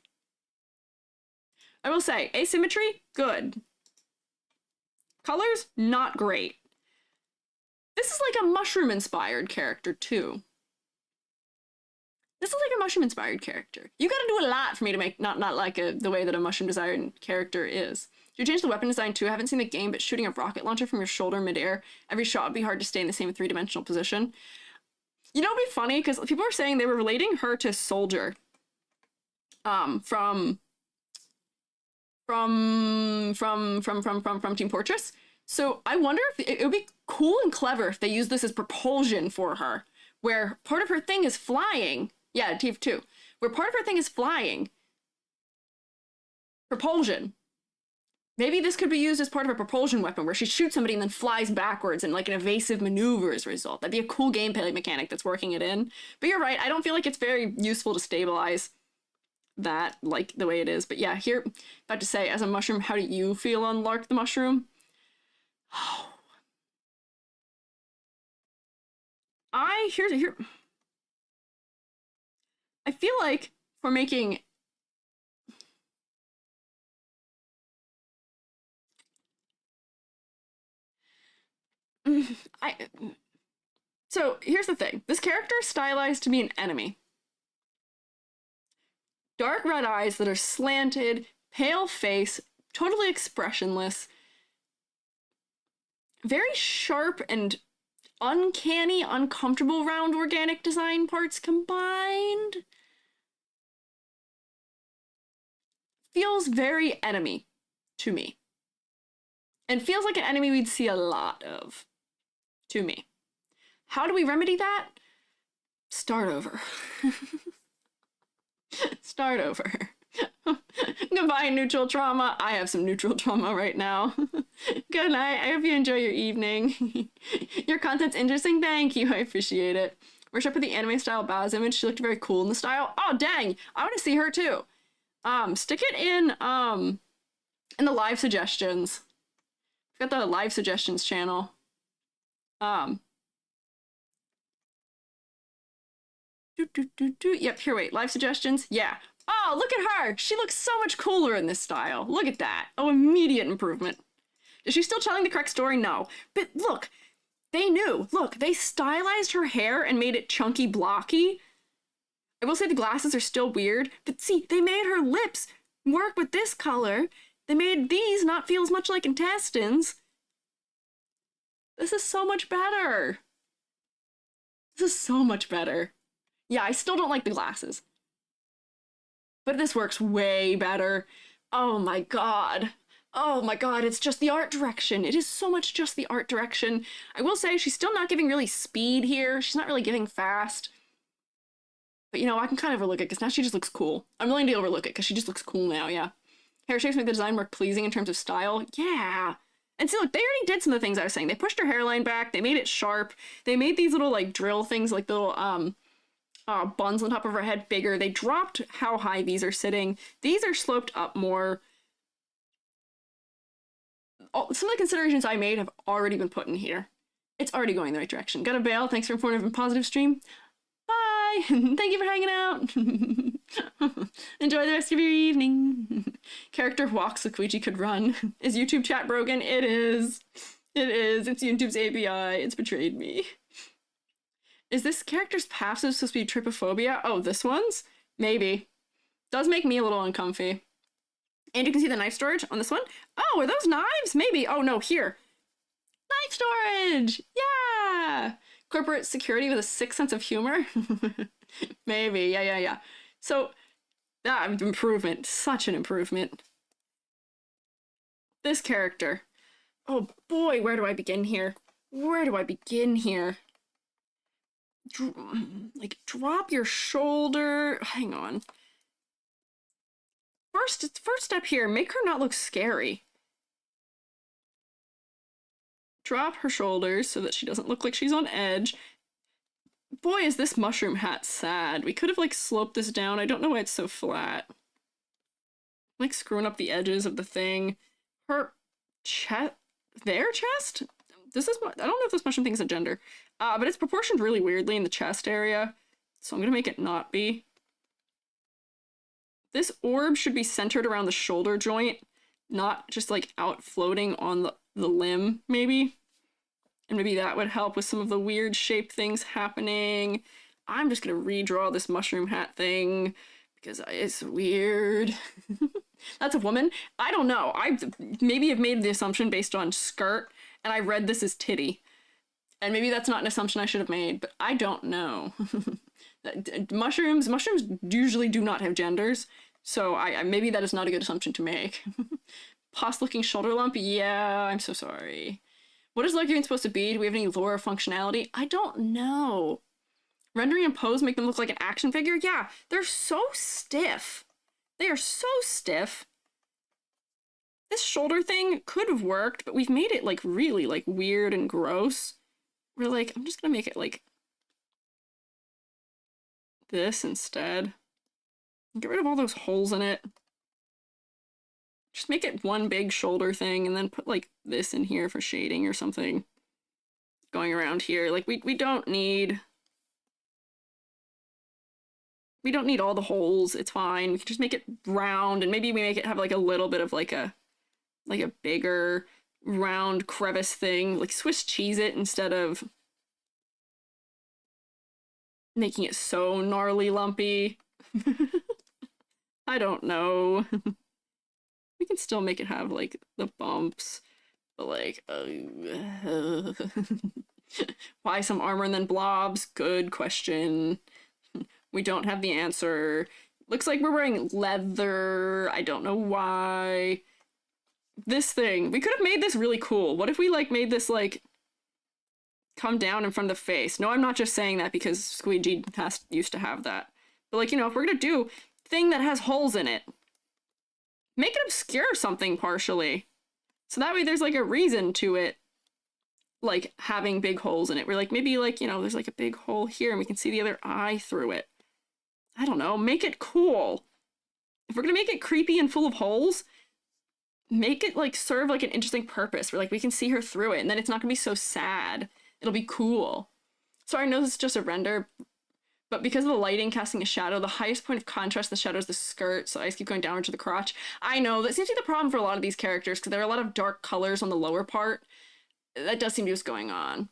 I will say, asymmetry, good. Colors, not great. This is like a mushroom-inspired character, too. This is like a mushroom-inspired character. You gotta do a lot for me to make not like the way that a mushroom-desired character is. Did you change the weapon design too? I haven't seen the game, but shooting a rocket launcher from your shoulder midair, every shot would be hard to stay in the same three-dimensional position. You know, it'd be funny, because people were saying they were relating her to Soldier. From Team Fortress. So I wonder if it would be cool and clever if they use this as propulsion for her, where part of her thing is flying. Yeah, TF2. Where part of her thing is flying. Propulsion. Maybe this could be used as part of a propulsion weapon where she shoots somebody and then flies backwards in like an evasive maneuver as a result. That'd be a cool gameplay mechanic that's working it in. But you're right, I don't feel like it's very useful to stabilize that like the way it is. But yeah, here, about to say, as a mushroom, how do you feel on Lark the Mushroom? Oh. I feel like we're making so here's the thing. This character is stylized to be an enemy. Dark red eyes that are slanted, pale face, totally expressionless, very sharp and uncanny, uncomfortable round organic design parts combined. Feels very enemy to me. And feels like an enemy we'd see a lot of. To me. How do we remedy that? Start over. Start over. Goodbye, neutral trauma. I have some neutral trauma right now. Good night. I hope you enjoy your evening. Your content's interesting. Thank you. I appreciate it. Where's up with the anime style Baz image? She looked very cool in the style. Oh, dang. I want to see her too. Stick it in the live suggestions. I've got the live suggestions channel. Yep, here, wait, live suggestions? Yeah. Oh, look at her! She looks so much cooler in this style. Look at that. Oh, immediate improvement. Is she still telling the correct story? No. But look, they knew. Look, they stylized her hair and made it chunky blocky. I will say the glasses are still weird, but see, they made her lips work with this color. They made these not feel as much like intestines. This is so much better. This is so much better. Yeah, I still don't like the glasses. But this works way better. Oh my god. Oh my god, it's just the art direction. It is so much just the art direction. I will say she's still not giving really speed here. She's not really giving fast. But you know, I can kind of overlook it because now she just looks cool. I'm willing to overlook it because she just looks cool now, yeah. Hair shapes make the design more pleasing in terms of style. Yeah. And see, look, they already did some of the things I was saying. They pushed her hairline back. They made it sharp. They made these little, like, drill things, like the little, buns on top of her head bigger. They dropped how high these are sitting. These are sloped up more. Some of the considerations I made have already been put in here. It's already going the right direction. Gotta bail. Thanks for informative and positive stream. Bye! Thank you for hanging out! Enjoy the rest of your evening! Character walks so Squiiji could run. Is YouTube chat broken? It is. It is. It's YouTube's API. It's betrayed me. Is this character's passive supposed to be trypophobia? Oh, this one's? Maybe. Does make me a little uncomfy. And you can see the knife storage on this one. Oh, are those knives? Maybe. Oh, no, here. Knife storage! Yeah! Corporate security with a sick sense of humor? Maybe. Yeah. So, that improvement. Such an improvement. This character. Oh boy, where do I begin here? Where do I begin here? Like, drop your shoulder. Hang on. First step here, make her not look scary. Drop her shoulders so that she doesn't look like she's on edge. Boy, is this mushroom hat sad. We could have, like, sloped this down. I don't know why it's so flat. Like, screwing up the edges of the thing. Her chest... Their chest? This is... I don't know if this mushroom thing is a gender. But it's proportioned really weirdly in the chest area. So I'm gonna make it not be. This orb should be centered around the shoulder joint, not just, like, out floating on the limb, maybe. And maybe that would help with some of the weird shape things happening. I'm just gonna redraw this mushroom hat thing because it's weird. That's a woman? I don't know. I maybe have made the assumption based on skirt, and I read this as titty. And maybe that's not an assumption I should have made, but I don't know. Mushrooms usually do not have genders, so I maybe that is not a good assumption to make. Pus-looking shoulder lump? Yeah, I'm so sorry. What is Loki even supposed to be? Do we have any lore or functionality? I don't know. Rendering and pose make them look like an action figure? Yeah, they're so stiff. They are so stiff. This shoulder thing could have worked, but we've made it, like, really, like, weird and gross. We're like, I'm just gonna make it, like, this instead. Get rid of all those holes in it. Just make it one big shoulder thing and then put, like, this in here for shading or something. Going around here. Like, we don't need... We don't need all the holes. It's fine. We can just make it round, and maybe we make it have, like, a little bit of, like a bigger round crevice thing. Like, Swiss cheese it instead of making it so gnarly lumpy. I don't know. We can still make it have, like, the bumps, but, like, why some armor and then blobs? Good question. We don't have the answer. Looks like we're wearing leather. I don't know why. This thing. We could have made this really cool. What if we, like, made this, like, come down in front of the face? No, I'm not just saying that because Squiiji used to have that. But, like, you know, if we're gonna do thing that has holes in it, make it obscure something partially. So that way there's, like, a reason to it, like, having big holes in it. We're like, maybe, like, you know, there's, like, a big hole here and we can see the other eye through it. I don't know. Make it cool. If we're gonna make it creepy and full of holes, make it, like, serve, like, an interesting purpose where, like, we can see her through it and then it's not gonna be so sad. It'll be cool. So I know this is just a render, but because of the lighting casting a shadow, the highest point of contrast in the shadow is the skirt, so I just keep going downward to the crotch. I know, that seems to be the problem for a lot of these characters, because there are a lot of dark colors on the lower part. That does seem to be what's going on.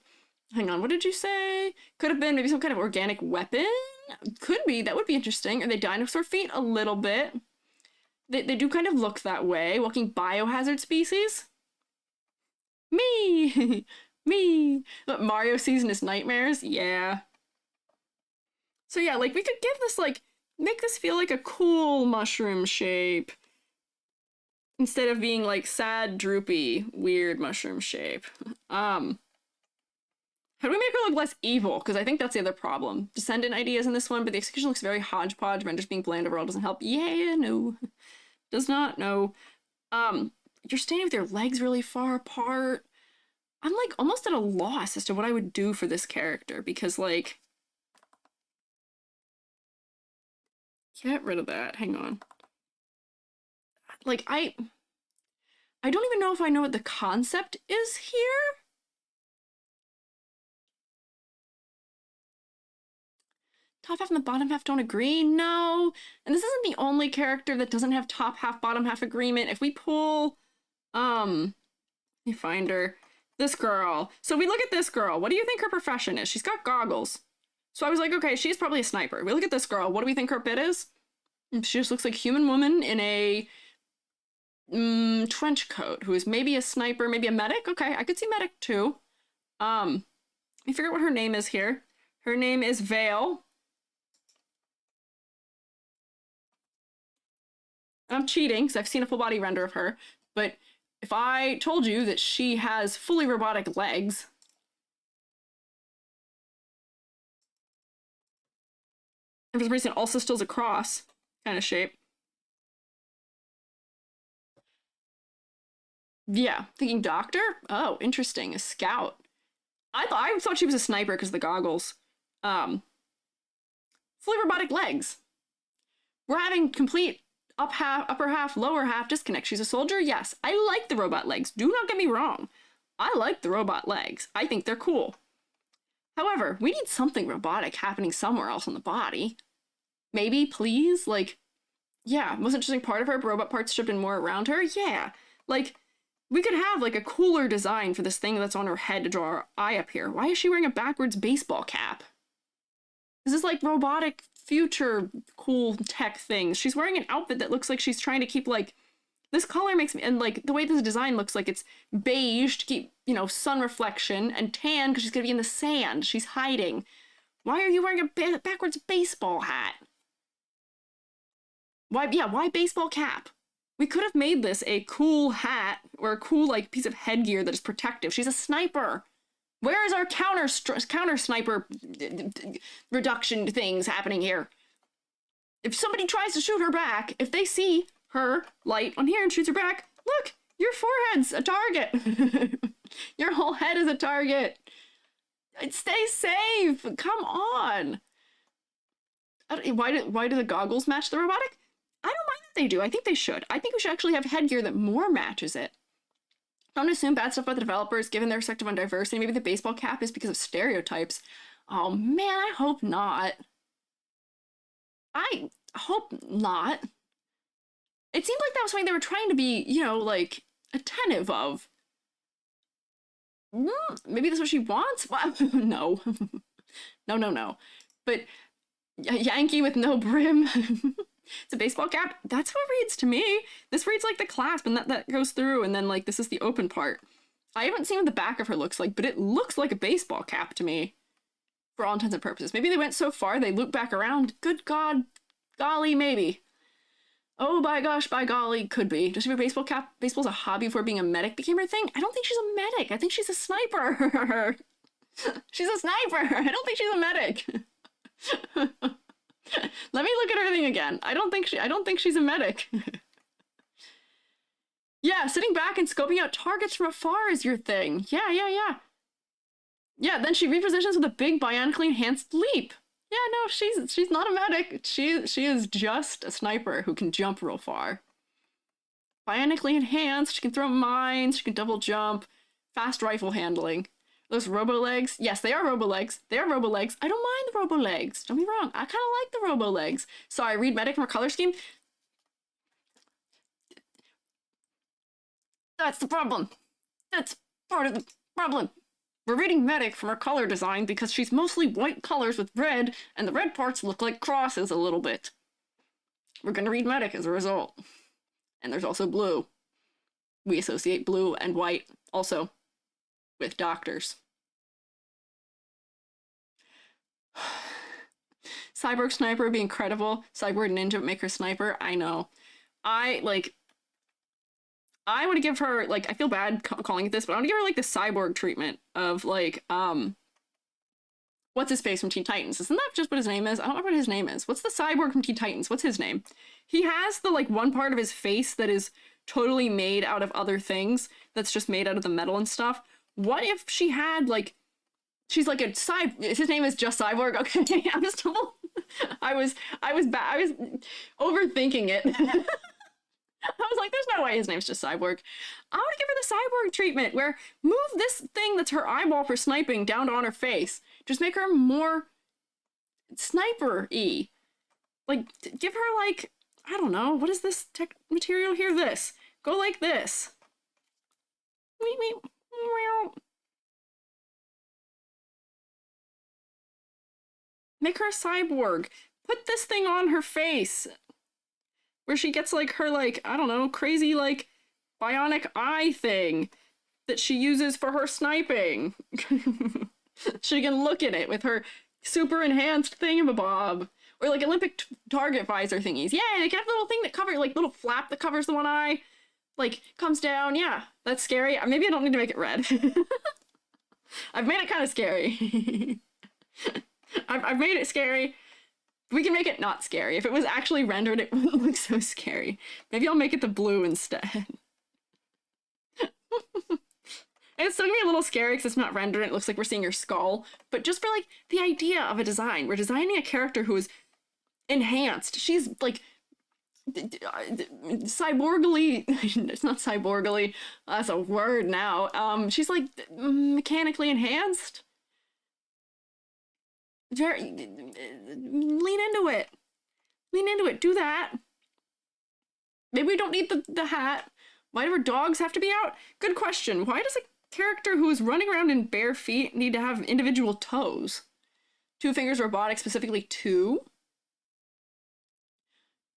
Hang on, what did you say? Could have been maybe some kind of organic weapon? Could be, that would be interesting. Are they dinosaur feet? A little bit. They do kind of look that way. Walking biohazard species? Me! Me! What, Mario sees in his nightmares? Yeah. So yeah, like, we could give this, like, make this feel like a cool mushroom shape. Instead of being, like, sad, droopy, weird mushroom shape. How do we make her look less evil? Because I think that's the other problem. Descendant ideas in this one, but the execution looks very hodgepodge. Renders being bland overall doesn't help. Yeah, no. Does not, no. You're standing with your legs really far apart. I'm, like, almost at a loss as to what I would do for this character, because, like... Get rid of that. Hang on. Like, I don't even know if I know what the concept is here. Top half and the bottom half don't agree? No. And this isn't the only character that doesn't have top half, bottom half agreement. If we pull, let me find her. This girl. So we look at this girl. What do you think her profession is? She's got goggles. So I was like, okay, she's probably a sniper. We look at this girl. What do we think her bit is? She just looks like a human woman in a trench coat who is maybe a sniper, maybe a medic. Okay, I could see medic too. Let me figure out what her name is here. Her name is Vale. I'm cheating because I've seen a full body render of her, but if I told you that she has fully robotic legs, and for some reason also stills a cross kind of shape. Yeah, thinking doctor? Oh, interesting. A scout. I thought she was a sniper because of the goggles. Fully robotic legs. We're having complete upper half, lower half disconnect. She's a soldier? Yes. I like the robot legs. Do not get me wrong. I like the robot legs. I think they're cool. However, we need something robotic happening somewhere else on the body. Maybe, please? Like, yeah, most interesting part of her, robot parts stripped in more around her? Yeah. Like, we could have, like, a cooler design for this thing that's on her head to draw her eye up here. Why is she wearing a backwards baseball cap? This is like robotic future cool tech things. She's wearing an outfit that looks like she's trying to keep, like, this color makes me, and, like, the way this design looks like it's beige to keep, you know, sun reflection, and tan because she's gonna be in the sand. She's hiding. Why are you wearing a backwards baseball hat? Why baseball cap? We could have made this a cool hat or a cool, like, piece of headgear that is protective. She's a sniper. Where is our counter sniper reduction things happening here? If somebody tries to shoot her back, if they see her light on here and shoots her back, look, your forehead's a target. Your whole head is a target. Stay safe. Come on. Why do the goggles match the robotic? I don't mind that they do. I think they should. I think we should actually have headgear that more matches it. Don't assume bad stuff about the developers, given their perspective on diversity. Maybe the baseball cap is because of stereotypes. Oh man, I hope not. I hope not. It seemed like that was something they were trying to be, you know, like, attentive of. Maybe that's what she wants? Well, no. No. But a Yankee with no brim. It's a baseball cap. That's how it reads to me. This reads like the clasp, and that goes through, and then, like, this is the open part. I haven't seen what the back of her looks like, but it looks like a baseball cap to me. For all intents and purposes. Maybe they went so far, they loop back around. Good God. Golly, maybe. Oh, by gosh, by golly, could be. Does she have a baseball cap? Baseball's a hobby before being a medic became her thing? I don't think she's a medic. I think she's a sniper. She's a sniper. I don't think she's a medic. Let me look at her thing again. I don't think she's a medic. Yeah, sitting back and scoping out targets from afar is your thing. Yeah. Yeah, then she repositions with a big bionically enhanced leap. Yeah, no, she's not a medic. She is just a sniper who can jump real far. Bionically enhanced, she can throw mines, she can double jump, fast rifle handling. Those robo legs. Yes, they are robo legs. They are robo legs. I don't mind the robo legs. Don't be wrong. I kind of like the robo legs. Sorry, read medic from her color scheme. That's the problem. That's part of the problem. We're reading medic from her color design because she's mostly white colors with red, and the red parts look like crosses a little bit. We're gonna read medic as a result. And there's also blue. We associate blue and white also with doctors. Cyborg sniper would be incredible. Cyborg ninja would make her sniper. I know. I want to give her, like, I feel bad calling it this, but I want to give her, like, the cyborg treatment of, like, what's his face from Teen Titans? Isn't that just what his name is? I don't remember what his name is. What's the cyborg from Teen Titans? What's his name? He has the, like, one part of his face that is totally made out of other things, that's just made out of the metal and stuff. What if she had, like, she's like a his name is just Cyborg? Okay, I'm just I was overthinking it. I was like, there's no way his name's just Cyborg. I want to give her the Cyborg treatment, where move this thing that's her eyeball for sniping down to on her face. Just make her more sniper-y. Like, give her, like, I don't know, what is this tech material here? This. Go like this. Make her a cyborg. Put this thing on her face, where she gets, like, her, like, I don't know, crazy, like, bionic eye thing that she uses for her sniping. She can look at it with her super enhanced thingamabob. Or, like, Olympic target visor thingies. Yeah, like, that little thing that covers, like, little flap that covers the one eye, like, comes down. Yeah, that's scary. Maybe I don't need to make it red. I've made it kind of scary. I've made it scary. We can make it not scary. If it was actually rendered, it wouldn't look so scary. Maybe I'll make it the blue instead. It's still gonna be a little scary because it's not rendered and it looks like we're seeing her skull. But just for, like, the idea of a design. We're designing a character who is enhanced. She's, like, cyborgally. It's not cyborgally. That's a word now. She's, like, mechanically enhanced. Very lean into it. Lean into it. Do that. Maybe we don't need the hat. Why do our dogs have to be out? Good question. Why does a character who is running around in bare feet need to have individual toes? 2 fingers robotic, specifically 2?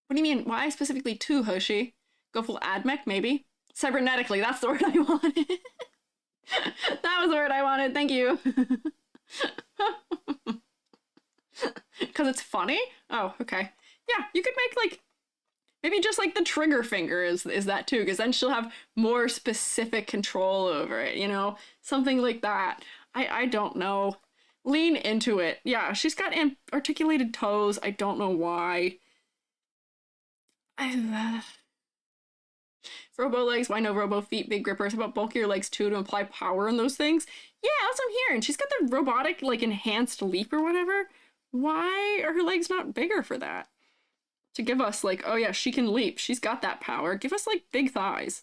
What do you mean? Why specifically 2, Hoshi? Go full admech, maybe? Cybernetically, that's the word I wanted. That was the word I wanted. Thank you. Because it's funny? Oh, okay. Yeah, you could make, like, maybe just, like, the trigger finger is that too, because then she'll have more specific control over it, you know? Something like that. I don't know. Lean into it. Yeah, she's got articulated toes. I don't know why. Robo legs, why no robo feet, big grippers? How about bulkier legs too to imply power in those things? Yeah, that's what I'm hearing. She's got the robotic, like, enhanced leap or whatever. Why are her legs not bigger for that? To give us, like, oh yeah, she can leap. She's got that power. Give us, like, big thighs.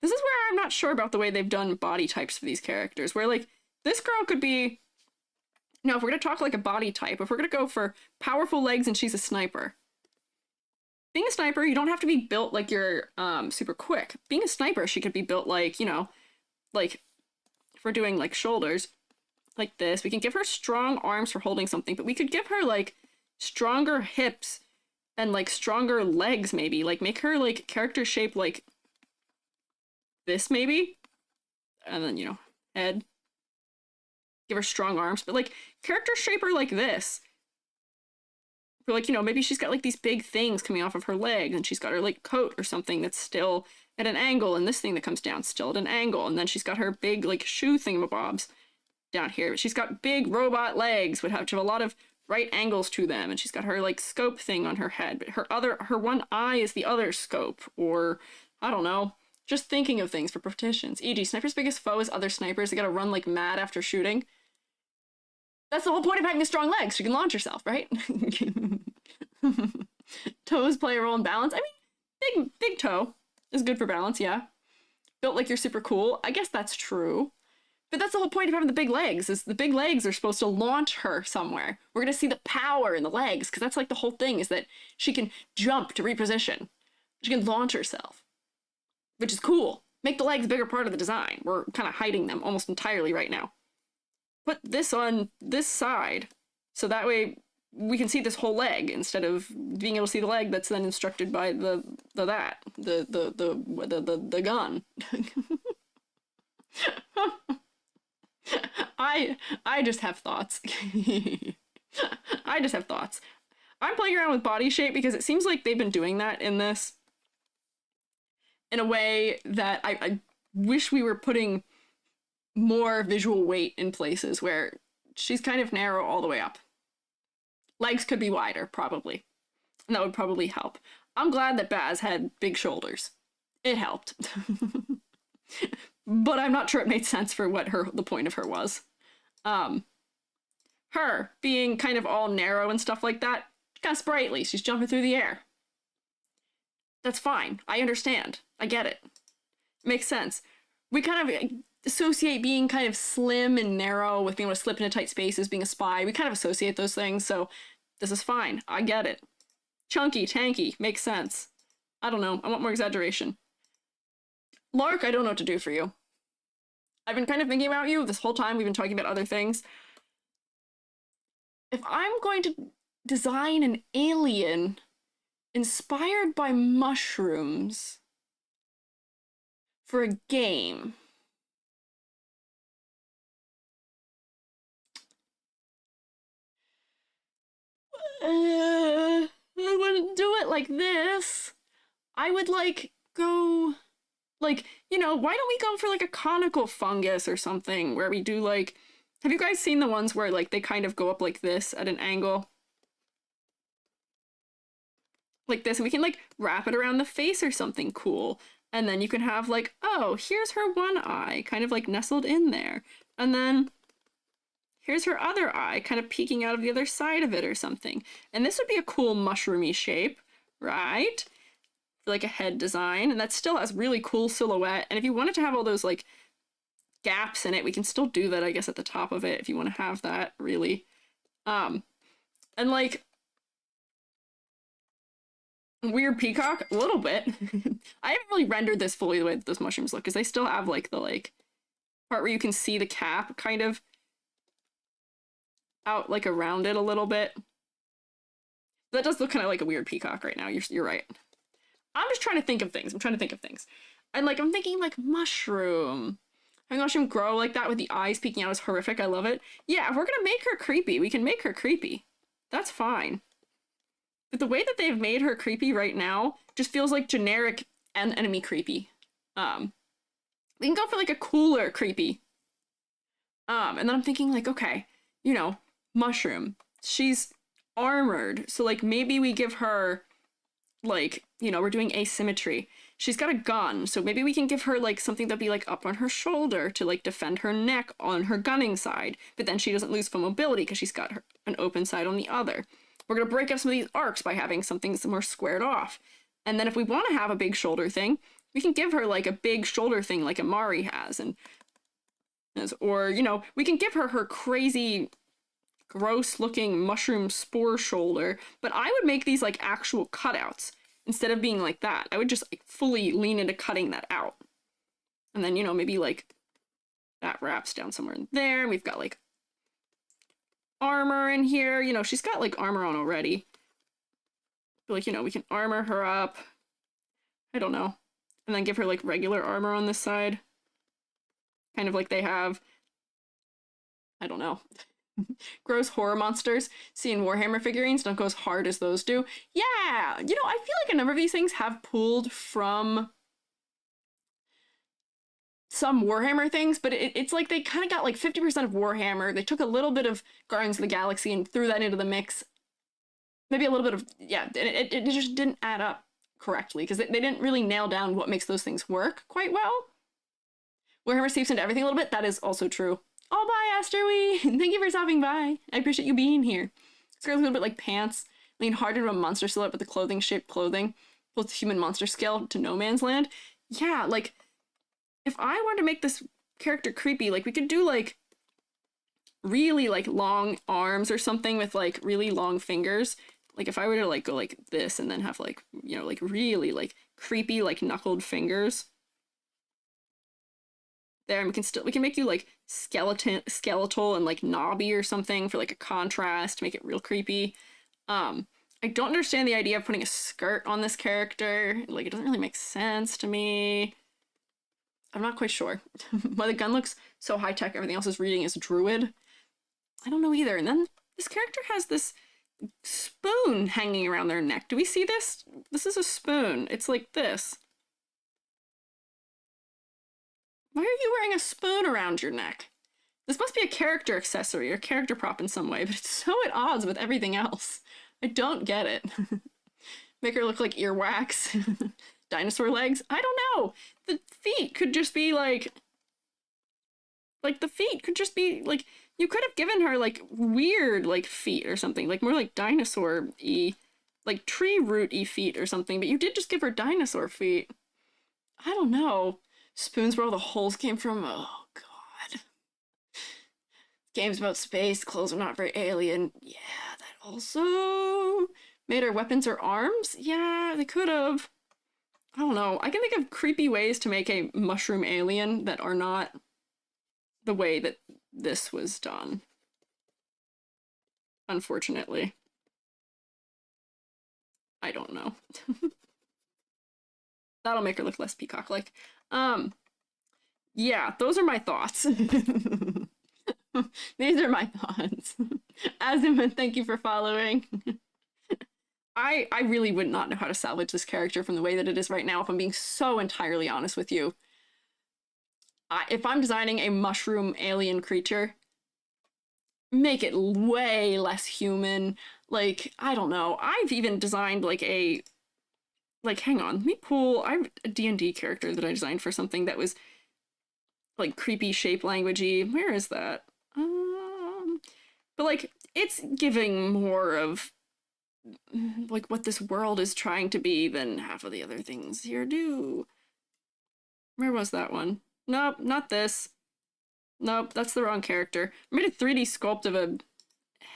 This is where I'm not sure about the way they've done body types for these characters. Where, like, this girl could be... No, if we're gonna talk, like, a body type, if we're gonna go for powerful legs and she's a sniper. Being a sniper, you don't have to be built like you're super quick. Being a sniper, she could be built like, you know, like, if we're doing, like, shoulders, like this. We can give her strong arms for holding something, but we could give her, like, stronger hips and, like, stronger legs, maybe. Like, make her, like, character shape like this, maybe? And then, you know, head. Give her strong arms, but, like, character shape her like this. For, like, you know, maybe she's got, like, these big things coming off of her leg, and she's got her, like, coat or something that's still at an angle, and this thing that comes down still at an angle, and then she's got her big, like, shoe thingamabobs down here. She's got big robot legs, would have to have a lot of right angles to them, and she's got her, like, scope thing on her head, but her one eye is the other scope, or, I don't know, just thinking of things for partitions. E.g., sniper's biggest foe is other snipers. They gotta run like mad after shooting. That's the whole point of having strong legs. She can launch herself, right? Toes play a role in balance. I mean, big toe is good for balance, yeah. Built like you're super cool. I guess that's true. But that's the whole point of having the big legs, is the big legs are supposed to launch her somewhere. We're going to see the power in the legs, because that's like the whole thing, is that she can jump to reposition. She can launch herself, which is cool. Make the legs a bigger part of the design. We're kind of hiding them almost entirely right now. Put this on this side, so that way we can see this whole leg instead of being able to see the leg that's then instructed by the gun. I just have thoughts. I just have thoughts. I'm playing around with body shape because it seems like they've been doing that in this in a way that I wish we were putting more visual weight in places where she's kind of narrow all the way up. Legs could be wider, probably. And that would probably help. I'm glad that Baz had big shoulders. It helped. But I'm not sure it made sense for what the point of her was. Her being kind of all narrow and stuff like that, kind of sprightly. She's jumping through the air. That's fine. I understand. I get it. It makes sense. We kind of associate being kind of slim and narrow with being able to slip into tight spaces, being a spy. We kind of associate those things, so this is fine. I get it. Chunky, tanky, makes sense. I don't know. I want more exaggeration. Lark, I don't know what to do for you. I've been kind of thinking about you this whole time. We've been talking about other things. If I'm going to design an alien inspired by mushrooms for a game, I wouldn't do it like this. I would go you know, why don't we go for like a conical fungus or something where we do like, have you guys seen the ones where like they kind of go up like this at an angle? Like this, and we can like wrap it around the face or something cool. And then you can have like, oh, here's her one eye kind of like nestled in there. And then here's her other eye kind of peeking out of the other side of it or something. And this would be a cool mushroomy shape, right? For like a head design. And that still has really cool silhouette. And if you wanted to have all those like gaps in it, we can still do that, I guess, at the top of it if you want to have that, really. And like weird peacock, a little bit. I haven't really rendered this fully the way that those mushrooms look, because they still have like the part where you can see the cap kind of out like around it a little bit. That does look kind of like a weird peacock right now. You're right. I'm just trying to think of things. And like I'm thinking like mushroom. Having mushroom grow like that with the eyes peeking out is horrific. I love it. Yeah, if we're gonna make her creepy, we can make her creepy. That's fine. But the way that they've made her creepy right now just feels like generic enemy creepy. We can go for like a cooler creepy. And then I'm thinking like, okay, you know, mushroom. She's armored, so like maybe we give her like, you know, we're doing asymmetry. She's got a gun, so maybe we can give her like something that'd be like up on her shoulder to like defend her neck on her gunning side, but then she doesn't lose full mobility because she's got an open side on the other. We're gonna break up some of these arcs by having something more squared off. And then if we want to have a big shoulder thing, we can give her like a big shoulder thing like Amari has, or, you know, we can give her her crazy gross looking mushroom spore shoulder, but I would make these like actual cutouts instead of being like that. I would just like fully lean into cutting that out. And then, you know, maybe like that wraps down somewhere in there. We've got like armor in here. You know, she's got like armor on already. But like, you know, we can armor her up. I don't know. And then give her like regular armor on this side. Kind of like they have. I don't know. Gross horror monsters. Seeing Warhammer figurines don't go as hard as those do. Yeah! You know, I feel like a number of these things have pulled from some Warhammer things, but it's like they kind of got like 50% of Warhammer. They took a little bit of Guardians of the Galaxy and threw that into the mix. Maybe a little bit of, yeah, it just didn't add up correctly, because they didn't really nail down what makes those things work quite well. Warhammer seeps into everything a little bit. That is also true. Oh, bye, Asterwee! Thank you for stopping by. I appreciate you being here. Skirt's a little bit like pants. Lean hard into a monster silhouette with the clothing-shaped clothing. Pulls the human monster scale to no man's land. Yeah, like, if I wanted to make this character creepy. Like, we could do, like, really, like, long arms or something with, like, really long fingers. Like, if I were to, like, go like this and then have, like, you know, like, really, like, creepy, like, knuckled fingers. There, and we can make you, like, skeletal and, like, knobby or something for, like, a contrast to make it real creepy. I don't understand the idea of putting a skirt on this character. Like, it doesn't really make sense to me. I'm not quite sure. Why the gun looks so high-tech, everything else is reading as druid. I don't know either. And then this character has this spoon hanging around their neck. Do we see this? This is a spoon. It's like this. Why are you wearing a spoon around your neck? This must be a character accessory or character prop in some way, but it's so at odds with everything else. I don't get it. Make her look like earwax. Dinosaur legs? I don't know. The feet could just be like the feet could just be like, you could have given her like weird like feet or something, like more like dinosaur-y, like tree root-y feet or something, but you did just give her dinosaur feet. I don't know. Spoons where all the holes came from? Oh, God. Games about space, clothes are not very alien. Yeah, that also made her weapons or arms? Yeah, they could have. I don't know. I can think of creepy ways to make a mushroom alien that are not the way that this was done. Unfortunately. I don't know. That'll make her look less peacock-like. Yeah, those are my thoughts. These are my thoughts. Azimuth, thank you for following. I really would not know how to salvage this character from the way that it is right now, if I'm being so entirely honest with you. If I'm designing a mushroom alien creature, make it way less human. Like, I don't know. I've even designed like a... Like, hang on, let me pull... I have a D&D character that I designed for something that was like creepy shape languagey. Where is that? But like, it's giving more of like what this world is trying to be than half of the other things here do. Where was that one? Nope, not this. Nope, that's the wrong character. I made a 3D sculpt of a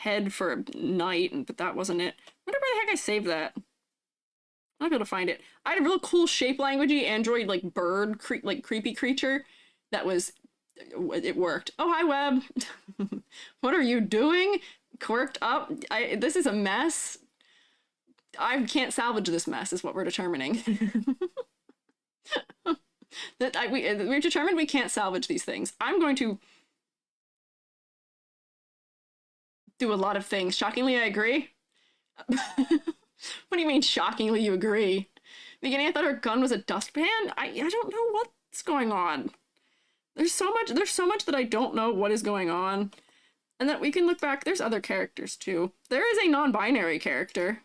head for a knight, but that wasn't it. I wonder where the heck I saved that. I'm not able to find it. I had a real cool shape languagey android like bird like creepy creature that was... It worked. Oh, hi, Web. What are you doing? Quirked up? This is a mess. I can't salvage this mess, is what we're determining. We've determined we can't salvage these things. I'm going to do a lot of things. Shockingly, I agree. What do you mean, shockingly, you agree? Beginning, I thought her gun was a dustpan? I don't know what's going on. There's so much that I don't know what is going on. And that we can look back, there's other characters too. There is a non-binary character.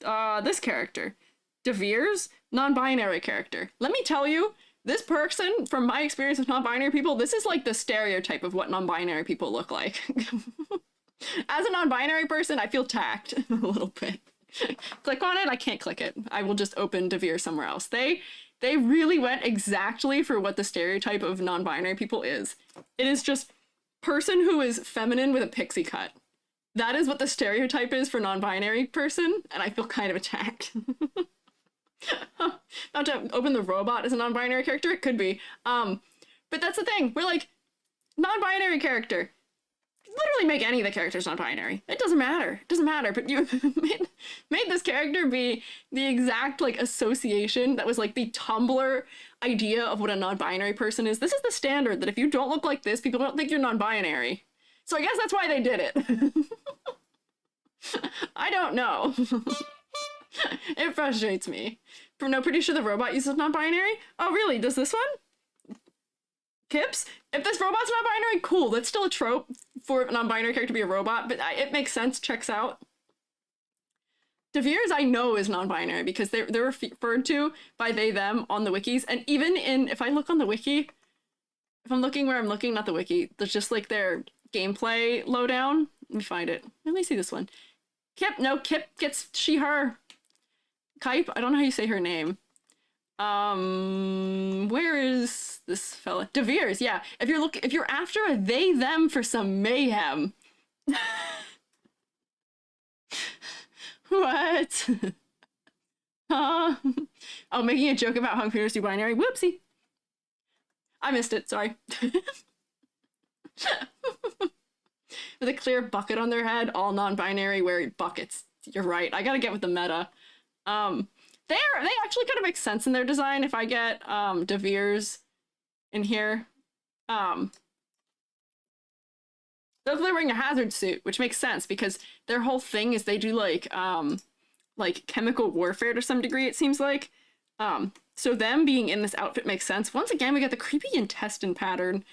This character. DeVere's non-binary character. Let me tell you, this person, from my experience with non-binary people, this is like the stereotype of what non-binary people look like. As a non-binary person, I feel tacked a little bit. Click on it, I can't click it. I will just open DeVere somewhere else. They really went exactly for what the stereotype of non-binary people is. It is just person who is feminine with a pixie cut. That is what the stereotype is for non-binary person, and I feel kind of attacked. Not to open the robot as a non-binary character, it could be. But that's the thing, we're like, non-binary character. Literally make any of the characters non-binary. It doesn't matter. It doesn't matter. But you made this character be the exact like association that was like the Tumblr idea of what a non-binary person is. This is the standard that if you don't look like this, people don't think you're non-binary. So I guess that's why they did it. I don't know. It frustrates me. No, pretty sure the robot uses non-binary. Oh, really? Does this one? Kips? If this robot's non-binary, cool. That's still a trope for a non-binary character to be a robot, but it makes sense, checks out. DeVere's I know is non-binary because they're referred to by they, them on the wikis. And even if I look on the wiki, if I'm looking where I'm looking, not the wiki, there's just like their gameplay lowdown. Let me find it. Let me see this one. Kip, no, Kip gets she, her. Kype, I don't know how you say her name. Where is this fella. De Veers, yeah. If you're after a they them for some mayhem. What? Oh, making a joke about how computers do binary. Whoopsie. I missed it, sorry. With a clear bucket on their head, all non-binary wear buckets. You're right. I gotta get with the meta. They actually kind of make sense in their design if I get De Veers in here. They're wearing a hazard suit, which makes sense because their whole thing is they do like chemical warfare to some degree, it seems like. So them being in this outfit makes sense. Once again, we got the creepy intestine pattern.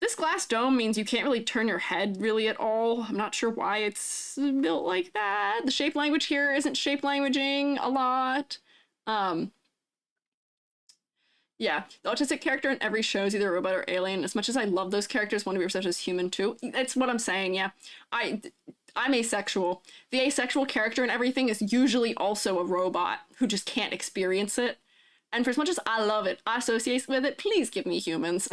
This glass dome means you can't really turn your head really at all. I'm not sure why it's built like that. The shape language here isn't shape languaging a lot. Yeah, the autistic character in every show is either a robot or alien. As much as I love those characters, want to be represented as human too. That's what I'm saying, yeah. I'm asexual. The asexual character in everything is usually also a robot who just can't experience it. And for as much as I love it, I associate with it, please give me humans.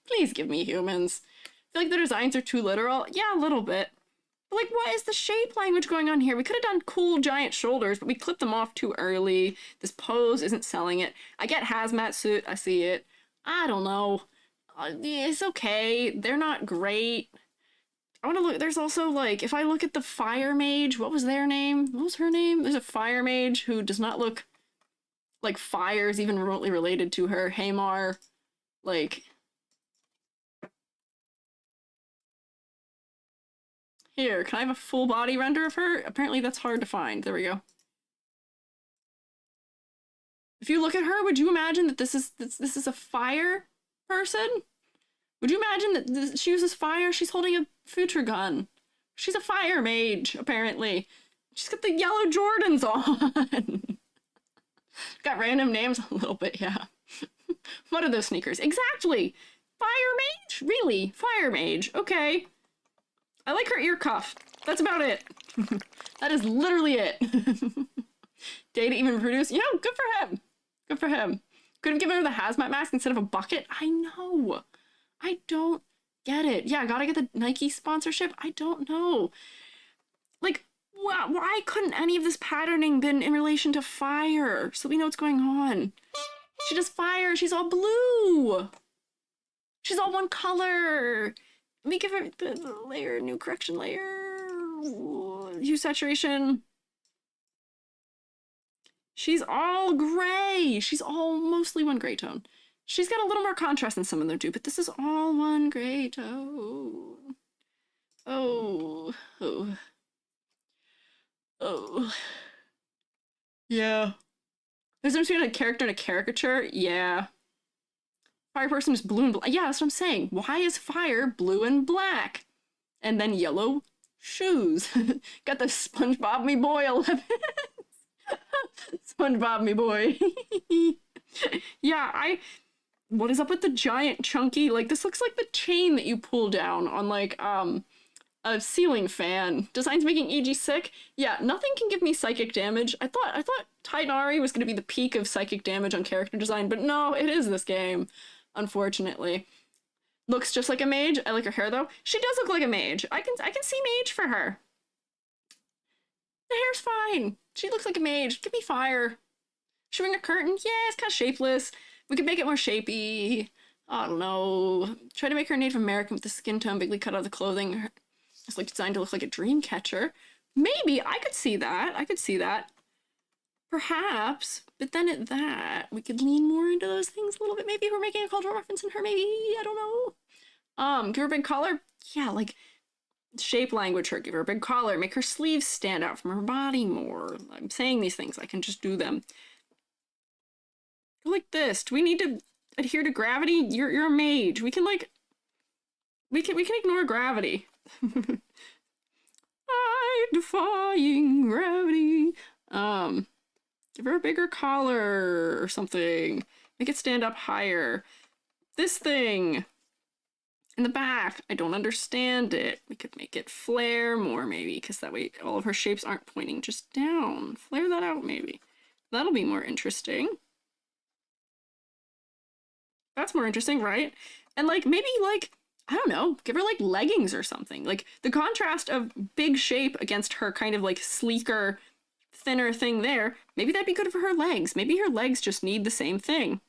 Please give me humans. I feel like the designs are too literal. Yeah, a little bit. But like, what is the shape language going on here? We could have done cool giant shoulders, but we clipped them off too early. This pose isn't selling it. I get hazmat suit. I see it. I don't know. It's okay. They're not great. I want to look. There's also like, if I look at the fire mage, what was their name? What was her name? There's a fire mage who does not look like fire is even remotely related to her. Hamar. Like, here, can I have a full body render of her? Apparently that's hard to find. There we go. If you look at her, would you imagine that this is a fire person? Would you imagine that she uses fire? She's holding a future gun. She's a fire mage, apparently. She's got the yellow Jordans on. Got random names a little bit, yeah. What are those sneakers? Exactly! Fire mage? Really? Fire mage. Okay. I like her ear cuff. That's about it. That is literally it. Data even produced. You know, good for him. Good for him. Could have given her the hazmat mask instead of a bucket. I know. I don't get it. Yeah, gotta get the Nike sponsorship. I don't know. Like, why couldn't any of this patterning been in relation to fire? So we know what's going on. She does fire. She's all blue. She's all one color. Let me give her the layer, new correction layer, hue saturation. She's all gray. She's all mostly one gray tone. She's got a little more contrast than some of them do, but this is all one gray tone. Oh. Yeah. There's a difference between a character and a caricature. Yeah. Fire person is blue and black. Yeah, that's what I'm saying. Why is fire blue and black? And then yellow shoes. Got the SpongeBob me boy 11. SpongeBob me boy. Yeah, what is up with the giant chunky, like this looks like the chain that you pull down on like a ceiling fan. Design's making EG sick. Yeah, nothing can give me psychic damage. I thought Tainari was gonna be the peak of psychic damage on character design, but no, it is this game. Unfortunately. Looks just like a mage. I like her hair though. She does look like a mage. I can see mage for her. The hair's fine. She looks like a mage. Give me fire. Should we ring a curtain? Yeah, it's kind of shapeless. We could make it more shapey. I don't know. Try to make her Native American with the skin tone bigly cut out of the clothing. It's like designed to look like a dream catcher. Maybe. I could see that. I could see that. Perhaps. But then at that, we could lean more into those things a little bit. Maybe we're making a cultural reference in her. Maybe. I don't know. Give her a big collar. Yeah, like shape language her. Give her a big collar. Make her sleeves stand out from her body more. I'm saying these things. I can just do them. Go like this. Do we need to adhere to gravity? You're a mage. We can like we can ignore gravity. I'm defying gravity. Give her a bigger collar or something. Make it stand up higher. This thing in the back, I don't understand it. We could make it flare more maybe, because that way all of her shapes aren't pointing just down. Flare that out maybe. That'll be more interesting. That's more interesting, right? And like maybe like I don't know, give her like leggings or something. Like the contrast of big shape against her kind of like sleeker, thinner thing there. Maybe that'd be good for her legs. Maybe her legs just need the same thing.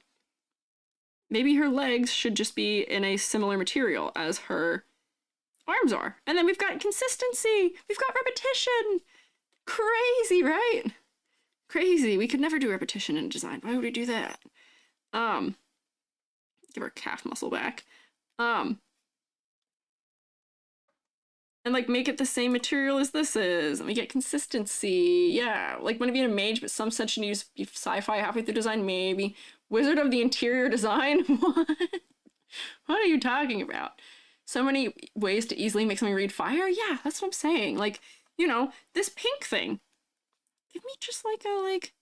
Maybe her legs should just be in a similar material as her arms are. And then we've got consistency. We've got repetition. Crazy, right? Crazy. We could never do repetition in design. Why would we do that? Give her calf muscle back. And like make it the same material as this is. And we get consistency. Yeah, like want to be a mage, but some said she needs to be sci-fi halfway through design, maybe. Wizard of the interior design? What? What are you talking about? So many ways to easily make something read fire? Yeah, that's what I'm saying. Like, you know, this pink thing. Give me just like a, like,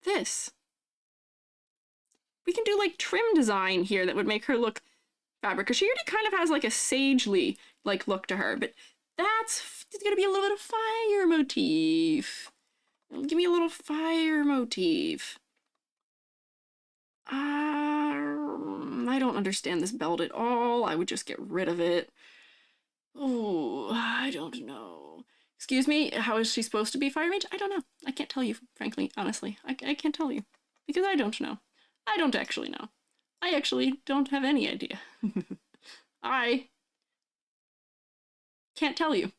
this. We can do like trim design here that would make her look fabric, because she already kind of has like a sagely like look to her, but that's gonna be a little bit of fire motif. Give me a little fire motif. I don't understand this belt at all. I would just get rid of it. Oh, I don't know. Excuse me, how is she supposed to be fire mage? I don't know. I can't tell you, frankly, honestly. I can't tell you. Because I don't know. I don't actually know. I actually don't have any idea. I can't tell you.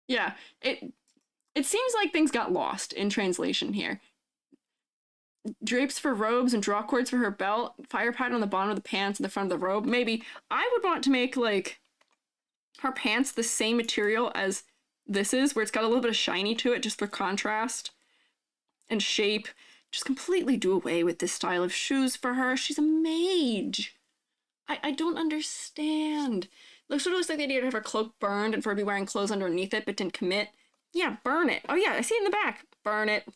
Yeah, it seems like things got lost in translation here. Drapes for robes and draw cords for her belt, fire pattern on the bottom of the pants and the front of the robe. Maybe I would want to make like her pants the same material as this is, where it's got a little bit of shiny to it just for contrast and shape. Just completely do away with this style of shoes for her. She's a mage. I don't understand. Looks sort of looks like the idea to have her cloak burned and for her to be wearing clothes underneath it, but didn't commit. Yeah, burn it. Oh yeah, I see it in the back. Burn it.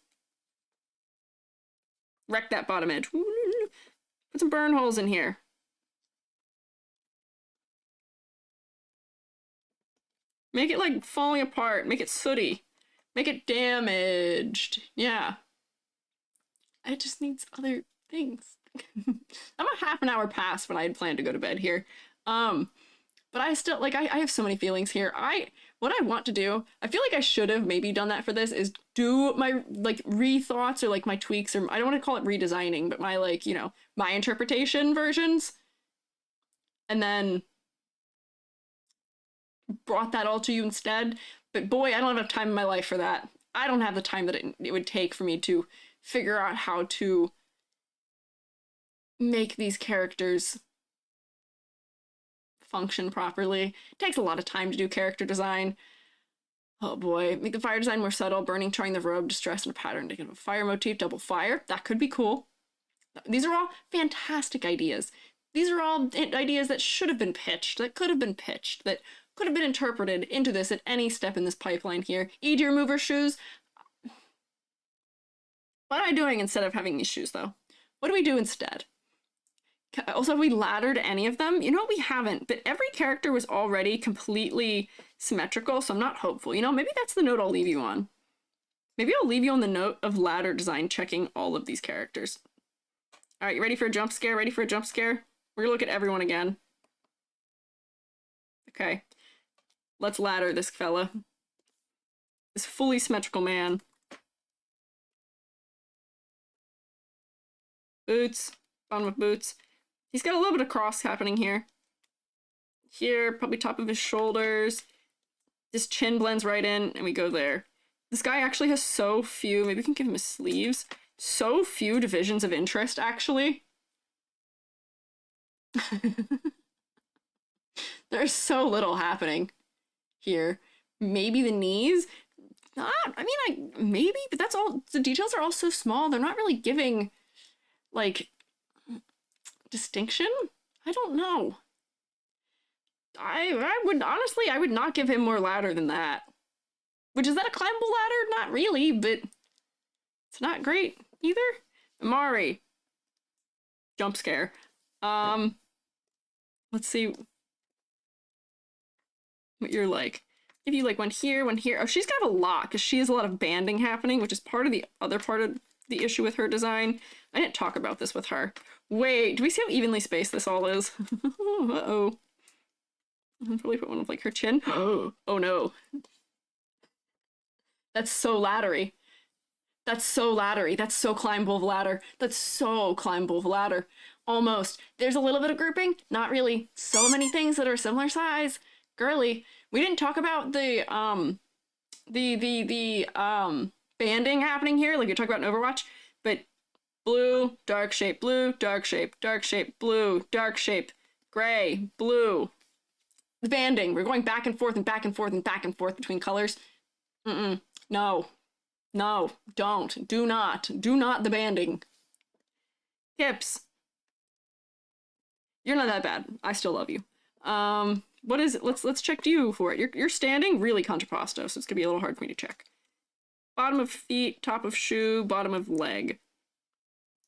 Wreck that bottom edge. Put some burn holes in here. Make it like falling apart. Make it sooty. Make it damaged. Yeah. It just needs other things. I'm a half an hour past when I had planned to go to bed here. But I still, like, I have so many feelings here. What I want to do, I feel like I should have maybe done that for this, is do my, like, rethoughts or, like, my tweaks, or I don't want to call it redesigning, but my, like, you know, my interpretation versions. And then brought that all to you instead. But boy, I don't have enough time in my life for that. I don't have the time that it would take for me to figure out how to make these characters function properly. It takes a lot of time to do character design. Oh boy. Make the fire design more subtle, burning, charring the robe, distress, and a pattern to give a fire motif, double fire. That could be cool. These are all fantastic ideas. These are all ideas that should have been pitched, that could have been pitched, that could have been interpreted into this at any step in this pipeline here. ED remover shoes. What am I doing instead of having these shoes, though? What do we do instead? Also, have we laddered any of them? You know what, we haven't, but every character was already completely symmetrical, so I'm not hopeful. You know, maybe that's the note I'll leave you on. Maybe I'll leave you on the note of ladder design, checking all of these characters. All right, you ready for a jump scare? Ready for a jump scare? We're gonna look at everyone again. Okay. Let's ladder this fella. This fully symmetrical man. Boots. Bottom of boots. He's got a little bit of cross happening here. Here, probably top of his shoulders. This chin blends right in, and we go there. This guy actually has so few, maybe we can give him his sleeves. So few divisions of interest, actually. There's so little happening here. Maybe the knees? Not, maybe, but that's all, the details are all so small, they're not really giving, like, distinction? I don't know. I would, honestly, I would not give him more ladder than that. Which, is that a climbable ladder? Not really, but it's not great either. Amari. Jump scare. Let's see what you're like. If you like one here, one here. Oh, she's got a lot, because she has a lot of banding happening, which is part of the other part of the issue with her design. I didn't talk about this with her. Wait, do we see how evenly spaced this all is? Uh-oh. I'll probably put one with like her chin. Oh no. That's so laddery. That's so laddery. That's so climbable ladder. That's so climbable ladder. Almost. There's a little bit of grouping. Not really. So many things that are similar size. Girly. We didn't talk about the banding happening here, like you talk about in Overwatch, but blue, dark shape, blue, dark shape, blue, dark shape, gray, blue. The banding. We're going back and forth and back and forth and back and forth between colors. No. No. Don't. Do not. Do not the banding. Hips. You're not that bad. I still love you. What is it? Let's check you for it. You're standing really contrapposto, so it's gonna be a little hard for me to check. Bottom of feet, top of shoe, bottom of leg.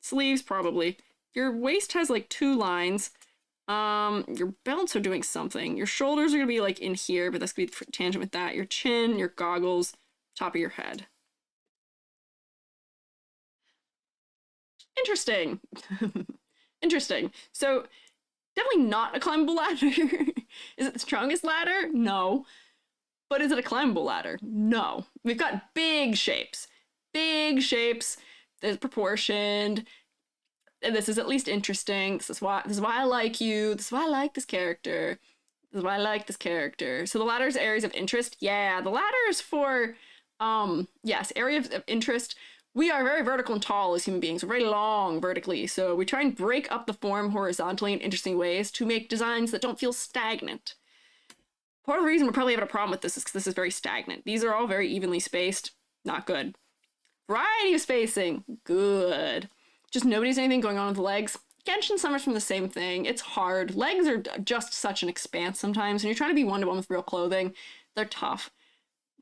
Sleeves, probably. Your waist has like 2 lines. Your belts are doing something. Your shoulders are gonna be like in here, but that's gonna be tangent with that. Your chin, your goggles, top of your head. Interesting. Interesting. So, definitely not a climbable ladder. Is it the strongest ladder? No. But is it a climbable ladder? No. We've got big shapes. Big shapes. That's proportioned. And this is at least interesting. This is why I like you. This is why I like this character. This is why I like this character. So the ladder's areas of interest. Yeah, the ladder is for, yes, areas of interest. We are very vertical and tall as human beings. We're very long vertically, so we try and break up the form horizontally in interesting ways to make designs that don't feel stagnant. Part of the reason we're probably having a problem with this is because this is very stagnant. These are all very evenly spaced. Not good. Variety of spacing. Good. Just nobody's anything going on with the legs. Genshin summers from the same thing. It's hard. Legs are just such an expanse sometimes. When you're trying to be one-to-one with real clothing, they're tough.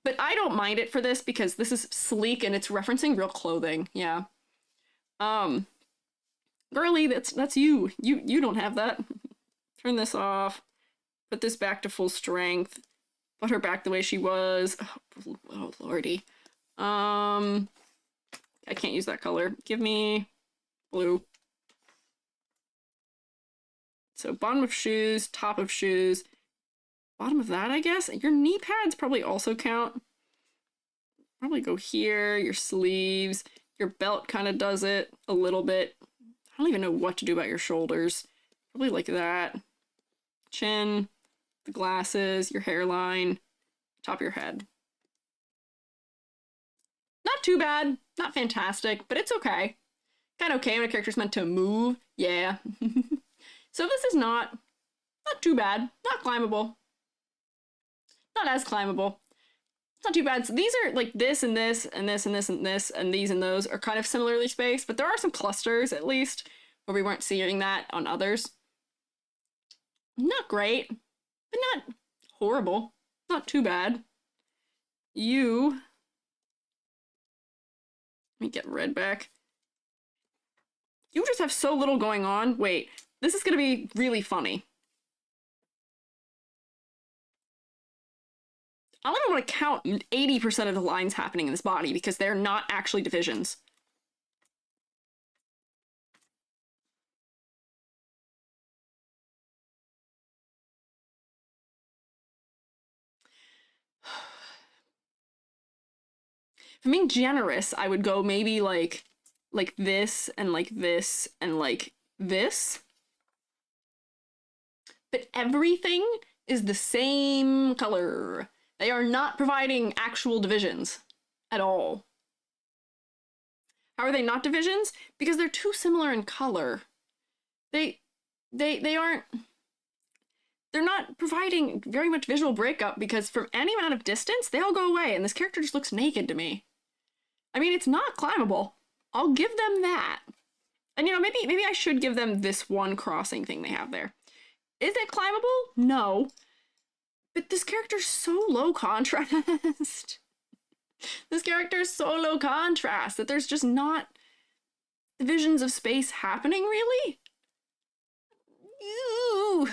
But I don't mind it for this because this is sleek and it's referencing real clothing. Yeah. Girly, that's you. You don't have that. Turn this off. Put this back to full strength. Put her back the way she was. Oh lordy. I can't use that color. Give me blue. So bottom of shoes, top of shoes. Bottom of that, I guess. Your knee pads probably also count. Probably go here, your sleeves. Your belt kind of does it a little bit. I don't even know what to do about your shoulders. Probably like that. Chin, the glasses, your hairline, top of your head. Not too bad. Not fantastic, but it's okay. Kind of okay when a character's meant to move. Yeah. So this is not too bad. Not climbable. Not as climbable. It's not too bad. So these are like this and this and this and this and this and these and those are kind of similarly spaced, but there are some clusters at least where we weren't seeing that on others. Not great, but not horrible. Not too bad. You. Let me get red back. You just have so little going on. Wait, this is gonna be really funny. I don't even want to count 80% of the lines happening in this body because they're not actually divisions. If I'm being generous, I would go maybe like this and like this and like this. But everything is the same color. They are not providing actual divisions at all. How are they not divisions? Because they're too similar in color. They aren't... They're not providing very much visual breakup because from any amount of distance, they all go away and this character just looks naked to me. I mean, it's not climbable. I'll give them that. And, you know, maybe I should give them this one crossing thing they have there. Is it climbable? No. But this character's so low contrast. This character is so low contrast that there's just not divisions of space happening, really? Ew.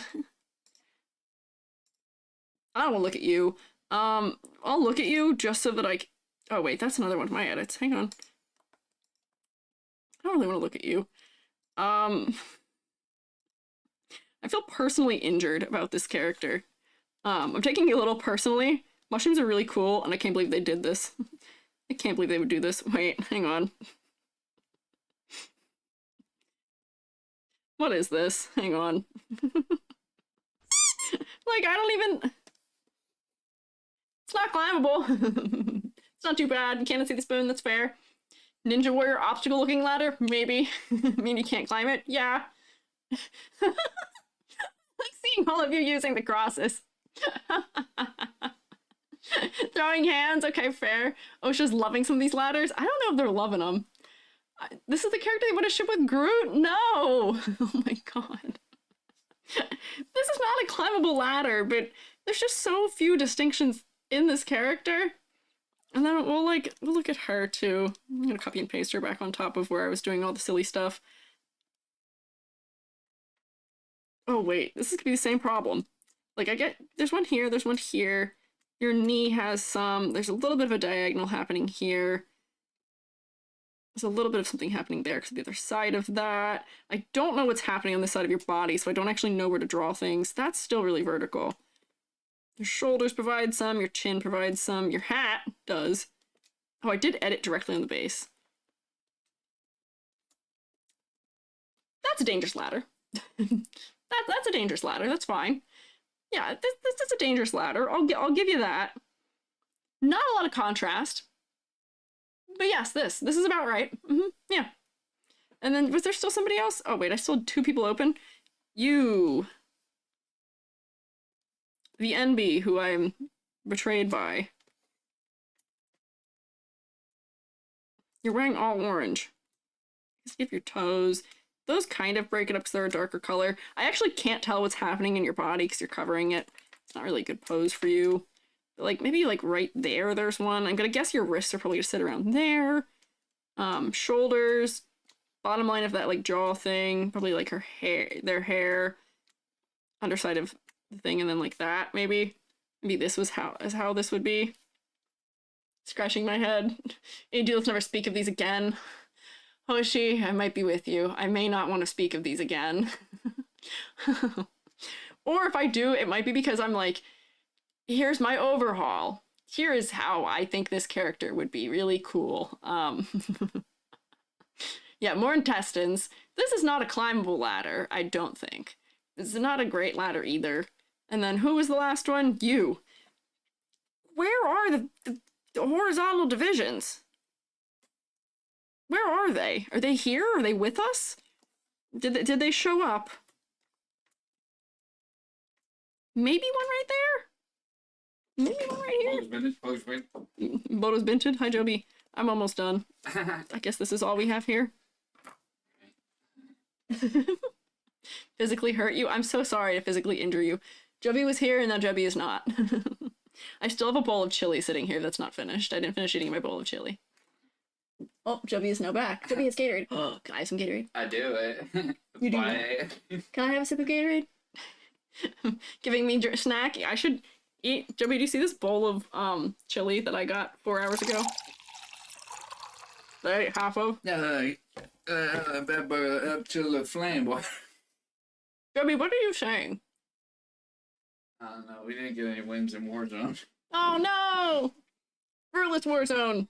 I don't want to look at you. I'll look at you just so that I... Oh, wait, that's another one of my edits. Hang on. I don't really want to look at you. I feel personally injured about this character. I'm taking it a little personally. Mushrooms are really cool, and I can't believe they did this. I can't believe they would do this. Wait, hang on. What is this? Hang on. Like, I don't even... It's not climbable. It's not too bad. You can't see the spoon, that's fair. Ninja Warrior obstacle looking ladder? Maybe. I mean, you can't climb it? Yeah. Like seeing all of you using the crosses. Throwing hands? Okay, fair. OSHA's loving some of these ladders. I don't know if they're loving them. This is the character they want to ship with Groot? No! Oh my god. This is not a climbable ladder, but there's just so few distinctions in this character. And then we'll look at her too. I'm gonna copy and paste her back on top of where I was doing all the silly stuff. Oh wait, this is gonna be the same problem. Like there's one here, there's one here. Your knee has there's a little bit of a diagonal happening here. There's a little bit of something happening there because the other side of that. I don't know what's happening on this side of your body, so I don't actually know where to draw things. That's still really vertical. Your shoulders provide some, your chin provides some, your hat does. Oh, I did edit directly on the base. That's a dangerous ladder. That's a dangerous ladder, that's fine. Yeah, this is a dangerous ladder. I'll give you that. Not a lot of contrast. But yes, this is about right. Yeah. And then, was there still somebody else? Oh wait, I still had 2 people open. You. The NB, who I'm betrayed by. You're wearing all orange. Just give your toes. Those kind of break it up because they're a darker color. I actually can't tell what's happening in your body because you're covering it. It's not really a good pose for you. But like, maybe like right there, there's one. I'm gonna guess your wrists are probably gonna sit around there. Shoulders. Bottom line of that like jaw thing. Probably like her hair, their hair. Underside of the thing, and then like that, maybe. Maybe this was how this would be. Scratching my head. AD, let's never speak of these again. Hoshi, I might be with you. I may not want to speak of these again. Or if I do, it might be because I'm like, here's my overhaul. Here is how I think this character would be really cool. Yeah, more intestines. This is not a climbable ladder, I don't think. This is not a great ladder either. And then who was the last one? You. Where are the horizontal divisions? Where are they? Are they here? Are they with us? Did they show up? Maybe one right there? Maybe one right here? Boto's binted? Hi, Joby. I'm almost done. I guess this is all we have here. Physically hurt you? I'm so sorry to physically injure you. Joby was here and now Joby is not. I still have a bowl of chili sitting here that's not finished. I didn't finish eating my bowl of chili. Oh, Joby is now back. Joby has Gatorade. Oh, can I have some Gatorade? I do it. You do? Can I have a sip of Gatorade? Giving me a snack? I should eat. Joby, do you see this bowl of chili that I got 4 hours ago? That I ate half of? Up to the flame, boy. Joby, what are you saying? I don't know. We didn't get any wins in Warzone. Oh no! Fruitless Warzone.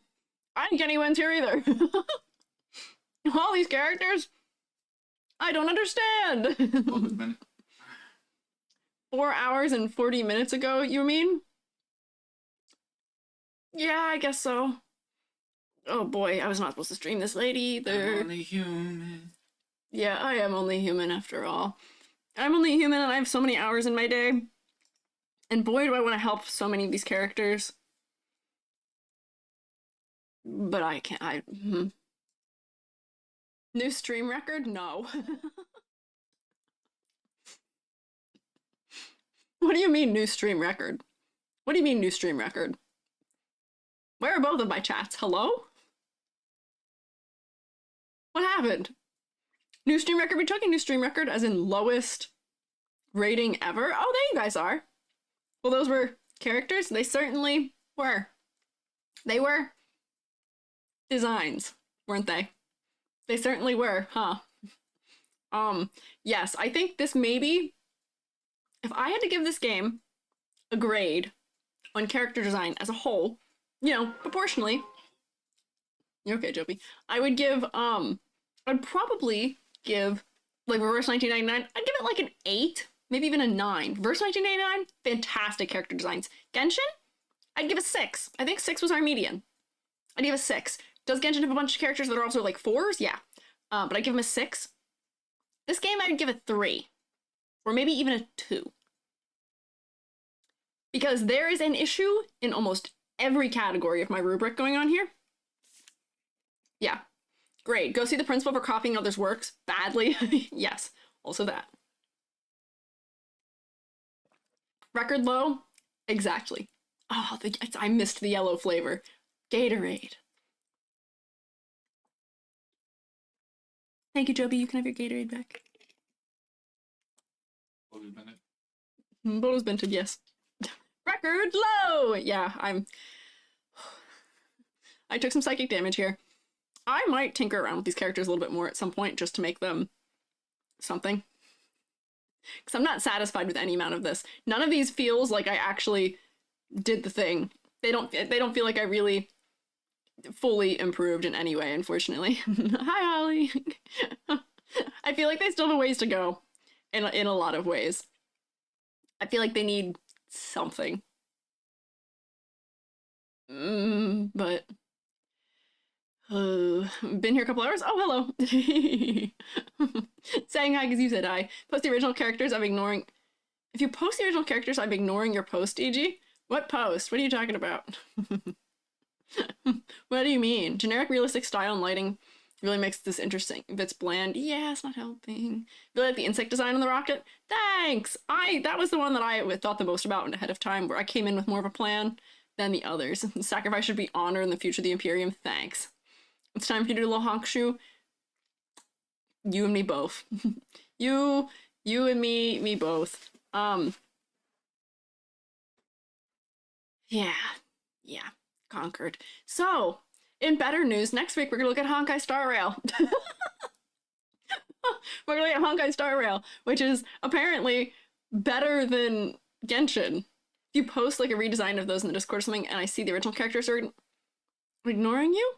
I didn't get any wins here either. All these characters? I don't understand. 4 hours and 40 minutes ago, you mean? Yeah, I guess so. Oh boy, I was not supposed to stream this late either. I'm only human. Yeah, I am only human after all. I'm only human and I have so many hours in my day. And boy, do I want to help so many of these characters. But I can't. New stream record? No. What do you mean new stream record? What do you mean new stream record? Where are both of my chats? Hello? What happened? New stream record? We talking new stream record as in lowest rating ever? Oh, there you guys are. Well, those were characters? They certainly were. They were designs, weren't they? They certainly were, huh? Yes, I think this maybe, if I had to give this game a grade on character design as a whole, you know, proportionally, you're okay, Joby, I would give, I'd probably give, like, Reverse 1999, I'd give it like an 8, maybe even a 9. Reverse 1999, fantastic character designs. Genshin, I'd give a 6. I think 6 was our median. I'd give a 6. Does Genshin have a bunch of characters that are also like 4s? Yeah. But I'd give him a 6. This game I'd give a 3. Or maybe even a 2. Because there is an issue in almost every category of my rubric going on here. Yeah. Great. Go see the principal for copying others' works badly. Yes. Also that. Record low? Exactly. Oh, I missed the yellow flavor. Gatorade. Thank you, Joby. You can have your Gatorade back. Boto's Bented, yes. Record low! Yeah, I took some psychic damage here. I might tinker around with these characters a little bit more at some point just to make them something. Because I'm not satisfied with any amount of this. None of these feels like I actually did the thing. They don't feel like I really fully improved in any way, unfortunately. Hi, Holly. I feel like they still have a ways to go in a lot of ways. I feel like they need something. But been here a couple hours. Oh, hello. Saying hi because you said hi. Post the original characters. I'm ignoring. If you post the original characters, I'm ignoring your post, EG. What post? What are you talking about? What do you mean? Generic realistic style and lighting really makes this interesting. If it's bland, yeah, it's not helping. Really like the insect design on the rocket? Thanks! That was the one that I thought the most about ahead of time, where I came in with more of a plan than the others. Sacrifice should be honored in the future of the Imperium. Thanks. It's time for you to do a little honk shoe. You and me both. you and me both. Yeah. Concord. So, in better news, next week we're gonna look at Honkai Star Rail. We're gonna look at Honkai Star Rail, which is apparently better than Genshin. If you post like a redesign of those in the Discord or something, and I see the original characters are ignoring you?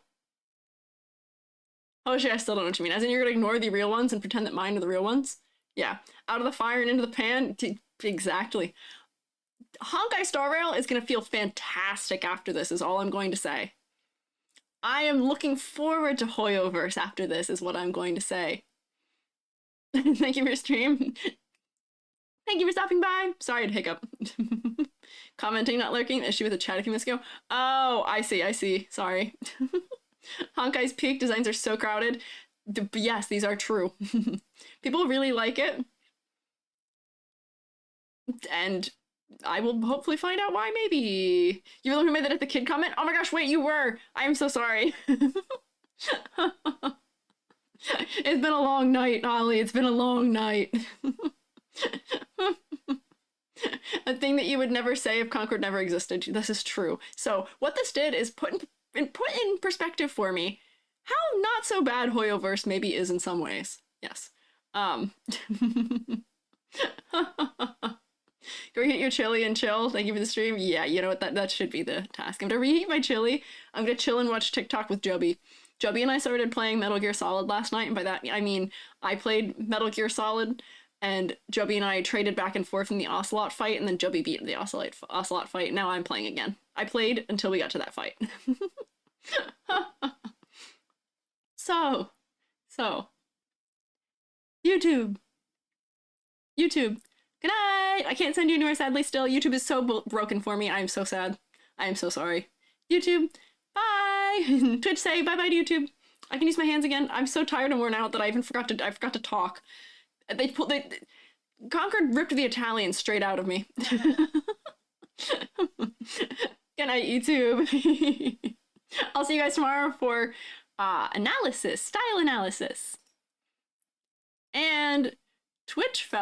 Oh shit, I still don't know what you mean. As in you're gonna ignore the real ones and pretend that mine are the real ones? Yeah. Out of the fire and into the pan? Exactly. Honkai Star Rail is going to feel fantastic after this, is all I'm going to say. I am looking forward to Hoyoverse after this, is what I'm going to say. Thank you for your stream. Thank you for stopping by. Sorry to hiccup. Commenting, not lurking. Issue with the chat a few minutes ago. Oh, I see. Sorry. Honkai's peak designs are so crowded. Yes, these are true. People really like it. And I will hopefully find out why, maybe. You were the one who made that at the kid comment? Oh my gosh, wait, you were! I am so sorry. It's been a long night, Ollie. It's been a long night. A thing that you would never say if Concord never existed. This is true. So what this did is put in perspective for me how not so bad Hoyoverse maybe is in some ways. Yes. Go reheat your chili and chill. Thank you for the stream. Yeah, you know what? That should be the task. I'm gonna reheat my chili. I'm gonna chill and watch TikTok with Joby. Joby and I started playing Metal Gear Solid last night, and by that I mean I played Metal Gear Solid, and Joby and I traded back and forth in the Ocelot fight, and then Joby beat the Ocelot fight. Now I'm playing again. I played until we got to that fight. So, YouTube. Good night! I can't send you anywhere, sadly, still. YouTube is so broken for me. I am so sad. I am so sorry. YouTube, bye! Twitch, say bye-bye to YouTube. I can use my hands again. I'm so tired and worn out that I forgot to talk. Concord ripped the Italian straight out of me. Good night, YouTube. I'll see you guys tomorrow for style analysis. And Twitch fell.